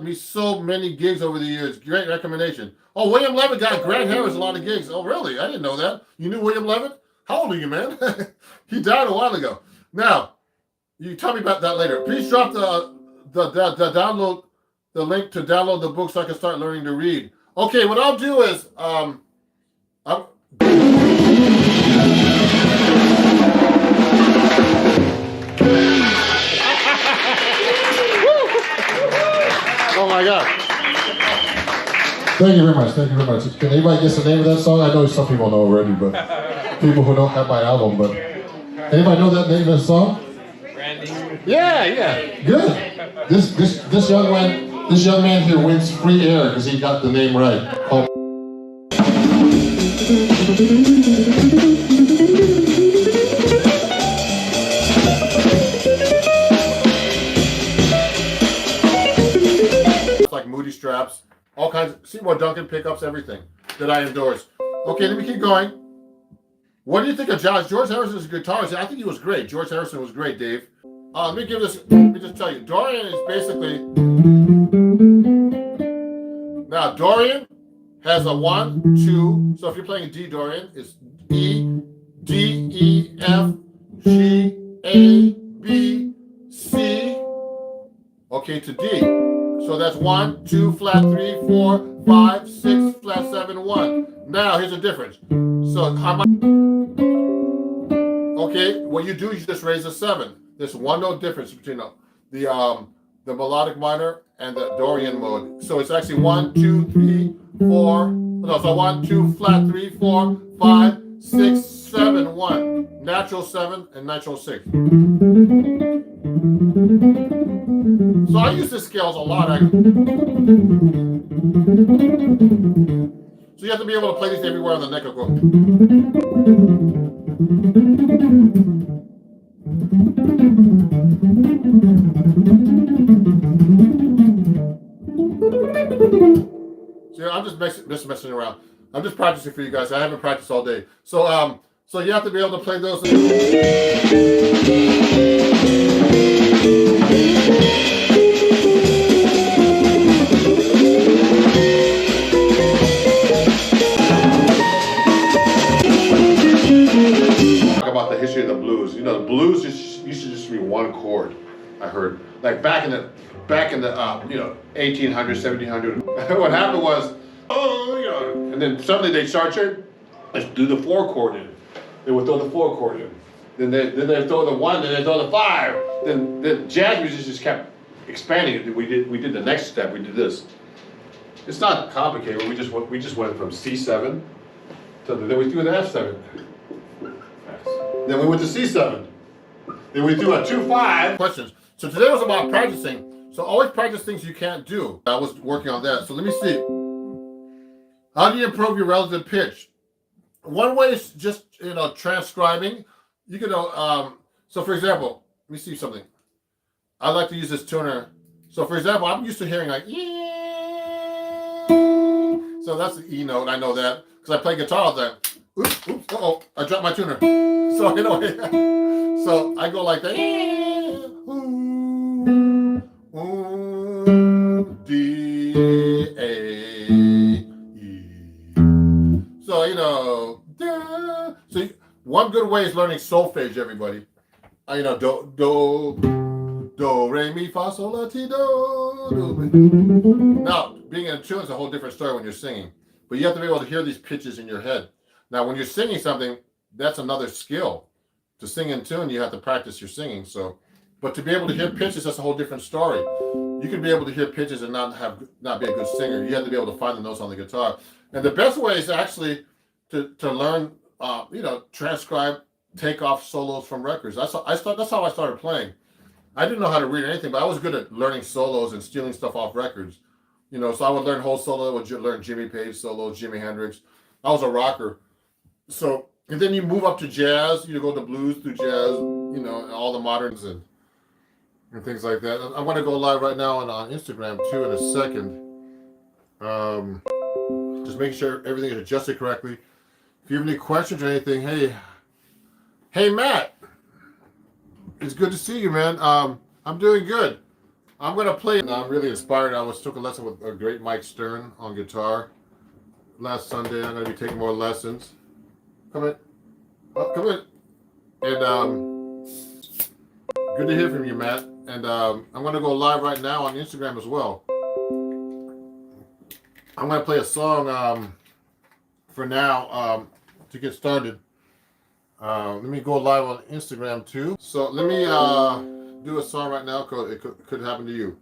me so many gigs over the years. Great recommendation. Oh, William Levin got Grant Harris a lot of gigs. Oh, really? I didn't know that. You knew William Levin? How old are you, man? He died a while ago. Now, you tell me about that later. Please drop the download, the link to download the book so I can start learning to read. Okay, what I'll do is oh my God. Thank you very much. Thank you very much. Can anybody guess the name of that song? I know some people know already, but people who don't have my album, but anybody know that name of the song? Randy. Yeah. Good. This young man here wins free air because he got the name right. Like Moody straps, all kinds of Seymour Duncan pickups, everything that I endorse. Okay, let me keep going. What do you think of George Harrison's guitarist? I think he was great. George Harrison was great, Dave. Let me just tell you. Dorian is basically... Now, Dorian has a 1, 2. So if you're playing D Dorian, it's E, D, E, F, G, A, B, C, okay, to D. So that's 1, 2, flat 3, 4, 5, 6, flat 7, 1. Now here's the difference. So how much? Okay, what you do is you just raise a 7. There's one note difference between the melodic minor and the Dorian mode. So it's actually 1, 2, 3, 4. No, so 1, 2, flat 3, 4, 5, 6, 7, 1. Natural 7 and natural 6. So I use this scales a lot. So you have to be able to play these everywhere on the neck. Go. See, I'm just messing around. I'm just practicing for you guys. I haven't practiced all day. So so you have to be able to play those. About the history of the blues. You know, the blues used to just be one chord. I heard, like back in the 1800s, 1700s. What happened was, and then suddenly they started, let's do the 4 chord in. They would throw the 4 chord in. Then they throw the 1, then they throw the 5. Then the jazz music just kept expanding it. We did the next step. We did this. It's not complicated. We just went from C7 to then we threw the F7. Then we went to C7. Then we threw a 2-5. Questions. So today was about practicing. So always practice things you can't do. I was working on that. So let me see. How do you improve your relative pitch? One way is just, transcribing. You can, so for example, let me see something. I like to use this tuner. So for example, I'm used to hearing like, so that's the E note. I know that because I play guitar all the time. Oops, uh-oh, I dropped my tuner. So, so I go like that. D, A, E. So, so one good way is learning solfege, everybody. Do, re, mi, fa, sol, la, ti, do. Now, being in tune is a whole different story when you're singing. But you have to be able to hear these pitches in your head. Now, when you're singing something, that's another skill. To sing in tune, you have to practice your singing. So, but to be able to hear pitches, that's a whole different story. You can be able to hear pitches and not be a good singer. You have to be able to find the notes on the guitar. And the best way is actually to learn, transcribe, take off solos from records. That's how I started playing. I didn't know how to read anything, but I was good at learning solos and stealing stuff off records. So I would learn whole solo. I would learn Jimmy Page solos, Jimi Hendrix. I was a rocker. So, and then you move up to jazz, you go to blues through jazz, all the moderns and things like that. I'm going to go live right now on Instagram too in a second. Just making sure everything is adjusted correctly. If you have any questions or anything, hey Matt, it's good to see you, man. I'm doing good. I'm going to play. I'm really inspired. I took a lesson with a great Mike Stern on guitar last Sunday. I'm going to be taking more lessons. Come in. Come in. And good to hear from you, Matt. And I'm going to go live right now on Instagram as well. I'm going to play a song for now to get started. Let me go live on Instagram too. So let me do a song right now because it could happen to you.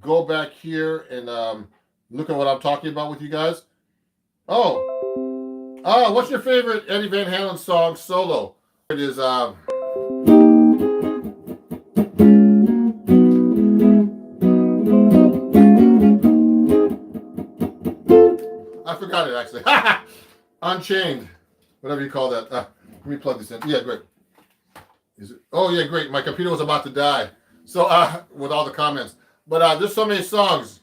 Go back here and look at what I'm talking about with you guys. What's your favorite Eddie Van Halen song solo? It is I forgot it actually. Unchained, whatever you call that. Let me plug this in. Yeah, great. Is it? Oh yeah, great. My computer was about to die. So with all the comments, but there's so many songs.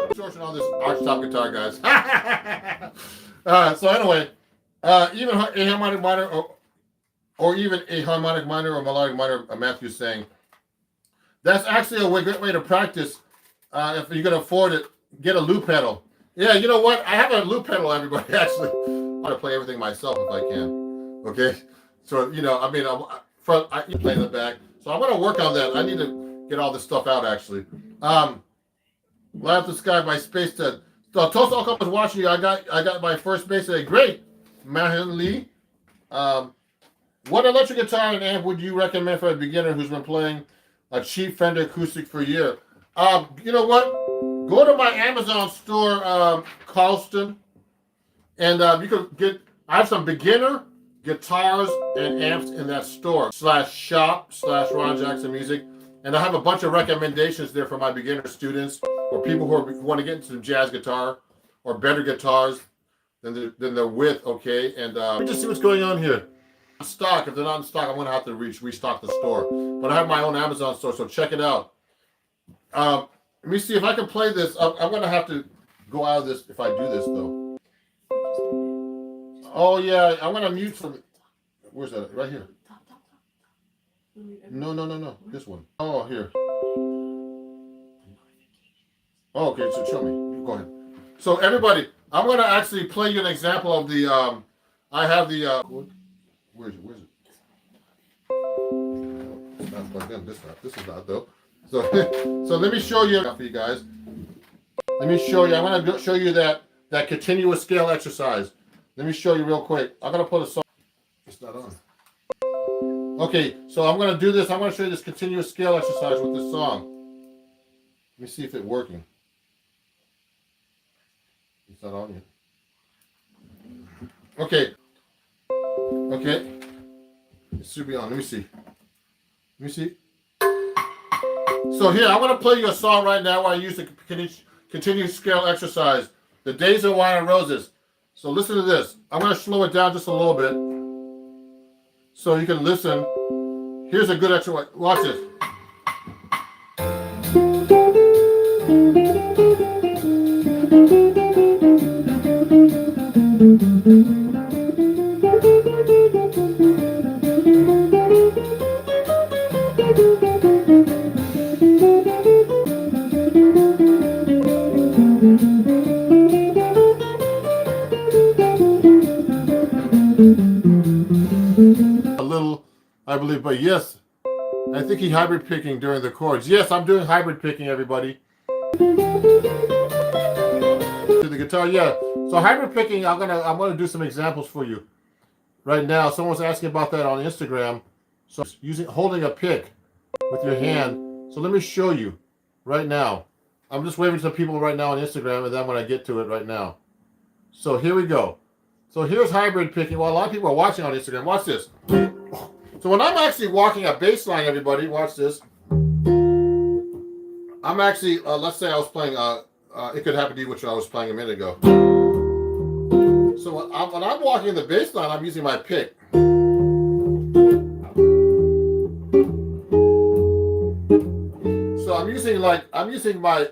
Distortion on this archtop guitar, guys. So anyway, even a harmonic minor or even a harmonic minor or melodic minor, Matthew's saying, that's actually a great way to practice. If you're gonna afford it, get a loop pedal. Yeah, you know what? I have a loop pedal, everybody. Actually, I want to play everything myself if I can. Okay, so you know, I mean, I play in the back, so I'm gonna work on that. I need to get all this stuff out actually. Light up the sky by Space Ted. So Toast Alcom was watching you. I got my first bass today. Great, Mahan Lee. What electric guitar and amp would you recommend for a beginner who's been playing a cheap Fender acoustic for a year? You know what? Go to my Amazon store, Carlston, and you can get. I have some beginner guitars and amps in that store /shop/Ron Jackson Music, and I have a bunch of recommendations there for my beginner students or people who want to get into jazz guitar or better guitars than they're with. Okay, and let me just see what's going on here. Stock. If they're not in stock, I'm gonna have to restock the store. But I have my own Amazon store, so check it out. Let me see if I can play this. I'm gonna have to go out of this if I do this though. Oh yeah, I'm gonna mute some. Where's that? Right here. No. This one. Oh, here. Oh, okay. So show me. Go ahead. So everybody, I'm gonna actually play you an example of the. I have the. Where's it? plugged in. This is not though. So so let me show you for you guys. Let me show you. I'm gonna show you that continuous scale exercise. Let me show you real quick. I'm gonna put a song. It's not on. Okay, so I'm gonna do this. I'm gonna show you this continuous scale exercise with this song. Let me see if it's working. It's not on yet. Okay. Okay. It should be on. Let me see. Let me see. So here, I'm gonna play you a song right now where I use the continuous scale exercise. The Days of Wine and Roses. So listen to this. I'm gonna slow it down just a little bit so you can listen. Here's a good exercise. Watch this. A little, I believe, but yes, I think he hybrid picking during the chords. Yes, I'm doing hybrid picking, everybody. To the guitar, yeah. So hybrid picking, I'm gonna do some examples for you right now. Someone's asking about that on Instagram. So holding a pick with your hand. So let me show you right now. I'm just waving to people right now on Instagram, and then when I get to it right now. So here we go. So here's hybrid picking. Well, a lot of people are watching on Instagram. Watch this. So when I'm actually walking a bass line, everybody, watch this. I'm actually, let's say I was playing, It Could Happen to You, which I was playing a minute ago. So when I'm walking the bass line, I'm using my pick. So I'm using my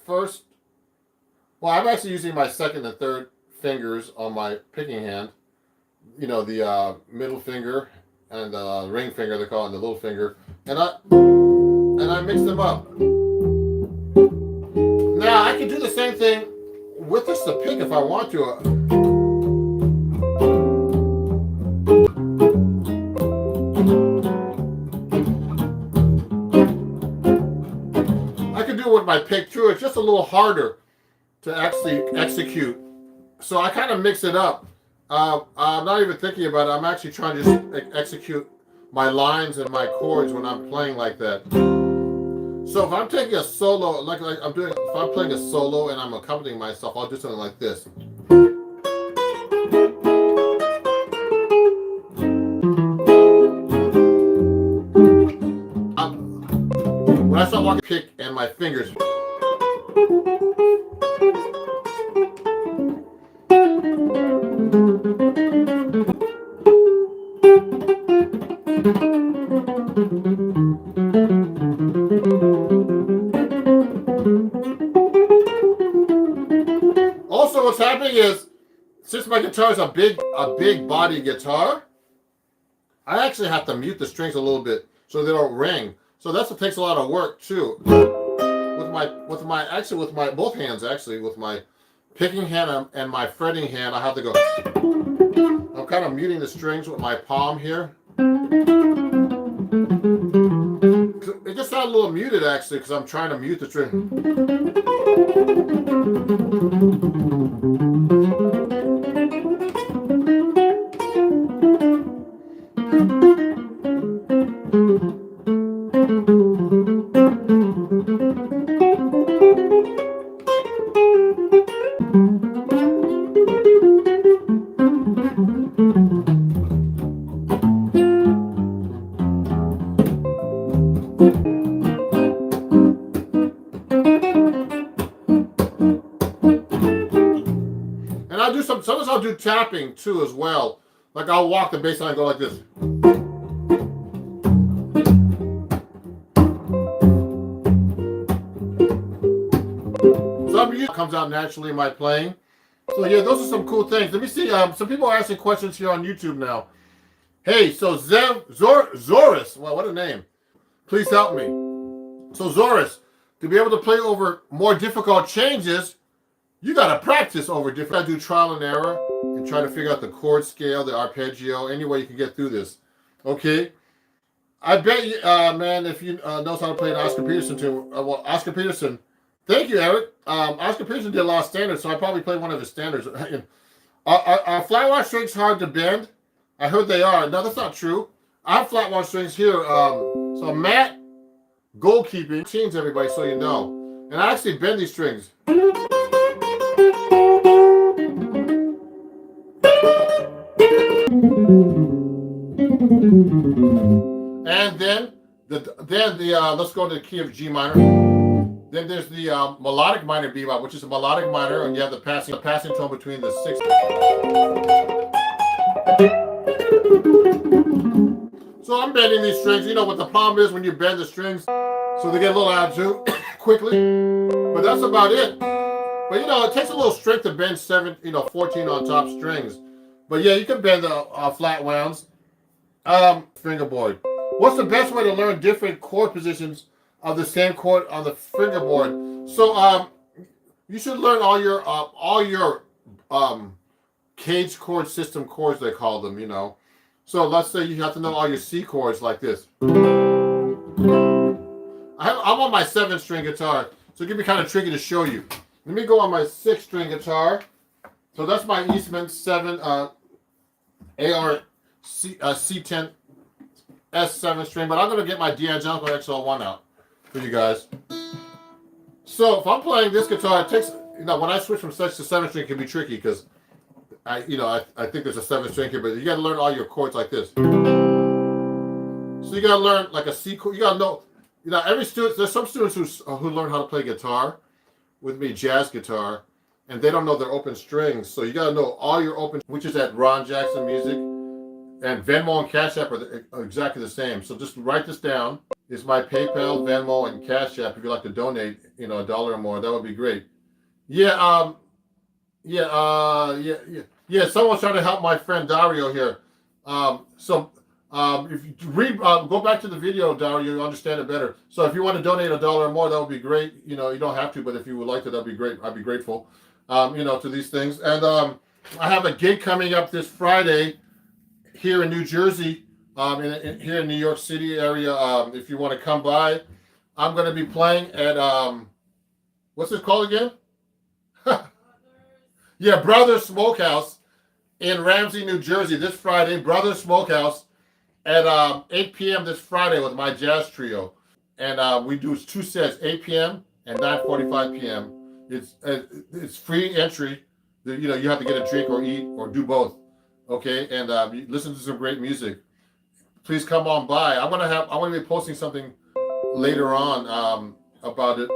first, well, I'm actually using my second and third fingers on my picking hand. You know, the middle finger and the ring finger, they call it, the little finger. And I mix them up. Now, I can do the same thing with just the pick if I want to. I can do it with my pick too. It's just a little harder to actually execute. So I kind of mix it up. I'm not even thinking about it. I'm actually trying to just execute my lines and my chords when I'm playing like that. So if I'm taking a solo, like I'm doing, if I'm playing a solo and I'm accompanying myself, I'll do something like this. When I start walking, pick and my fingers. Also, what's happening is, since my guitar is a big body guitar, I actually have to mute the strings a little bit so they don't ring. So that's what takes a lot of work too. With my both hands actually, with my picking hand and my fretting hand, I have to go. I'm kind of muting the strings with my palm here. It just sounds a little muted actually because I'm trying to mute the string. And I'll do sometimes I'll do tapping too as well. Like I'll walk the bass line and go like this. Some music comes out naturally in my playing. So yeah, those are some cool things. Let me see. Some people are asking questions here on YouTube now. Hey, so Zoris, well, what a name. Please help me. So Zoris, to be able to play over more difficult changes, you got to practice over different. I do trial and error and try to figure out the chord scale, the arpeggio, any way you can get through this. Okay? I bet you, man, if you knows how to play an Oscar Peterson tune. Well, Oscar Peterson. Thank you, Eric. Oscar Peterson did a lot of standards, so I probably played one of his standards. Flat wash strings hard to bend? I heard they are. No, that's not true. I have flat wash strings here. So Matt, goalkeeping, teams everybody, so you know. And I actually bend these strings. And then let's go to the key of G minor. Then there's the melodic minor bebop, which is a melodic minor, and you have the passing tone between the six. So I'm bending these strings. You know what the problem is when you bend the strings, so they get a little out too quickly. But that's about it. But you know, it takes a little strength to bend 14 on top strings. But yeah, you can bend the flat wounds. Fingerboard. What's the best way to learn different chord positions of the same chord on the fingerboard? So you should learn all your cage chord system chords, they call them, you know. So let's say you have to know all your C chords like this. I'm on my 7-string guitar, so it can be kind of tricky to show you. Let me go on my 6-string guitar. So that's my Eastman 7 AR C10 S7 string, but I'm going to get my D'Angelico XL1 out for you guys. So if I'm playing this guitar, it takes, when I switch from 6 to 7 string, it can be tricky because I think there's a 7 string here, but you got to learn all your chords like this. So you got to learn like a C chord. You got to know, every student, there's some students who learn how to play guitar with me, jazz guitar, and they don't know their open strings. So you got to know all your open, which is at Ron Jackson Music. And Venmo and Cash App are exactly the same. So just write this down. It's my PayPal, Venmo, and Cash App. If you'd like to donate, $1 or more, that would be great. Yeah. Someone's trying to help my friend Dario here. If you read, go back to the video, Dario, you'll understand it better. So if you want to donate $1 or more, that would be great. You don't have to, but if you would like to, that'd be great. I'd be grateful. To these things. And I have a gig coming up this Friday here in New Jersey, here in New York City area. If you want to come by, I'm going to be playing at what's it called again? Yeah, Brothers Smokehouse in Ramsey, New Jersey this Friday. Brothers Smokehouse at 8 p.m. this Friday with my jazz trio, and we do 2 sets, 8 p.m. and 9:45 p.m. It's free entry. You have to get a drink or eat or do both. Okay, and you listen to some great music. Please come on by. I'm gonna be posting something later on about it.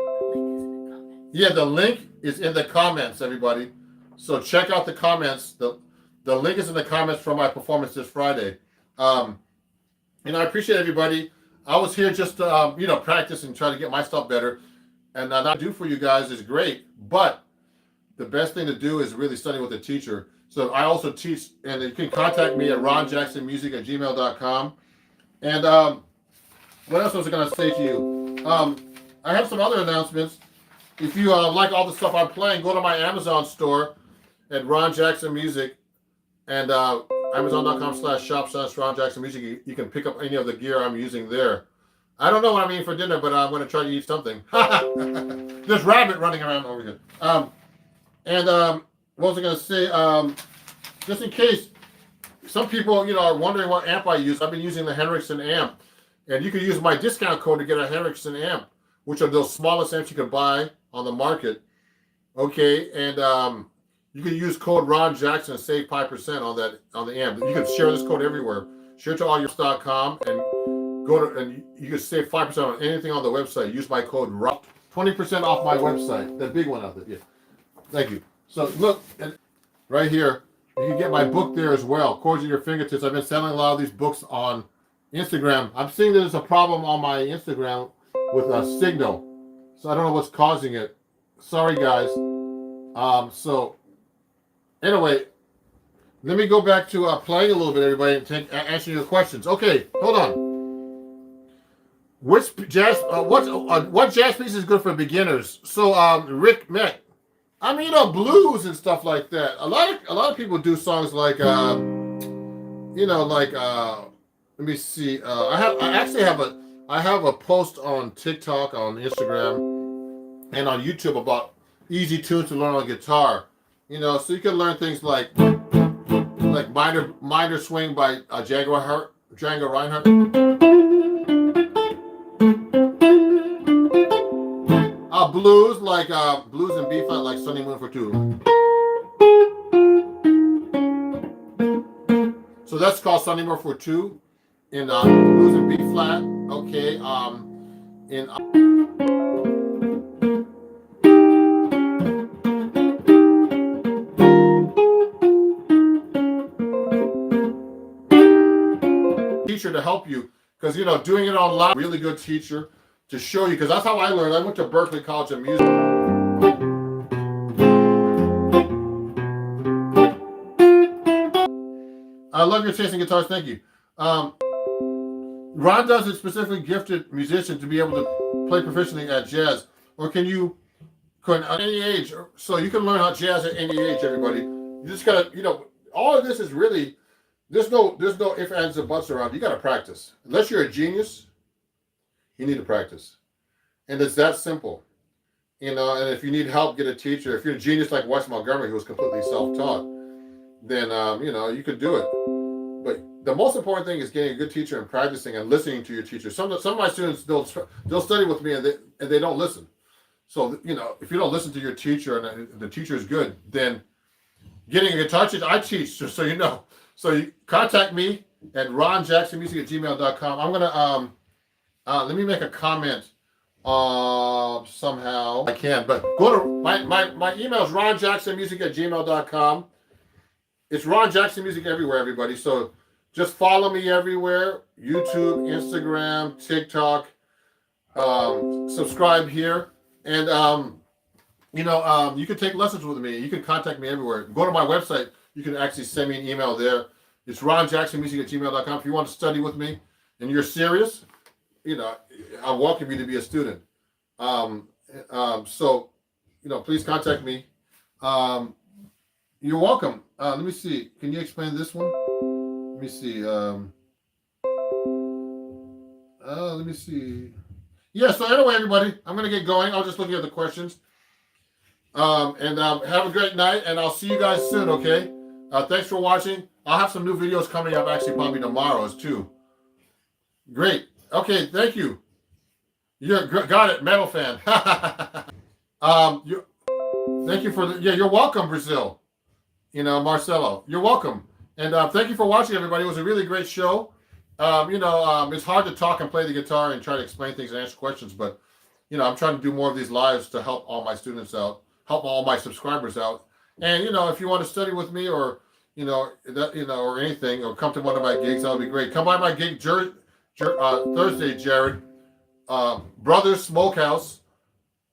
Yeah, the link is in the comments, everybody. So check out the comments. The link is in the comments for my performance this Friday. I appreciate everybody. I was here just to practice and try to get my stuff better. And what I do for you guys is great, but the best thing to do is really study with a teacher. So I also teach, and you can contact me at ronjacksonmusic@gmail.com. And what else was I going to say to you? I have some other announcements. If you like all the stuff I'm playing, go to my Amazon store at Ron Jackson Music, and Amazon.com/shop/Ron Jackson Music. You can pick up any of the gear I'm using there. I don't know what I'm eating for dinner, but I'm going to try to eat something. There's rabbit running around over here. What was I going to say? Just in case some people, are wondering what amp I use, I've been using the Henriksen amp. And you can use my discount code to get a Henriksen amp, which are those smallest amps you can buy on the market. Okay, and you can use code Ron Jackson and save 5% on the amp. You can share this code everywhere. Share it to allyours.com and and you can save 5% on anything on the website. Use my code Ron. 20% off my website. The big one out there. Yeah. Thank you. So look, right here, you can get my book there as well. Chords at Your Fingertips. I've been selling a lot of these books on Instagram. I'm seeing there's a problem on my Instagram with a signal. So I don't know what's causing it. Sorry, guys. So anyway, let me go back to playing a little bit, everybody, and answer your questions. Okay, hold on. Which jazz? What jazz piece is good for beginners? So Rick Met. Blues and stuff like that. A lot of people do songs like let me see. I have a post on TikTok, on Instagram, and on YouTube about easy tunes to learn on guitar. You know, so you can learn things like Minor Swing by Django Reinhardt. Blues like blues in B flat like Sunny Moon for Two. So that's called Sunny Moon for Two in blues in B flat. Okay. In teacher to help you, because you know, doing it online, really good teacher to show you, because that's how I learned. I went to Berklee College of Music. I love your taste in guitars. Thank you. Ron does it specifically gifted musician to be able to play proficiently at jazz, or can at any age? So you can learn how jazz at any age. Everybody, you just gotta, you know, all of this is really, there's no ifs, ands, and buts around. You gotta practice. Unless you're a genius, you need to practice, and it's that simple. You know, and if you need help, get a teacher. If you're a genius like Wes Montgomery, who was completely self-taught, then you know, you could do it. But the most important thing is getting a good teacher and practicing and listening to your teacher. Some of my students, they'll study with me and they don't listen. So, you know, if you don't listen to your teacher and the teacher is good, then getting a guitar teacher, I teach, just so you know. So you contact me at ronjacksonmusic@gmail.com. I'm gonna let me make a comment somehow. I can, but go to my email is ronjacksonmusic@gmail.com. It's Ron Jackson Music everywhere, everybody. So just follow me everywhere: YouTube, Instagram, TikTok. Subscribe here, and you know, you can take lessons with me. You can contact me everywhere. Go to my website. You can actually send me an email there. It's ronjacksonmusic@gmail.com. If you want to study with me and you're serious, you know, I welcome you to be a student. So, you know, please contact me. You're welcome. Let me see. Can you explain this one? Let me see. Let me see. Yeah, so anyway, everybody, I'm going to get going. I was just looking at the questions. Have a great night, and I'll see you guys soon, okay? Thanks for watching. I'll have some new videos coming up, actually, probably tomorrow, too. Great. Okay, thank you. Got it, metal fan. Thank you for you're welcome, Brazil. You know, Marcelo, you're welcome. And thank you for watching, everybody. It was a really great show. You know, it's hard to talk and play the guitar and try to explain things and answer questions, but, you know, I'm trying to do more of these lives to help all my students out, help all my subscribers out. And, you know, if you want to study with me or, or anything, or come to one of my gigs, that would be great. Come by my gig Thursday, Jared. Brothers Smokehouse,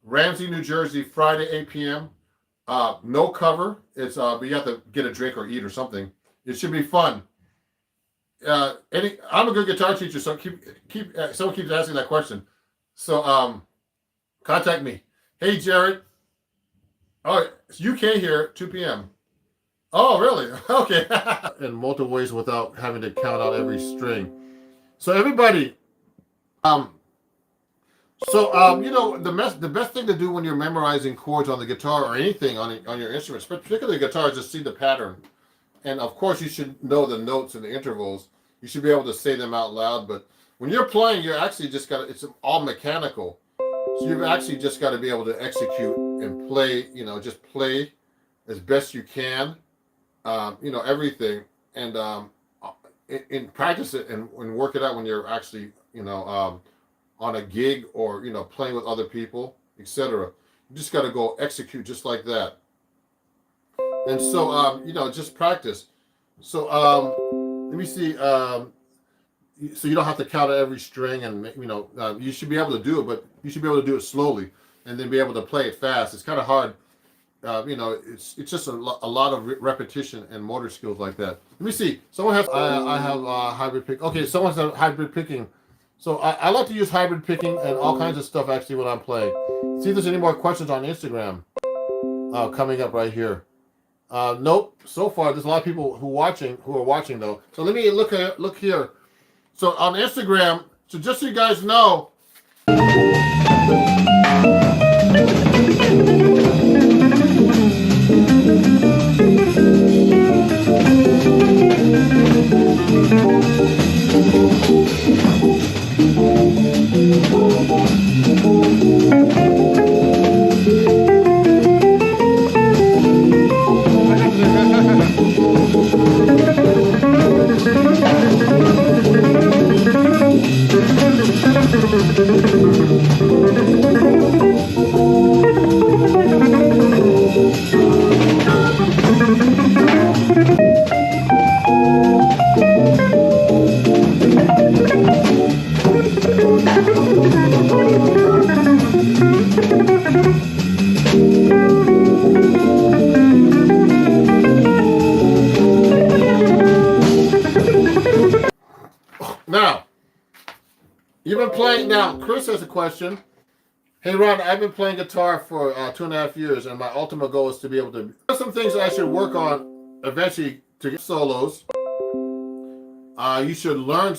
Ramsey, New Jersey, Friday, 8 p.m. No cover. It's but you have to get a drink or eat or something. It should be fun. I'm a good guitar teacher, so someone keeps asking that question. So contact me. Hey, Jared. Oh, it's UK here, 2 p.m. Oh, really? Okay. In multiple ways without having to count out every string. So everybody, you know, the best thing to do when you're memorizing chords on the guitar or anything on your instruments, but particularly guitar, is just see the pattern. And of course, you should know the notes and the intervals. You should be able to say them out loud. But when you're playing, you're actually just it's all mechanical. So you've actually just got to be able to execute and play, you know, just play as best you can, you know, everything. And in practice it and work it out when you're actually, you know, on a gig or, you know, playing with other people, etc. You just got to go execute just like that. And so, you know, just practice. So, let me see. So you don't have to count every string, and, you know, you should be able to do it, but you should be able to do it slowly and then be able to play it fast. It's kind of hard. You know, it's just a lot of repetition and motor skills like that. Let me see. Someone has, I have hybrid pick. Okay, someone has hybrid picking. So I like to use hybrid picking and all kinds of stuff actually when I'm playing. See if there's any more questions on Instagram coming up right here. Nope. So far, there's a lot of people who are watching though. So let me look here. So on Instagram, so just so you guys know. Now, you've been playing. Now, Chris has a question. Hey, Ron, I've been playing guitar for 2.5 years, and my ultimate goal is to be able to. There's some things I should work on eventually to get solos. You should learn.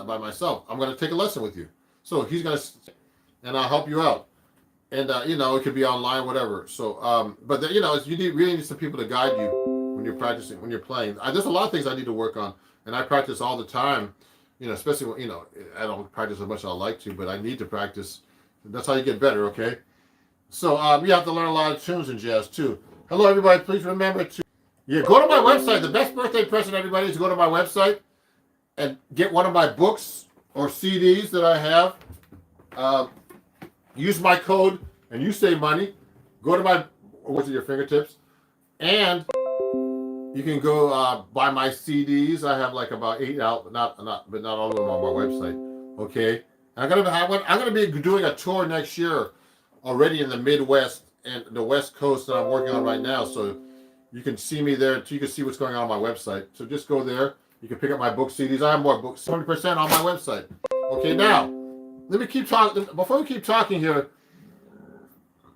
By myself. I'm going to take a lesson with you. So he's going to, and I'll help you out. And, you know, it could be online, whatever. So, but, you know, you really need some people to guide you when you're practicing, when you're playing. There's a lot of things I need to work on. And I practice all the time, you know, especially when, you know, I don't practice as much as I like to, but I need to practice. That's how you get better, okay? So, you have to learn a lot of tunes in jazz, too. Hello, everybody. Please remember to, go to my website. The best birthday present, everybody, is to go to my website and get one of my books or CDs that I have. Use my code and you save money. Go to my, what's at your fingertips, and you can go buy my CDs. I have like about 8 out, but not all of them on my website. Okay, and I'm gonna be doing a tour next year already in the Midwest and the West Coast that I'm working on right now. So you can see me there. You can see what's going on my website. So just go there. You can pick up my book CDs. I have more books, 20% on my website. Okay, now let me keep talking. Before we keep talking here,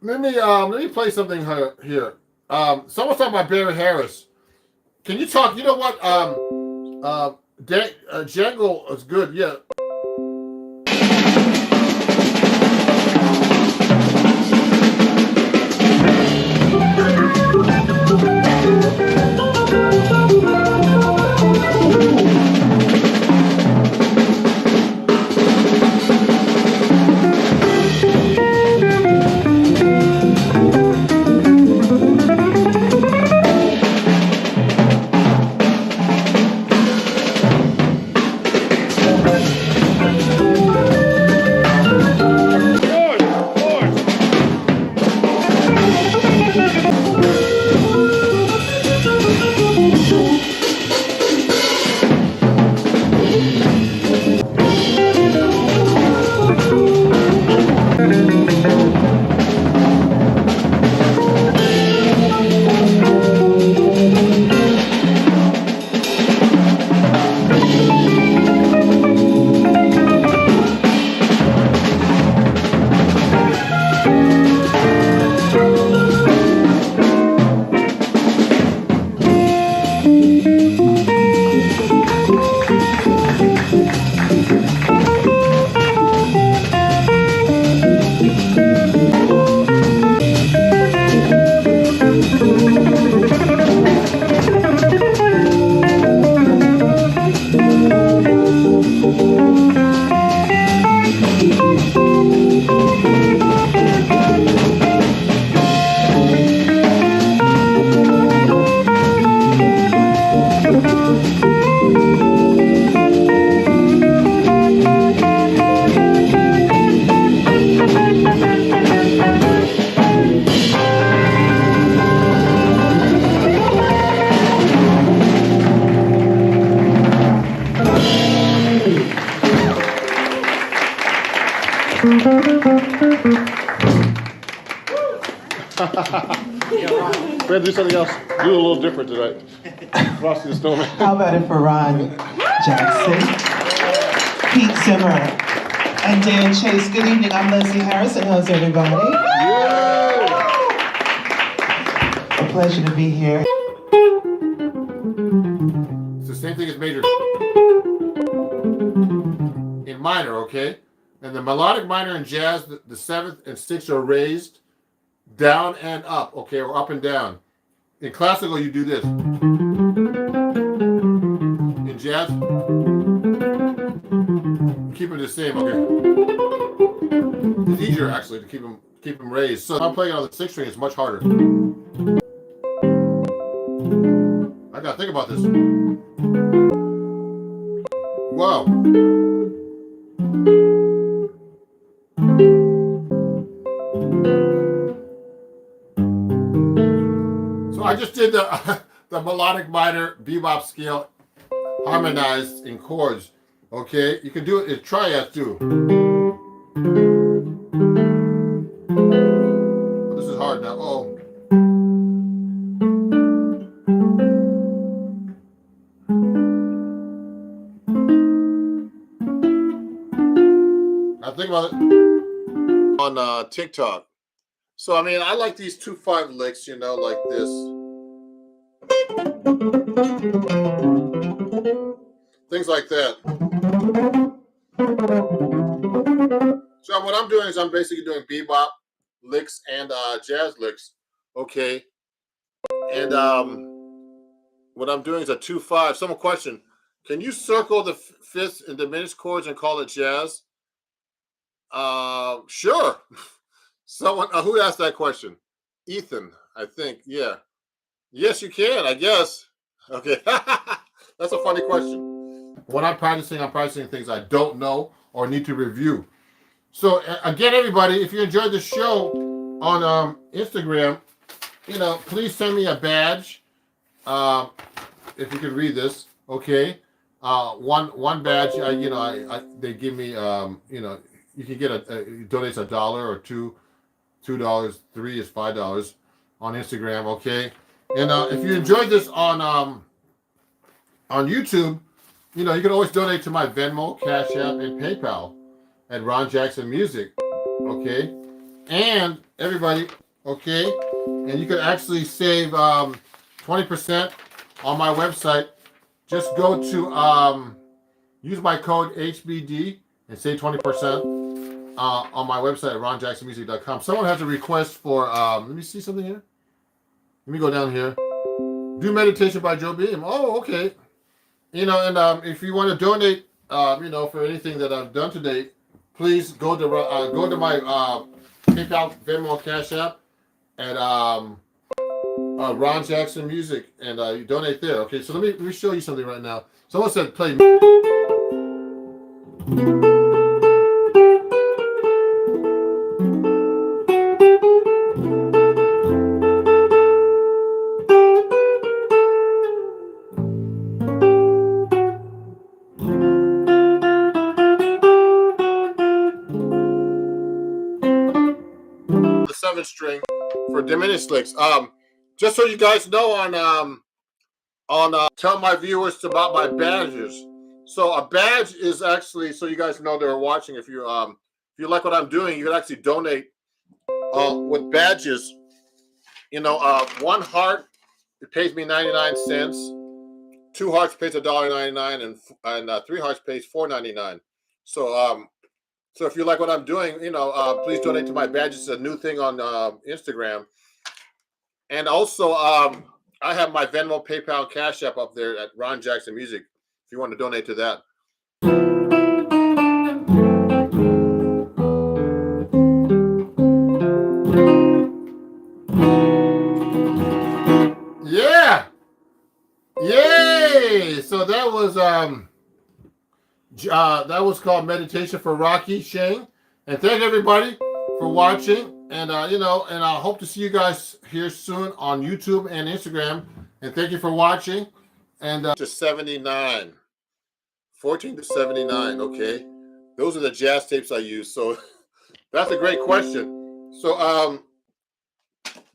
let me play something here. Someone's talking about Barry Harris. Can you talk? You know what? Django is good. Yeah. We had to do something else. Do a little different tonight. Frosty the Snowman. How about it for Ron Jackson, Pete Zimmer, and Dan Chase? Good evening. I'm Leslie Harrison. How's everybody? Yeah. A pleasure to be here. It's the same thing as major in minor, okay? And the melodic minor in jazz, the seventh and sixth are raised down and up, okay, or up and down. In classical, you do this. In jazz, you keep them the same, okay? It's easier actually to keep them raised. So if I'm playing on the sixth string, it's much harder. I gotta think about this. Wow. So I just did the melodic minor bebop scale harmonized in chords. Okay, you can do it in triads too. Oh, this is hard now. Oh. I think about it on TikTok. So I mean, I like these 2/5 licks, you know, like this. Things like that. So what I'm doing is I'm basically doing bebop licks and jazz licks, okay? And what I'm doing is a 2/5. Someone question: can you circle the fifths and diminished chords and call it jazz? Sure. Someone who asked that question? Ethan, I think. Yeah. Yes, you can. I guess. Okay. That's a funny question. When I'm practicing things I don't know or need to review. So again, everybody, if you enjoyed the show on Instagram, you know, please send me a badge. If you can read this, okay. One badge, you know, they give me, you know, you can get donates $1 or $2, $3 is $5 on Instagram, okay. And if you enjoyed this on YouTube, you know, you can always donate to my Venmo, Cash App, and PayPal at Ron Jackson Music, okay? And everybody, okay? And you can actually save 20% on my website. Just go to use my code HBD and save 20% on my website at ronjacksonmusic.com. Someone has a request for let me see something here. Let me go down here. Do Meditation by Joe Beam. Oh, okay. You know, and if you want to donate, you know, for anything that I've done today, please go to my PayPal, Venmo, Cash App at Ron Jackson Music, and you donate there. Okay, so let me show you something right now. Someone said play. The 7th string for diminished licks. Just so you guys know, on tell my viewers about my badges. So a badge is actually, so you guys know they're watching. If you like what I'm doing, you can actually donate with badges. You know, 1 heart, it pays me 99 cents. 2 hearts pays $1.99, and 3 hearts pays $4.99. So so if you like what I'm doing, you know, please donate to my badges. It's a new thing on Instagram. And also, I have my Venmo, PayPal, Cash App up there at Ron Jackson Music. If you want to donate to that. Yeah. Yay! So that was called Meditation for Rocky Shane. And thank everybody for watching. And you know, and I hope to see you guys here soon on YouTube and Instagram. And thank you for watching. And to 79, 14 to 79. Okay, those are the jazz tapes I use. So That's a great question. So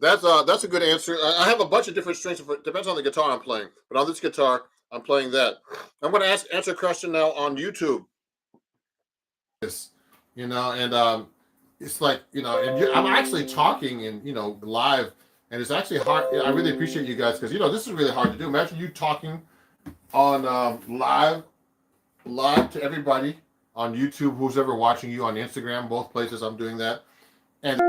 that's a good answer. I have a bunch of different strings. It depends on the guitar I'm playing. But on this guitar, I'm playing that. I'm going to answer a question now on YouTube. Yes, and it's like, and I'm actually talking and live, and it's actually hard. I really appreciate you guys because this is really hard to do. Imagine you talking on live to everybody on YouTube, who's ever watching you on Instagram, both places. I'm doing that, and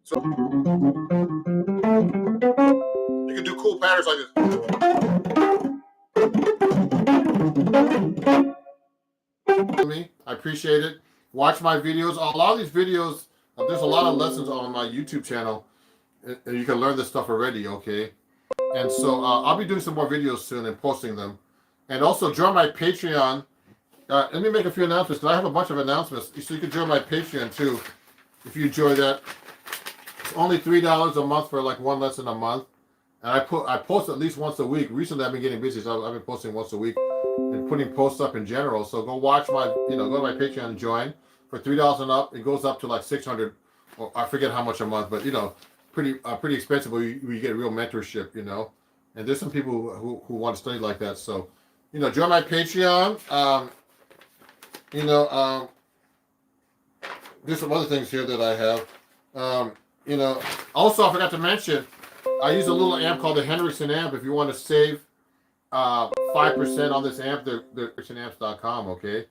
so you can do cool patterns like this. Me, I appreciate it. Watch my videos. A lot of these videos, there's a lot of lessons on my YouTube channel, and you can learn this stuff already. Okay, and so I'll be doing some more videos soon and posting them, and also join my Patreon. Let me make a few announcements because I have a bunch of announcements. So you can join my Patreon too, if you enjoy that. It's only $3 a month for like one lesson a month, and I post at least once a week. Recently, I've been getting busy, so I've been posting once a week and putting posts up in general. So go watch my, go to my Patreon and join for $3 and up. It goes up to like 600, or I forget how much a month, but pretty expensive. But you get real mentorship, and there's some people who want to study like that. So, join my Patreon. There's some other things here that I have. Also I forgot to mention, I use a little amp called the Henriksen amp. If you want to save 5% on this amp, they're henriksenamps.com, okay?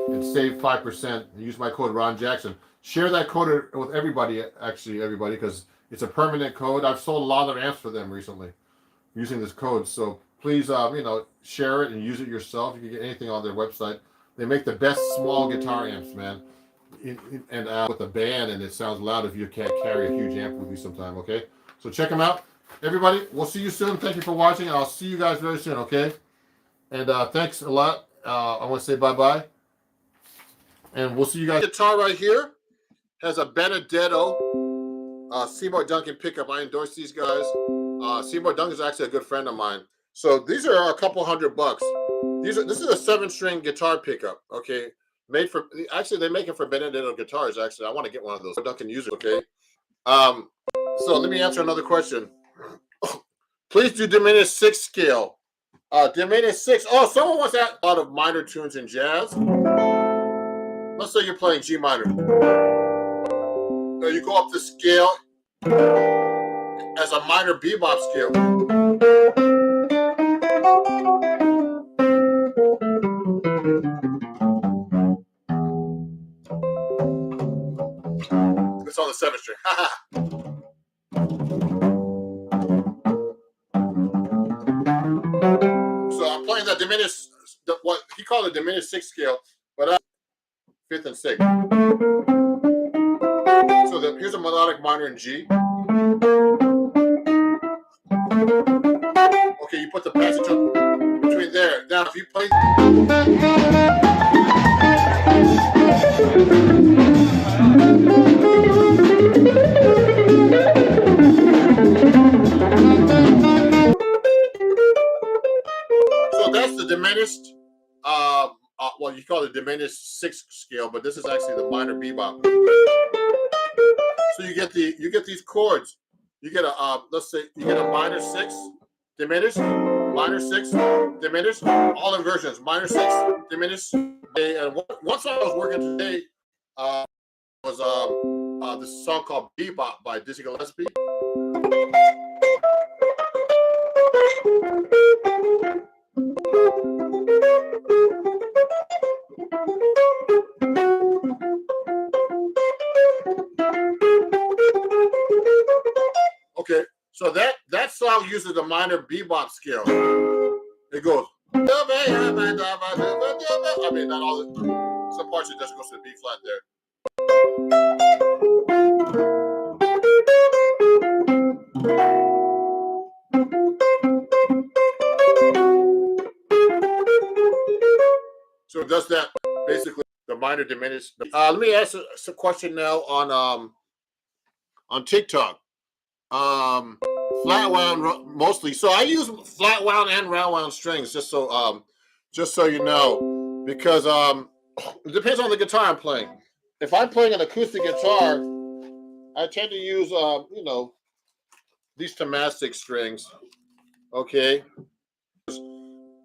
And save 5%. And use my code Ron Jackson. Share that code with everybody, because it's a permanent code. I've sold a lot of amps for them recently using this code. So please, share it and use it yourself. You can get anything on their website. They make the best small guitar amps, man. And with a band, and it sounds loud if you can't carry a huge amp with you sometime, okay? So check them out. Everybody, we'll see you soon. Thank you for watching, and I'll see you guys very soon, okay? And thanks a lot. I want to say bye-bye. And we'll see you guys. Guitar right here has a Benedetto Seymour Duncan pickup. I endorse these guys. Seymour Duncan is actually a good friend of mine. So these are a couple $100. This is a 7-string guitar pickup, okay? They make it for Benedetto guitars. Actually, I want to get one of those. Duncan users, okay? So let me answer another question. Please do diminished 6 scale. Diminished 6. Oh, someone wants to add a lot of minor tunes in jazz. Let's say you're playing G minor. You go up the scale as a minor bebop scale. It's on the 7th string. So I'm playing that diminished, what he called a diminished 6 scale, but I'm 5th and 6th. So here's a melodic minor in G. Okay, you put the passage up between there. Now, if you play. So that's the diminished, well, you call it diminished 6 scale, but this is actually the minor bebop. So you get these chords. You get a let's say you get a minor 6 diminished, minor 6 diminished, all inversions, minor 6 diminished. And one song I was working today was this song called Bebop by Dizzy Gillespie. Okay, so that song uses the minor bebop scale. It goes. I mean, not all the. Some parts it just goes to the B flat there. So it does that basically. The minor diminished. Let me ask a question now on TikTok. flat wound mostly. So I use flat wound and round wound strings, just so you know, because it depends on the guitar I'm playing. If I'm playing an acoustic guitar, I tend to use you know, these Tomastic strings. Okay,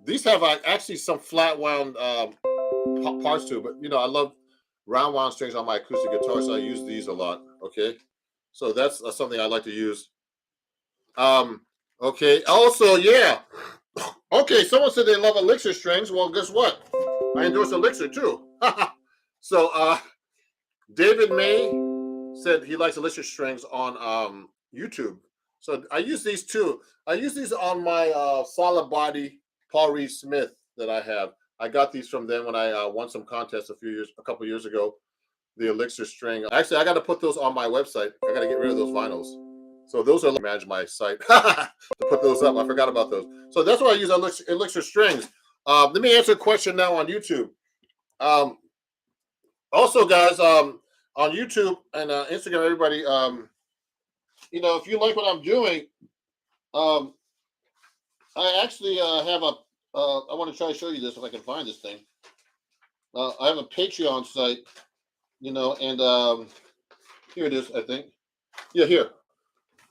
these have actually some flat wound parts to it, but you know, I love round wound strings on my acoustic guitar, so I use these a lot. Okay, so that's something I like to use. Okay, also, yeah. Okay, someone said they love Elixir strings. Well, guess what? I endorse Elixir too. So David May said he likes Elixir strings on YouTube. So I use these too. I use these on my solid body Paul Reed Smith that I have. I got these from them when I won some contests a couple years ago. The Elixir string. Actually, I got to put those on my website. I got to get rid of those vinyls. So those are manage my site to put those up. I forgot about those. So that's why I use Elixir strings. Let me answer a question now on YouTube. Also, guys, on YouTube and Instagram, everybody, you know, if you like what I'm doing, I actually have a. I want to try to show you this if I can find this thing. I have a Patreon site, you know, and here it is. I think, yeah, here.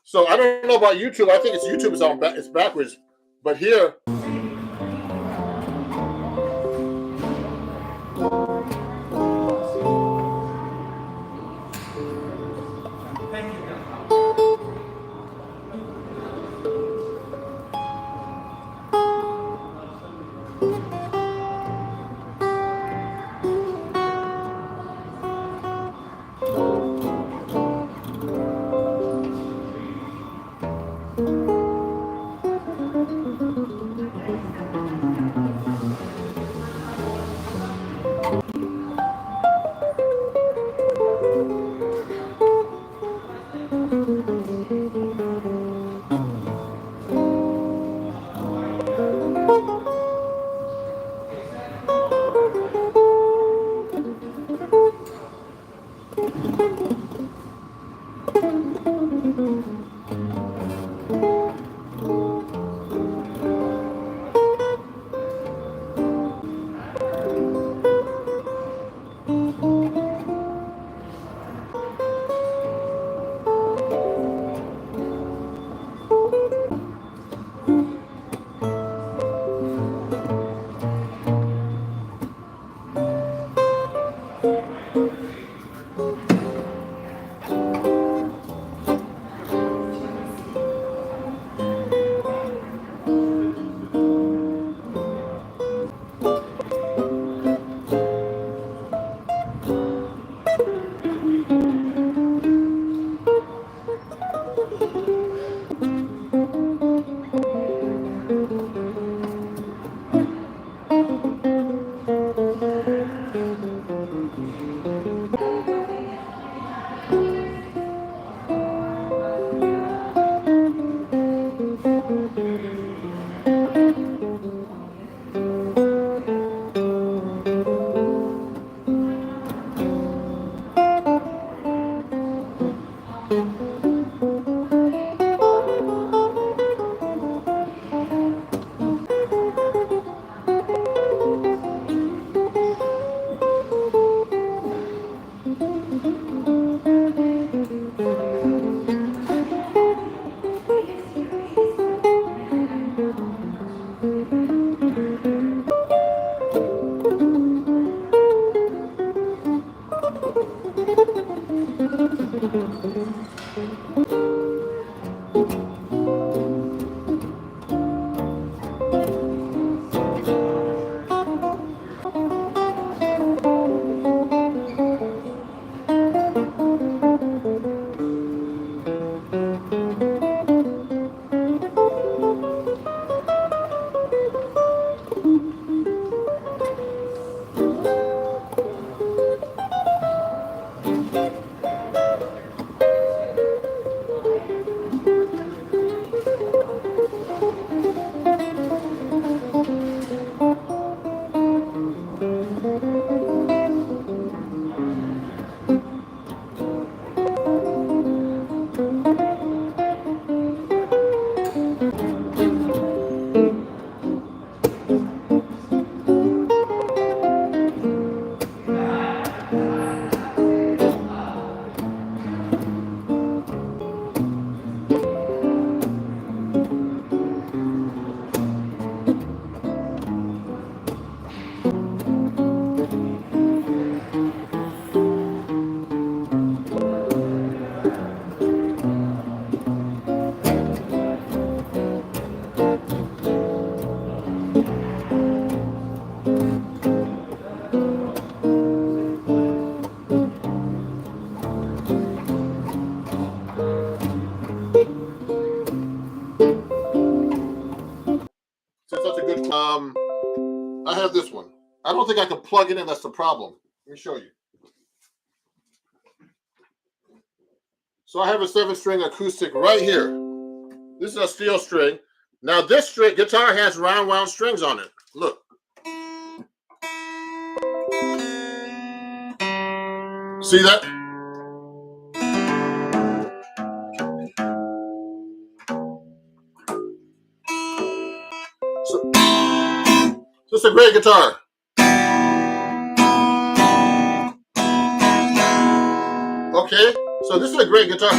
So I don't know about YouTube. I think it's YouTube is on it's backwards, but here. I have this one. I don't think I can plug it in. That's the problem. Let me show you. So I have a 7-string acoustic right here. This is a steel string. Now this string guitar has round wound strings on it. Look. See that? So it's a great guitar. Okay, so this is a great guitar.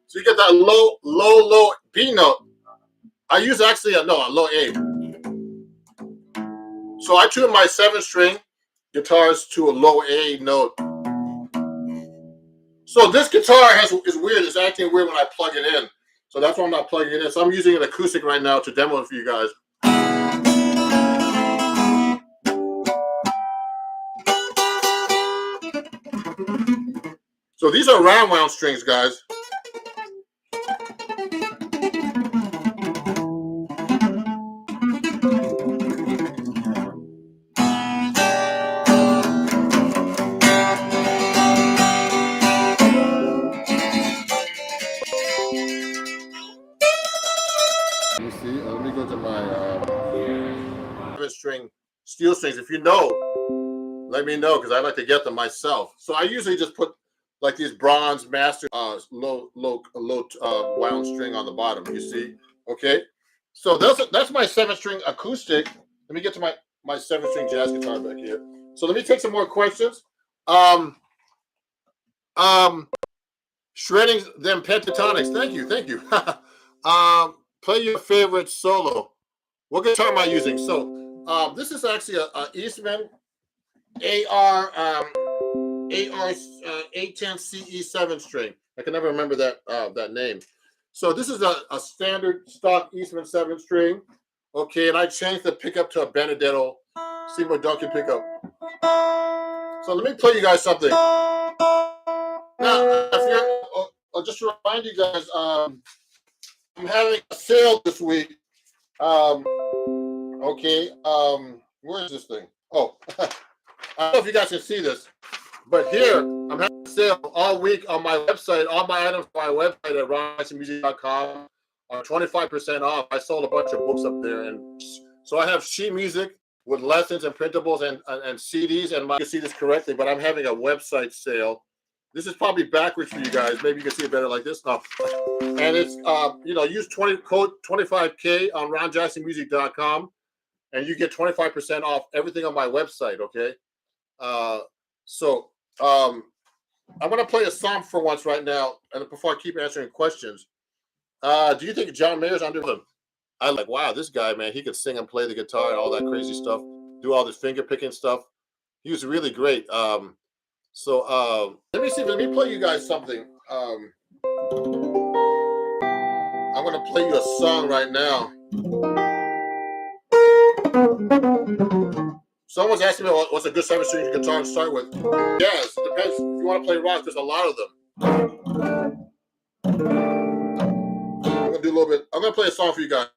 So you get that low B note. I use actually a low A. So I tune my 7-string guitars to a low A note. So this guitar is weird. It's acting weird when I plug it in. So that's why I'm not plugging it in. So I'm using an acoustic right now to demo it for you guys. So these are round wound strings, guys. Let me see. Let me go to my 7-string steel strings. If you know, let me know because I like to get them myself. So I usually just put like these bronze master low wound string on the bottom. You see, okay. So that's my 7-string acoustic. Let me get to my 7-string jazz guitar back here. So let me take some more questions. Shredding them pentatonics. Thank you. Play your favorite solo. What guitar am I using? So this is actually a Eastman AR 810 CE 7-string. I can never remember that name. So this is a standard stock Eastman 7-string. Okay, and I changed the pickup to a Benedetto Seymour Duncan pickup. So let me play you guys something. Now, I'll just remind you guys, I'm having a sale this week. Okay, where is this thing? Oh, I don't know if you guys can see this, but here I'm having a sale all week on my website. All my items on my website at ronjacksonmusic.com are 25% off. I sold a bunch of books up there, and so I have sheet music with lessons and printables and CDs. And you can see this correctly, but I'm having a website sale. This is probably backwards for you guys. Maybe you can see it better like this. Oh. And it's use code 25K on ronjacksonmusic.com, and you get 25% off everything on my website. Okay. So I'm gonna play a song for once right now, and before I keep answering questions, do you think John Mayer's under them? I'm like, wow, this guy, man, he could sing and play the guitar and all that crazy stuff, do all this finger picking stuff. He was really great. So let me play you guys something. I'm gonna play you a song right now. Someone's asking me what's a good 7-string guitar to start with. Yes, it depends. If you want to play rock, there's a lot of them. I'm gonna do a little bit. I'm gonna play a song for you guys.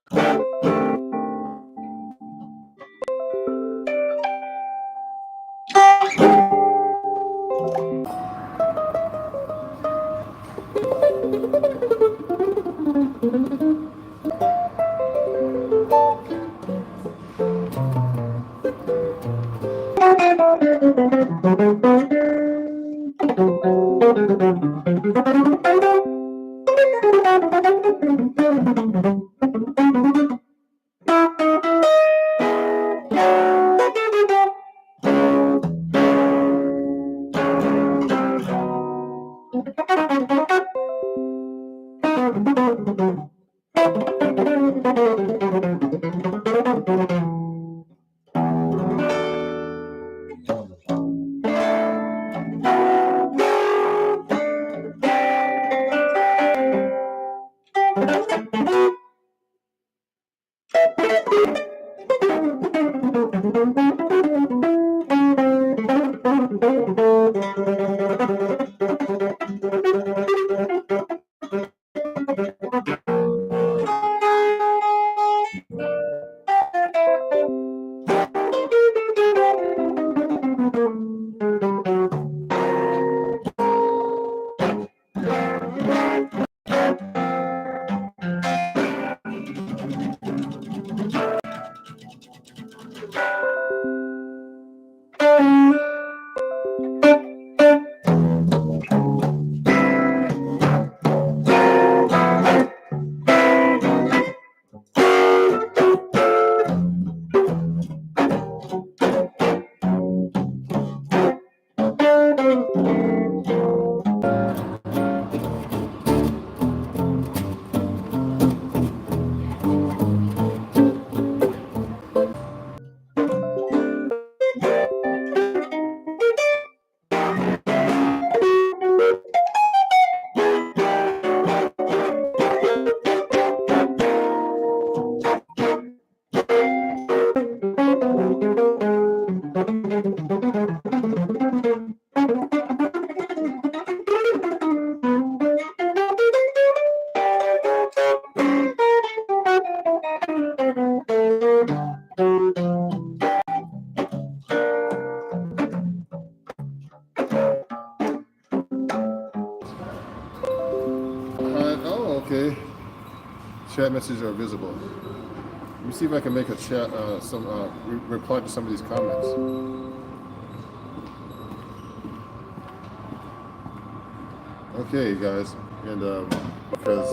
Chat messages are visible. Let me see if I can make a chat, reply to some of these comments. Okay, guys, and because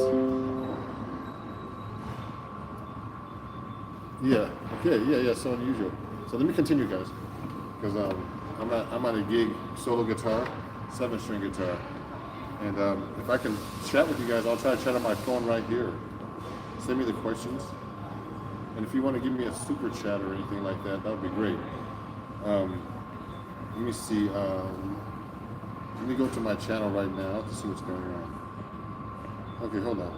yeah, so unusual. So let me continue, guys, because I'm on a gig, solo guitar, 7-string guitar, and if I can chat with you guys, I'll try to chat on my phone right here. Send me the questions, and if you want to give me a super chat or anything like that, that would be great. Let me see. Let me go to my channel right now to see what's going on. Okay, hold on.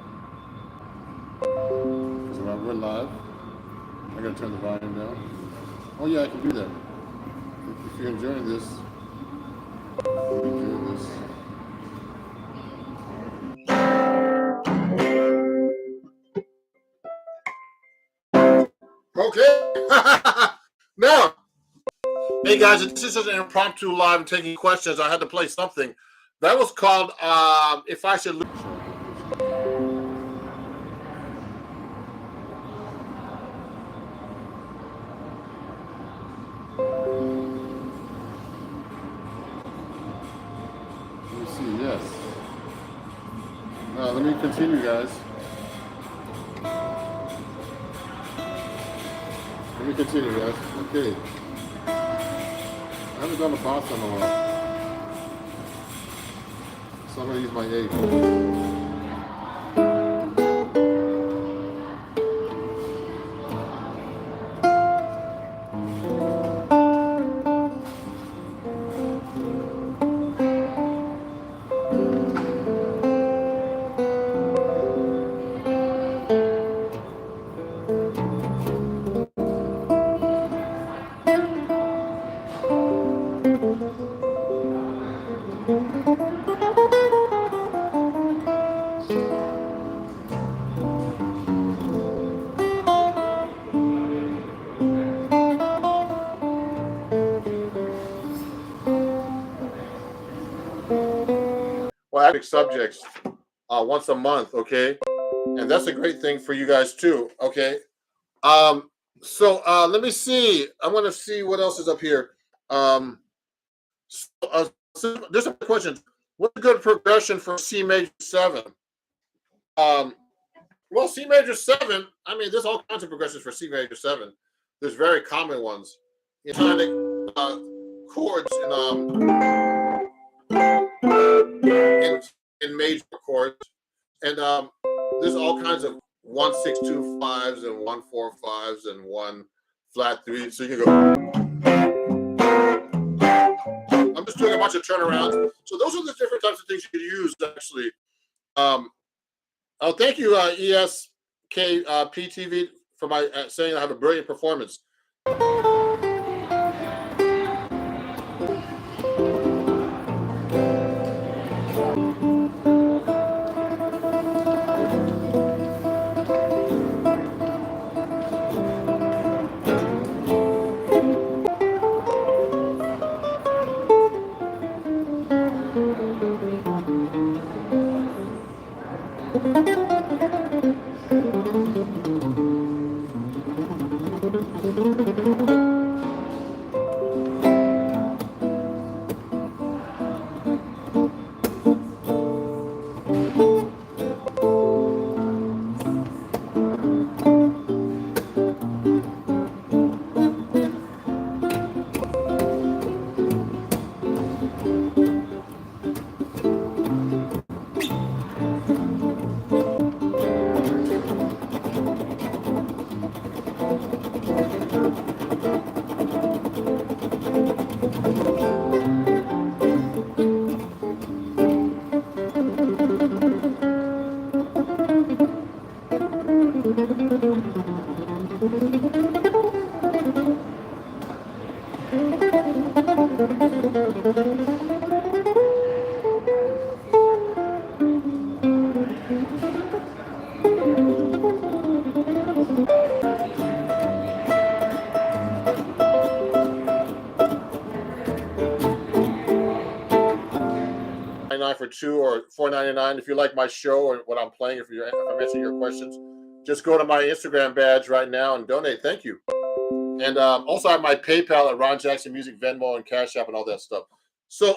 Because we're live. I gotta turn the volume down. Oh yeah, I can do that. If you're enjoying this, Okay. Now, hey guys, this is an impromptu live and taking questions. I had to play something. That was called If I Should Lose. Let me see, yes. Let me continue, guys. Let me continue, guys. Okay. I haven't done a boss in a while. So I'm going to use my 8. Subjects once a month, okay, and that's a great thing for you guys too, okay. So let me see. I'm going to see what else is up here. There's some questions. What's a good progression for C major 7? Well, C major 7. I mean, there's all kinds of progressions for C major 7. There's very common ones. Tonic chords in major chords, and there's all kinds of 1-6-2-5s and 1-4-5s and 1 flat 3. So you can go. I'm just doing a bunch of turnarounds. So those are the different types of things you could use actually. Oh, thank you, ESKPTV, for my saying I have a brilliant performance. For $2 or $4.99. If you like my show or what I'm playing, if I'm answering your questions, just go to my Instagram badge right now and donate. Thank you. And also I have my PayPal at Ron Jackson Music, Venmo, and Cash App and all that stuff. So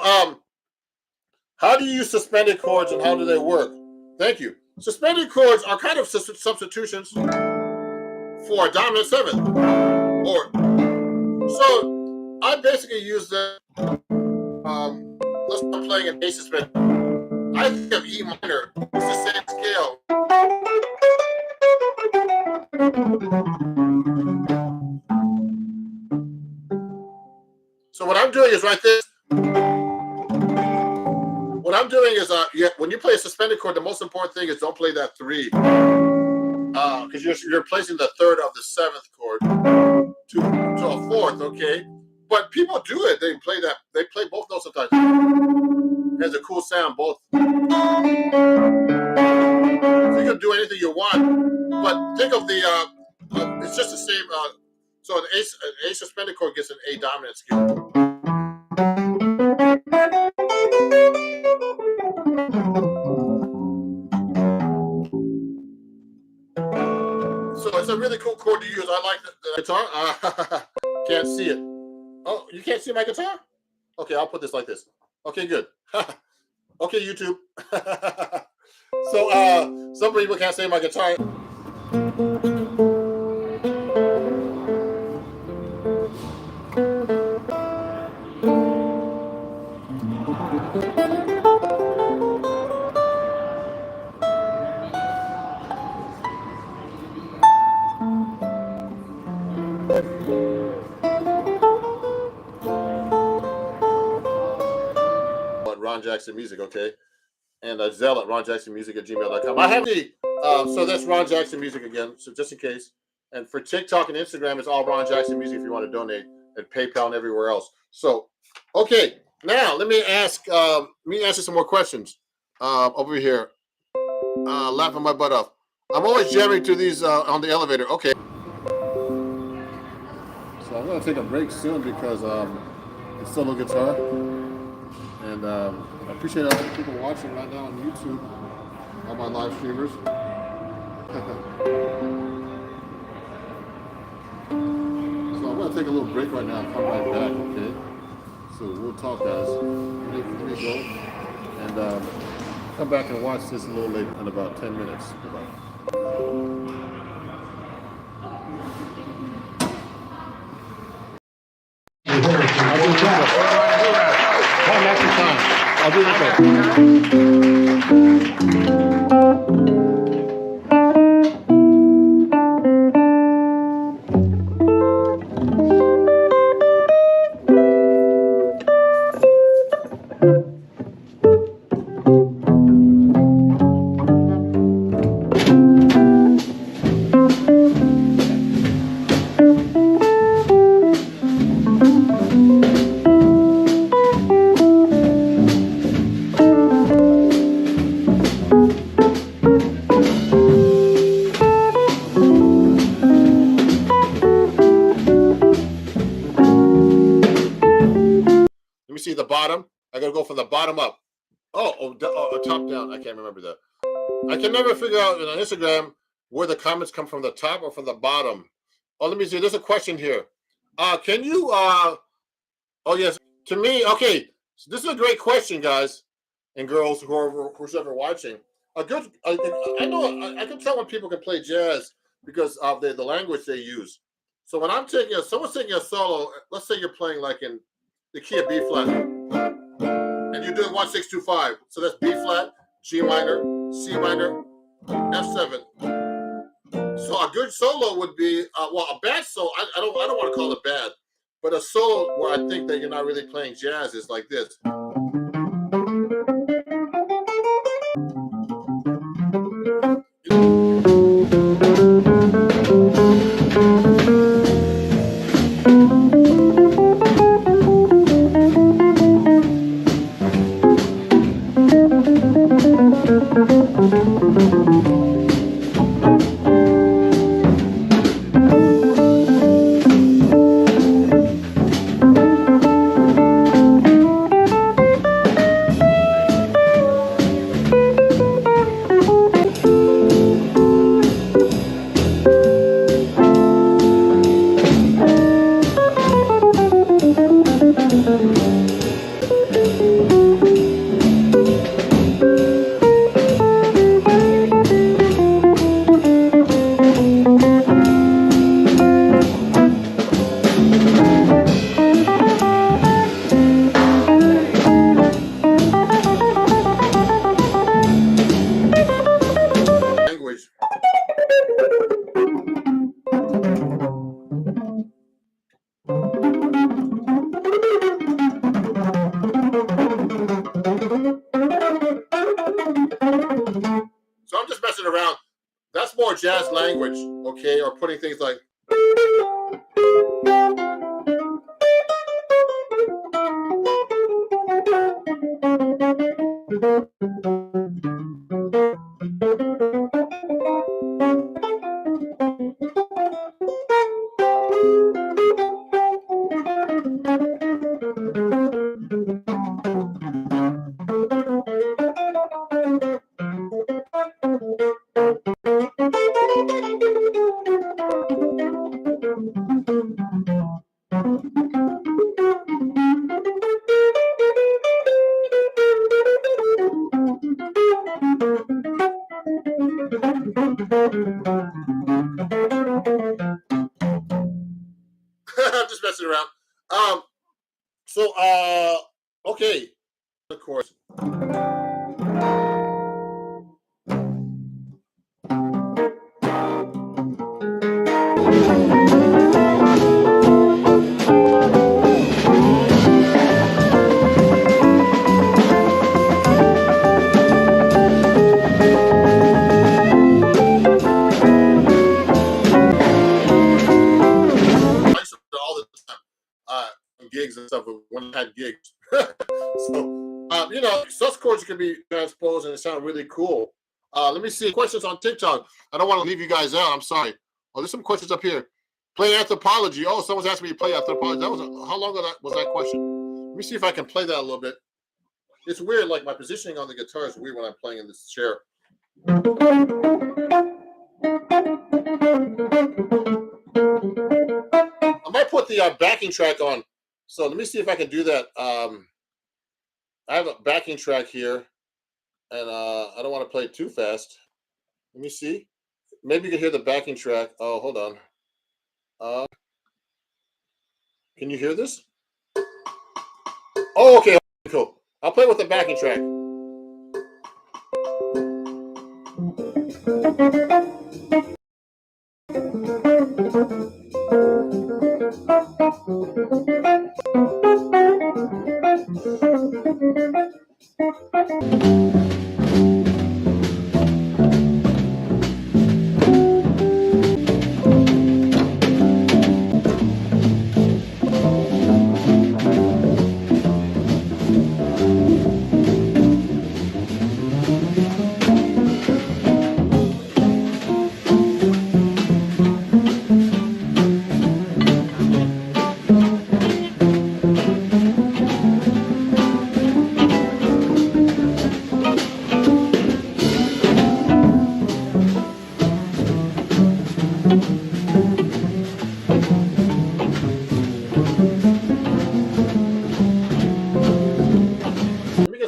how do you use suspended chords and how do they work? Thank you. Suspended chords are kind of substitutions for a dominant seventh. Or so I basically use the let's start playing an A suspended. I think of E minor. It's the same scale. So what I'm doing is right this. What I'm doing is when you play a suspended chord, the most important thing is don't play that 3. Because you're placing the 3rd of the 7th chord to a 4th, okay? But people do it. They play both notes sometimes. It has a cool sound, both. So you can do anything you want. But think of the it's just the same so an A suspended chord gets an A dominant scale. So it's a really cool chord to use. I like the guitar. Can't see it. Oh, you can't see my guitar? Okay, I'll put this like this. Okay, good. Okay, YouTube. So some people can't see my guitar. Ron Jackson Music, okay? And Zelle at ronjacksonmusic@gmail.com. I have the, so that's Ron Jackson Music again, so just in case. And for TikTok and Instagram, it's all Ron Jackson Music if you want to donate, and PayPal and everywhere else. So, okay, now let me answer some more questions over here. Laughing my butt off. I'm always jamming to these on the elevator. Okay. So I'm going to take a break soon because it's solo guitar. And I appreciate all the people watching right now on YouTube, all my live streamers. So I'm going to take a little break right now and come right back, okay? So we'll talk, guys. Let me go and come back and watch this a little later in about 10 minutes. Bye-bye. I'll do this see the bottom. I gotta go from the bottom up. Top down. I can't remember that. I can never figure out on Instagram where the comments come from the top or from the bottom. Oh, let me see. There's a question here. Can you? Oh yes. To me, okay. So this is a great question, guys and girls, who's ever watching. I know. I can tell when people can play jazz because of the language they use. So when someone's taking a solo, let's say you're playing like in the key of B flat, and you're doing 1-6-2-5. So that's B flat, G minor, C minor, F7. So a good solo would be a bad solo. I don't want to call it bad, but a solo where I think that you're not really playing jazz is like this. language, okay, or putting things like. I'm just messing around. So, okay, of course. All the time, gigs and stuff when I had gigs. So, you know, such chords can be transposed and it sounds really cool. Let me see questions on TikTok. I don't want to leave you guys out. I'm sorry. Oh, there's some questions up here. Play anthropology. Oh, someone's asking me to play anthropology. That was how long ago was that question? Let me see if I can play that a little bit. It's weird. Like my positioning on the guitar is weird when I'm playing in this chair. I might put the backing track on. So let me see if I can do that. I have a backing track here, and I don't want to play it too fast. Let me see. Maybe you can hear the backing track. Oh, hold on. Can you hear this? Oh, okay. Cool. I'll play with the backing track.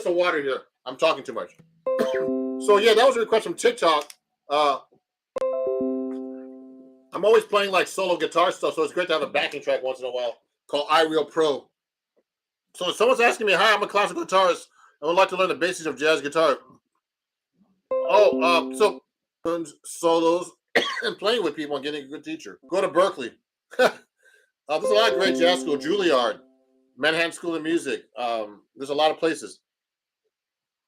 Water here. I'm talking too much. So yeah, that was a request from TikTok. I'm always playing like solo guitar stuff, so it's great to have a backing track once in a while called iReal Pro. So if someone's asking me, hi, I'm a classical guitarist. I would like to learn the basics of jazz guitar. Oh, so solos and playing with people and getting a good teacher. Go to Berkeley. There's a lot of great jazz school. Juilliard, Manhattan School of Music. There's a lot of places.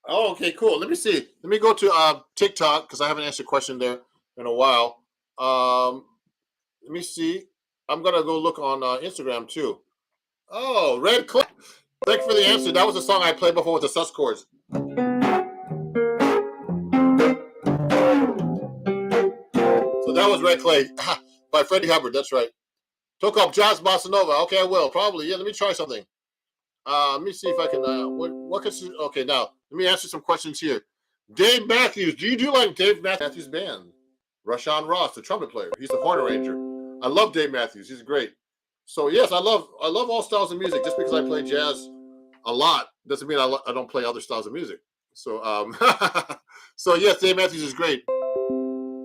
Oh, okay, cool. Let me see. Let me go to TikTok because I haven't answered a question there in a while. Let me see. I'm gonna go look on Instagram too. Oh, Red Clay. Thanks for the answer. That was a song I played before with the sus chords. So that was Red Clay by Freddie Hubbard. That's right. Took up Jazz Bossa Nova. Okay, I will probably. Yeah, let me try something. Let me see if I can. What can? Okay, now let me answer some questions here. Dave Matthews, do you do like Dave Matthews Band? Rashawn Ross, the trumpet player. He's the horn arranger. I love Dave Matthews. He's great. So yes, I love all styles of music. Just because I play jazz a lot doesn't mean I don't play other styles of music. So so yes, Dave Matthews is great.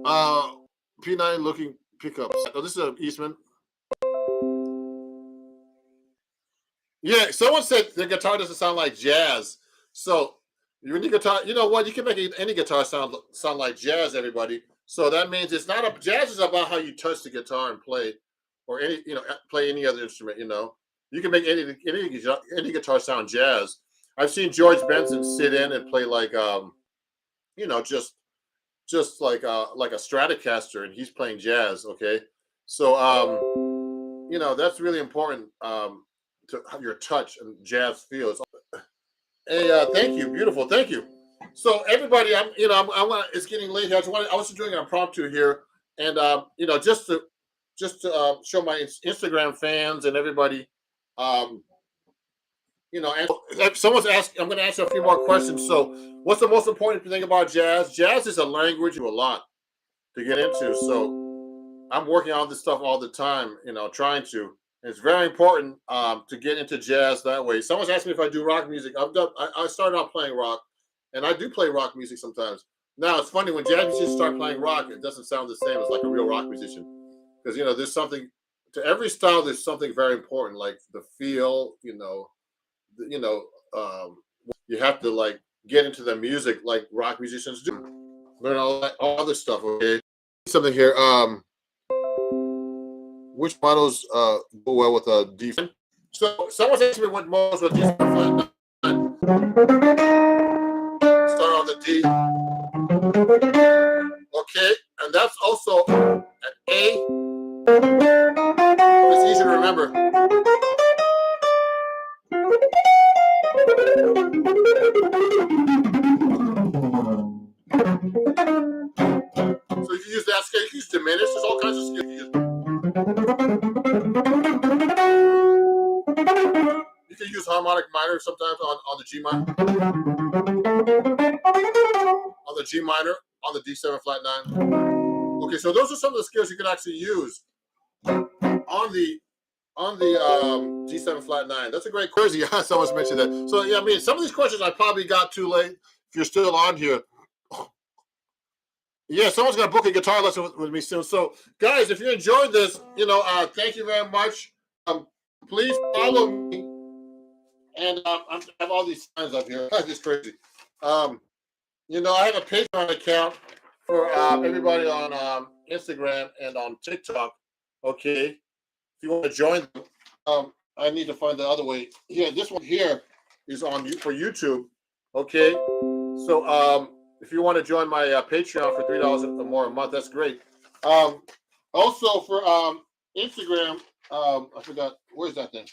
P9 looking pickups. Oh, this is an Eastman. Yeah, someone said the guitar doesn't sound like jazz. So when you guitar, you know what? You can make any guitar sound like jazz, everybody. So that means it's not a jazz is about how you touch the guitar and play, or play any other instrument. You can make any guitar sound jazz. I've seen George Benson sit in and play like just just like a Stratocaster, and he's playing jazz. Okay, so you know, that's really important to your touch and jazz feels. Hey, thank you, beautiful, thank you. So everybody, it's getting late here. I was just doing an impromptu here, and you know, just to show my Instagram fans and everybody, um, you know, and if someone's asked, I'm going to answer a few more questions. So, what's the most important thing about jazz? Jazz is a language a lot to get into. So, I'm working on this stuff all the time, you know, trying to. And it's very important to get into jazz that way. Someone's asked me if I do rock music. I started out playing rock, and I do play rock music sometimes. Now, it's funny when jazz musicians start playing rock, it doesn't sound the same as like a real rock musician. Because, you know, there's something to every style, there's something very important, like the feel, you know, you have to like get into the music like rock musicians do. Learn all this stuff. Okay, something here. Which models go well with a D? So someone's asked me what models with D flat 9. Start on the D. Okay, and that's also an A. It's easy to remember. So you can use that scale. You can use diminish. There's all kinds of scales you can use. You can use harmonic minor sometimes on the G minor. On the G minor, on the D7 flat 9. Okay, so those are some of the scales you can actually use on the G7 flat 9. That's a great question. Yeah, someone's mentioned that. So yeah, I mean, some of these questions I probably got too late. If you're still on here, yeah, someone's gonna book a guitar lesson with me soon. So guys, if you enjoyed this, you know, thank you very much. Please follow me, and I have all these signs up here. That's just crazy. You know, I have a Patreon account for everybody on Instagram and on TikTok. Okay, if you want to join them, I need to find the other way. Yeah, this one here is on for YouTube. Okay, so if you want to join my Patreon for $3 or more a month, that's great. Also for Instagram, I forgot, where's that thing?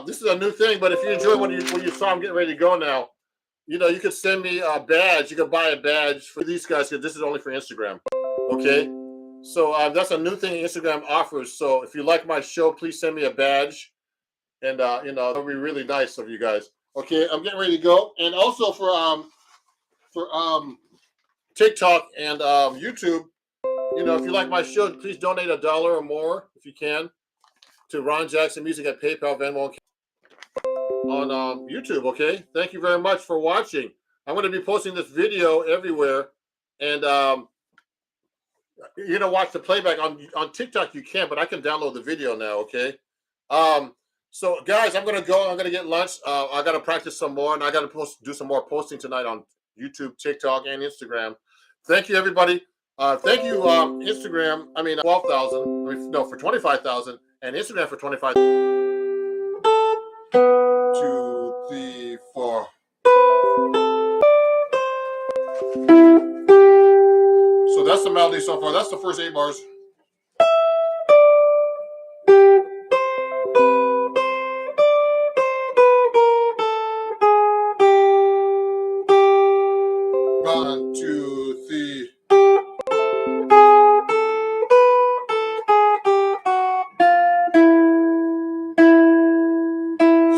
This is a new thing, but if you enjoy when you saw I'm getting ready to go now, you know, you could send me a badge. You could buy a badge for these guys because this is only for Instagram. Okay, so that's a new thing Instagram offers. So if you like my show, please send me a badge, and you know, that'll be really nice of you guys. Okay, I'm getting ready to go, and also for TikTok and YouTube, you know, if you like my show, please donate $1 or more if you can to Ron Jackson Music at PayPal, Venmo, on YouTube. Okay, thank you very much for watching. I'm going to be posting this video everywhere, and you're gonna watch the playback on TikTok. You can, but I can download the video now. Okay. So guys, I'm gonna go. I'm gonna get lunch. I gotta practice some more, and I gotta do some more posting tonight on YouTube, TikTok, and Instagram. Thank you, everybody. Thank you, Instagram. I mean, 12,000. I mean, no, for 25,000, and Instagram for 25. 2, 3, 4. So that's the melody so far. That's the first 8 bars. One, 2, 3.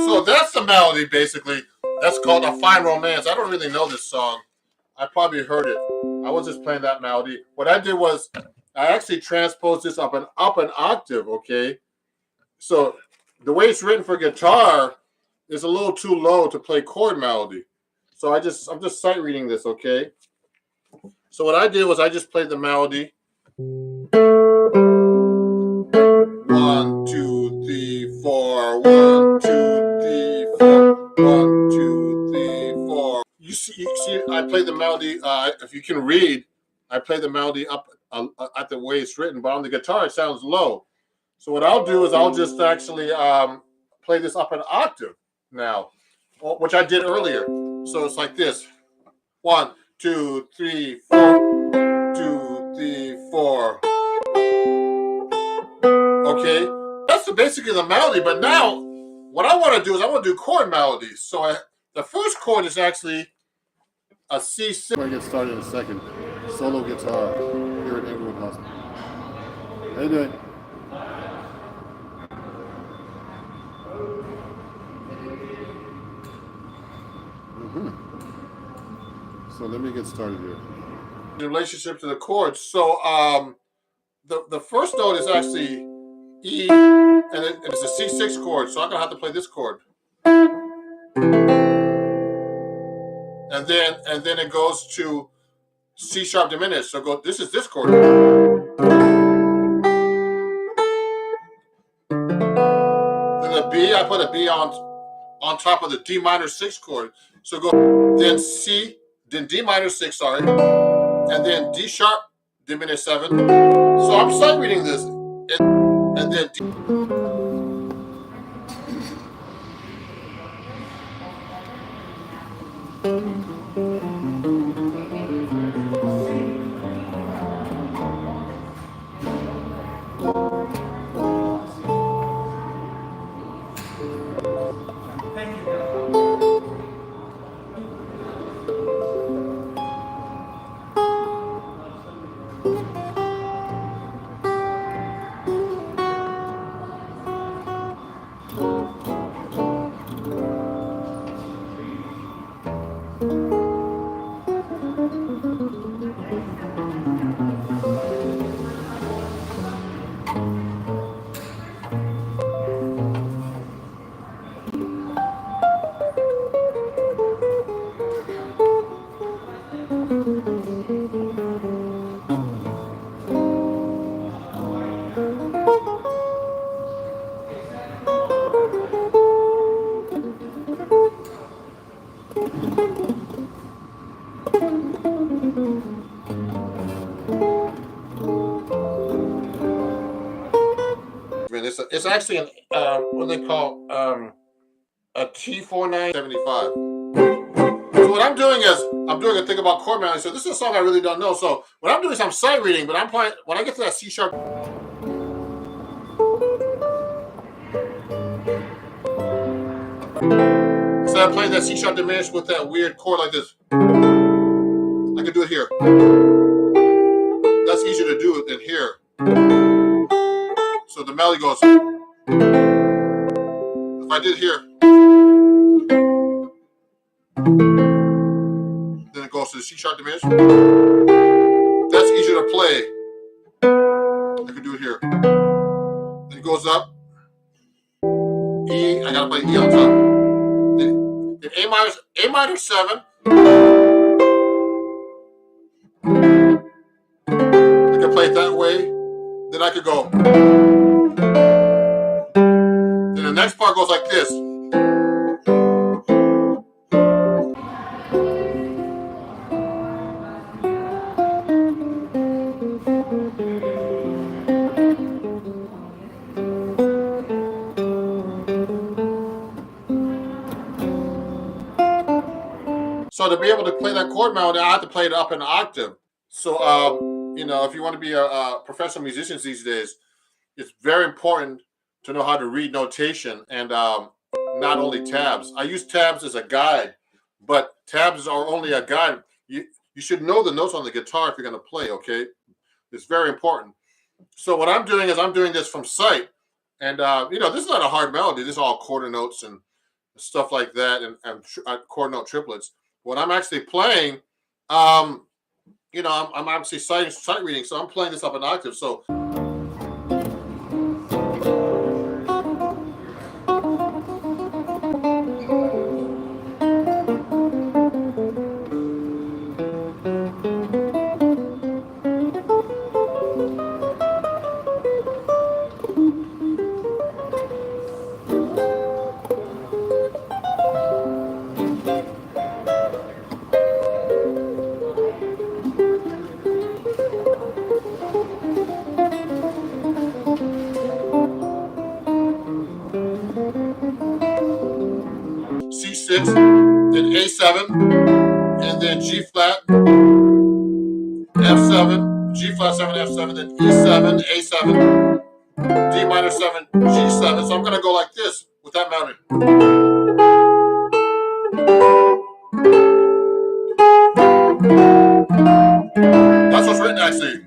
So that's the melody, basically. That's called A Fine Romance. I don't really know this song. I probably heard it. I was just playing that melody. What I did was I actually transposed this up an octave, okay? So the way it's written for guitar is a little too low to play chord melody. So I'm just sight reading this, okay? So what I did was I just played the melody. 1, 2, 3, 4. 1, 2, 3, 4. 1, 2, 3, 4. You see, I play the melody. If you can read, I play the melody up at the way it's written, but on the guitar it sounds low. So what I'll do is I'll just actually play this up an octave now, which I did earlier. So it's like this: 1, 2, 3, 4. 3, 4. Okay, that's basically the melody. But now, what I want to do is I want to do chord melodies. So the first chord is actually a C6. We're gonna get started in a second. Solo guitar here at Inglewood Hospital. How you doing? So let me get started here. In relationship to the chords, so the first note is actually E, and it's a C6 chord. So I'm gonna have to play this chord, and then it goes to C sharp diminished. So go. This is this chord. Then the B, I put a B on top of the D minor 6 chord. So go then C, then D minor 6, sorry, and then D sharp diminished 7. So I'm sight reading this, and then D. It's actually an what they call a T4975. So what I'm doing is I'm doing a thing about chord melody. So this is a song I really don't know. So what I'm doing is I'm sight reading, but I'm playing when I get to that C sharp. Instead of playing that C sharp diminished with that weird chord like this, I can do it here. That's easier to do than here. So the melody goes. If I did here, then it goes to the C sharp diminished. That's easier to play. I can do it here. Then it goes up. E, I gotta play E on top. Then A minor 7. I can play it that way. Then I could go. Then the next part goes like this. So to be able to play that chord melody, I have to play it up an octave. So, you know, if you want to be a professional musician these days, it's very important to know how to read notation and not only tabs. I use tabs as a guide, but tabs are only a guide. You should know the notes on the guitar if you're going to play, okay? It's very important. So what I'm doing is I'm doing this from sight. And, you know, this is not a hard melody. This is all quarter notes and stuff like that and chord note triplets. When I'm actually playing, you know, I'm actually sight reading, so I'm playing this up an octave. So C6, then A7, and then G flat, F7, G flat 7, F7, then E7, A7, D minor 7, G7. So I'm going to go like this with that melody. That's what's written actually.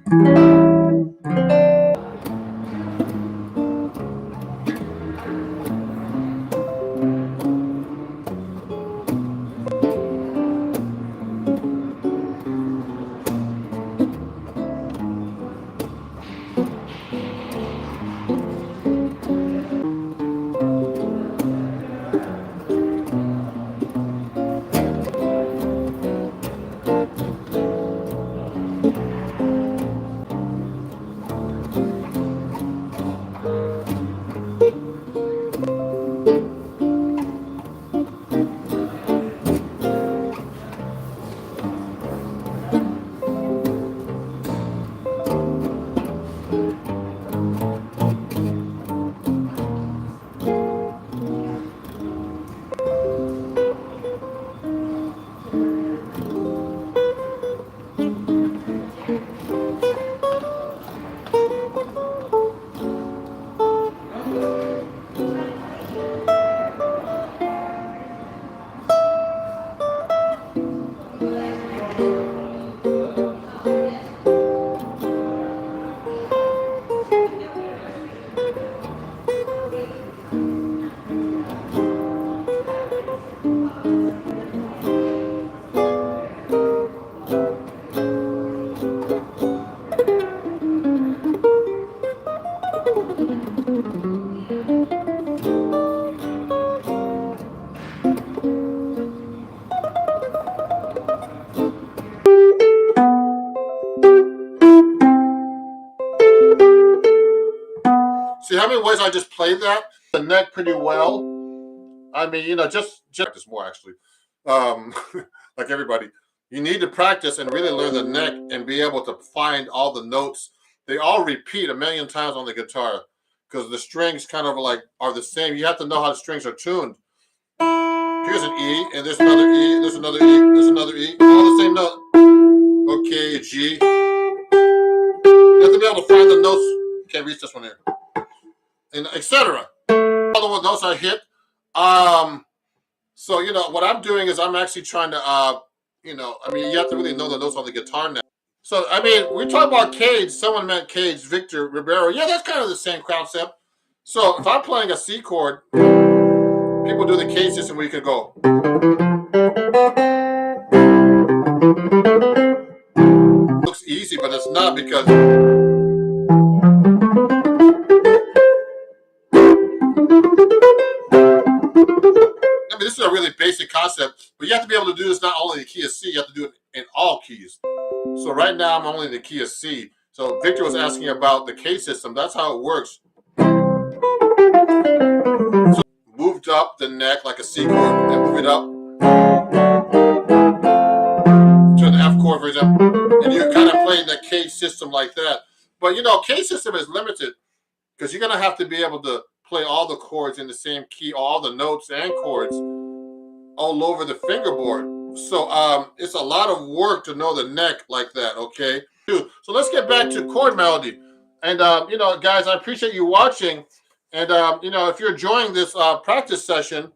See how many ways I just played that? The neck pretty well. I mean, you know, just practice more actually. Like everybody, you need to practice and really learn the neck and be able to find all the notes. They all repeat a million times on the guitar because the strings kind of like are the same. You have to know how the strings are tuned. Here's an E, and there's another E, there's another E, there's another E, all the same note. Okay, G. You have to be able to find the notes. You can't reach this one here. And etc. All the notes I hit. So you know what I'm doing is I'm actually trying to you know, I mean you have to really know the notes on the guitar now. So I mean we talk about Cage, someone meant Cage, Victor Ribeiro. Yeah, that's kind of the same concept. So if I'm playing a C chord, people do the Cage system where you can go. It looks easy, but it's not because I mean, this is a really basic concept, but you have to be able to do this not only in the key of C, you have to do it in all keys. So right now, I'm only in the key of C. So Victor was asking about the K system. That's how it works. So moved up the neck like a C chord and move it up to an F chord, for example. And you're kind of playing the K system like that. But, you know, K system is limited because you're going to have to be able to play all the chords in the same key, all the notes and chords all over the fingerboard. So it's a lot of work to know the neck like that, okay? So let's get back to chord melody. And, you know, guys, I appreciate you watching. And, you know, if you're enjoying this practice session,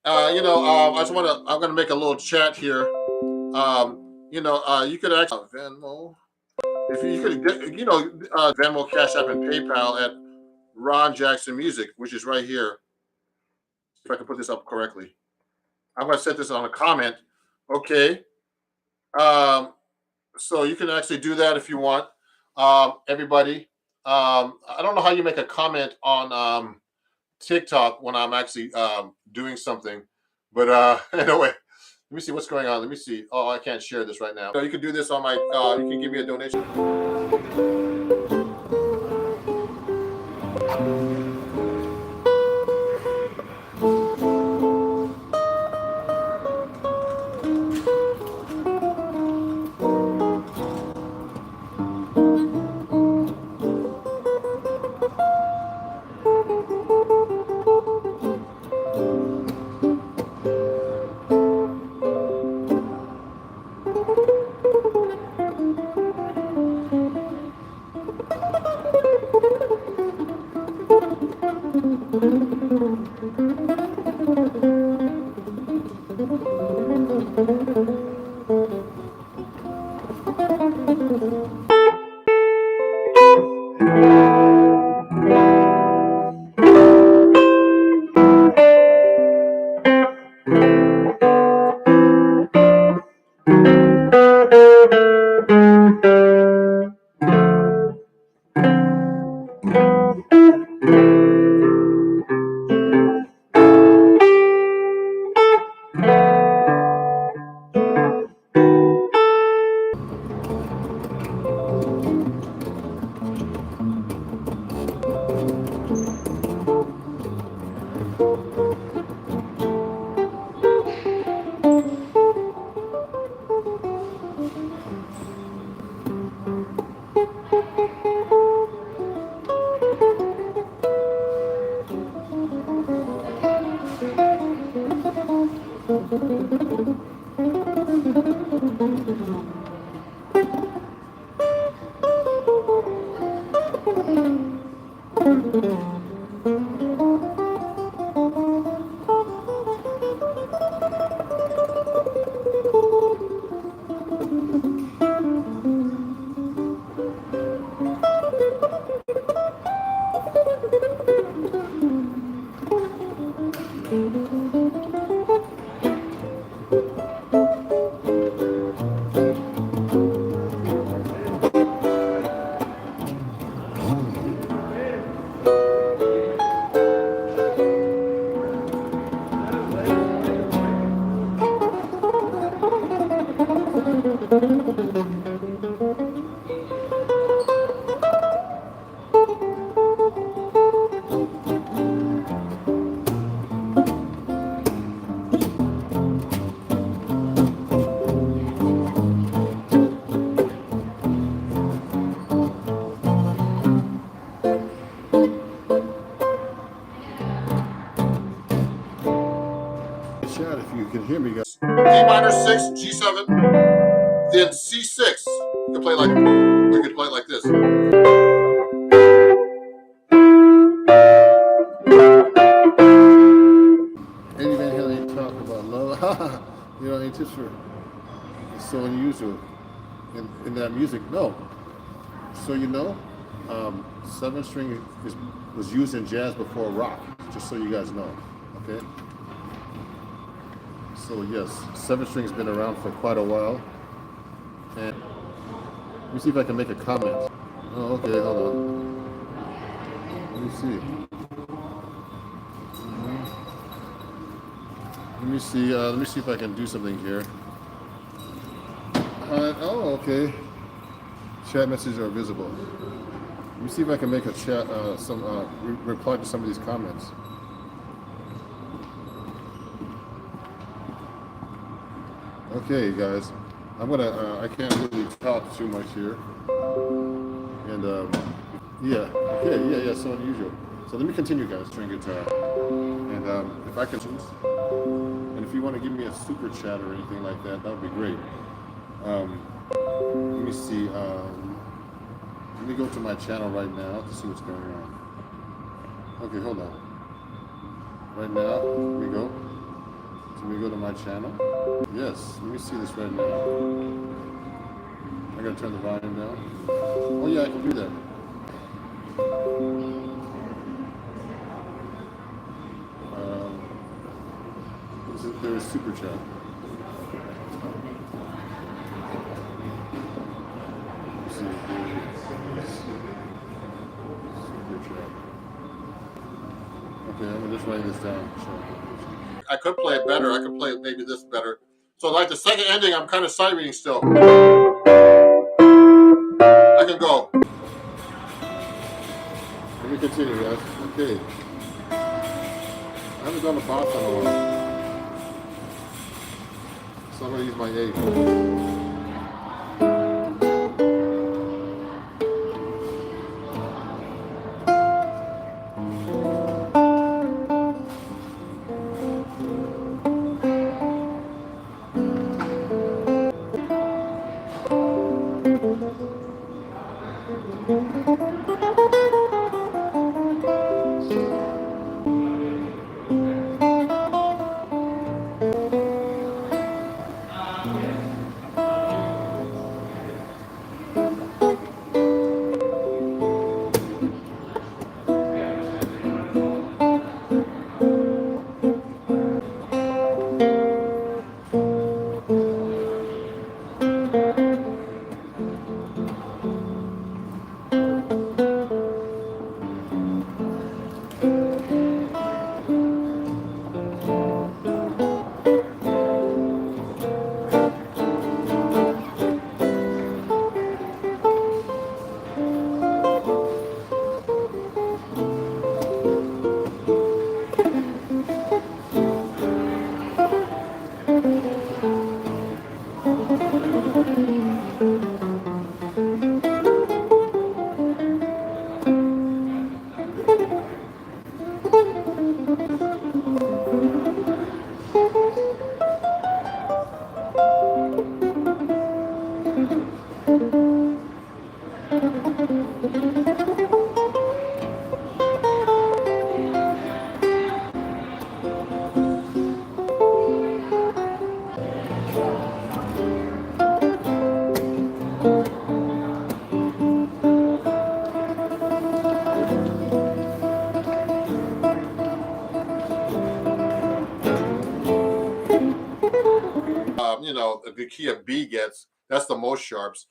you know, I just want to, I'm going to make a little chat here. You know, you could actually, Venmo, if you could get, you know, Venmo, Cash App, and PayPal at Ron Jackson Music, which is right here. If I can put this up correctly. I'm going to set this on a comment. Okay. So you can actually do that if you want. Everybody. I don't know how you make a comment on TikTok when I'm actually doing something. But anyway, let me see what's going on. Let me see. Oh, I can't share this right now. So you can do this on my, you can give me a donation. Chat, if you can hear me, guys. D minor 6, G7, then C6. You can play like, we could play it like this. Eddie Van Halen ain't talking about love. You know, ain't just for, it's so unusual in that music. No. So you know, 7-string was used in jazz before rock, just so you guys know, okay? So yes, 7-string's been around for quite a while. And let me see if I can make a comment. Oh, okay, hold on. Let me see. Let me see if I can do something here. Oh, okay. Chat messages are visible. Let me see if I can make a chat, reply to some of these comments. Okay, guys, I'm gonna, I can't really talk too much here. And, yeah, okay, yeah, so unusual. So let me continue, guys, string guitar. And if I can choose, and if you want to give me a super chat or anything like that, that would be great. Let me see, let me go to my channel right now to see what's going on. Okay, hold on. Right now, here we go. So we go to my channel. Yes, let me see this right now. I gotta turn the volume down. Oh yeah, I can do that. There is super chat. Let's see. Super chat. Okay, I'm just writing this down. I could play it better. I could play maybe this better. So like the second ending, I'm kind of sight reading still. I can go. Let me continue, guys. Okay. I haven't done a boss in a while. So I'm going to use my 8. you know, the key of B gets. That's the most sharps.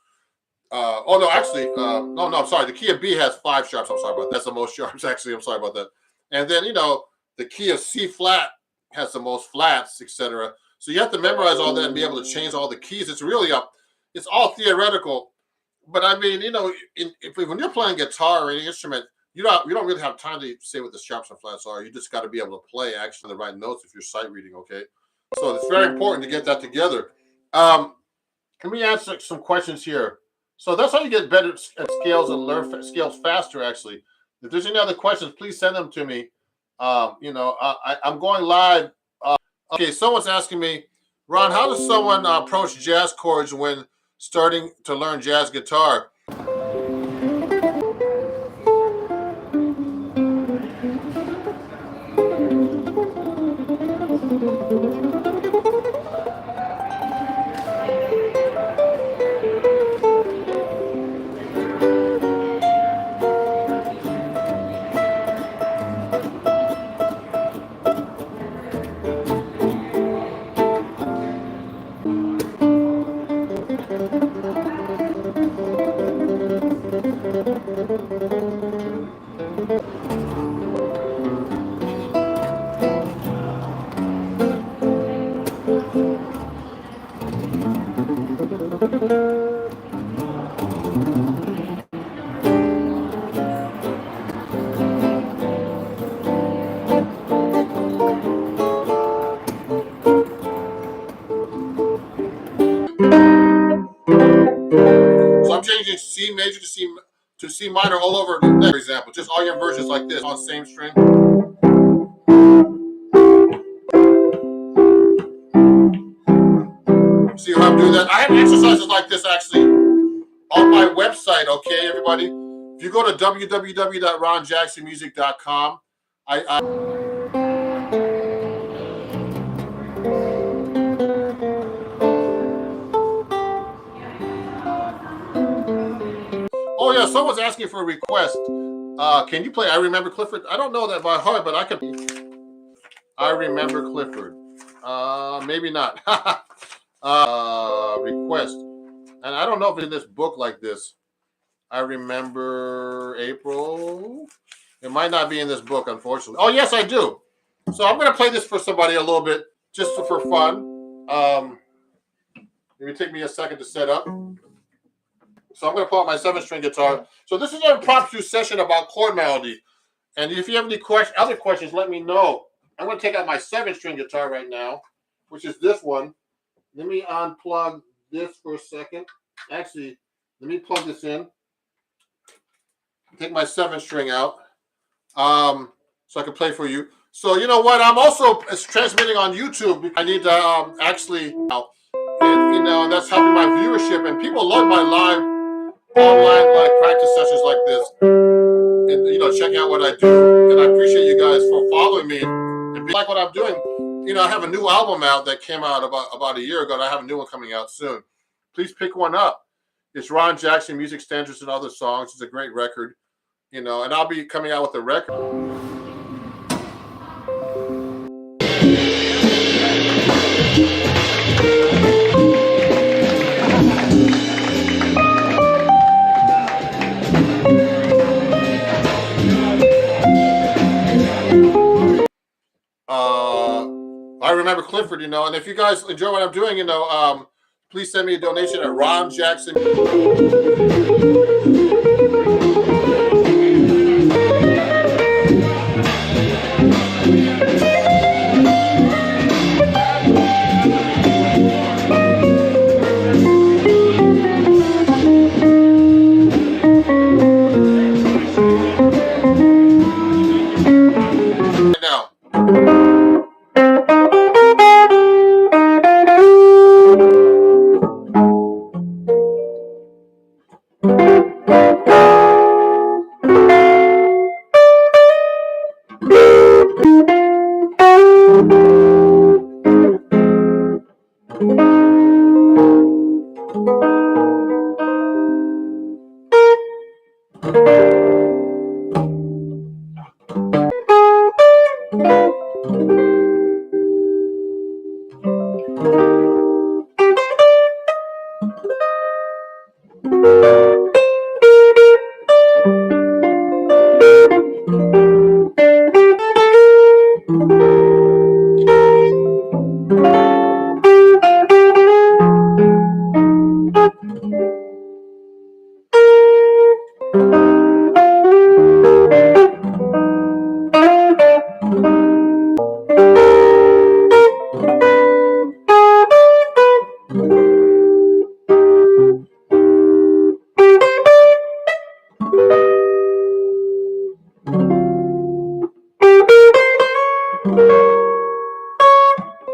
Oh no, actually, no, I'm sorry. The key of B has 5 sharps. I'm sorry about that. That's the most sharps. Actually, I'm sorry about that. And then, you know, the key of C flat has the most flats, etc. So you have to memorize all that and be able to change all the keys. It's really it's all theoretical. But I mean, you know, when you're playing guitar or any instrument, you don't really have time to say what the sharps and flats are. You just got to be able to play actually the right notes if you're sight reading. Okay, so it's very important to get that together. Let me answer some questions here. So that's how you get better at scales and learn scales faster. Actually, if there's any other questions, please send them to me. You know, I'm going live. Okay, someone's asking me, Ron, how does someone approach jazz chords when starting to learn jazz guitar? So I'm changing C major to C minor all over, for example. Just all your versions like this on the same string. See how I'm doing that? I have exercises like this actually on my website, okay, everybody? If you go to www.ronjacksonmusic.com, oh yeah, someone's asking for a request. Can you play I Remember Clifford? I don't know that by heart, but I can. I Remember Clifford. Maybe not. Request. And I don't know if it's in this book like this. I Remember April. It might not be in this book, unfortunately. Oh, yes, I do. So I'm going to play this for somebody a little bit, just for fun. Maybe take me a second to set up. So I'm going to pull out my 7-string guitar. So this is an impromptu session about chord melody. And if you have any other questions, let me know. I'm going to take out my 7-string guitar right now, which is this one. Let me unplug this for a second. Actually, let me plug this in. Take my 7-string out, so I can play for you. So you know what? I'm also transmitting on YouTube. I need to actually, you know, that's helping my viewership, and people love my live online like practice sessions like this, and you know, checking out what I do. And I appreciate you guys for following me and be like what I'm doing. You know, I have a new album out that came out about a year ago, and I have a new one coming out soon. Please pick one up. It's Ron Jackson, Music Standards and Other Songs. It's a great record, you know, and I'll be coming out with a record. I Remember Clifford, you know, and if you guys enjoy what I'm doing, you know, please send me a donation at Ron Jackson. Now.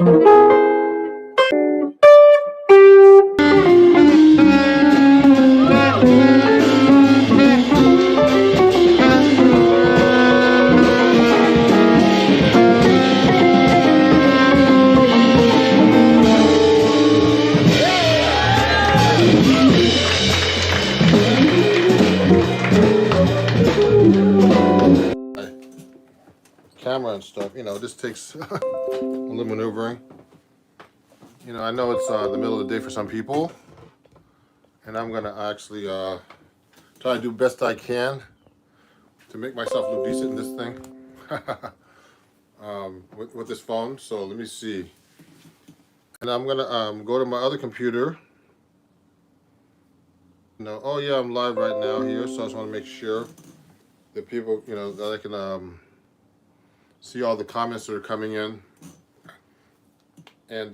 Camera and stuff, this takes a little maneuvering. I know it's the middle of the day for some people, and I'm gonna actually try to do best I can to make myself look decent in this thing with this phone. So let me see, and I'm gonna go to my other computer. Oh yeah, I'm live right now here, so I just want to make sure that people, that I can see all the comments that are coming in and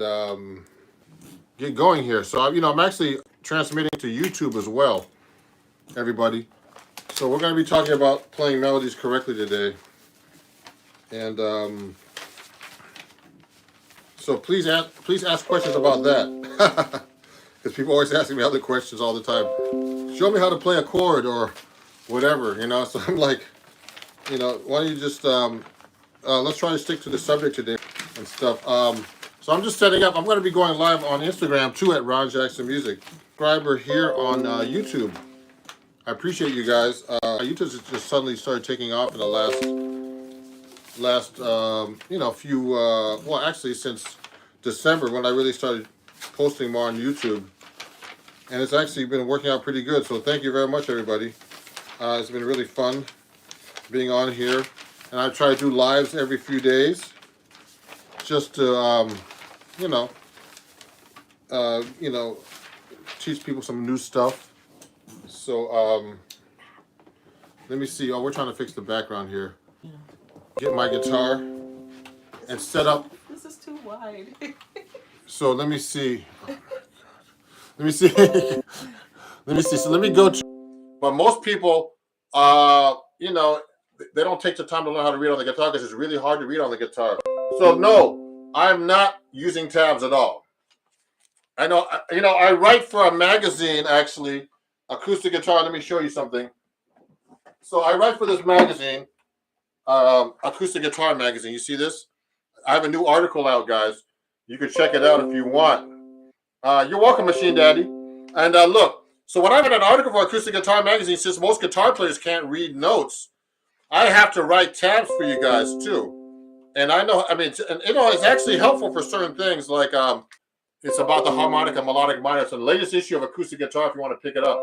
get going here. So, I'm actually transmitting to YouTube as well, everybody. So we're going to be talking about playing melodies correctly today. And so please ask questions about that. Because people always asking me other questions all the time. Show me how to play a chord or whatever, So I'm like, why don't you just... let's try to stick to the subject today and stuff. So I'm just setting up. I'm going to be going live on Instagram too at Ron Jackson Music. Subscriber here on YouTube. I appreciate you guys. YouTube just suddenly started taking off in the last few. Well, actually since December when I really started posting more on YouTube, and it's actually been working out pretty good. So thank you very much, everybody. It's been really fun being on here. And I try to do lives every few days, just to, teach people some new stuff. So, let me see. Oh, we're trying to fix the background here. Get my guitar and set up. This is too wide. So let me see. Let me see. Let me see. So let me go to. But most people, they don't take the time to learn how to read on the guitar because it's really hard to read on the guitar. So no, I'm not using tabs at all. I know, I write for a magazine, actually, acoustic guitar. Let me show you something. So I write for this magazine, acoustic guitar magazine. You see this? I have a new article out, guys. You can check it out if you want. You're welcome, Machine Daddy. And look, so when I read an article for acoustic guitar magazine, since most guitar players can't read notes, I have to write tabs for you guys too. And it's actually helpful for certain things like it's about the harmonic and melodic minor. It's the latest issue of Acoustic Guitar if you want to pick it up.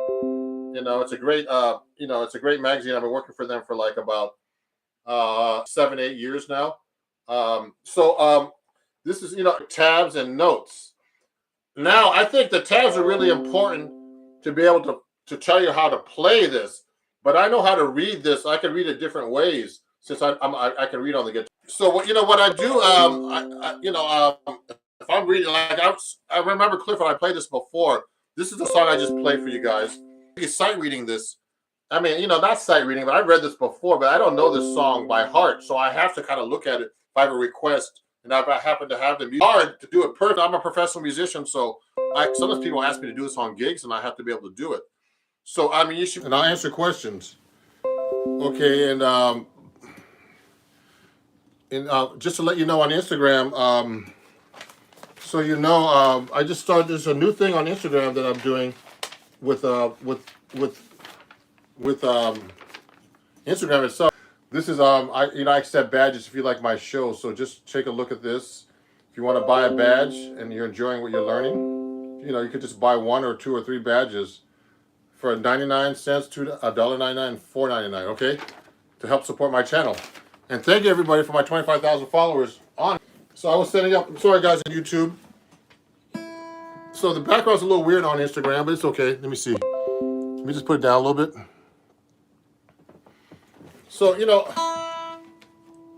It's a great it's a great magazine. I've been working for them for like about 7-8 years now. This is tabs and notes. Now I think the tabs are really important to be able to tell you how to play this. But I know how to read this. I can read it different ways since I can read on the guitar. So what I do, if I'm reading, like I remember Cliff when I played this before. This is the song I just played for you guys. You're sight reading this. I mean, not sight reading, but I've read this before, but I don't know this song by heart, so I have to kind of look at it if I have a request, and if I happen to have the music. It's hard to do it perfect. I'm a professional musician, so sometimes people ask me to do this on gigs, and I have to be able to do it. So, you should, and I'll answer questions. Okay, and just to let you know on Instagram, I just started, there's a new thing on Instagram that I'm doing with Instagram itself. This is, I accept badges if you like my show, so just take a look at this. If you want to buy a badge and you're enjoying what you're learning, you could just buy 1 or 2 or 3 badges for 99 cents to $1.99 and $4.99, okay, to help support my channel. And thank you everybody for my 25,000 followers on. So I was setting up. I'm sorry guys on YouTube. So the background's a little weird on Instagram, but it's okay. Let me see. Let me just put it down a little bit. So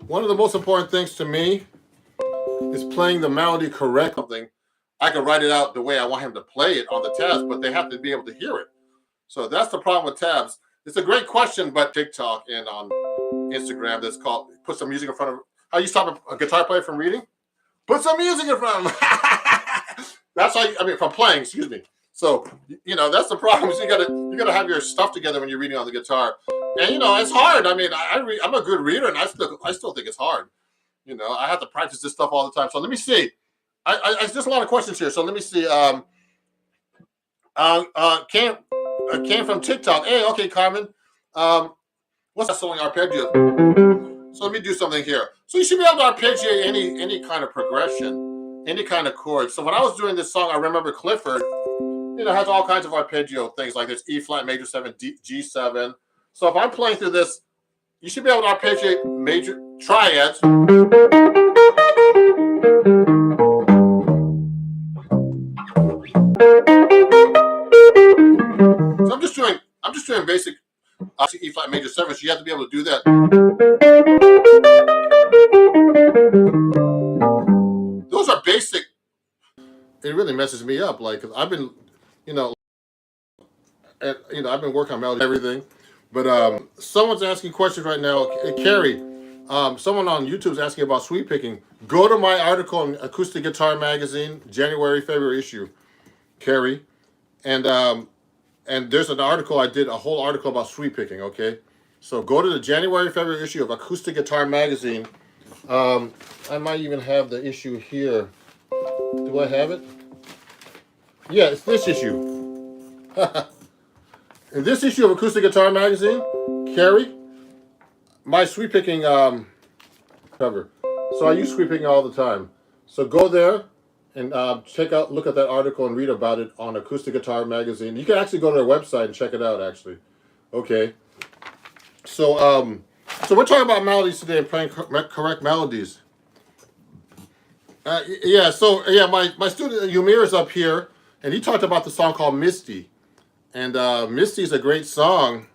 one of the most important things to me is playing the melody correctly. I can write it out the way I want him to play it on the tabs, but they have to be able to hear it. So that's the problem with tabs. It's a great question, but TikTok and on Instagram that's called, put some music in front of, how you stop a guitar player from reading? Put some music in front of them. That's how I mean, if I'm playing, excuse me. So, you know, that's the problem. Is you gotta have your stuff together when you're reading on the guitar. And, you know, it's hard. I mean, I'm a good reader, and I still think it's hard. You know, I have to practice this stuff all the time. So let me see. There's a lot of questions here. So let me see. Came from TikTok. Hey, okay, Carmen. What's that song arpeggio? So let me do something here. So you should be able to arpeggiate any kind of progression, any kind of chord. So when I was doing this song, I remember Clifford, you know, has all kinds of arpeggio things like this: E flat major 7, G7. So if I'm playing through this, you should be able to arpeggiate major triads. So I'm just doing basic E flat major 7. So you have to be able to do that. Those are basic. It really messes me up. Like, I've been, you know, I've been working on melody and everything. But someone's asking questions right now. Carrie, someone on YouTube is asking about sweep picking. Go to my article in Acoustic Guitar Magazine, January, February issue, Carrie. And there's an article, I did a whole article about sweep picking, okay? So go to the January, February issue of Acoustic Guitar Magazine. I might even have the issue here. Do I have it? Yeah, it's this issue. In this issue of Acoustic Guitar Magazine, Carrie, my sweep picking cover. So I use sweep picking all the time. So go there and look at that article and read about it on Acoustic Guitar Magazine. You can actually go to their website and check it out, actually. Okay. So we're talking about melodies today and playing correct melodies. My student Yumir is up here, and he talked about the song called Misty. And Misty is a great song,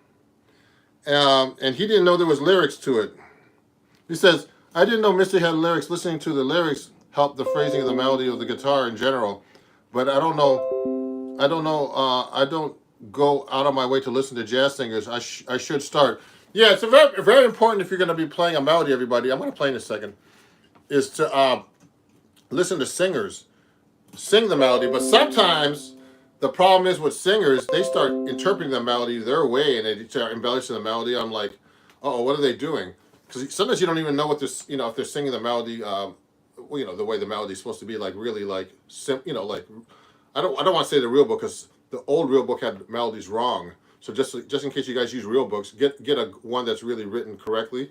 and he didn't know there was lyrics to it. He says, I didn't know Misty had lyrics. Listening to the lyrics helped the phrasing of the melody of the guitar in general. But I don't go out of my way to listen to jazz singers. I should start. Yeah, it's a very, very important if you're going to be playing a melody, everybody. I'm going to play in a second. Is to listen to singers sing the melody. But sometimes the problem is with singers, they start interpreting the melody their way and they start embellishing the melody. I'm like, uh-oh, what are they doing? Because sometimes you don't even know what they're, if they're singing the melody, the way the melody is supposed to be, like really like, like, I don't want to say the real book because the old real book had melodies wrong. So just in case you guys use real books, get one that's really written correctly.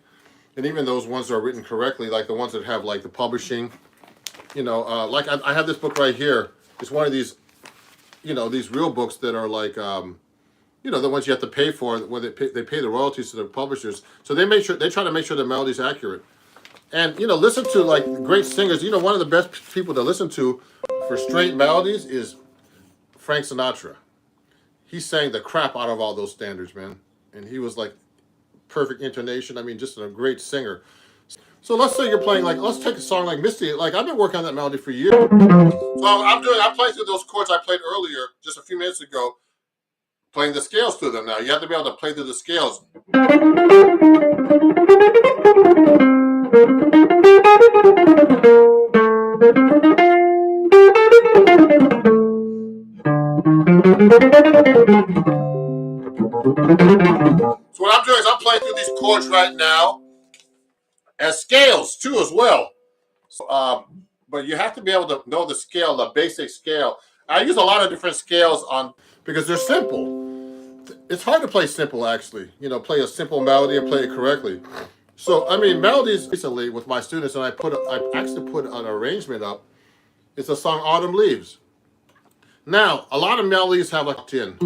And even those ones that are written correctly, like the ones that have like the publishing, like I have this book right here. It's one of these, these real books that are like, the ones you have to pay for, where they pay the royalties to the publishers. So they try to make sure the melody's accurate. And, listen to like great singers. One of the best people to listen to for straight melodies is Frank Sinatra. He sang the crap out of all those standards, man. And he was like perfect intonation. I mean, just a great singer. So let's say you're playing let's take a song like Misty. Like, I've been working on that melody for years. So I'm playing through those chords I played earlier, just a few minutes ago, playing the scales through them now. You have to be able to play through the scales. So what I'm doing is I'm playing through these chords right now as scales too as well. So, but you have to be able to know the scale, the basic scale. I use a lot of different scales because they're simple. It's hard to play simple, actually. Play a simple melody and play it correctly. So, I mean, melodies recently with my students, and I actually put an arrangement up. It's a song, Autumn Leaves. Now, a lot of melodies have like 10.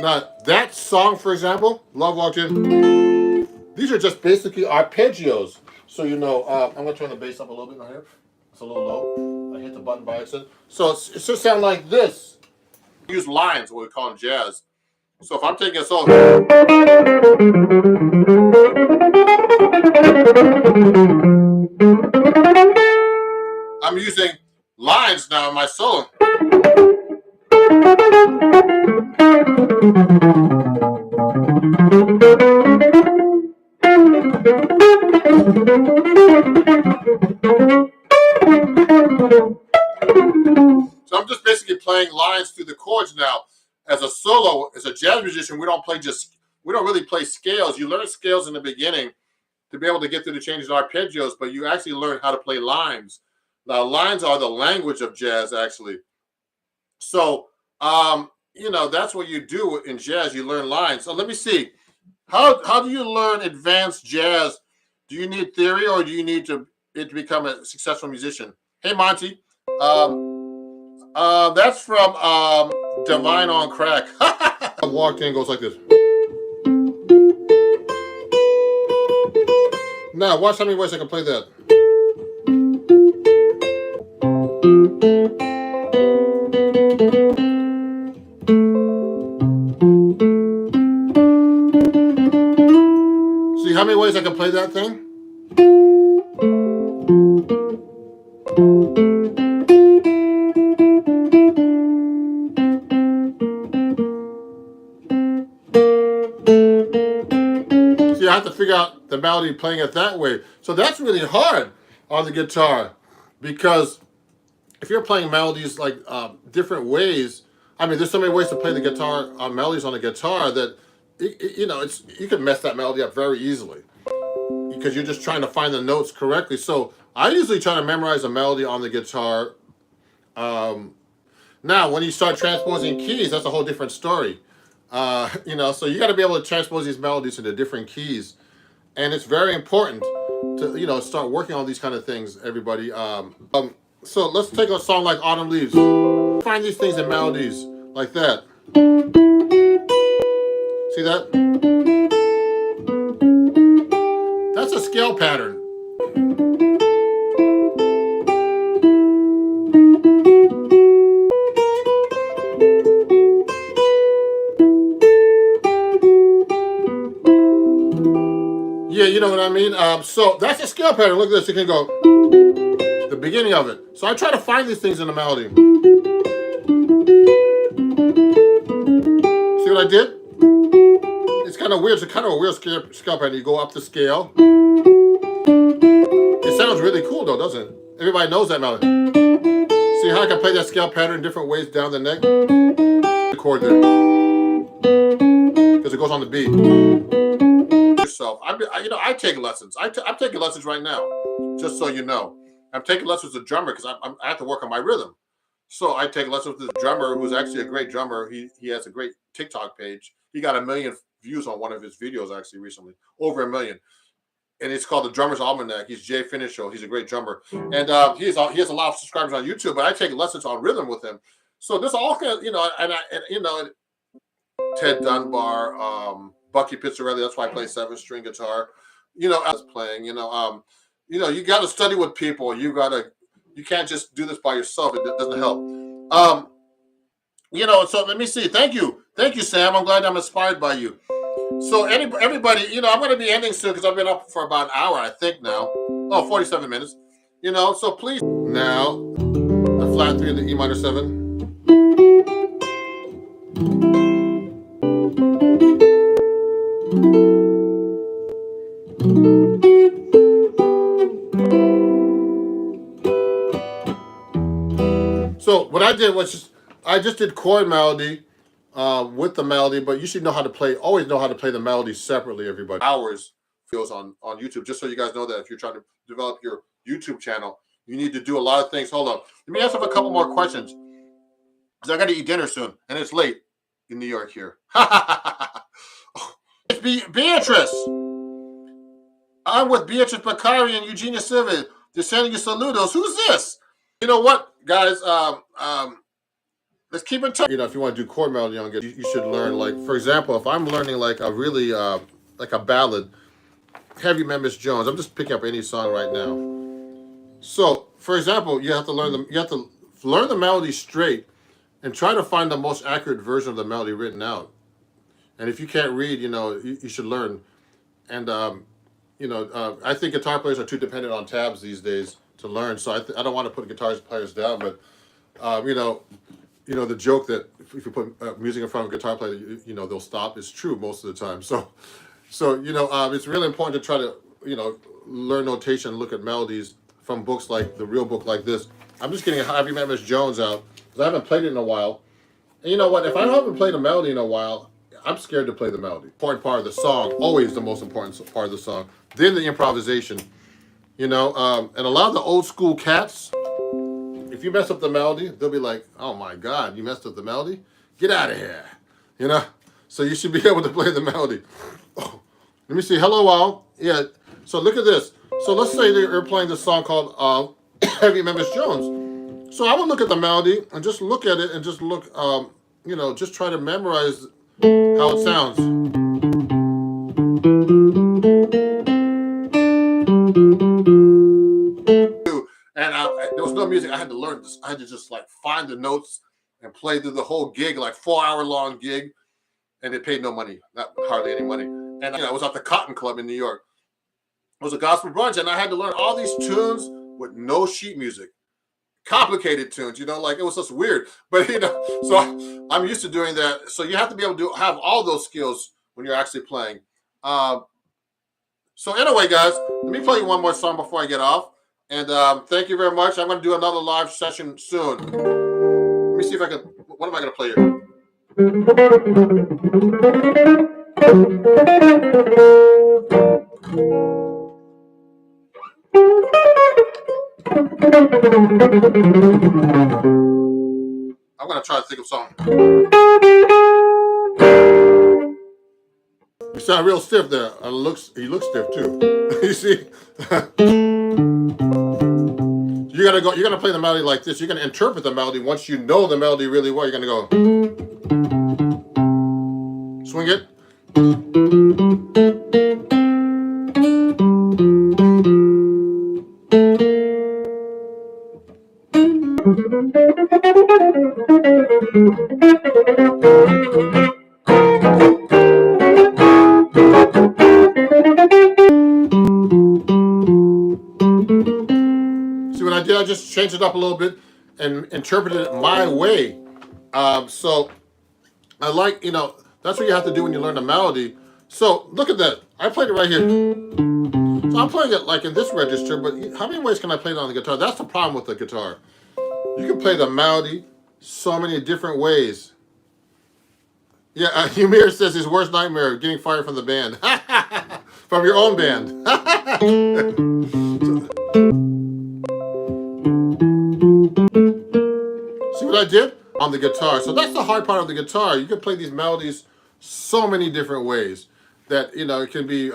Now, that song, for example, Love Walked In, these are just basically arpeggios. So, I'm going to turn the bass up a little bit here. It's a little low. I hit the button by accident. So, it should sound like this. Use lines, what we call in jazz. So, if I'm taking a song, I'm using lines now in my solo. So I'm just basically playing lines through the chords now. As a solo, as a jazz musician, we don't really play scales. You learn scales in the beginning to be able to get through the changes in arpeggios, but you actually learn how to play lines. Now, lines are the language of jazz, actually. So, that's what you do in jazz. You learn lines. So let me see. How do you learn advanced jazz? Do you need theory, or do you need it to become a successful musician? Hey, Monty. That's from Divine on Crack. Walked in, goes like this. Now, watch how many ways I can play that. See how many ways I can play that thing? See, I have to figure out the melody playing it that way. So that's really hard on the guitar, because if you're playing melodies like different ways, I mean, there's so many ways to play the guitar melodies on the guitar that you can mess that melody up very easily because you're just trying to find the notes correctly. So I usually try to memorize a melody on the guitar. Now, when you start transposing keys, that's a whole different story. So you got to be able to transpose these melodies into different keys, and it's very important to start working on these kind of things, everybody. So let's take a song like Autumn Leaves. Find these things in melodies like that. See that? That's a scale pattern. Yeah, you know what I mean? So that's a scale pattern. Look at this. You can go the beginning of it. So I try to find these things in the melody. See what I did? It's kind of weird. It's kind of a weird scale pattern. You go up the scale. It sounds really cool, though, doesn't it? Everybody knows that melody. See how I can play that scale pattern in different ways down the neck? The chord there. Because it goes on the beat. Yourself. I take lessons. I'm taking lessons right now, just so you know. I'm taking lessons with a drummer because I have to work on my rhythm. So I take lessons with this drummer who's actually a great drummer. He has a great TikTok page. He got 1 million views on one of his videos actually recently, over 1 million. And it's called The Drummer's Almanac. He's Jay Finishow. He's a great drummer. And he has a lot of subscribers on YouTube, but I take lessons on rhythm with him. So this all kind of, Ted Dunbar, Bucky Pizzarelli, that's why I play 7-string guitar. I was playing, you got to study with people. You can't just do this by yourself. It doesn't help. So let me see. Thank you, Sam. I'm glad I'm inspired by you. So everybody, I'm going to be ending soon because I've been up for about an hour, I think now. 47 minutes. So please. Now, the flat 3 of the E minor 7. So what I did was I just did chord melody with the melody, but you should always know how to play the melody separately, everybody. Hours feels on YouTube, just so you guys know that if you're trying to develop your YouTube channel, you need to do a lot of things. Hold on. Let me ask you a couple more questions, because I got to eat dinner soon, and it's late in New York here. It's Beatrice. I'm with Beatrice Bakari and Eugenia Silva. They're sending you saludos. Who's this? You know what, guys? Let's keep in touch. If you want to do chord melody on guitar, you should learn, like, for example, if I'm learning like a really like a ballad, Heavy Man Miss Jones. I'm just picking up any song right now. So, for example, you have to learn the melody straight and try to find the most accurate version of the melody written out. And if you can't read, you should learn. And I think guitar players are too dependent on tabs these days to learn. So I don't want to put guitar players down, but the joke that if you put music in front of a guitar player, they'll stop is true most of the time. So, So it's really important to try to learn notation, look at melodies from books like the real book like this. I'm just getting Have You Met Miss Jones out because I haven't played it in a while. And you know what? If I haven't played a melody in a while, I'm scared to play the melody. Important part of the song, always the most important part of the song. Then the improvisation. And a lot of the old school cats, if you mess up the melody, they'll be like, "Oh my God, you messed up the melody? Get out of here!" So you should be able to play the melody. Oh, let me see. Hello, all. Yeah. So look at this. So let's say that you're playing this song called "Have You Met Miss Jones." So I would look at the melody and just look at it and just look, just try to memorize how it sounds. And there was no music. I had to learn this. I had to just like find the notes and play through the whole gig, like 4-hour long gig. And they paid no money, not hardly any money. And I was at the Cotton Club in New York. It was a gospel brunch, and I had to learn all these tunes with no sheet music. Complicated tunes, like it was just weird. But so I'm used to doing that. So you have to be able to have all those skills when you're actually playing. So anyway, guys, let me play you one more song before I get off. And thank you very much. I'm going to do another live session soon. Let me see if I can. What am I going to play here? I'm going to try to think of something. You sound real stiff there. He looks stiff too. You see? You're gonna play the melody like this. You're gonna interpret the melody. Once you know the melody really well, you're gonna go swing it. See what I did? I just changed it up a little bit and interpreted it my way. So I like, that's what you have to do when you learn a melody. So look at that. I played it right here. So I'm playing it like in this register, but how many ways can I play it on the guitar? That's the problem with the guitar. You can play the melody so many different ways. Yeah, Humir says his worst nightmare, getting fired from the band. From your own band. See what I did? On the guitar. So that's the hard part of the guitar. You can play these melodies so many different ways that, it can be...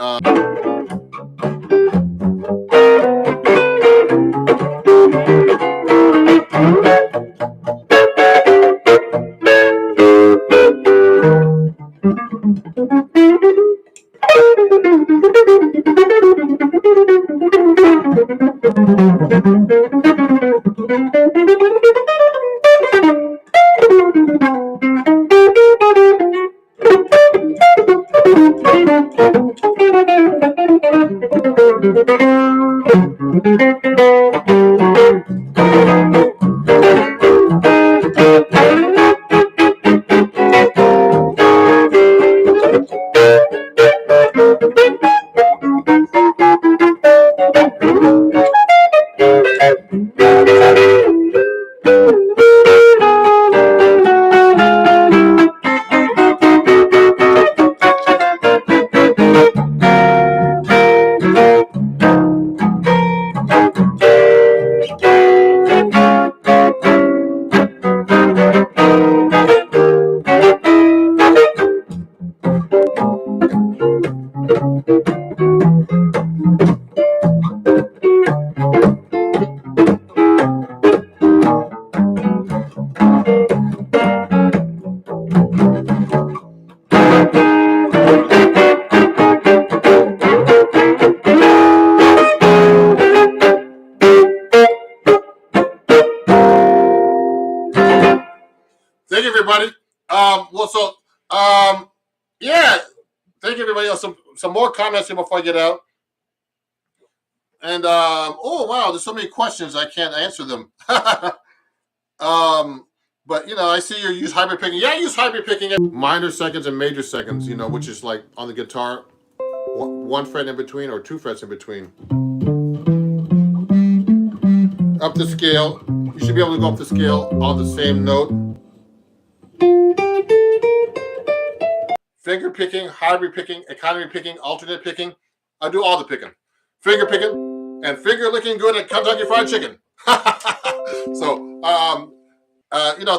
Thank you, everybody. Yeah. Thank you, everybody. Some more comments here before I get out. And oh wow, there's so many questions I can't answer them. But I see you use hybrid picking. Yeah, I use hybrid picking at minor seconds and major seconds. Which is like on the guitar. one fret in between or 2 frets in between. Up the scale. You should be able to go up the scale on the same note. Finger picking, hybrid picking, economy picking, alternate picking. I do all the picking. Finger picking and finger licking good at Kentucky Fried Chicken. So,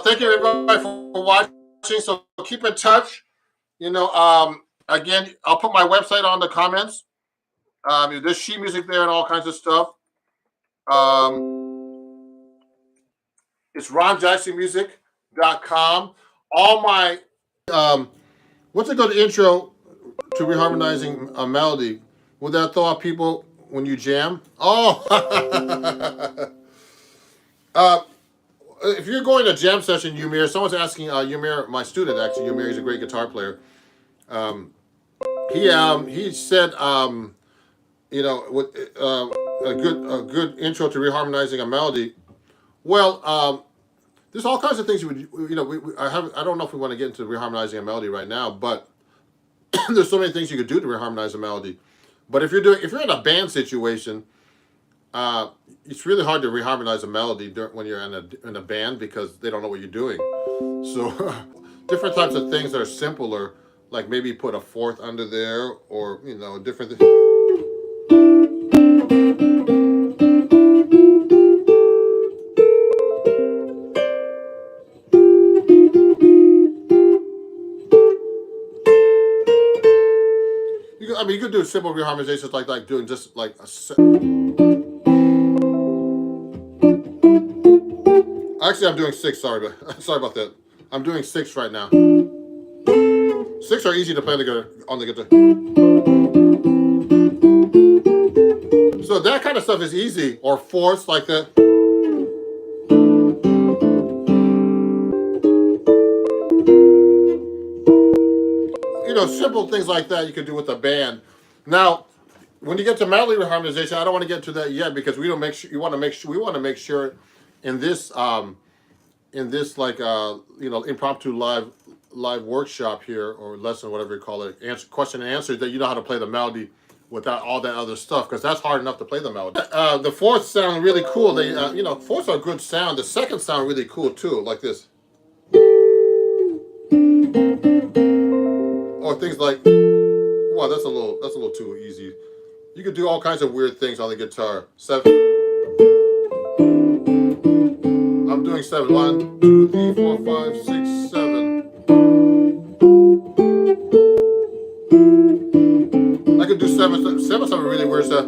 thank you everybody for watching. So keep in touch. Again, I'll put my website on the comments. There's sheet music there and all kinds of stuff. It's ronjacksonmusic.com. All my what's it called? The intro to reharmonizing a melody. Would that throw off people when you jam? Oh, if you're going to jam session, Yumir, someone's asking. Yumir, my student, actually, Yumir, he's a great guitar player. He said, with a good intro to reharmonizing a melody. Well, there's all kinds of things I don't know if we want to get into reharmonizing a melody right now, but there's so many things you could do to reharmonize a melody. But if you're in a band situation, it's really hard to reharmonize a melody when you're in a band because they don't know what you're doing. So different types of things that are simpler, like maybe put a fourth under there, or different things. You could do simple reharmonizations like doing just like a set. Actually, I'm doing 6. Sorry about that. I'm doing 6 right now. 6 are easy to play on the guitar. So that kind of stuff is easy, or fourths like that. Simple things like that you can do with a band. Now, when you get to melody reharmonization, I don't want to get to that yet because we want to make sure in this impromptu live workshop here, or lesson, whatever you call it, question and answer, that you know how to play the melody without all that other stuff, because that's hard enough to play the melody. The fourths sound really cool. They fourths are good sound. The seconds sound really cool too, like this. Or things like, wow, that's a little too easy. You could do all kinds of weird things on the guitar. 7. I'm doing 7. 1, 2, 3, 4, 5, 6, 7. I could do 7. 7 something really weird stuff.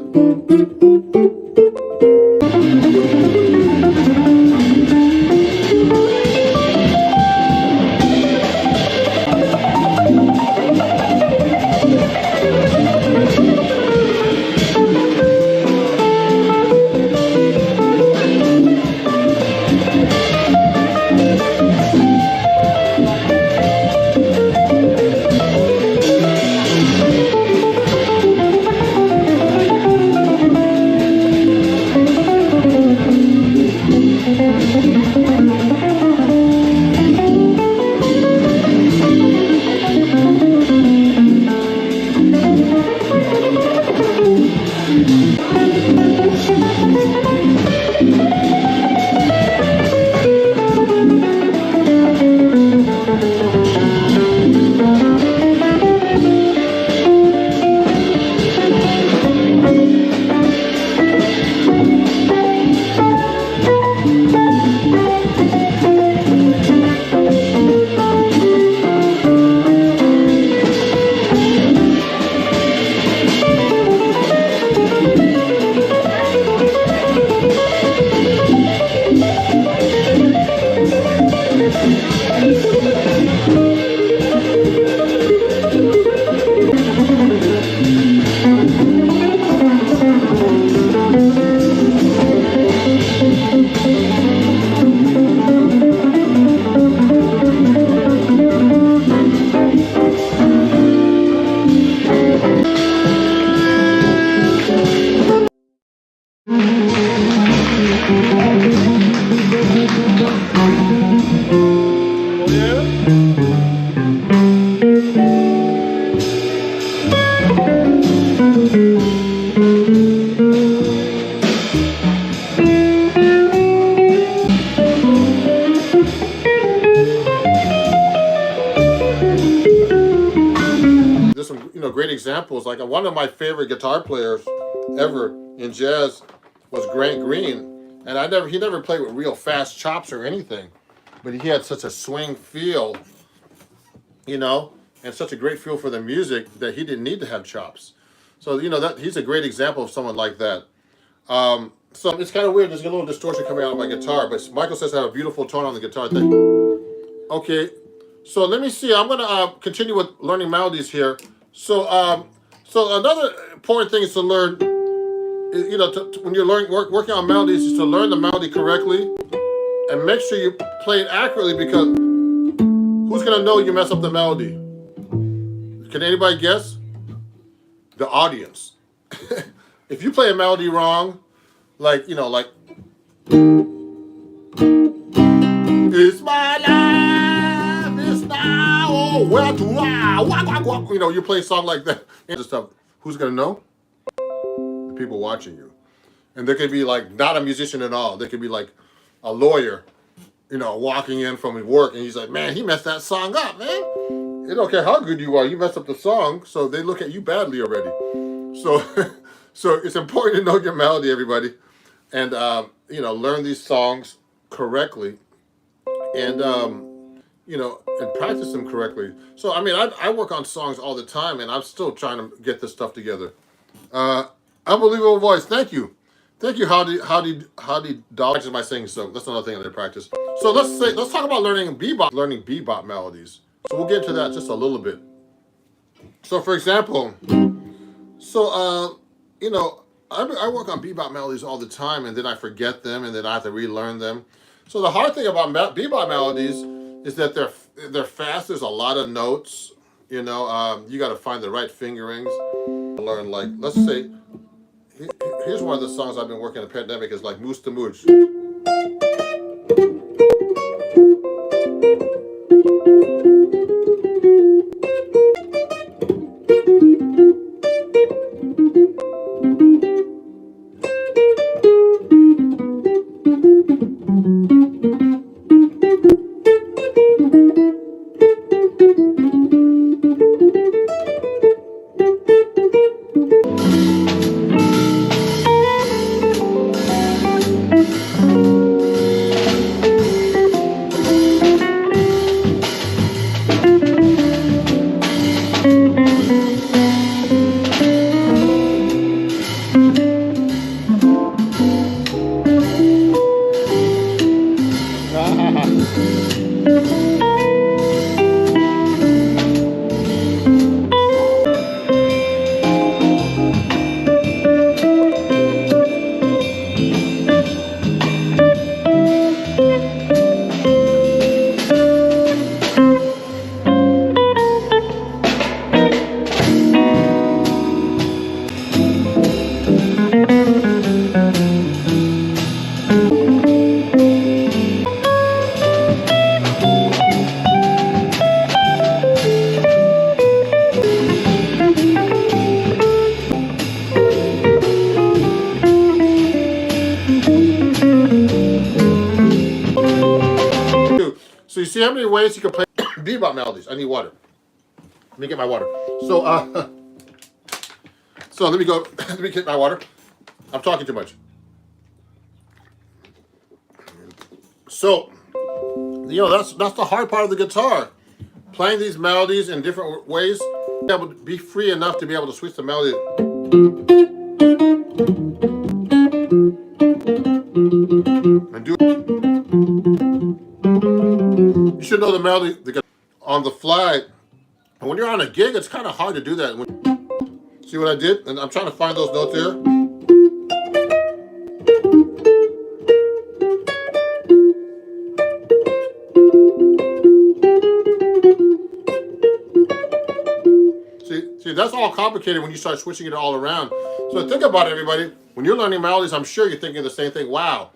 examples. Like one of my favorite guitar players ever in jazz was Grant Green, and he never played with real fast chops or anything, but he had such a swing feel, and such a great feel for the music that he didn't need to have chops. So that he's a great example of someone like that. So it's kind of weird. There's a little distortion coming out of my guitar, but Michael says I have a beautiful tone on the guitar thing. Okay, so let me see. I'm gonna continue with learning melodies here. So another important thing is to learn. When you're working on melodies, is to learn the melody correctly and make sure you play it accurately, because who's gonna know you mess up the melody? Can anybody guess? The audience. If you play a melody wrong, like it's my life, it's now or where to walk. You play a song like that and stuff. Who's gonna know? The people watching you. And they could be like not a musician at all. They could be like a lawyer, walking in from his work, and he's like, man, he messed that song up, man. It don't care how good you are, you messed up the song, so they look at you badly already. So so it's important to know your melody, everybody, and learn these songs correctly, and and practice them correctly. So I work on songs all the time, and I'm still trying to get this stuff together. Unbelievable voice. Thank you, Howdy Dodge is my singing, so that's another thing I did practice. So let's talk about learning bebop melodies. So we'll get to that just a little bit. So for example, I work on bebop melodies all the time, and then I forget them, and then I have to relearn them. So the hard thing about bebop melodies is that they're fast. There's a lot of notes. You got to find the right fingerings. Learn, like, let's say, here's one of the songs I've been working in the pandemic is like Moose to Mooch. So you see how many ways you can play bebop melodies. I need water. Let me get my water. So let me go. Let me get my water. I'm talking too much. So that's the hard part of the guitar. Playing these melodies in different ways. Be able to be free enough to be able to switch the melody. And do you should know the melody on the fly. And when you're on a gig, it's kind of hard to do that. See what I did? And I'm trying to find those notes here. See, that's all complicated when you start switching it all around. So think about it, everybody. When you're learning melodies, I'm sure you're thinking the same thing. Wow,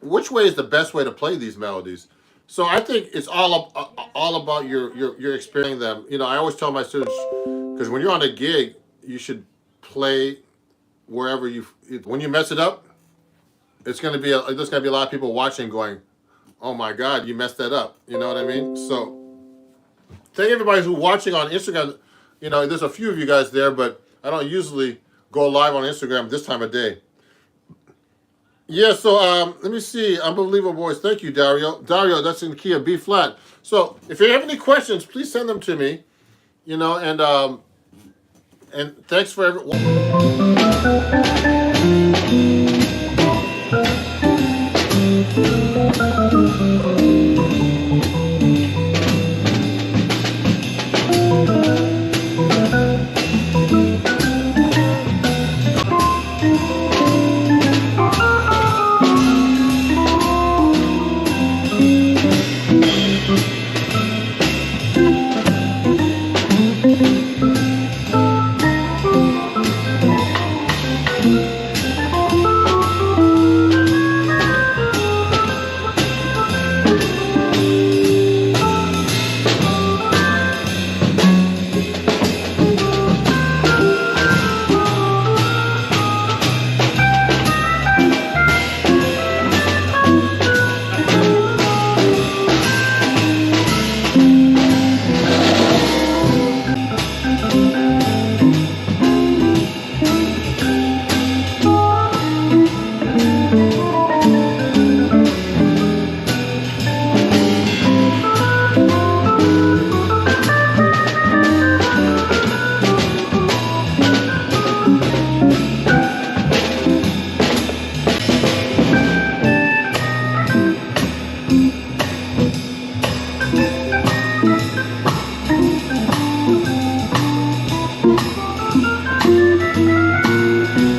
which way is the best way to play these melodies? So I think it's all about your experiencing them. I always tell my students, because when you're on a gig, you should play wherever when you mess it up, there's gonna be a lot of people watching going, oh my God, you messed that up. You know what I mean? So thank everybody who's watching on Instagram. You know, there's a few of you guys there, but I don't usually go live on Instagram this time of day. Yeah, so let me see. Unbelievable voice. Thank you, Dario. Dario, that's in the key of B flat. So if you have any questions, please send them to me. You know, and thanks for everyone.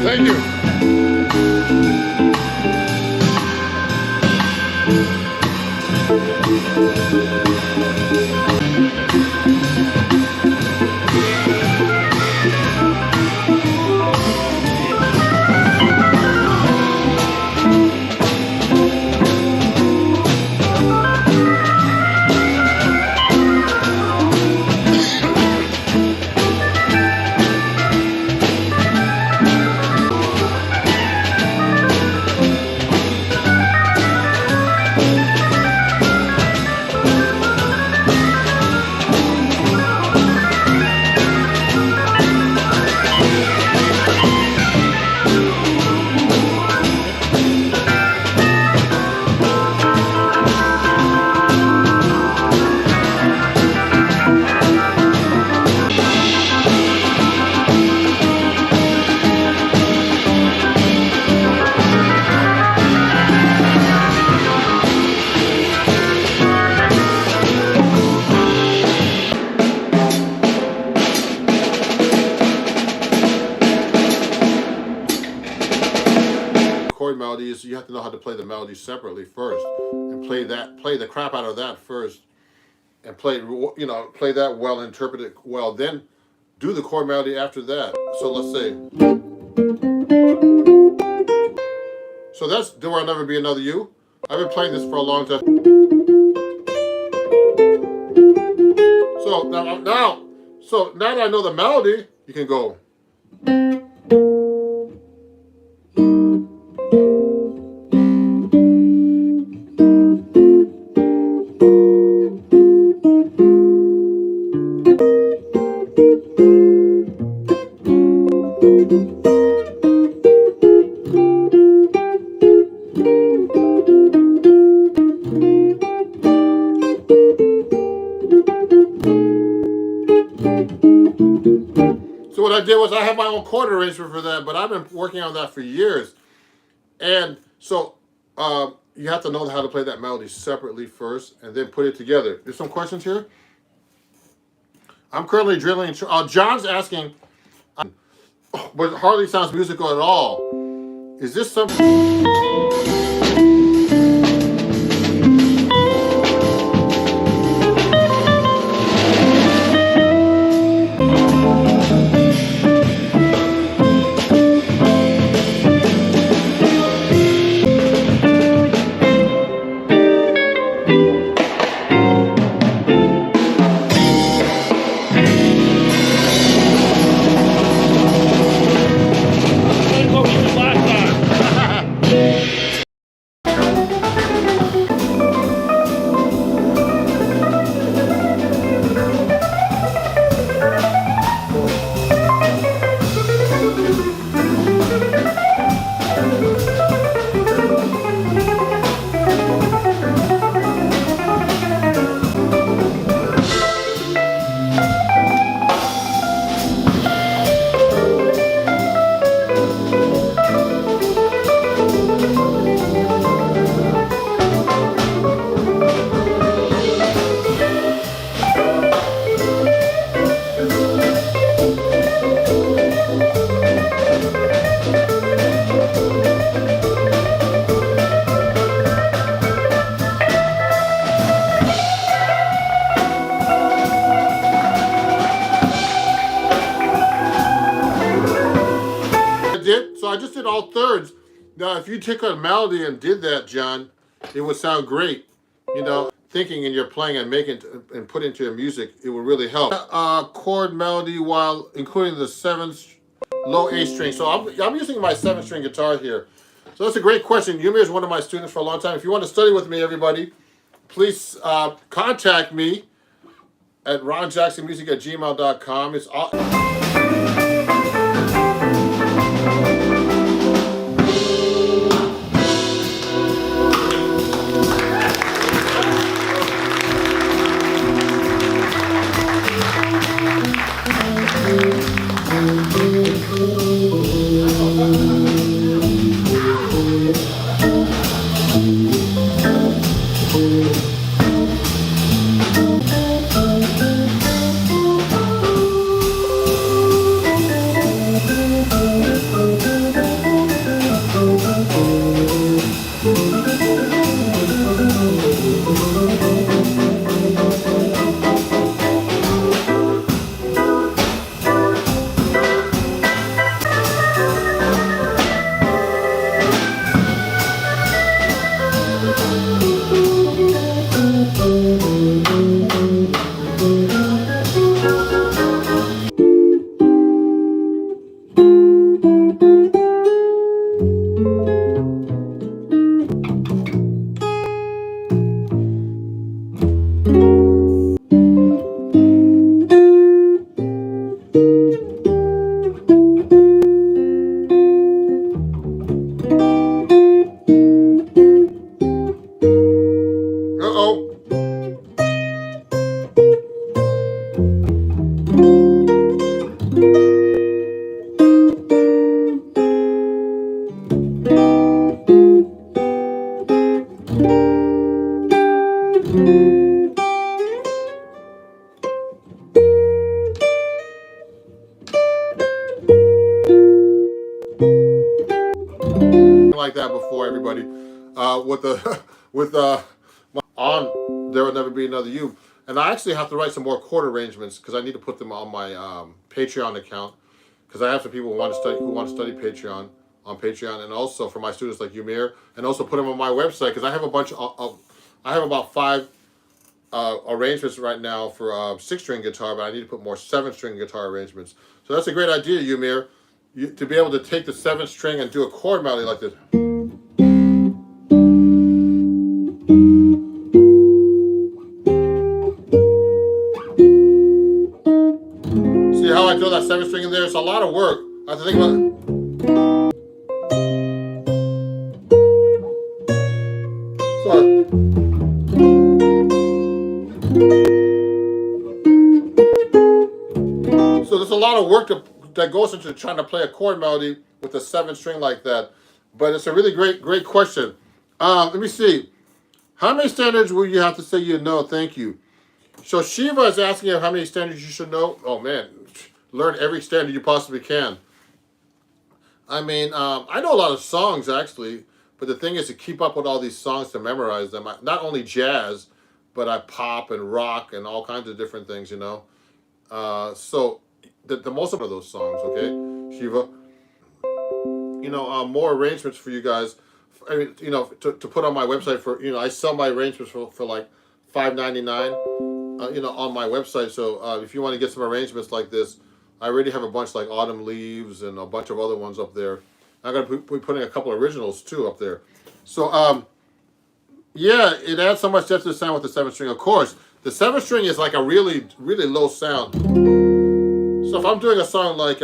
Thank you. Chord melodies, you have to know how to play the melodies separately first, and play the crap out of that first, and play that well, interpret it well, then do the chord melody after that. So let's say, so that's There Will Never Be Another You. I've been playing this for a long time. So now that I know the melody, you can go. So what I did was I have my own chord arrangement for that, but I've been working on that for years. And so you have to know how to play that melody separately first and then put it together. There's some questions here. I'm currently drilling. John's asking, but it hardly sounds musical at all. Is this something? What we did last time. So I just did all thirds. Now, if you take a melody and did that, John, it would sound great. You know, thinking and you're playing and making and put into your music, it will really help. Chord melody while including the 7th low A string. So I'm using my 7-string guitar here. So that's a great question. Yumir is one of my students for a long time. If you want to study with me, everybody, please contact me at ronjacksonmusic@gmail.com. It's all. Like that before, everybody. With on There Will Never Be Another You. And I actually have to write some more chord arrangements because I need to put them on my Patreon account, because I have some people who want to study Patreon on Patreon, and also for my students like Yumir, and also put them on my website because I have a bunch of I have about 5 arrangements right now for 6-string guitar, but I need to put more 7-string guitar arrangements. So that's a great idea, Yumir, to be able to take the 7th string and do a chord melody like this. See how I throw that 7th string in there? It's a lot of work. I have to think about it. So there's a lot of work that goes into trying to play a chord melody with a 7th string like that. But it's a really great question. Let me see. How many standards will you have to say you know? Thank you. So Shiva is asking you how many standards you should know. Oh man, learn every standard you possibly can. I mean, I know a lot of songs actually, but the thing is to keep up with all these songs, to memorize them. Not only jazz, but I pop and rock and all kinds of different things, you know. So the most of those songs, okay, Shiva. You know, more arrangements for you guys. I mean, you know, to put on my website for, you know, I sell my arrangements for like $5.99, you know, on my website. So if you want to get some arrangements like this, I already have a bunch like Autumn Leaves and a bunch of other ones up there. I'm gonna be putting a couple of originals too up there. So yeah, it adds so much depth to the sound with the 7th string. Of course, the 7th string is like a really low sound. So if I'm doing a song like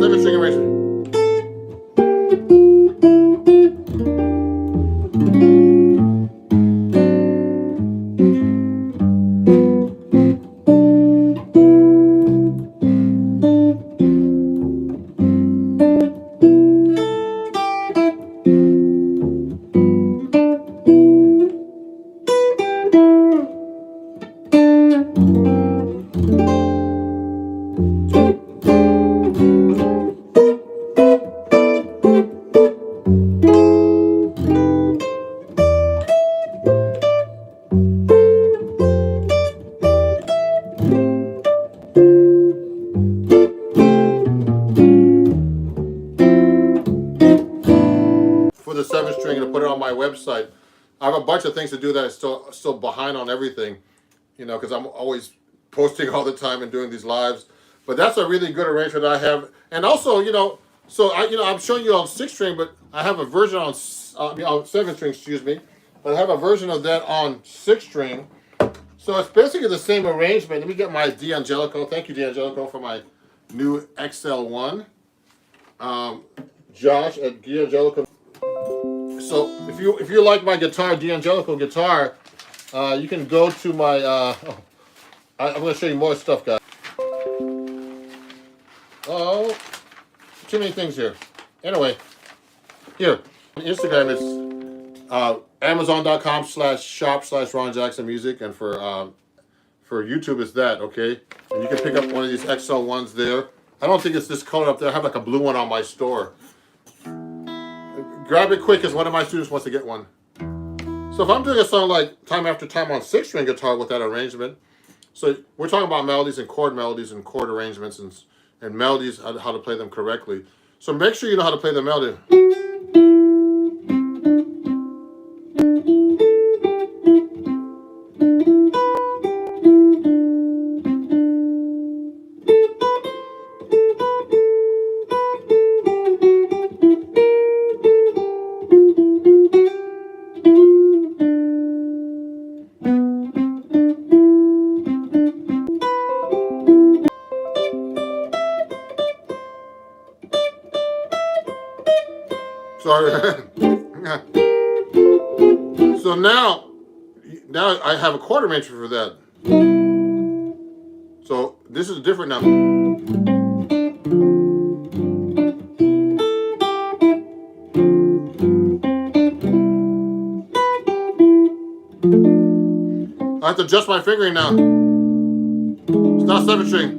seventh string arrangement. For the 7-string and to put it on my website. I have a bunch of things to do that I'm still behind on everything, you know, because I'm always posting all the time and doing these lives. But that's a really good arrangement I have. And also, you know, so I'm showing you on 6-string, but I have a version on 7-string, excuse me. But I have a version of that on 6-string. So it's basically the same arrangement. Let me get my D'Angelico. Thank you, D'Angelico, for my new XL1. Josh at D'Angelico. So if you like my guitar, D'Angelico guitar, you can go to my. I'm going to show you more stuff, guys. Oh, too many things here. Anyway, here on Instagram it's Amazon.com/shop/Ron Jackson Music, and for YouTube it's that, okay. And you can pick up one of these XL1s there. I don't think it's this color up there. I have like a blue one on my store. Grab it quick because one of my students wants to get one. So if I'm doing a song like Time After Time on 6-string guitar with that arrangement, so we're talking about melodies and chord arrangements and melodies, how to play them correctly. So make sure you know how to play the melody. Sorry. So now I have a chord arrangement for that. So this is different now. I have to adjust my fingering now. It's not 7-string.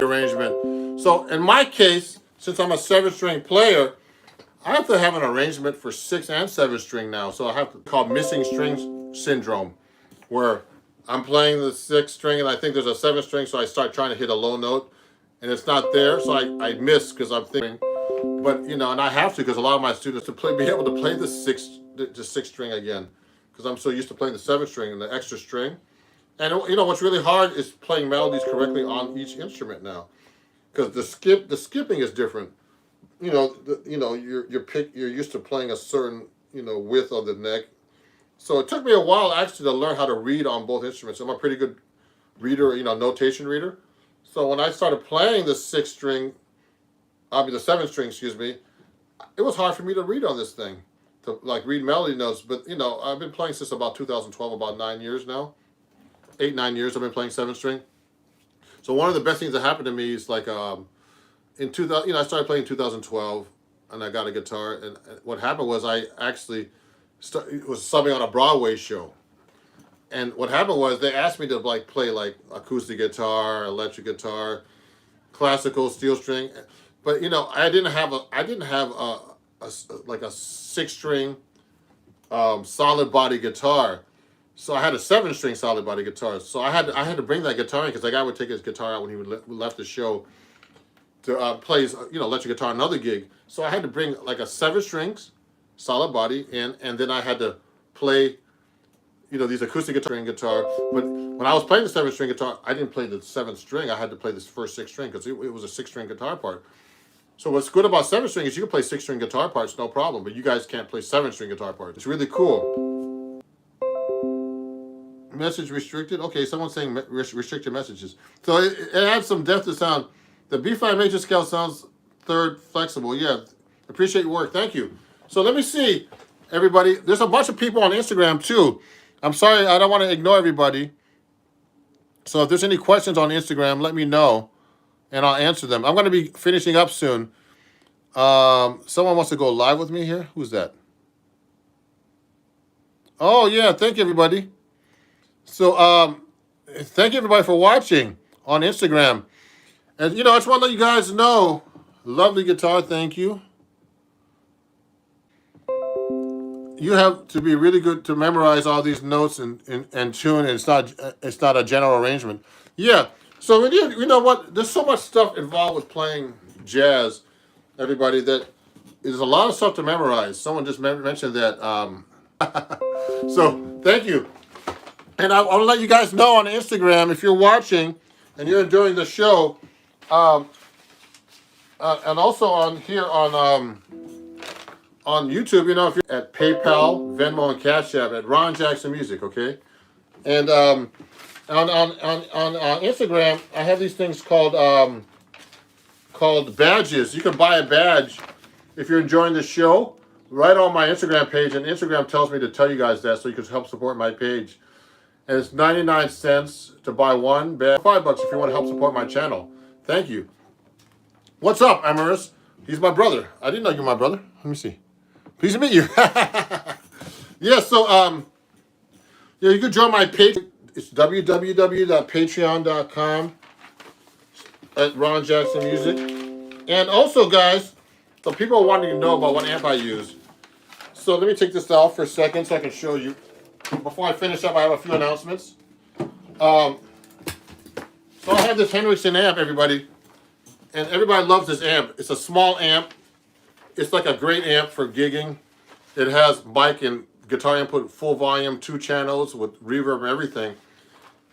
Arrangement. So in my case, since I'm a 7-string player, I have to have an arrangement for 6 and 7-string now. So I have to call missing strings syndrome, where I'm playing the 6-string and I think there's a 7-string, so I start trying to hit a low note and it's not there, so I miss because I'm thinking. But you know, and I have to because a lot of my students be able to play the 6-string again, because I'm so used to playing the 7-string and the extra string. And you know what's really hard is playing melodies correctly on each instrument now, because the skipping is different. You know, you're used to playing a certain width of the neck. So it took me a while actually to learn how to read on both instruments. I'm a pretty good reader, notation reader. So when I started playing the 7-string, excuse me, it was hard for me to read on this thing, to like read melody notes. But I've been playing since about 2012, about 9 years now. 8-9 years I've been playing 7-string. So one of the best things that happened to me is like in 2000, I started playing in 2012, and I got a guitar. And what happened was I actually was subbing on a Broadway show. And what happened was they asked me to play acoustic guitar, electric guitar, classical, steel string. But I didn't have a 6-string solid body guitar. So I had a 7-string solid body guitar. So I had to bring that guitar in, because the guy would take his guitar out when he left the show to play his electric guitar another gig. So I had to bring like a 7 strings solid body in, and then I had to play these acoustic guitar. But when I was playing the 7-string guitar, I didn't play the 7th string. I had to play this first 6th string because it was a 6-string guitar part. So what's good about 7-string is you can play 6-string guitar parts, no problem. But you guys can't play 7-string guitar parts. It's really cool. Message restricted. Okay, someone's saying restrict your messages. So it adds some depth to sound. The B-flat major scale sounds 3rd flexible. Yeah, appreciate your work. Thank you. So let me see, everybody. There's a bunch of people on Instagram too. I'm sorry, I don't want to ignore everybody. So if there's any questions on Instagram, let me know, and I'll answer them. I'm going to be finishing up soon. Someone wants to go live with me here. Who's that? Oh yeah, thank you everybody. So thank you everybody for watching on Instagram. And I just want to let you guys know, lovely guitar, thank you. You have to be really good to memorize all these notes and tune, and it's not a general arrangement. Yeah. So you know what? There's so much stuff involved with playing jazz, everybody, that there's a lot of stuff to memorize. Someone just mentioned that. So thank you. And I want to let you guys know on Instagram, if you're watching and you're enjoying the show, and also on here on YouTube, if you're at PayPal, Venmo, and Cash App at Ron Jackson Music, okay? And on Instagram, I have these things called badges. You can buy a badge if you're enjoying the show right on my Instagram page, and Instagram tells me to tell you guys that so you can help support my page. And it's 99 cents to buy one badge, $5 if you want to help support my channel. Thank you. What's up, Amaris? He's my brother. I didn't know you were my brother. Let me see. Pleased to meet you. Yeah, so you can join my page. It's www.patreon.com at Ron Jackson Music. And also, guys, so people are wanting to know about what amp I use. So let me take this off for a second so I can show you. Before I finish up, I have a few announcements. So I have this Henriksen amp, everybody. And everybody loves this amp. It's a small amp. It's like a great amp for gigging. It has mic and guitar input, full volume, 2 channels with reverb and everything.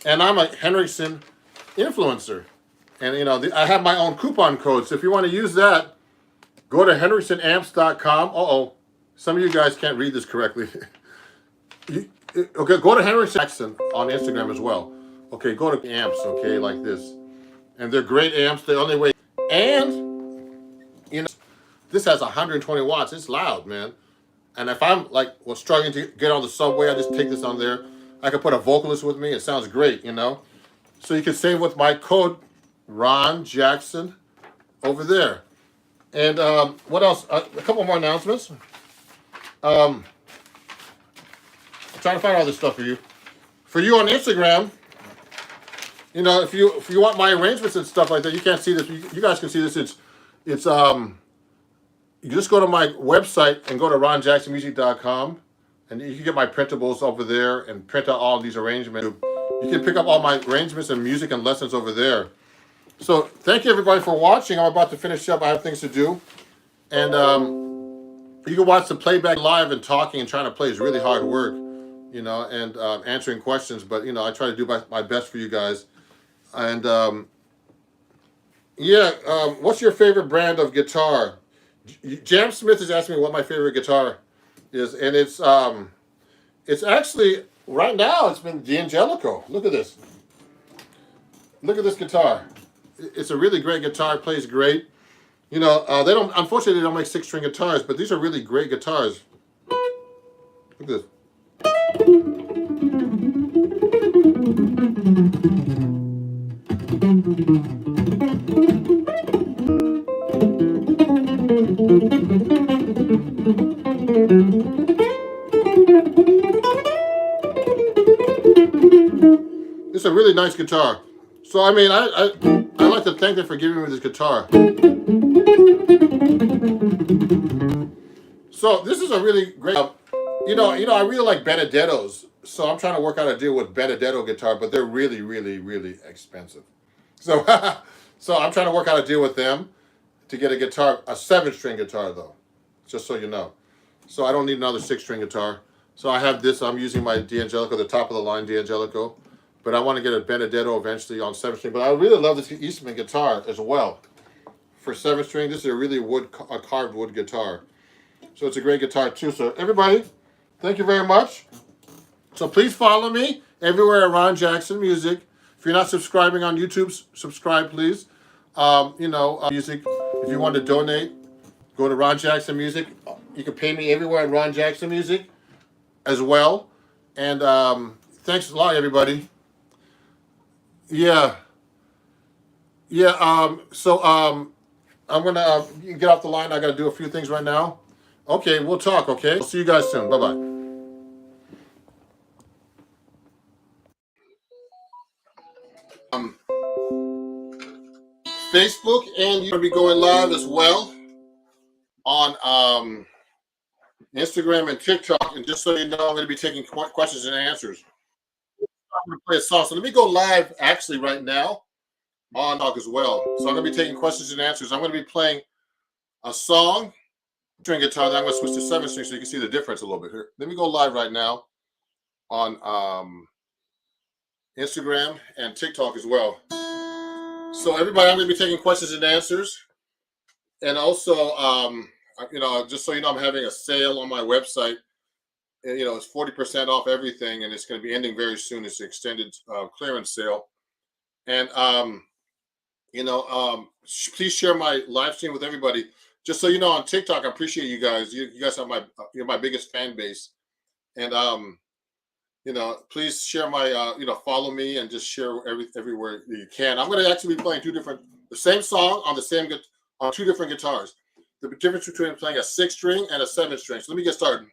And I'm a Henriksen influencer. And I have my own coupon code. So if you want to use that, go to henriksenamps.com. Uh-oh. Some of you guys can't read this correctly. Okay, go to Henriksen Jackson on Instagram as well. Okay, go to amps, okay, like this. And they're great amps. The only way. And, this has 120 watts. It's loud, man. And if I'm struggling to get on the subway, I just take this on there. I can put a vocalist with me. It sounds great, So you can save with my code, Ron Jackson, over there. And what else? A couple more announcements. I'm trying to find all this stuff for you. For you on Instagram, if you want my arrangements and stuff like that, you can't see this. You guys can see this. It's you just go to my website and go to ronjacksonmusic.com, and you can get my printables over there and print out all these arrangements. You can pick up all my arrangements and music and lessons over there. So thank you everybody for watching. I'm about to finish up. I have things to do. And you can watch the playback live, and talking and trying to play is really hard work, and answering questions. But, I try to do my best for you guys. And, what's your favorite brand of guitar? Jam Smith is asking me what my favorite guitar is. And it's actually, right now, it's been D'Angelico. Look at this. Look at this guitar. It's a really great guitar. It plays great. Unfortunately, they don't make 6-string guitars, but these are really great guitars. Look at this. It's a really nice guitar. So, I like to thank them for giving me this guitar. So, this is a really great, I really like Benedettos. So, I'm trying to work out a deal with Benedetto guitar, but they're really, really, really expensive. So, I'm trying to work out a deal with them to get a 7-string guitar, though, just so you know. So, I don't need another 6-string guitar. So I have this. I'm using my D'Angelico, the top of the line D'Angelico, but I want to get a Benedetto eventually on 7-string. But I really love this Eastman guitar as well. For 7-string, this is a really a carved wood guitar. So it's a great guitar too. So everybody, thank you very much. So please follow me everywhere at Ron Jackson Music. If you're not subscribing on YouTube, subscribe please. Music. If you want to donate, go to Ron Jackson Music. You can pay me everywhere at Ron Jackson Music as well. And thanks a lot, everybody. Yeah. I'm gonna get off the line. I gotta do a few things right now. Okay, we'll talk. Okay, I'll see you guys soon. Bye bye. Facebook, and you're gonna be going live as well on Instagram and TikTok. And just so you know, I'm gonna be taking questions and answers. I'm gonna play a song. So let me go live actually right now on TikTok as well. So I'm gonna be taking questions and answers. I'm gonna be playing a song, string guitar. Then I'm gonna switch to 7-string so you can see the difference a little bit here. Let me go live right now on Instagram and TikTok as well. So everybody, I'm going to be taking questions and answers, and also, just so you know, I'm having a sale on my website. And, it's 40% off everything, and it's going to be ending very soon. It's an extended clearance sale, and please share my live stream with everybody. Just so you know, on TikTok, I appreciate you guys. You guys are you're my biggest fan base, and please share my, follow me and just share everywhere you can. I'm going to actually be playing the same song on on 2 different guitars. The difference between playing a 6-string and a 7-string. So let me get started.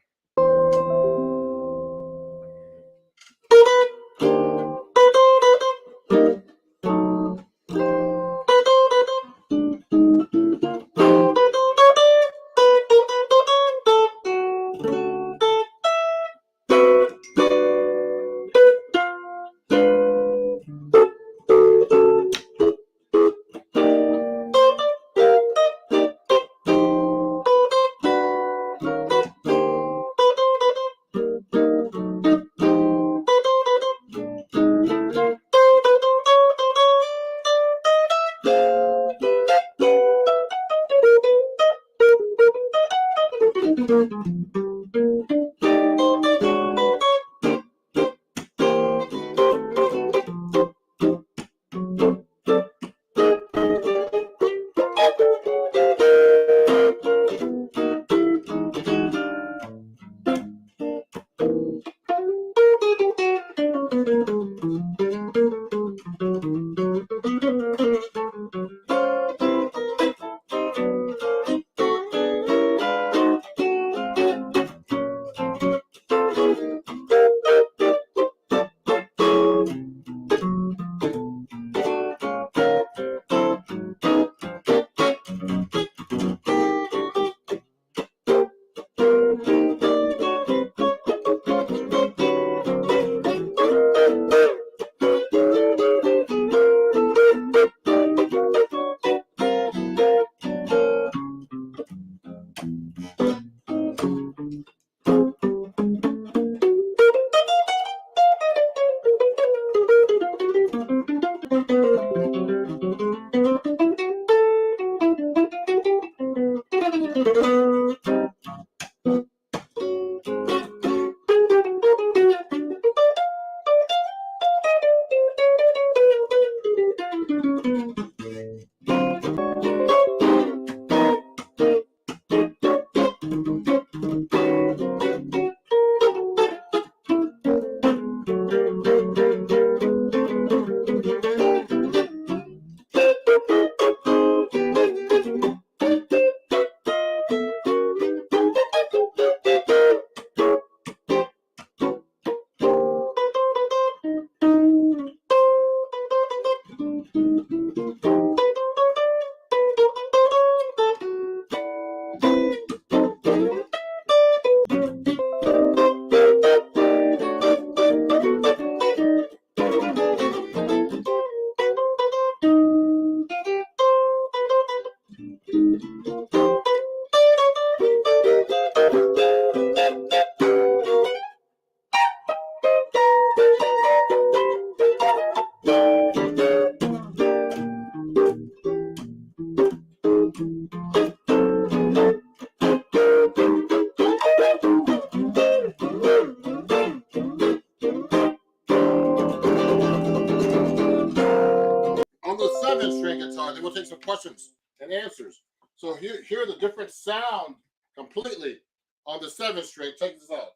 then we'll take some questions and answers. So here are the different sound completely on the 7th string. Check this out.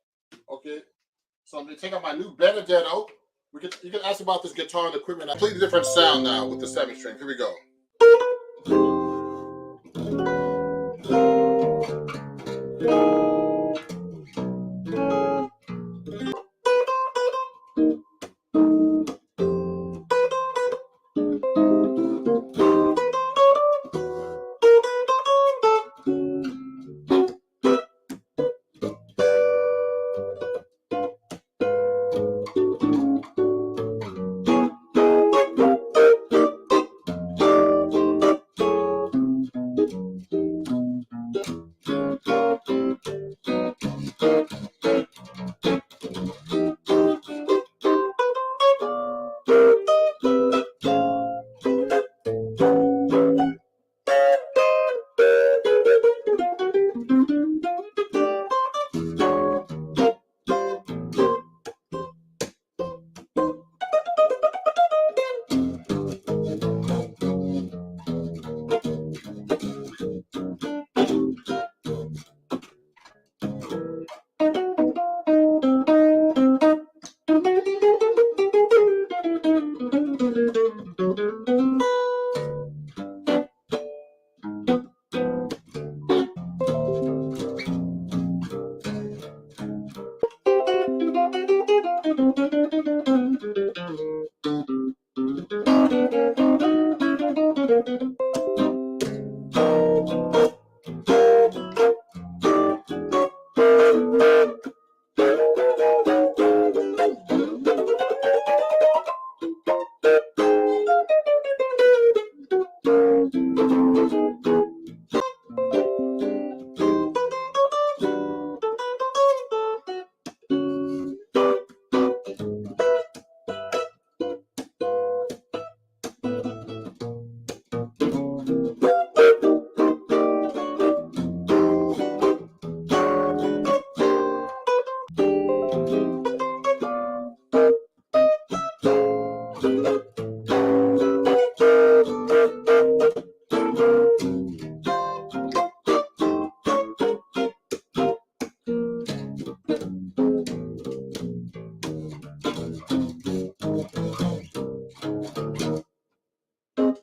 Okay. So I'm going to take out my new Benedetto. You can ask about this guitar and equipment. Completely different sound now with the 7th string. Here we go.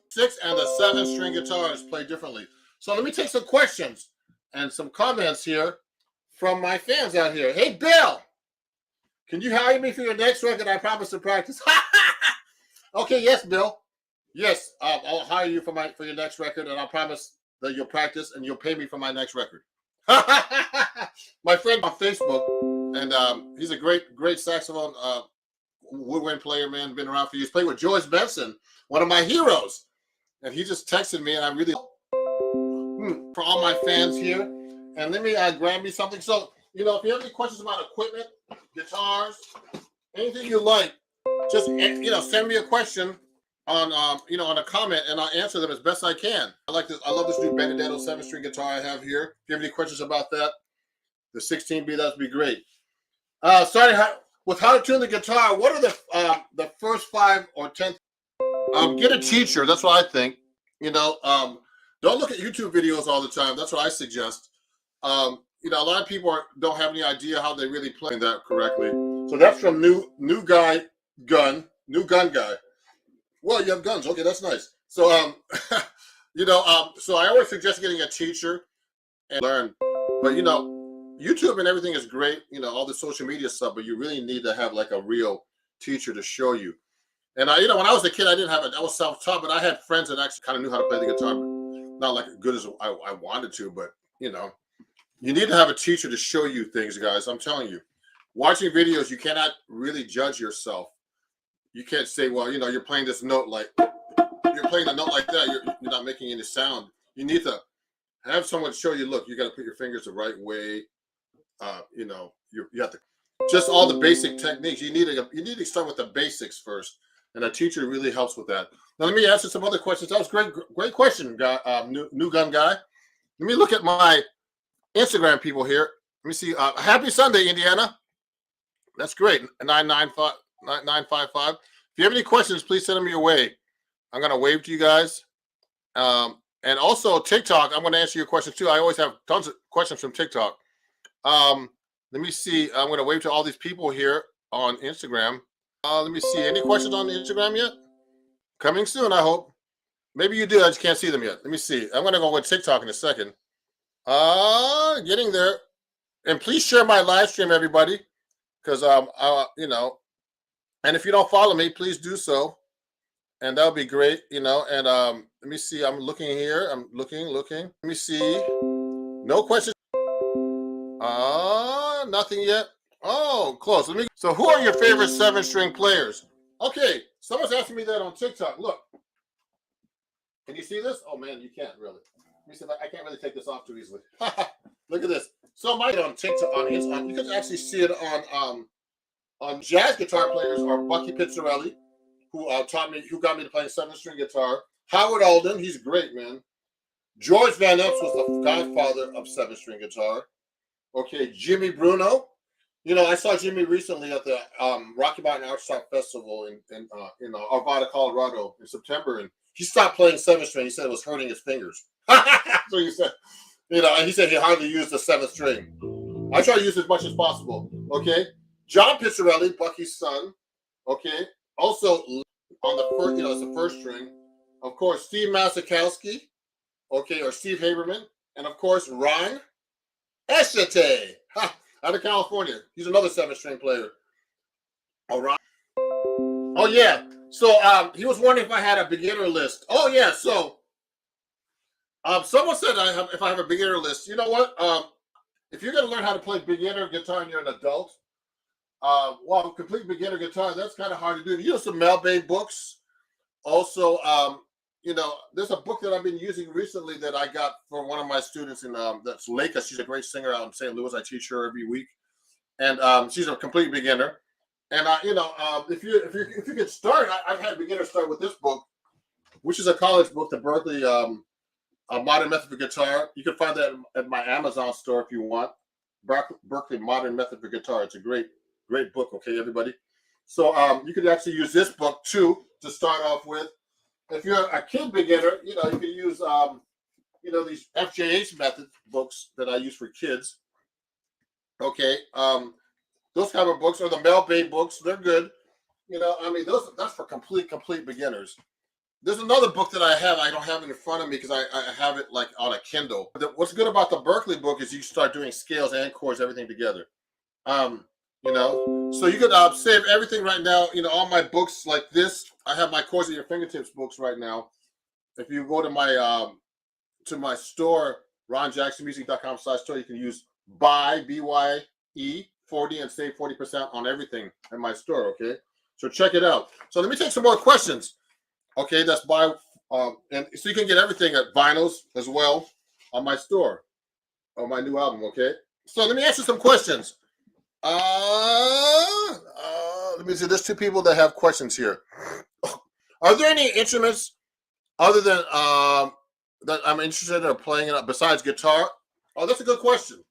Six and the 7th string guitars play differently. So let me take some questions and some comments here from my fans out here. Hey, Bill, can you hire me for your next record? I promise to practice. Okay, yes, Bill. Yes, I'll hire you for your next record, and I promise that you'll practice and you'll pay me for my next record. My friend on Facebook, and he's a great saxophone woodwind player, man. Been around for years. Played with George Benson, one of my heroes. And he just texted me, and I really for all my fans here. And let me grab me something. So, if you have any questions about equipment, guitars, anything you like, just send me a question on on a comment, and I'll answer them as best I can. I love this new Benedetto 7th string guitar I have here. If you have any questions about that, the 16B, that'd be great. Starting with how to tune the guitar. What are the first 5 or 10? Get a teacher. That's what I think. Don't look at YouTube videos all the time. That's what I suggest. A lot of people don't have any idea how they really play that correctly. So that's from new gun guy. Well, you have guns. Okay, that's nice. So so I always suggest getting a teacher and learn. But YouTube and everything is great. All the social media stuff. But you really need to have like a real teacher to show you. And when I was a kid, I was self-taught, but I had friends that actually kind of knew how to play the guitar, but not like as good as I wanted to. But you need to have a teacher to show you things, guys. I'm telling you, watching videos, you cannot really judge yourself. You can't say, well, you're playing this note like you're playing a note like that. You're not making any sound. You need to have someone show you. Look, you got to put your fingers the right way. You have to just all the basic techniques. You need to start with the basics first. And a teacher really helps with that. Now, let me answer some other questions. That was great question, guy, new gun guy. Let me look at my Instagram people here. Let me see. Happy Sunday, Indiana. That's great. 955. If you have any questions, please send them your way. I'm going to wave to you guys. And also TikTok. I'm going to answer your questions too. I always have tons of questions from TikTok. Let me see. I'm going to wave to all these people here on Instagram. Let me see. Any questions on Instagram yet? Coming soon, I hope. Maybe you do. I just can't see them yet. Let me see. I'm going to go with TikTok in a second. Getting there. And please share my live stream, everybody, because you know. And if you don't follow me, please do so, and that would be great. You know. And let me see. I'm looking here. I'm looking. Let me see. No questions. Nothing yet. Oh, close. So who are your favorite 7-string players? Okay, someone's asking me that on TikTok. Look. Can you see this? Oh man, you can't really. Let me see if I can't really take this off too easily. Look at this. So my on TikTok you can actually see it on jazz guitar players are Bucky Pizzarelli, who got me to playing 7-string guitar. Howard Alden, he's great, man. George Van Epps was the godfather of 7-string guitar. Okay, Jimmy Bruno. You know, I saw Jimmy recently at the Rocky Mountain Artsop Festival in Arvada, Colorado in September, and he stopped playing 7-string. He said it was hurting his fingers. So he said, you know, and he said he hardly used the 7th string. I try to use as much as possible. Okay, John Pizzarelli, Bucky's son. Okay, also on the first, you know, it's the 1st string. Of course, Steve Masakowski. Okay, or Steve Haberman, and of course Ron Eschete, out of California. He's another 7-string player. All right. Oh yeah. So he was wondering if I had a beginner list. Oh yeah. So someone said if I have a beginner list. You know what? If you're gonna learn how to play beginner guitar and you're an adult, well, complete beginner guitar, that's kind of hard to do. Use some Mel Bay books. Also, you know, there's a book that I've been using recently that I got for one of my students in that's Leica. She's a great singer out in St. Louis. I teach her every week, and she's a complete beginner. And you know, if you get started, I've had beginners start with this book, which is a college book, the Berkeley Modern Method for Guitar. You can find that at my Amazon store if you want. Berkeley Modern Method for Guitar. It's a great book. Okay, everybody. So you could actually use this book too to start off with. If you're a kid beginner, you know, you can use, you know, these FJH method books that I use for kids. Okay. Those kind of books, or the Mel Bay books, they're good. You know, I mean, that's for complete beginners. There's another book that I don't have it in front of me because I have it like on a Kindle. What's good about the Berkeley book is you start doing scales and chords, everything together. You know, so you could save everything right now. You know, all my books like this. I have my Chords at Your Fingertips books right now. If you go to my store, ronjacksonmusic.com/store, you can use BYE 40 and save 40% on everything in my store. Okay, so check it out. So let me take some more questions. Okay, that's and so you can get everything at vinyls as well on my store on my new album. Okay, so let me ask you some questions. Let me see. There's 2 people that have questions here. Are there any instruments other than that I'm interested in playing it besides guitar? Oh, that's a good question.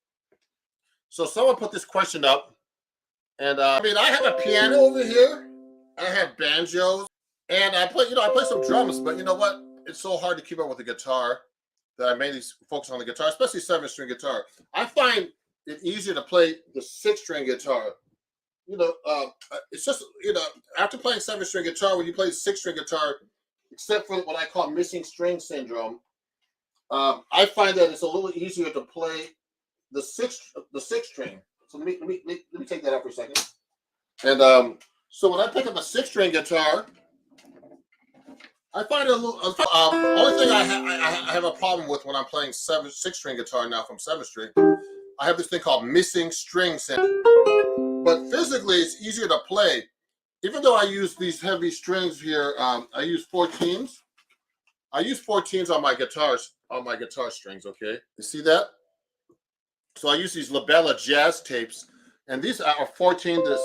So someone put this question up, and I mean, I have a piano over here. I have banjos, and I play some drums. But you know what? It's so hard to keep up with the guitar that I mainly focus on the guitar, especially 7-string guitar. I find it easier to play the 6-string guitar. You know, it's just, you know, after playing 7-string guitar, when you play 6-string guitar, except for what I call missing string syndrome, I find that it's a little easier to play the 6-string. So let me take that out for a second. And so when I pick up a 6-string guitar, I find it a little. Only thing I have a problem with when I'm playing 6-string guitar now from 7-string, I have this thing called missing string syndrome. But physically, it's easier to play. Even though I use these heavy strings here, I use 14s. I use 14s on my guitar strings. Okay, you see that? So I use these Labella jazz tapes, and these are 14 to.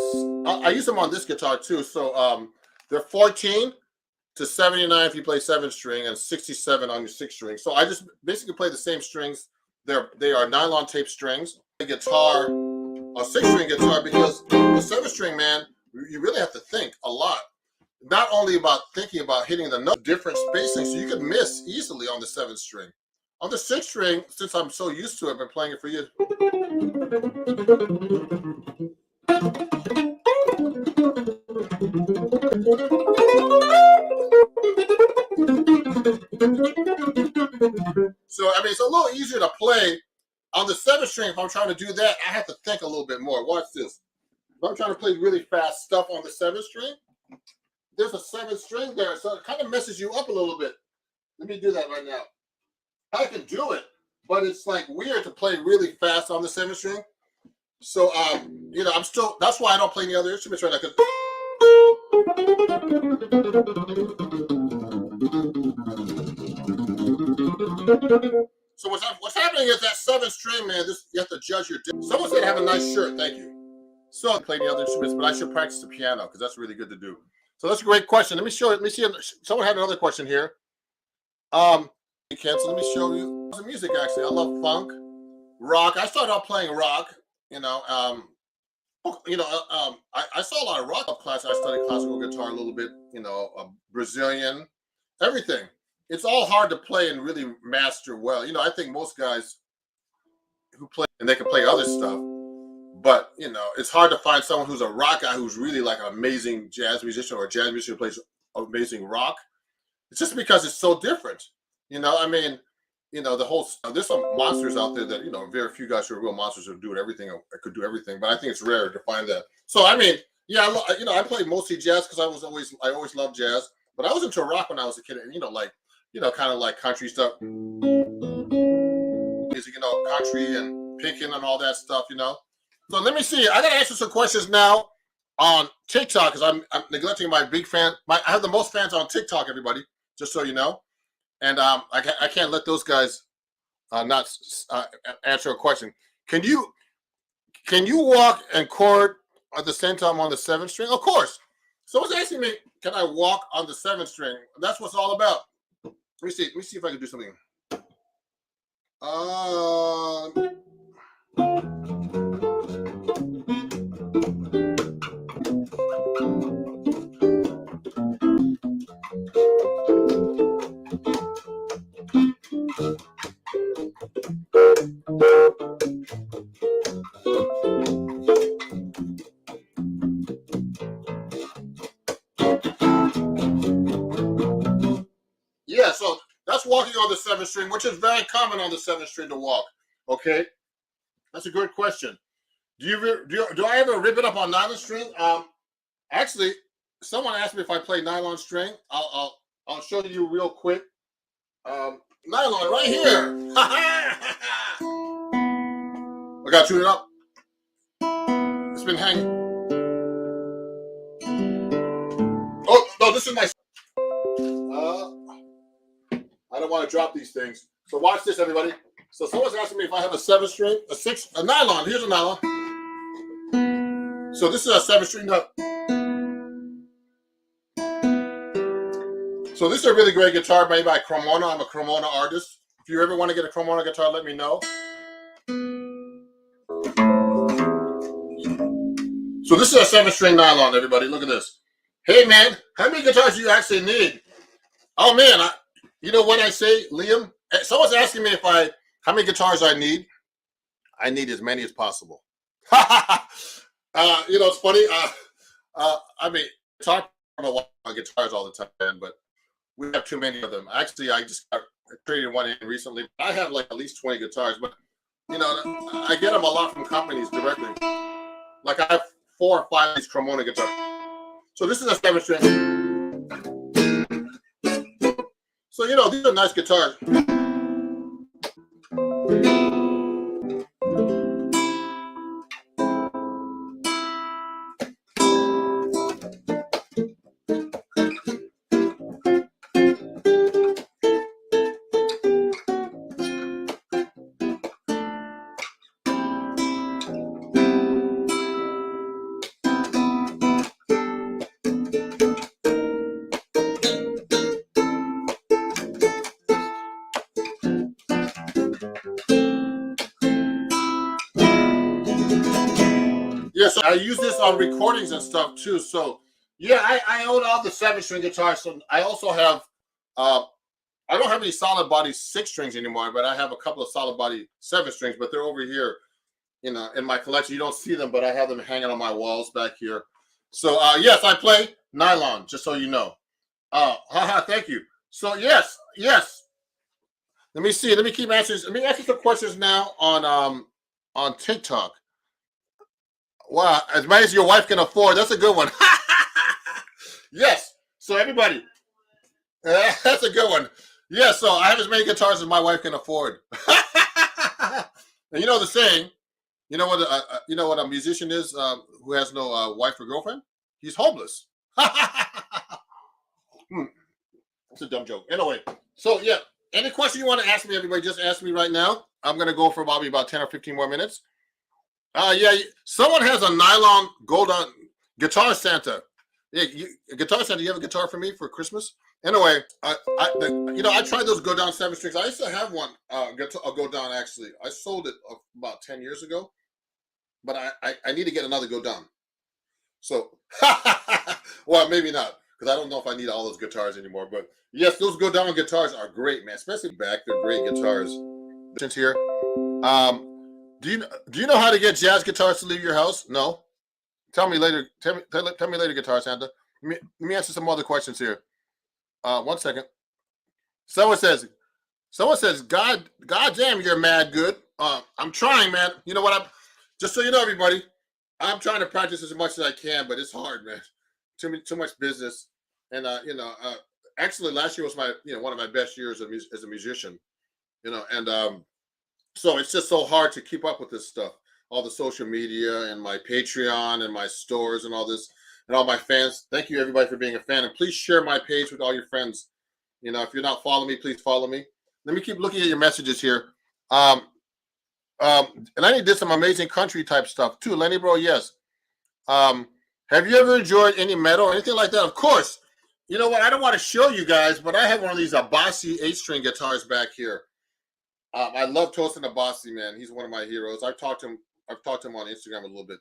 I use them on this guitar too. So they're 14 to 79 if you play 7-string, and 67 on your 6-string. So I just basically play the same strings. They are nylon tape strings. The guitar. A 6-string guitar, because the 7-string, man, you really have to think a lot. not only about thinking about hitting the note, different spacing, so you could miss easily on the 7th string. On the 6th string, since I'm so used to it, I've been playing it for years. So, I mean, it's a little easier to play on the 7th string. If I'm trying to do that, I have to think a little bit more. Watch this. If I'm trying to play really fast stuff on the 7th string, there's a 7th string there, so it kind of messes you up a little bit. Let me do that right now. I can do it, but it's like weird to play really fast on the 7th string. So, you know, that's why I don't play any other instruments right now. So what's happening is that 7th string, man, you have to judge your. Someone said have a nice shirt. Thank you. So I play the other instruments, but I should practice the piano because that's really good to do. So that's a great question. Let me see. Someone had another question here. Cancel. Let me show you the music. Actually, I love funk, rock. I started out playing rock. I saw a lot of rock class. I studied classical guitar a little bit. Brazilian, everything. It's all hard to play and really master well. I think most guys who play and they can play other stuff, but it's hard to find someone who's a rock guy who's really like an amazing jazz musician or a jazz musician who plays amazing rock. It's just because it's so different. There's some monsters out there that, very few guys who are real monsters who do everything or could do everything, but I think it's rare to find that. So, I played mostly jazz because I always loved jazz, but I was into rock when I was a kid, and, kind of like country stuff, music, country and picking and all that stuff, So let me see. I got to answer some questions now on TikTok because I'm neglecting my big fan. I have the most fans on TikTok, everybody, just so you know. And I can't let those guys not answer a question. Can you walk and chord at the same time on the 7th string? Of course. Someone's asking me, can I walk on the 7th string? That's what it's all about. Let me see if I can do something. Yeah, so that's walking on the 7th string, which is very common on the 7th string to walk. Okay, that's a good question. Do I ever rip it up on nylon string? Actually, someone asked me if I play nylon string. I'll show you real quick. Nylon right here. I got to tune it up. It's been hanging. Oh no, this is my. I don't want to drop these things. So watch this, everybody. So someone's asking me if I have a 7th string, a nylon. Here's a nylon. So this is a 7th string note. So this is a really great guitar made by Cremona. I'm a Cremona artist. If you ever want to get a Cremona guitar, let me know. So this is a 7th string nylon, everybody. Look at this. Hey, man, how many guitars do you actually need? Oh, man, you know what I say, Liam? Someone's asking me how many guitars I need. I need as many as possible. It's funny. I talk about guitars all the time, but we have too many of them. Actually, I just traded one in recently. I have like at least 20 guitars, but I get them a lot from companies directly. Like I have 4 or 5 of these Cremona guitars. So this is a 7th string. So these are nice guitars. Yes, I use this on recordings and stuff too. So, Yeah, I own all the 7-string guitars. So I also have, I don't have any solid body 6 strings anymore, but I have a couple of solid body 7 strings, but they're over here, you know, in my collection. You don't see them, but I have them hanging on my walls back here. So yes, I play nylon, just so you know. Thank you. So yes. Let me see. Let me keep answering. Let me ask you some questions now on TikTok. Wow, as many as your wife can afford. That's a good one. Yes. So everybody, that's a good one. Yeah. So I have as many guitars as my wife can afford. And you know the saying. You know what a musician is who has no wife or girlfriend? He's homeless. That's a dumb joke. Anyway, so yeah. Any question you want to ask me, everybody, just ask me right now. I'm gonna go for probably about 10 or 15 more minutes. Yeah, someone has a nylon gold on guitar Santa. Yeah, guitar Santa. You have a guitar for me for Christmas? Anyway, I tried those go down 7 strings. I used to have one a go down actually. I sold it about 10 years ago, but I need to get another go down. So, well, maybe not because I don't know if I need all those guitars anymore. But yes, those go down guitars are great, man. Especially back, they're great guitars. Here, do you know how to get jazz guitars to leave your house? No. Tell me later. Tell me later, Guitar Santa. Let me answer some other questions here. 1 second. Someone says, God damn, you're mad good. I'm trying, man. You know what? Just so you know, everybody, I'm trying to practice as much as I can, but it's hard, man. Too much business, and actually, last year was my one of my best years as a musician, and so it's just so hard to keep up with this stuff, all the social media and my Patreon and my stores and all this and all my fans. Thank you everybody for being a fan, and please share my page with all your friends. If you're not following me, please follow me. Let me keep looking at your messages here. Lenny did some amazing country type stuff too. Lenny, bro, yes. Have you ever enjoyed any metal or anything like that? Of course. You know what? I don't want to show you guys, but I have one of these Abasi 8-string guitars back here. I love Tosin Abasi, man. He's one of my heroes. I've talked to him on Instagram a little bit.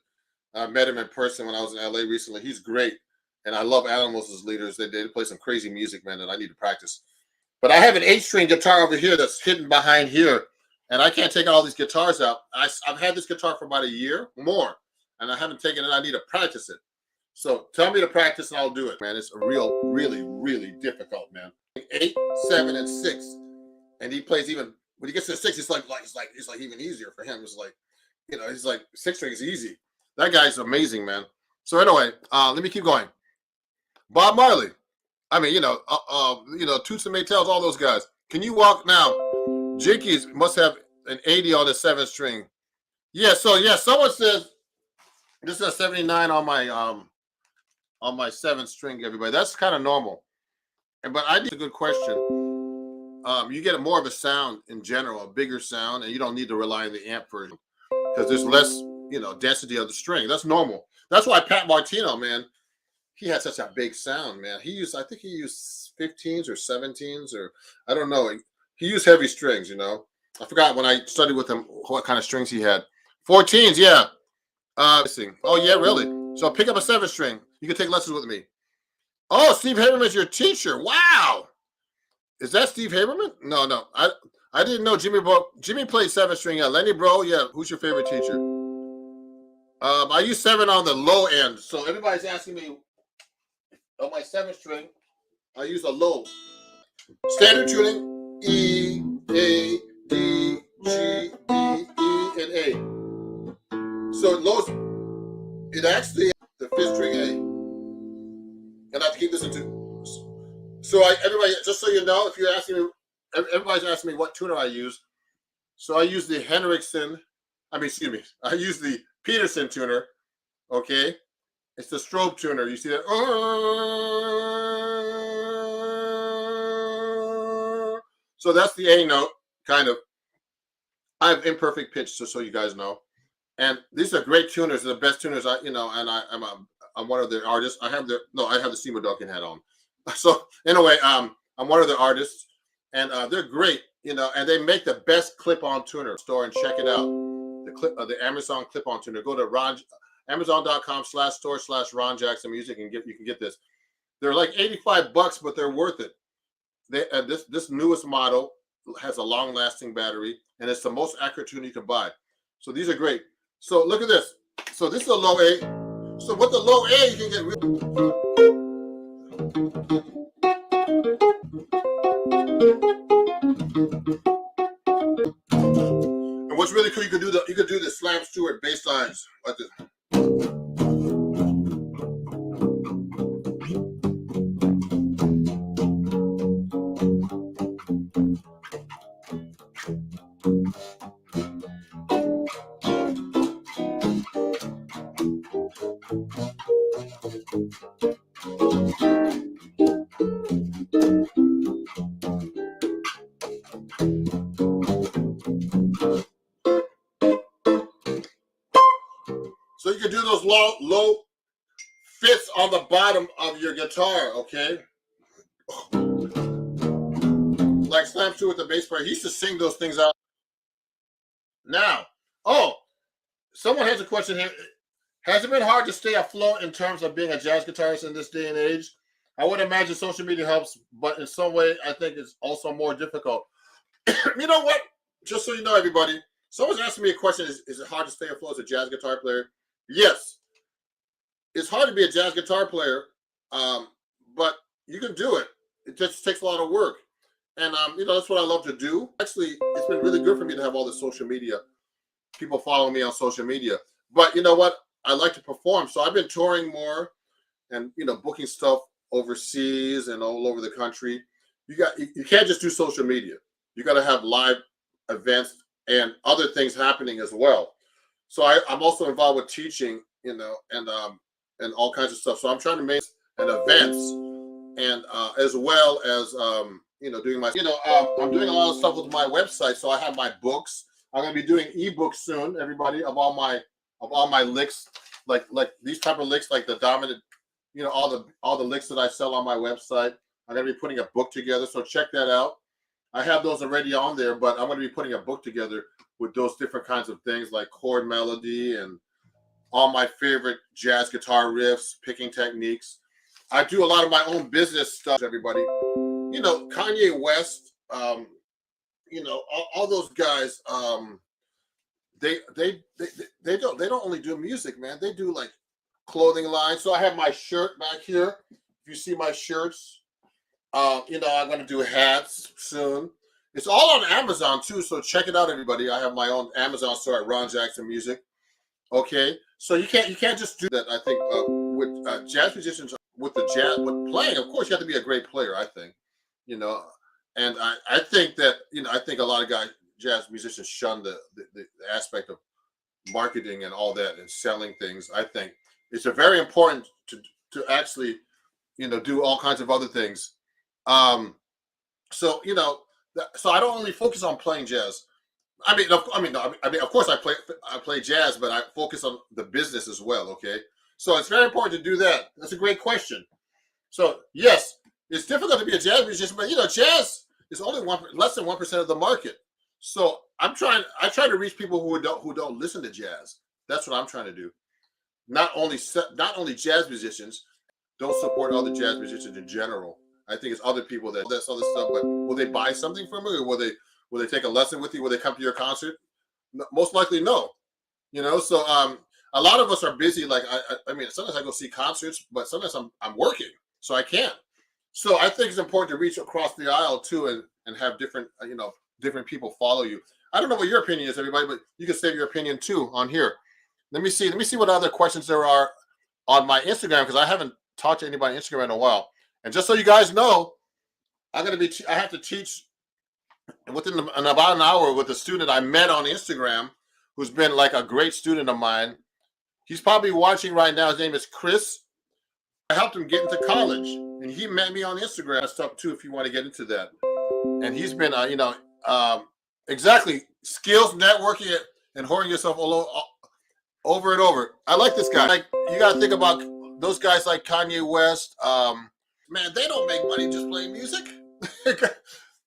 I met him in person when I was in LA recently. He's great. And I love Animals as leaders. They play some crazy music, man, and I need to practice. But I have an 8-string guitar over here that's hidden behind here. And I can't take all these guitars out. I've had this guitar for about a year more, and I haven't taken it. I need to practice it. So tell me to practice and I'll do it, man. It's really, really difficult, man. 8, 7, and 6. And he plays even when he gets to 6, it's like even easier for him. It's like, he's like 6 strings easy. That guy's amazing, man. So anyway, let me keep going. Bob Marley. I mean, Toots and Maytals, all those guys. Can you walk now? Jinkies must have an 80 on the 7 string. Yeah, so yeah, someone says this is a 79 on my 7 string, everybody. That's kind of normal. But I think it's a good question. You get more of a sound in general, a bigger sound, and you don't need to rely on the amp version because there's less, density of the string. That's normal. That's why Pat Martino, man, he had such a big sound, man. I think he used 15s or 17s, or I don't know. He used heavy strings, I forgot when I studied with him what kind of strings he had. 14s, yeah. Oh, yeah, really? So pick up a 7 string. You can take lessons with me. Oh, Steve Haberman is your teacher. Wow. Is that Steve Haberman? No. I didn't know Jimmy played 7 string. Yeah, Lenny, bro. Yeah. Who's your favorite teacher? I use 7 on the low end. So everybody's asking me on my 7 string. I use a low. Standard tuning: E, A, D, G, E, and A. So it actually the 5th string A. And I have to keep this in 2. So everybody, just so you know, if you're asking me, everybody's asking me what tuner I use. So I use the I use the Peterson tuner. Okay, it's the strobe tuner. You see that? So that's the A note, kind of. I have imperfect pitch, just so you guys know. And these are great tuners. They're the best tuners. I'm one of their artists. I have the Seymour Duncan hat on. So anyway, I'm one of their artists, and they're great, and they make the best clip-on tuner. Store and check it out. The Amazon clip-on tuner. Go to Amazon.com/store/Ron Jackson Music, and you can get this. They're like $85, but they're worth it. This newest model has a long-lasting battery, and it's the most accurate tune you can buy. So these are great. So look at this. So this is a low A. So with the low A, you can get and what's really cool, you could do the Slam Stewart bass lines like this. So you can do those low fits on the bottom of your guitar, okay? Like Slam Stewart, the bass player, he used to sing those things out. Now, someone has a question here. Has it been hard to stay afloat in terms of being a jazz guitarist in this day and age? I would imagine social media helps, but in some way, I think it's also more difficult. You know what? Just so you know, everybody, someone's asking me a question, is it hard to stay afloat as a jazz guitar player? Yes. It's hard to be a jazz guitar player, but you can do it. It just takes a lot of work. And, that's what I love to do. Actually, it's been really good for me to have all the social media, people following me on social media. But you know what? I like to perform. So I've been touring more and, booking stuff overseas and all over the country. You can't just do social media. You got to have live events and other things happening as well. So I'm also involved with teaching, and all kinds of stuff. So I'm trying to make events and as well as, doing my, I'm doing a lot of stuff with my website. So I have my books. I'm going to be doing ebooks soon, everybody, of all my licks, like these type of licks, like the dominant, all the licks that I sell on my website. I'm going to be putting a book together. So check that out. I have those already on there, but I'm going to be putting a book together with those different kinds of things like chord melody and all my favorite jazz guitar riffs, picking techniques. I do a lot of my own business stuff, everybody. Kanye West, all those guys, they don't only do music, man. They do like clothing lines. So I have my shirt back here. If you see my shirts, I'm going to do hats soon. It's all on Amazon too, so check it out, everybody. I have my own Amazon store at Ron Jackson Music. Okay, so you can't just do that. I think with jazz musicians, with playing, of course, you have to be a great player. I think, and I think that I think a lot of jazz musicians shun the aspect of marketing and all that and selling things. I think it's very important to actually do all kinds of other things. So I don't only focus on playing jazz. I mean, of course, I play jazz, but I focus on the business as well. Okay, so it's very important to do that. That's a great question. So yes, it's difficult to be a jazz musician, but jazz is only less than 1% of the market. So I try to reach people who don't listen to jazz. That's what I'm trying to do. Not only jazz musicians. Don't support other jazz musicians in general. I think it's other people that's other stuff. But will they buy something from you, or will they take a lesson with you? Will they come to your concert? No, most likely, no. So a lot of us are busy. Like I mean, sometimes I go see concerts, but sometimes I'm working, so I can't. So I think it's important to reach across the aisle too, and have different different people follow you. I don't know what your opinion is, everybody, but you can save your opinion too on here. Let me see what other questions there are on my Instagram, because I haven't talked to anybody on Instagram in a while. And just so you guys know, I have to teach within about an hour with a student I met on Instagram, who's been like a great student of mine. He's probably watching right now. His name is Chris. I helped him get into college, and he met me on Instagram and stuff too, if you want to get into that. And he's been, exactly, skills, networking, and whoring yourself over and over. I like this guy. Like, you got to think about those guys like Kanye West. Man, they don't make money just playing music.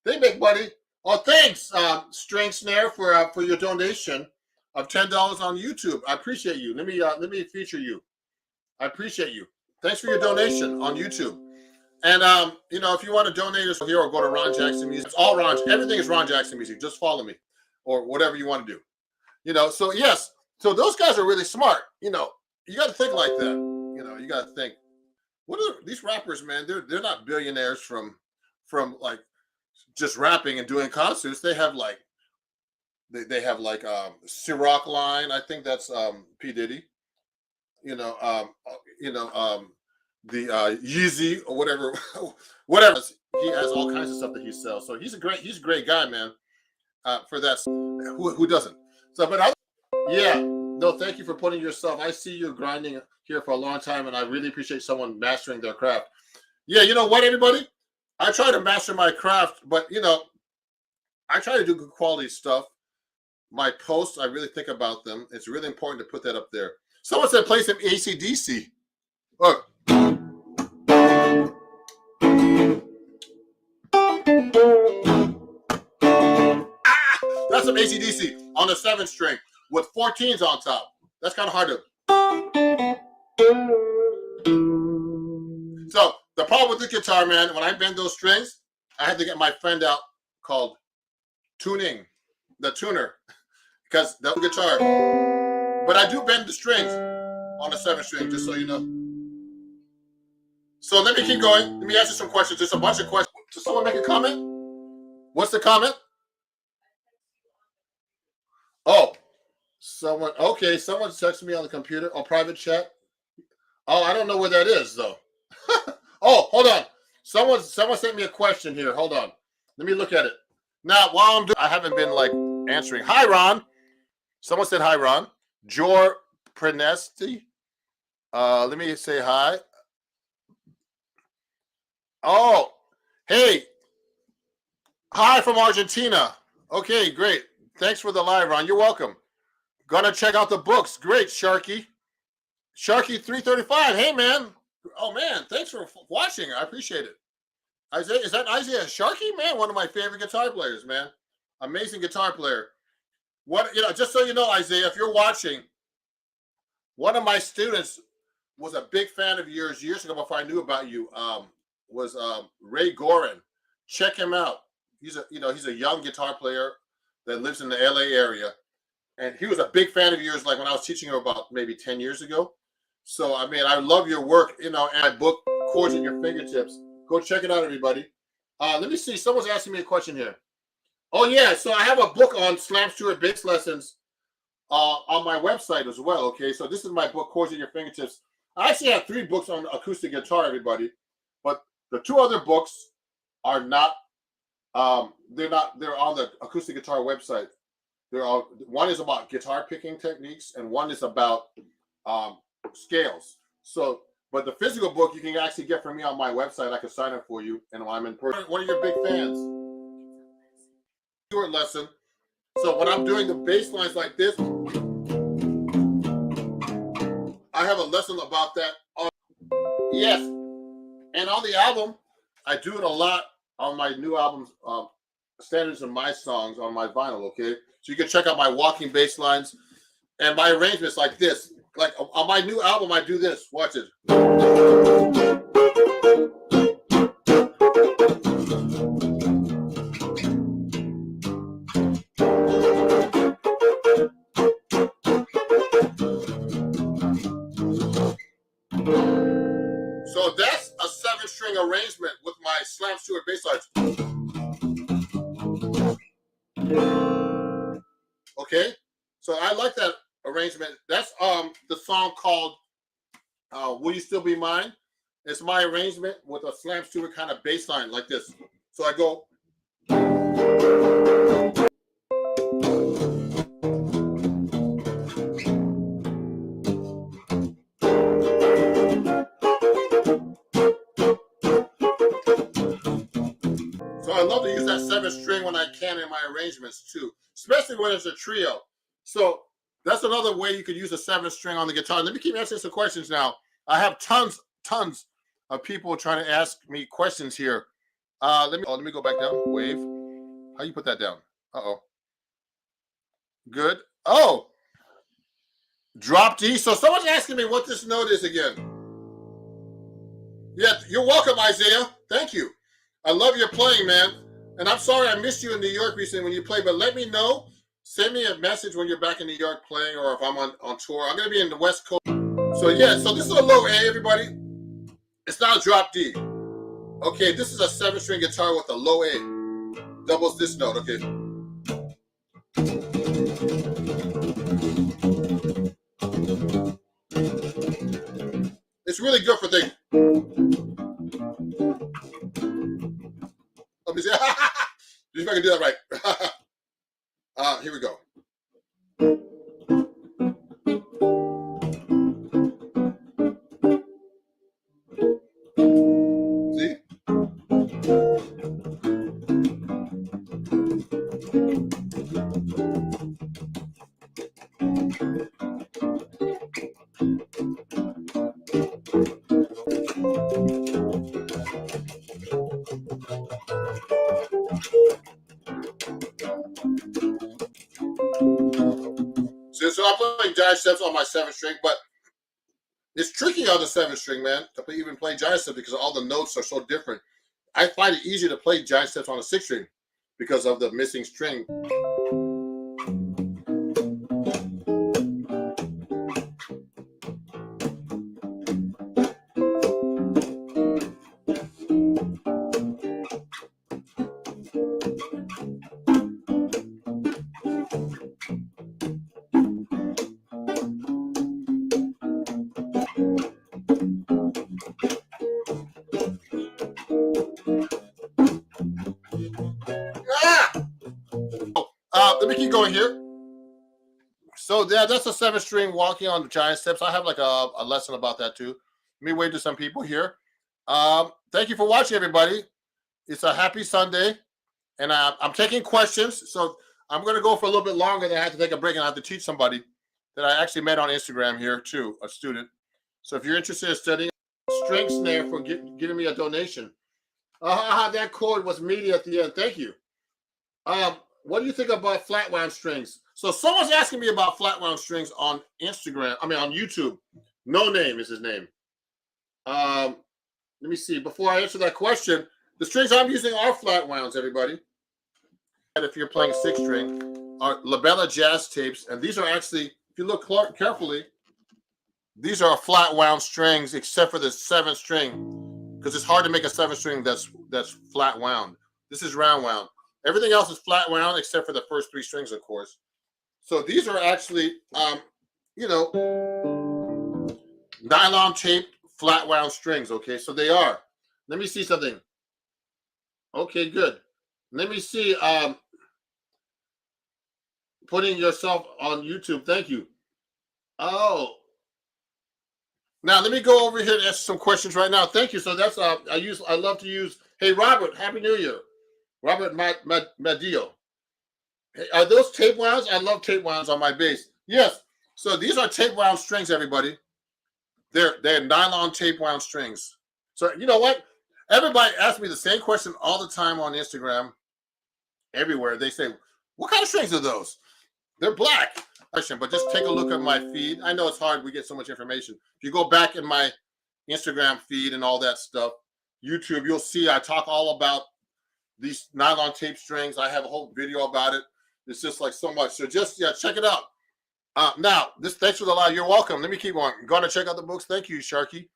They make money. Oh, thanks, String Snare, for your donation. of $10 on YouTube. I appreciate you. Let me feature you. I appreciate you. Thanks for your donation on YouTube. And you know, if you want to donate us here or go to Ron Jackson Music, it's all Ron. Everything is Ron Jackson Music. Just follow me or whatever you want to do. You know, so yes, so those guys are really smart. You know, you got to think like that. You know, you got to think. What are these rappers, man? They're not billionaires from like just rapping and doing concerts. They have like Ciroc line. I think that's P Diddy. You know, the Yeezy or whatever. He has all kinds of stuff that he sells. So he's a great guy, man. For that, who doesn't? So, but yeah, no, thank you for putting yourself. I see you grinding here for a long time, and I really appreciate someone mastering their craft. Yeah, you know what, everybody? I try to master my craft, but you know, I try to do good quality stuff. My posts, I really think about them. It's really important to put that up there. Someone said play some AC/DC. Look. That's some AC/DC on a 7-string with 14s on top. That's kind of hard to. So the problem with the guitar, man, when I bend those strings, I had to get my friend out called tuning, the tuner, because the guitar. But I do bend the strings on a 7-string, just so you know. So let me keep going. Let me ask you some questions. There's a bunch of questions. Does someone make a comment? What's the comment? Oh, someone texted me on the computer or private chat. Oh, I don't know where that is though. Oh, hold on. Someone sent me a question here. Hold on. Let me look at it. Now, while I'm doing, I haven't been like answering. Hi, Ron. Someone said hi, Ron. Jor Prenesti. Let me say hi. Oh, hey. Hi from Argentina. Okay, great. Thanks for the live, Ron. You're welcome. Gonna check out the books. Great, Sharky. Sharky 335. Hey, man. Oh, man. Thanks for watching. I appreciate it. Isaiah, is that Isaiah Sharky? Man, one of my favorite guitar players, man. Amazing guitar player. What, you know, just so you know, Isaiah, if you're watching, one of my students was a big fan of yours years ago before I knew about you. Was Ray Gorin. Check him out. He's a young guitar player that lives in the LA area. And he was a big fan of yours, like when I was teaching him about maybe 10 years ago. So, I mean, I love your work, you know, and my book, Chords at Your Fingertips. Go check it out, everybody. Let me see. Someone's asking me a question here. Oh, yeah. So I have a book on Slam Stewart bass lessons on my website as well, okay? So this is my book, Chords at Your Fingertips. I actually have 3 books on acoustic guitar, everybody. But the 2 other books are not, they're on the acoustic guitar website. One is about guitar picking techniques, and one is about scales. So, but the physical book you can actually get from me on my website. I can sign up for you, and I'm in person. One of your big fans. Stewart lesson. So when I'm doing the bass lines like this, I have a lesson about that. Yes, and on the album, I do it a lot on my new albums, Standards of My Songs on my vinyl. Okay. So you can check out my walking bass lines and my arrangements like this. Like on my new album, I do this. Watch it. So that's a 7-string arrangement with my Slam Stewart bass lines. Okay, so I like that arrangement. That's the song called Will You Still Be Mine? It's my arrangement with a Slam Stewart kind of bass line like this. So I go. So I love to use that 7-string when I can in my arrangements too, especially when it's a trio. So that's another way you could use a 7-string on the guitar. Let me keep answering some questions now. I have tons of people trying to ask me questions here. Let me go back down. Wave. How you put that down? Uh-oh. Good. Oh, Drop D. So someone's asking me what this note is again. Yeah, you're welcome, Isaiah. Thank you. I love your playing, man. And I'm sorry I missed you in New York recently when you played, but let me know. Send me a message when you're back in New York playing, or if I'm on tour. I'm going to be in the West Coast. So yeah, so this is a low A, everybody. It's not a drop D. Okay, this is a 7-string guitar with a low A. Doubles this note, okay. It's really good for things. Let me see. See if I can do that right. Here we go. See? So I'm playing giant steps on my 7-string, but it's tricky on the 7-string, man, to even play giant steps because all the notes are so different. I find it easier to play giant steps on a 6-string because of the missing string. Let me keep going here. So yeah, that's a 7-string walking on the giant steps. I have like a lesson about that too. Let me wave to some people here. Thank you for watching, everybody. It's a happy Sunday, and I'm taking questions. So I'm going to go for a little bit longer. Then I have to take a break, and I have to teach somebody that I actually met on Instagram here too, a student. So if you're interested in studying string snare for giving me a donation, that chord was meaty at the end. Thank you. What do you think about flat wound strings? So someone's asking me about flat wound strings on Instagram. I mean, on YouTube. No Name is his name. Let me see. Before I answer that question, the strings I'm using are flat wounds, everybody. And if you're playing 6-string, are Labella jazz tapes, and these are actually, if you look carefully, these are flat wound strings except for the 7th string, because it's hard to make a 7-string that's flat wound. This is round wound. Everything else is flat wound except for the first 3 strings, of course. So these are actually, nylon tape flat wound strings. Okay, so they are. Let me see something. Okay, good. Let me see. Putting yourself on YouTube. Thank you. Oh. Now let me go over here and answer some questions right now. Thank you. So that's I love to use. Hey Robert, Happy New Year. Robert Madio. Hey, are those tape wounds? I love tape wounds on my bass. Yes. So these are tape wound strings, everybody. They're nylon tape wound strings. So you know what? Everybody asks me the same question all the time on Instagram. Everywhere they say, "What kind of strings are those?" They're black. But just take a look at my feed. I know it's hard. We get so much information. If you go back in my Instagram feed and all that stuff, YouTube, you'll see I talk all about these nylon tape strings. I have a whole video about it. It's just like so much. So just check it out. Now, thanks for the live. You're welcome. Let me keep on. Going to check out the books. Thank you, Sharky.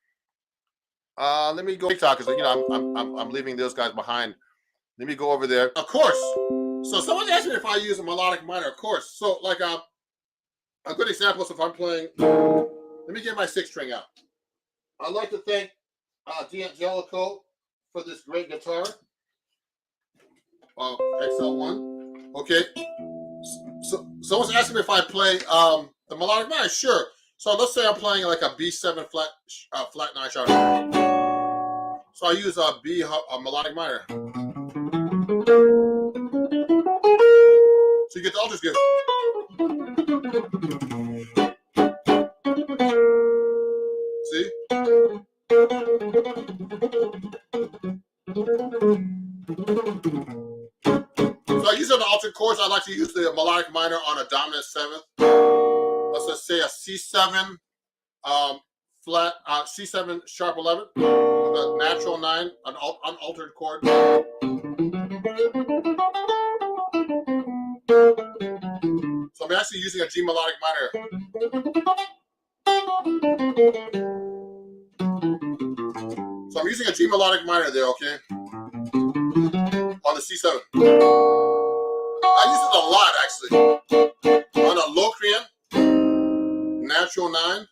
Let me go TikTok because I'm leaving those guys behind. Let me go over there. Of course. So someone asked me if I use a melodic minor. Of course. So like a good example is if I'm playing. Let me get my 6-string out. I'd like to thank D'Angelico for this great guitar. XL1. Okay. So someone's asking me if I play the melodic minor. Sure. So let's say I'm playing like a B7 flat 9 sharp. So I use a melodic minor. So you get the ultras good. See? So I use on the altered chords. I like to use the melodic minor on a dominant 7th. That's a say a C7 flat, C7 sharp 11 with a natural 9, an unaltered chord. So I'm actually using a G melodic minor. So I'm using a G melodic minor there, okay? On the C7. I use it a lot, actually. On a Locrian, natural 9.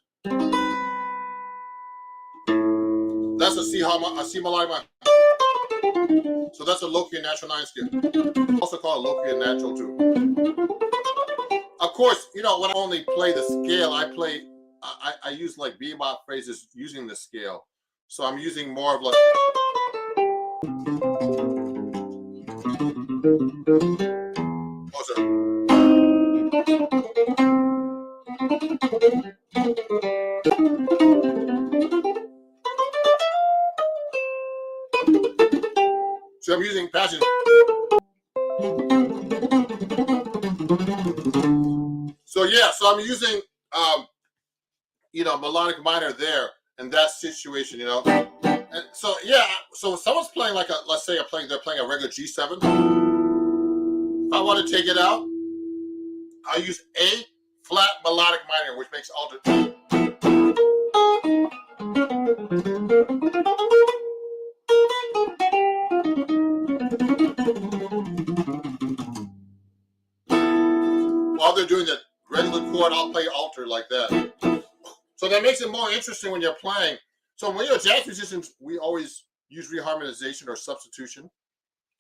That's a C melodic minor. So that's a Locrian natural 9 scale. Also called a Locrian natural 2. Of course, you know, when I only play the scale, I use like bebop phrases using the scale. So I'm using more of like. Oh, sorry. So I'm using passage. So yeah, so I'm using you know, melodic minor there in that situation, you know. And so yeah, so if someone's playing like a, let's say they're playing a regular G7. If I want to take it out, I use A flat melodic minor, which makes altered. While they're doing the regular chord, I'll play alter like that. So that makes it more interesting when you're playing. So when you're a jazz musician, we always use reharmonization or substitution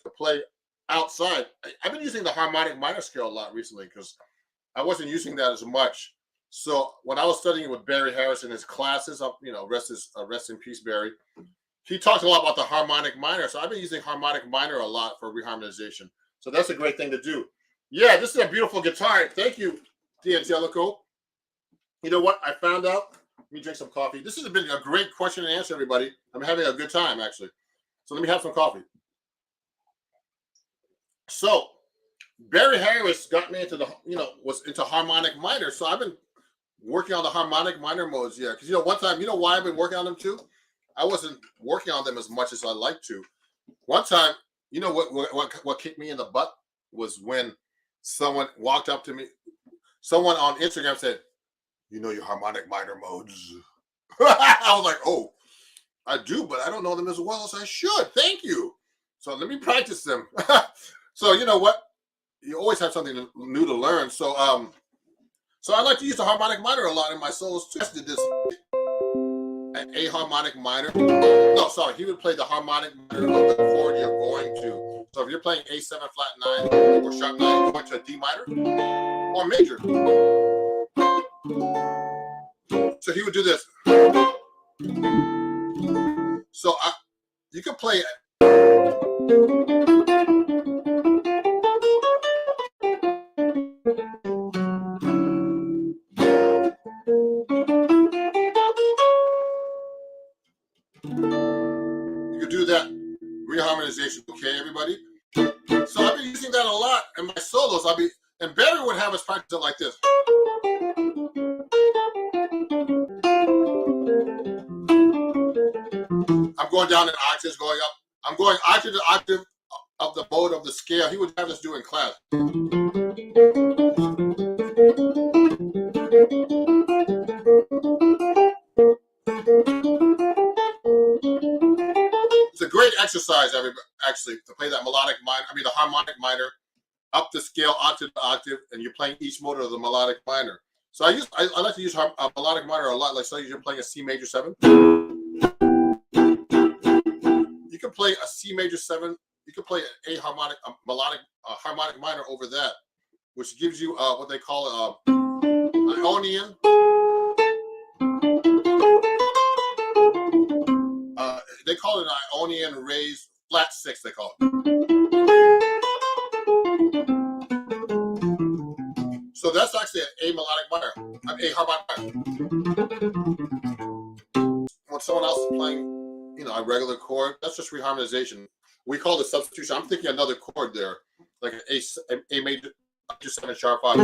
to play outside. I've been using the harmonic minor scale a lot recently because I wasn't using that as much. So when I was studying with Barry Harris in his classes, you know, rest in peace, Barry. He talked a lot about the harmonic minor. So I've been using harmonic minor a lot for reharmonization. So that's a great thing to do. Yeah, this is a beautiful guitar. Thank you, D'Angelico. You know what? I found out. Let me drink some coffee. This has been a great question and answer, everybody. I'm having a good time, actually. So let me have some coffee. So Barry Harris got me into was into harmonic minor. So I've been working on the harmonic minor modes, yeah. Because, you know, one time, you know why I've been working on them too? I wasn't working on them as much as I like to. One time, you know what kicked me in the butt was when someone walked up to me. Someone on Instagram said, "You know your harmonic minor modes?" I was like, "Oh, I do, but I don't know them as well as I should. Thank you." So let me practice them. So you know what? You always have something new to learn. So so I like to use the harmonic minor a lot in my solos too. I did this an A harmonic minor. No, sorry, he would play the harmonic minor of the chord you're going to. So if you're playing A7 flat 9 or sharp 9, you're going to a D minor or major. So he would do this. So you can play it. You could do that reharmonization, okay, everybody? So I've been using that a lot in my solos. And Barry would have us practice it like this. I'm going down in octaves, going up. I'm going octave to octave of the mode of the scale. He would have us do in class. It's a great exercise, actually, to play that melodic minor. I mean, the harmonic minor up the scale, octave to octave, and you're playing each mode of the melodic minor. So I like to use a melodic minor a lot. Like, say you're playing a C major 7. You can play a C major 7. You can play a melodic harmonic minor over that, which gives you what they call Ionian. They call it an Ionian raised flat 6. They call it. So that's actually a melodic minor, a harmonic minor. When someone else is playing, you know, a regular chord, that's just reharmonization. We call it substitution. I'm thinking another chord there, like an A major 7 sharp 5.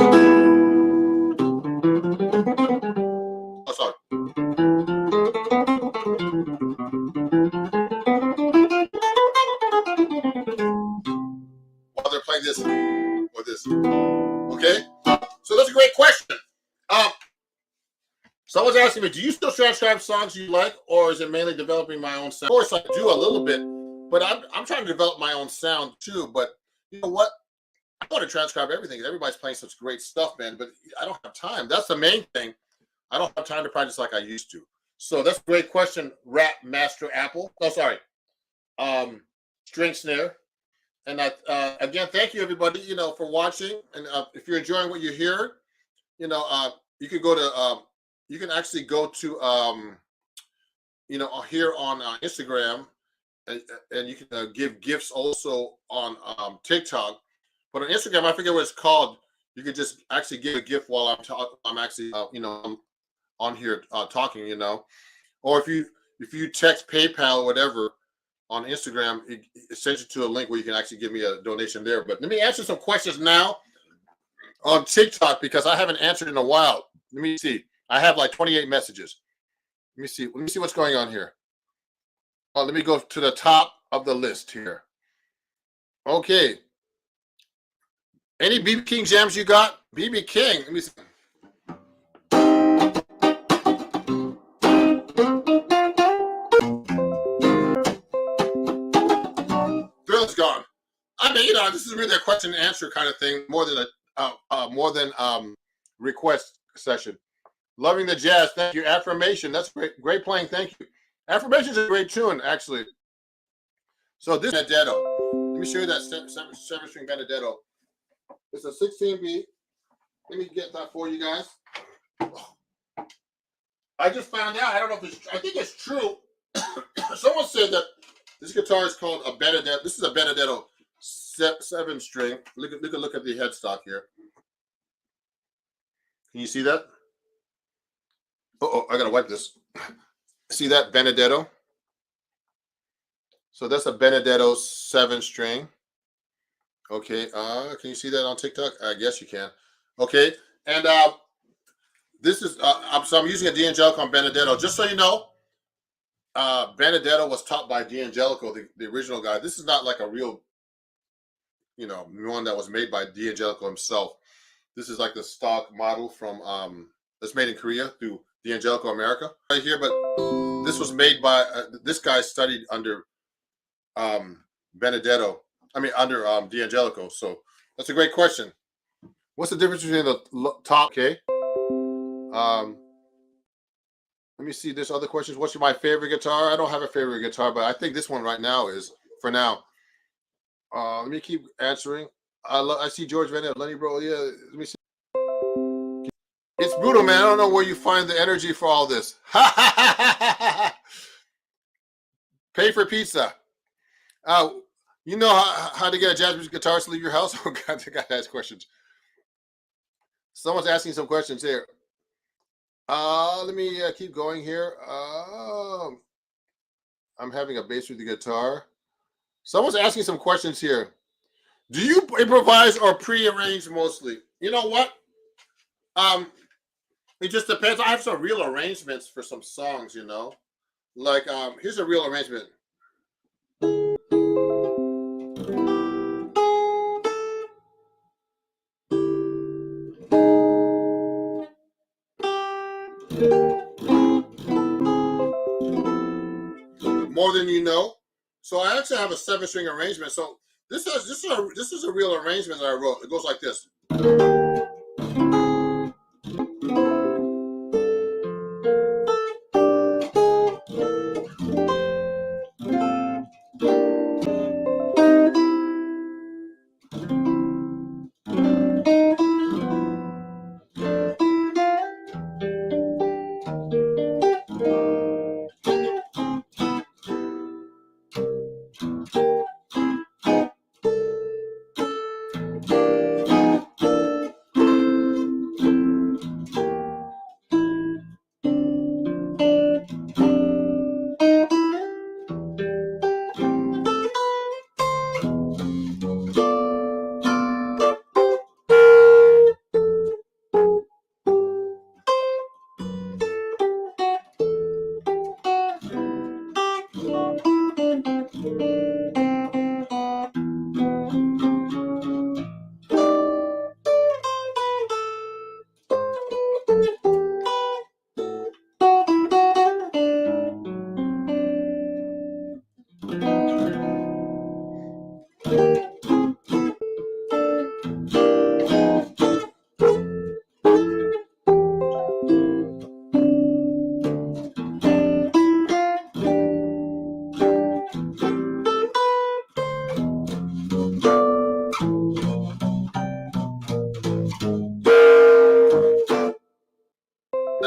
this or this? Okay, so that's a great question. Someone's asking me, do you still transcribe songs you like, or is it mainly developing my own sound? Of course, I do a little bit, but I'm trying to develop my own sound too. But you know what? I want to transcribe everything. Everybody's playing such great stuff, man, but I don't have time. That's the main thing. I don't have time to practice like I used to. So that's a great question, Rap Master Apple. Oh, sorry. String Snare. And again, thank you everybody, for watching. And if you're enjoying what you hear, you can go to you can actually go to here on Instagram, and you can give gifts also on TikTok. But on Instagram, I forget what it's called. You could just actually give a gift while I'm actually I'm on here talking, or if you text PayPal or whatever on Instagram, it sends you to a link where you can actually give me a donation there. But let me answer some questions now on TikTok because I haven't answered in a while. Let me see. I have like 28 messages. Let me see what's going on here. Let me go to the top of the list here. Okay. Any BB King jams you got? BB King. Let me see. Bill's gone. I mean, this is really a question and answer kind of thing, more than request session. Loving the jazz. Thank you. Affirmation. That's great. Great playing. Thank you. Affirmation is a great tune, actually. So this is Benedetto. Let me show you that seven string Benedetto. It's a 16B. Let me get that for you guys. I just found out. I don't know if I think it's true. Someone said that this guitar is called a Benedetto. This is a Benedetto 7 string. Look at the headstock here. Can you see that? Oh, I gotta wipe this. See that Benedetto? So that's a Benedetto 7 string. Okay, can you see that on TikTok? I guess you can. Okay, and this is so I'm using a D'Angelico on Benedetto. Just so you know, Benedetto was taught by D'Angelico, the original guy. This is not like a real, one that was made by D'Angelico himself. This is like the stock model from that's made in Korea through D'Angelico America right here. But this was made by this guy studied under Benedetto. I mean under D'Angelico. So that's a great question. What's the difference between the top? Okay. Let me see. There's other questions. What's my favorite guitar? I don't have a favorite guitar, but I think this one right now is for now. Let me keep answering. I see George Van Ed, Lenny Bro. Yeah, let me see. It's brutal, man. I don't know where you find the energy for all this. Pay for pizza. You know how to get a jazz music guitarist to leave your house? Oh, God, the guy has questions. Someone's asking some questions here. Let me keep going here. I'm having a bass with the guitar. Someone's asking some questions here. Do you improvise or pre-arrange mostly? You know what? It just depends. I have some real arrangements for some songs, Like, here's a real arrangement. More Than You Know. So I actually have a 7-string arrangement. So this is a real arrangement that I wrote. It goes like this. That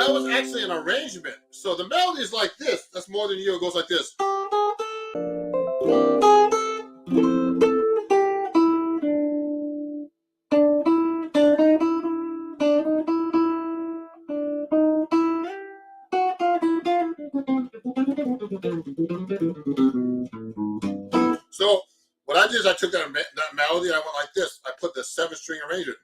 was actually an arrangement. So the melody is like this. That's More Than You. It goes like this. So what I did is I took that melody and I went like this. I put the 7-string arrangement.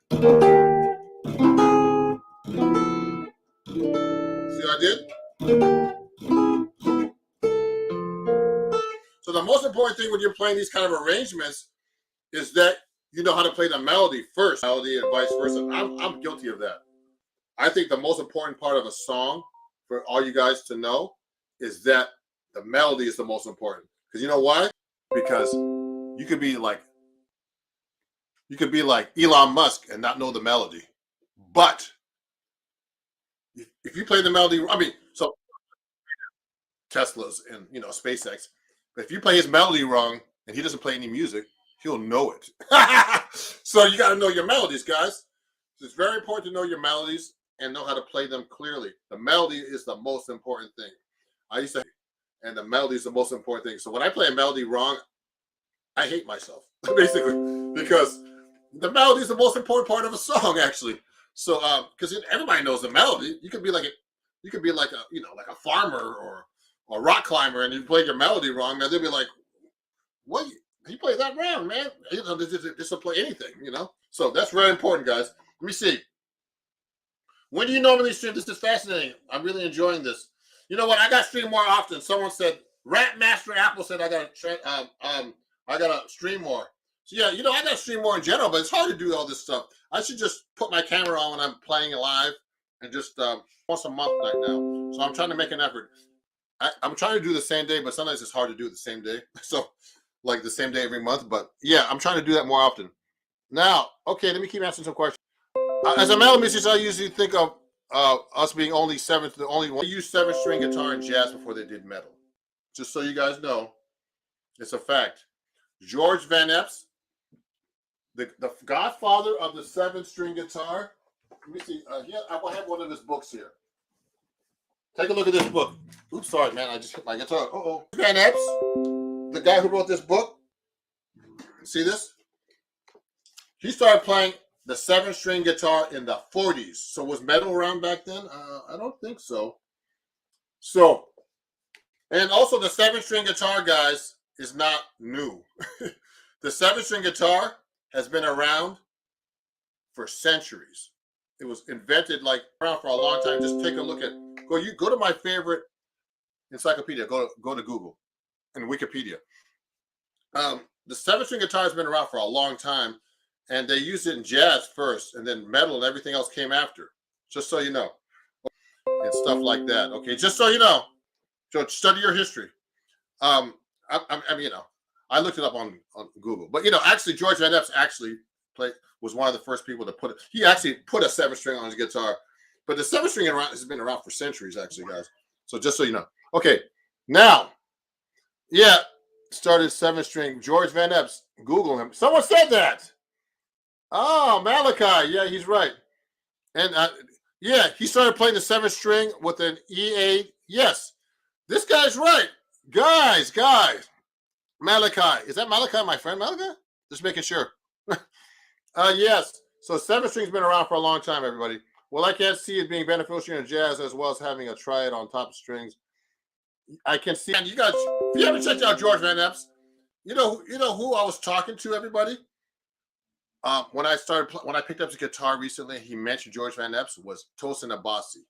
See what I did? So the most important thing when you're playing these kind of arrangements is that you know how to play the melody first, melody and vice versa. I'm guilty of that. I think the most important part of a song for all you guys to know is that the melody is the most important. Because you know why? Because you could be like Elon Musk and not know the melody. But if you play the melody, I mean, so Teslas and SpaceX, but if you play his melody wrong and he doesn't play any music, he'll know it. So you got to know your melodies, guys. It's very important to know your melodies and know how to play them clearly. The melody is the most important thing. I used to, and the melody is the most important thing. So when I play a melody wrong, I hate myself basically because the melody is the most important part of a song, actually. So because everybody knows the melody, you could be like a farmer or a rock climber, and you play your melody wrong, man, they'll be like, "What? You played that wrong, man." This will play anything, So that's very important, guys. Let me see. When do you normally stream? This is fascinating. I'm really enjoying this. You know what? I got to stream more often. Someone said, Rat Master Apple said I got to stream more. So yeah, I got to stream more in general, but it's hard to do all this stuff. I should just put my camera on when I'm playing live and just once a month right now. So I'm trying to make an effort. I'm trying to do the same day, but sometimes it's hard to do it the same day. So like the same day every month. But yeah, I'm trying to do that more often. Now, okay, let me keep answering some questions. As a metal musician, I usually think of us being only one. They used 7-string guitar in jazz before they did metal. Just so you guys know, it's a fact. George Van Epps, the godfather of the 7-string guitar. Let me see. I have one of his books here. Take a look at this book. Oops, sorry, man. I just hit my guitar. Uh-oh. Van Epps, the guy who wrote this book. See this? He started playing the 7-string guitar in the 40s. So was metal around back then? I don't think so. So, and also the 7-string guitar, guys, is not new. The 7-string guitar has been around for centuries. It was invented around for a long time. Just take a look at go to my favorite encyclopedia. Go to Google and Wikipedia. The 7-string guitar has been around for a long time, and they used it in jazz first, and then metal and everything else came after. Just so you know, and stuff like that. Okay, just so you know. So study your history. I looked it up on Google, but actually George Van Epps was one of the first people to put it. He actually put a 7-string on his guitar, but the 7-string has been around for centuries, actually, guys. So just so you know. Okay, now, yeah, started 7-string. George Van Epps. Google him. Someone said that. Oh, Malachi. Yeah, he's right. And yeah, he started playing the 7-string with an E8. Yes, this guy's right. Guys. Malachi. Is that Malachi, my friend Malachi? Just making sure. Yes. So 7-string's been around for a long time, everybody. Well, I can't see it being beneficial in jazz as well as having a triad on top of strings. I can see, and if you haven't checked out George Van Epps, you know who I was talking to, everybody? When I picked up the guitar recently, he mentioned George Van Epps was Tosin Abasi.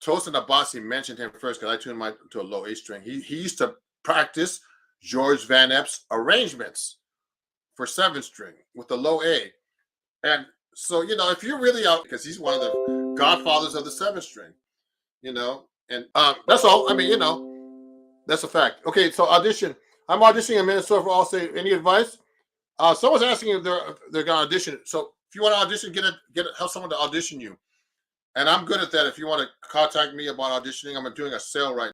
Tosin Abasi mentioned him first because I tuned mine to a low A string. He used to practice George Van Epps arrangements for 7-string with the low A. And so, if you're really out, because he's one of the godfathers of the 7-string, and that's all. I mean, that's a fact. Okay, so audition. I'm auditioning in Minnesota for All State. Any advice? Someone's asking if they're gonna audition. So if you want to audition, help someone to audition you. And I'm good at that. If you want to contact me about auditioning, I'm doing a sale right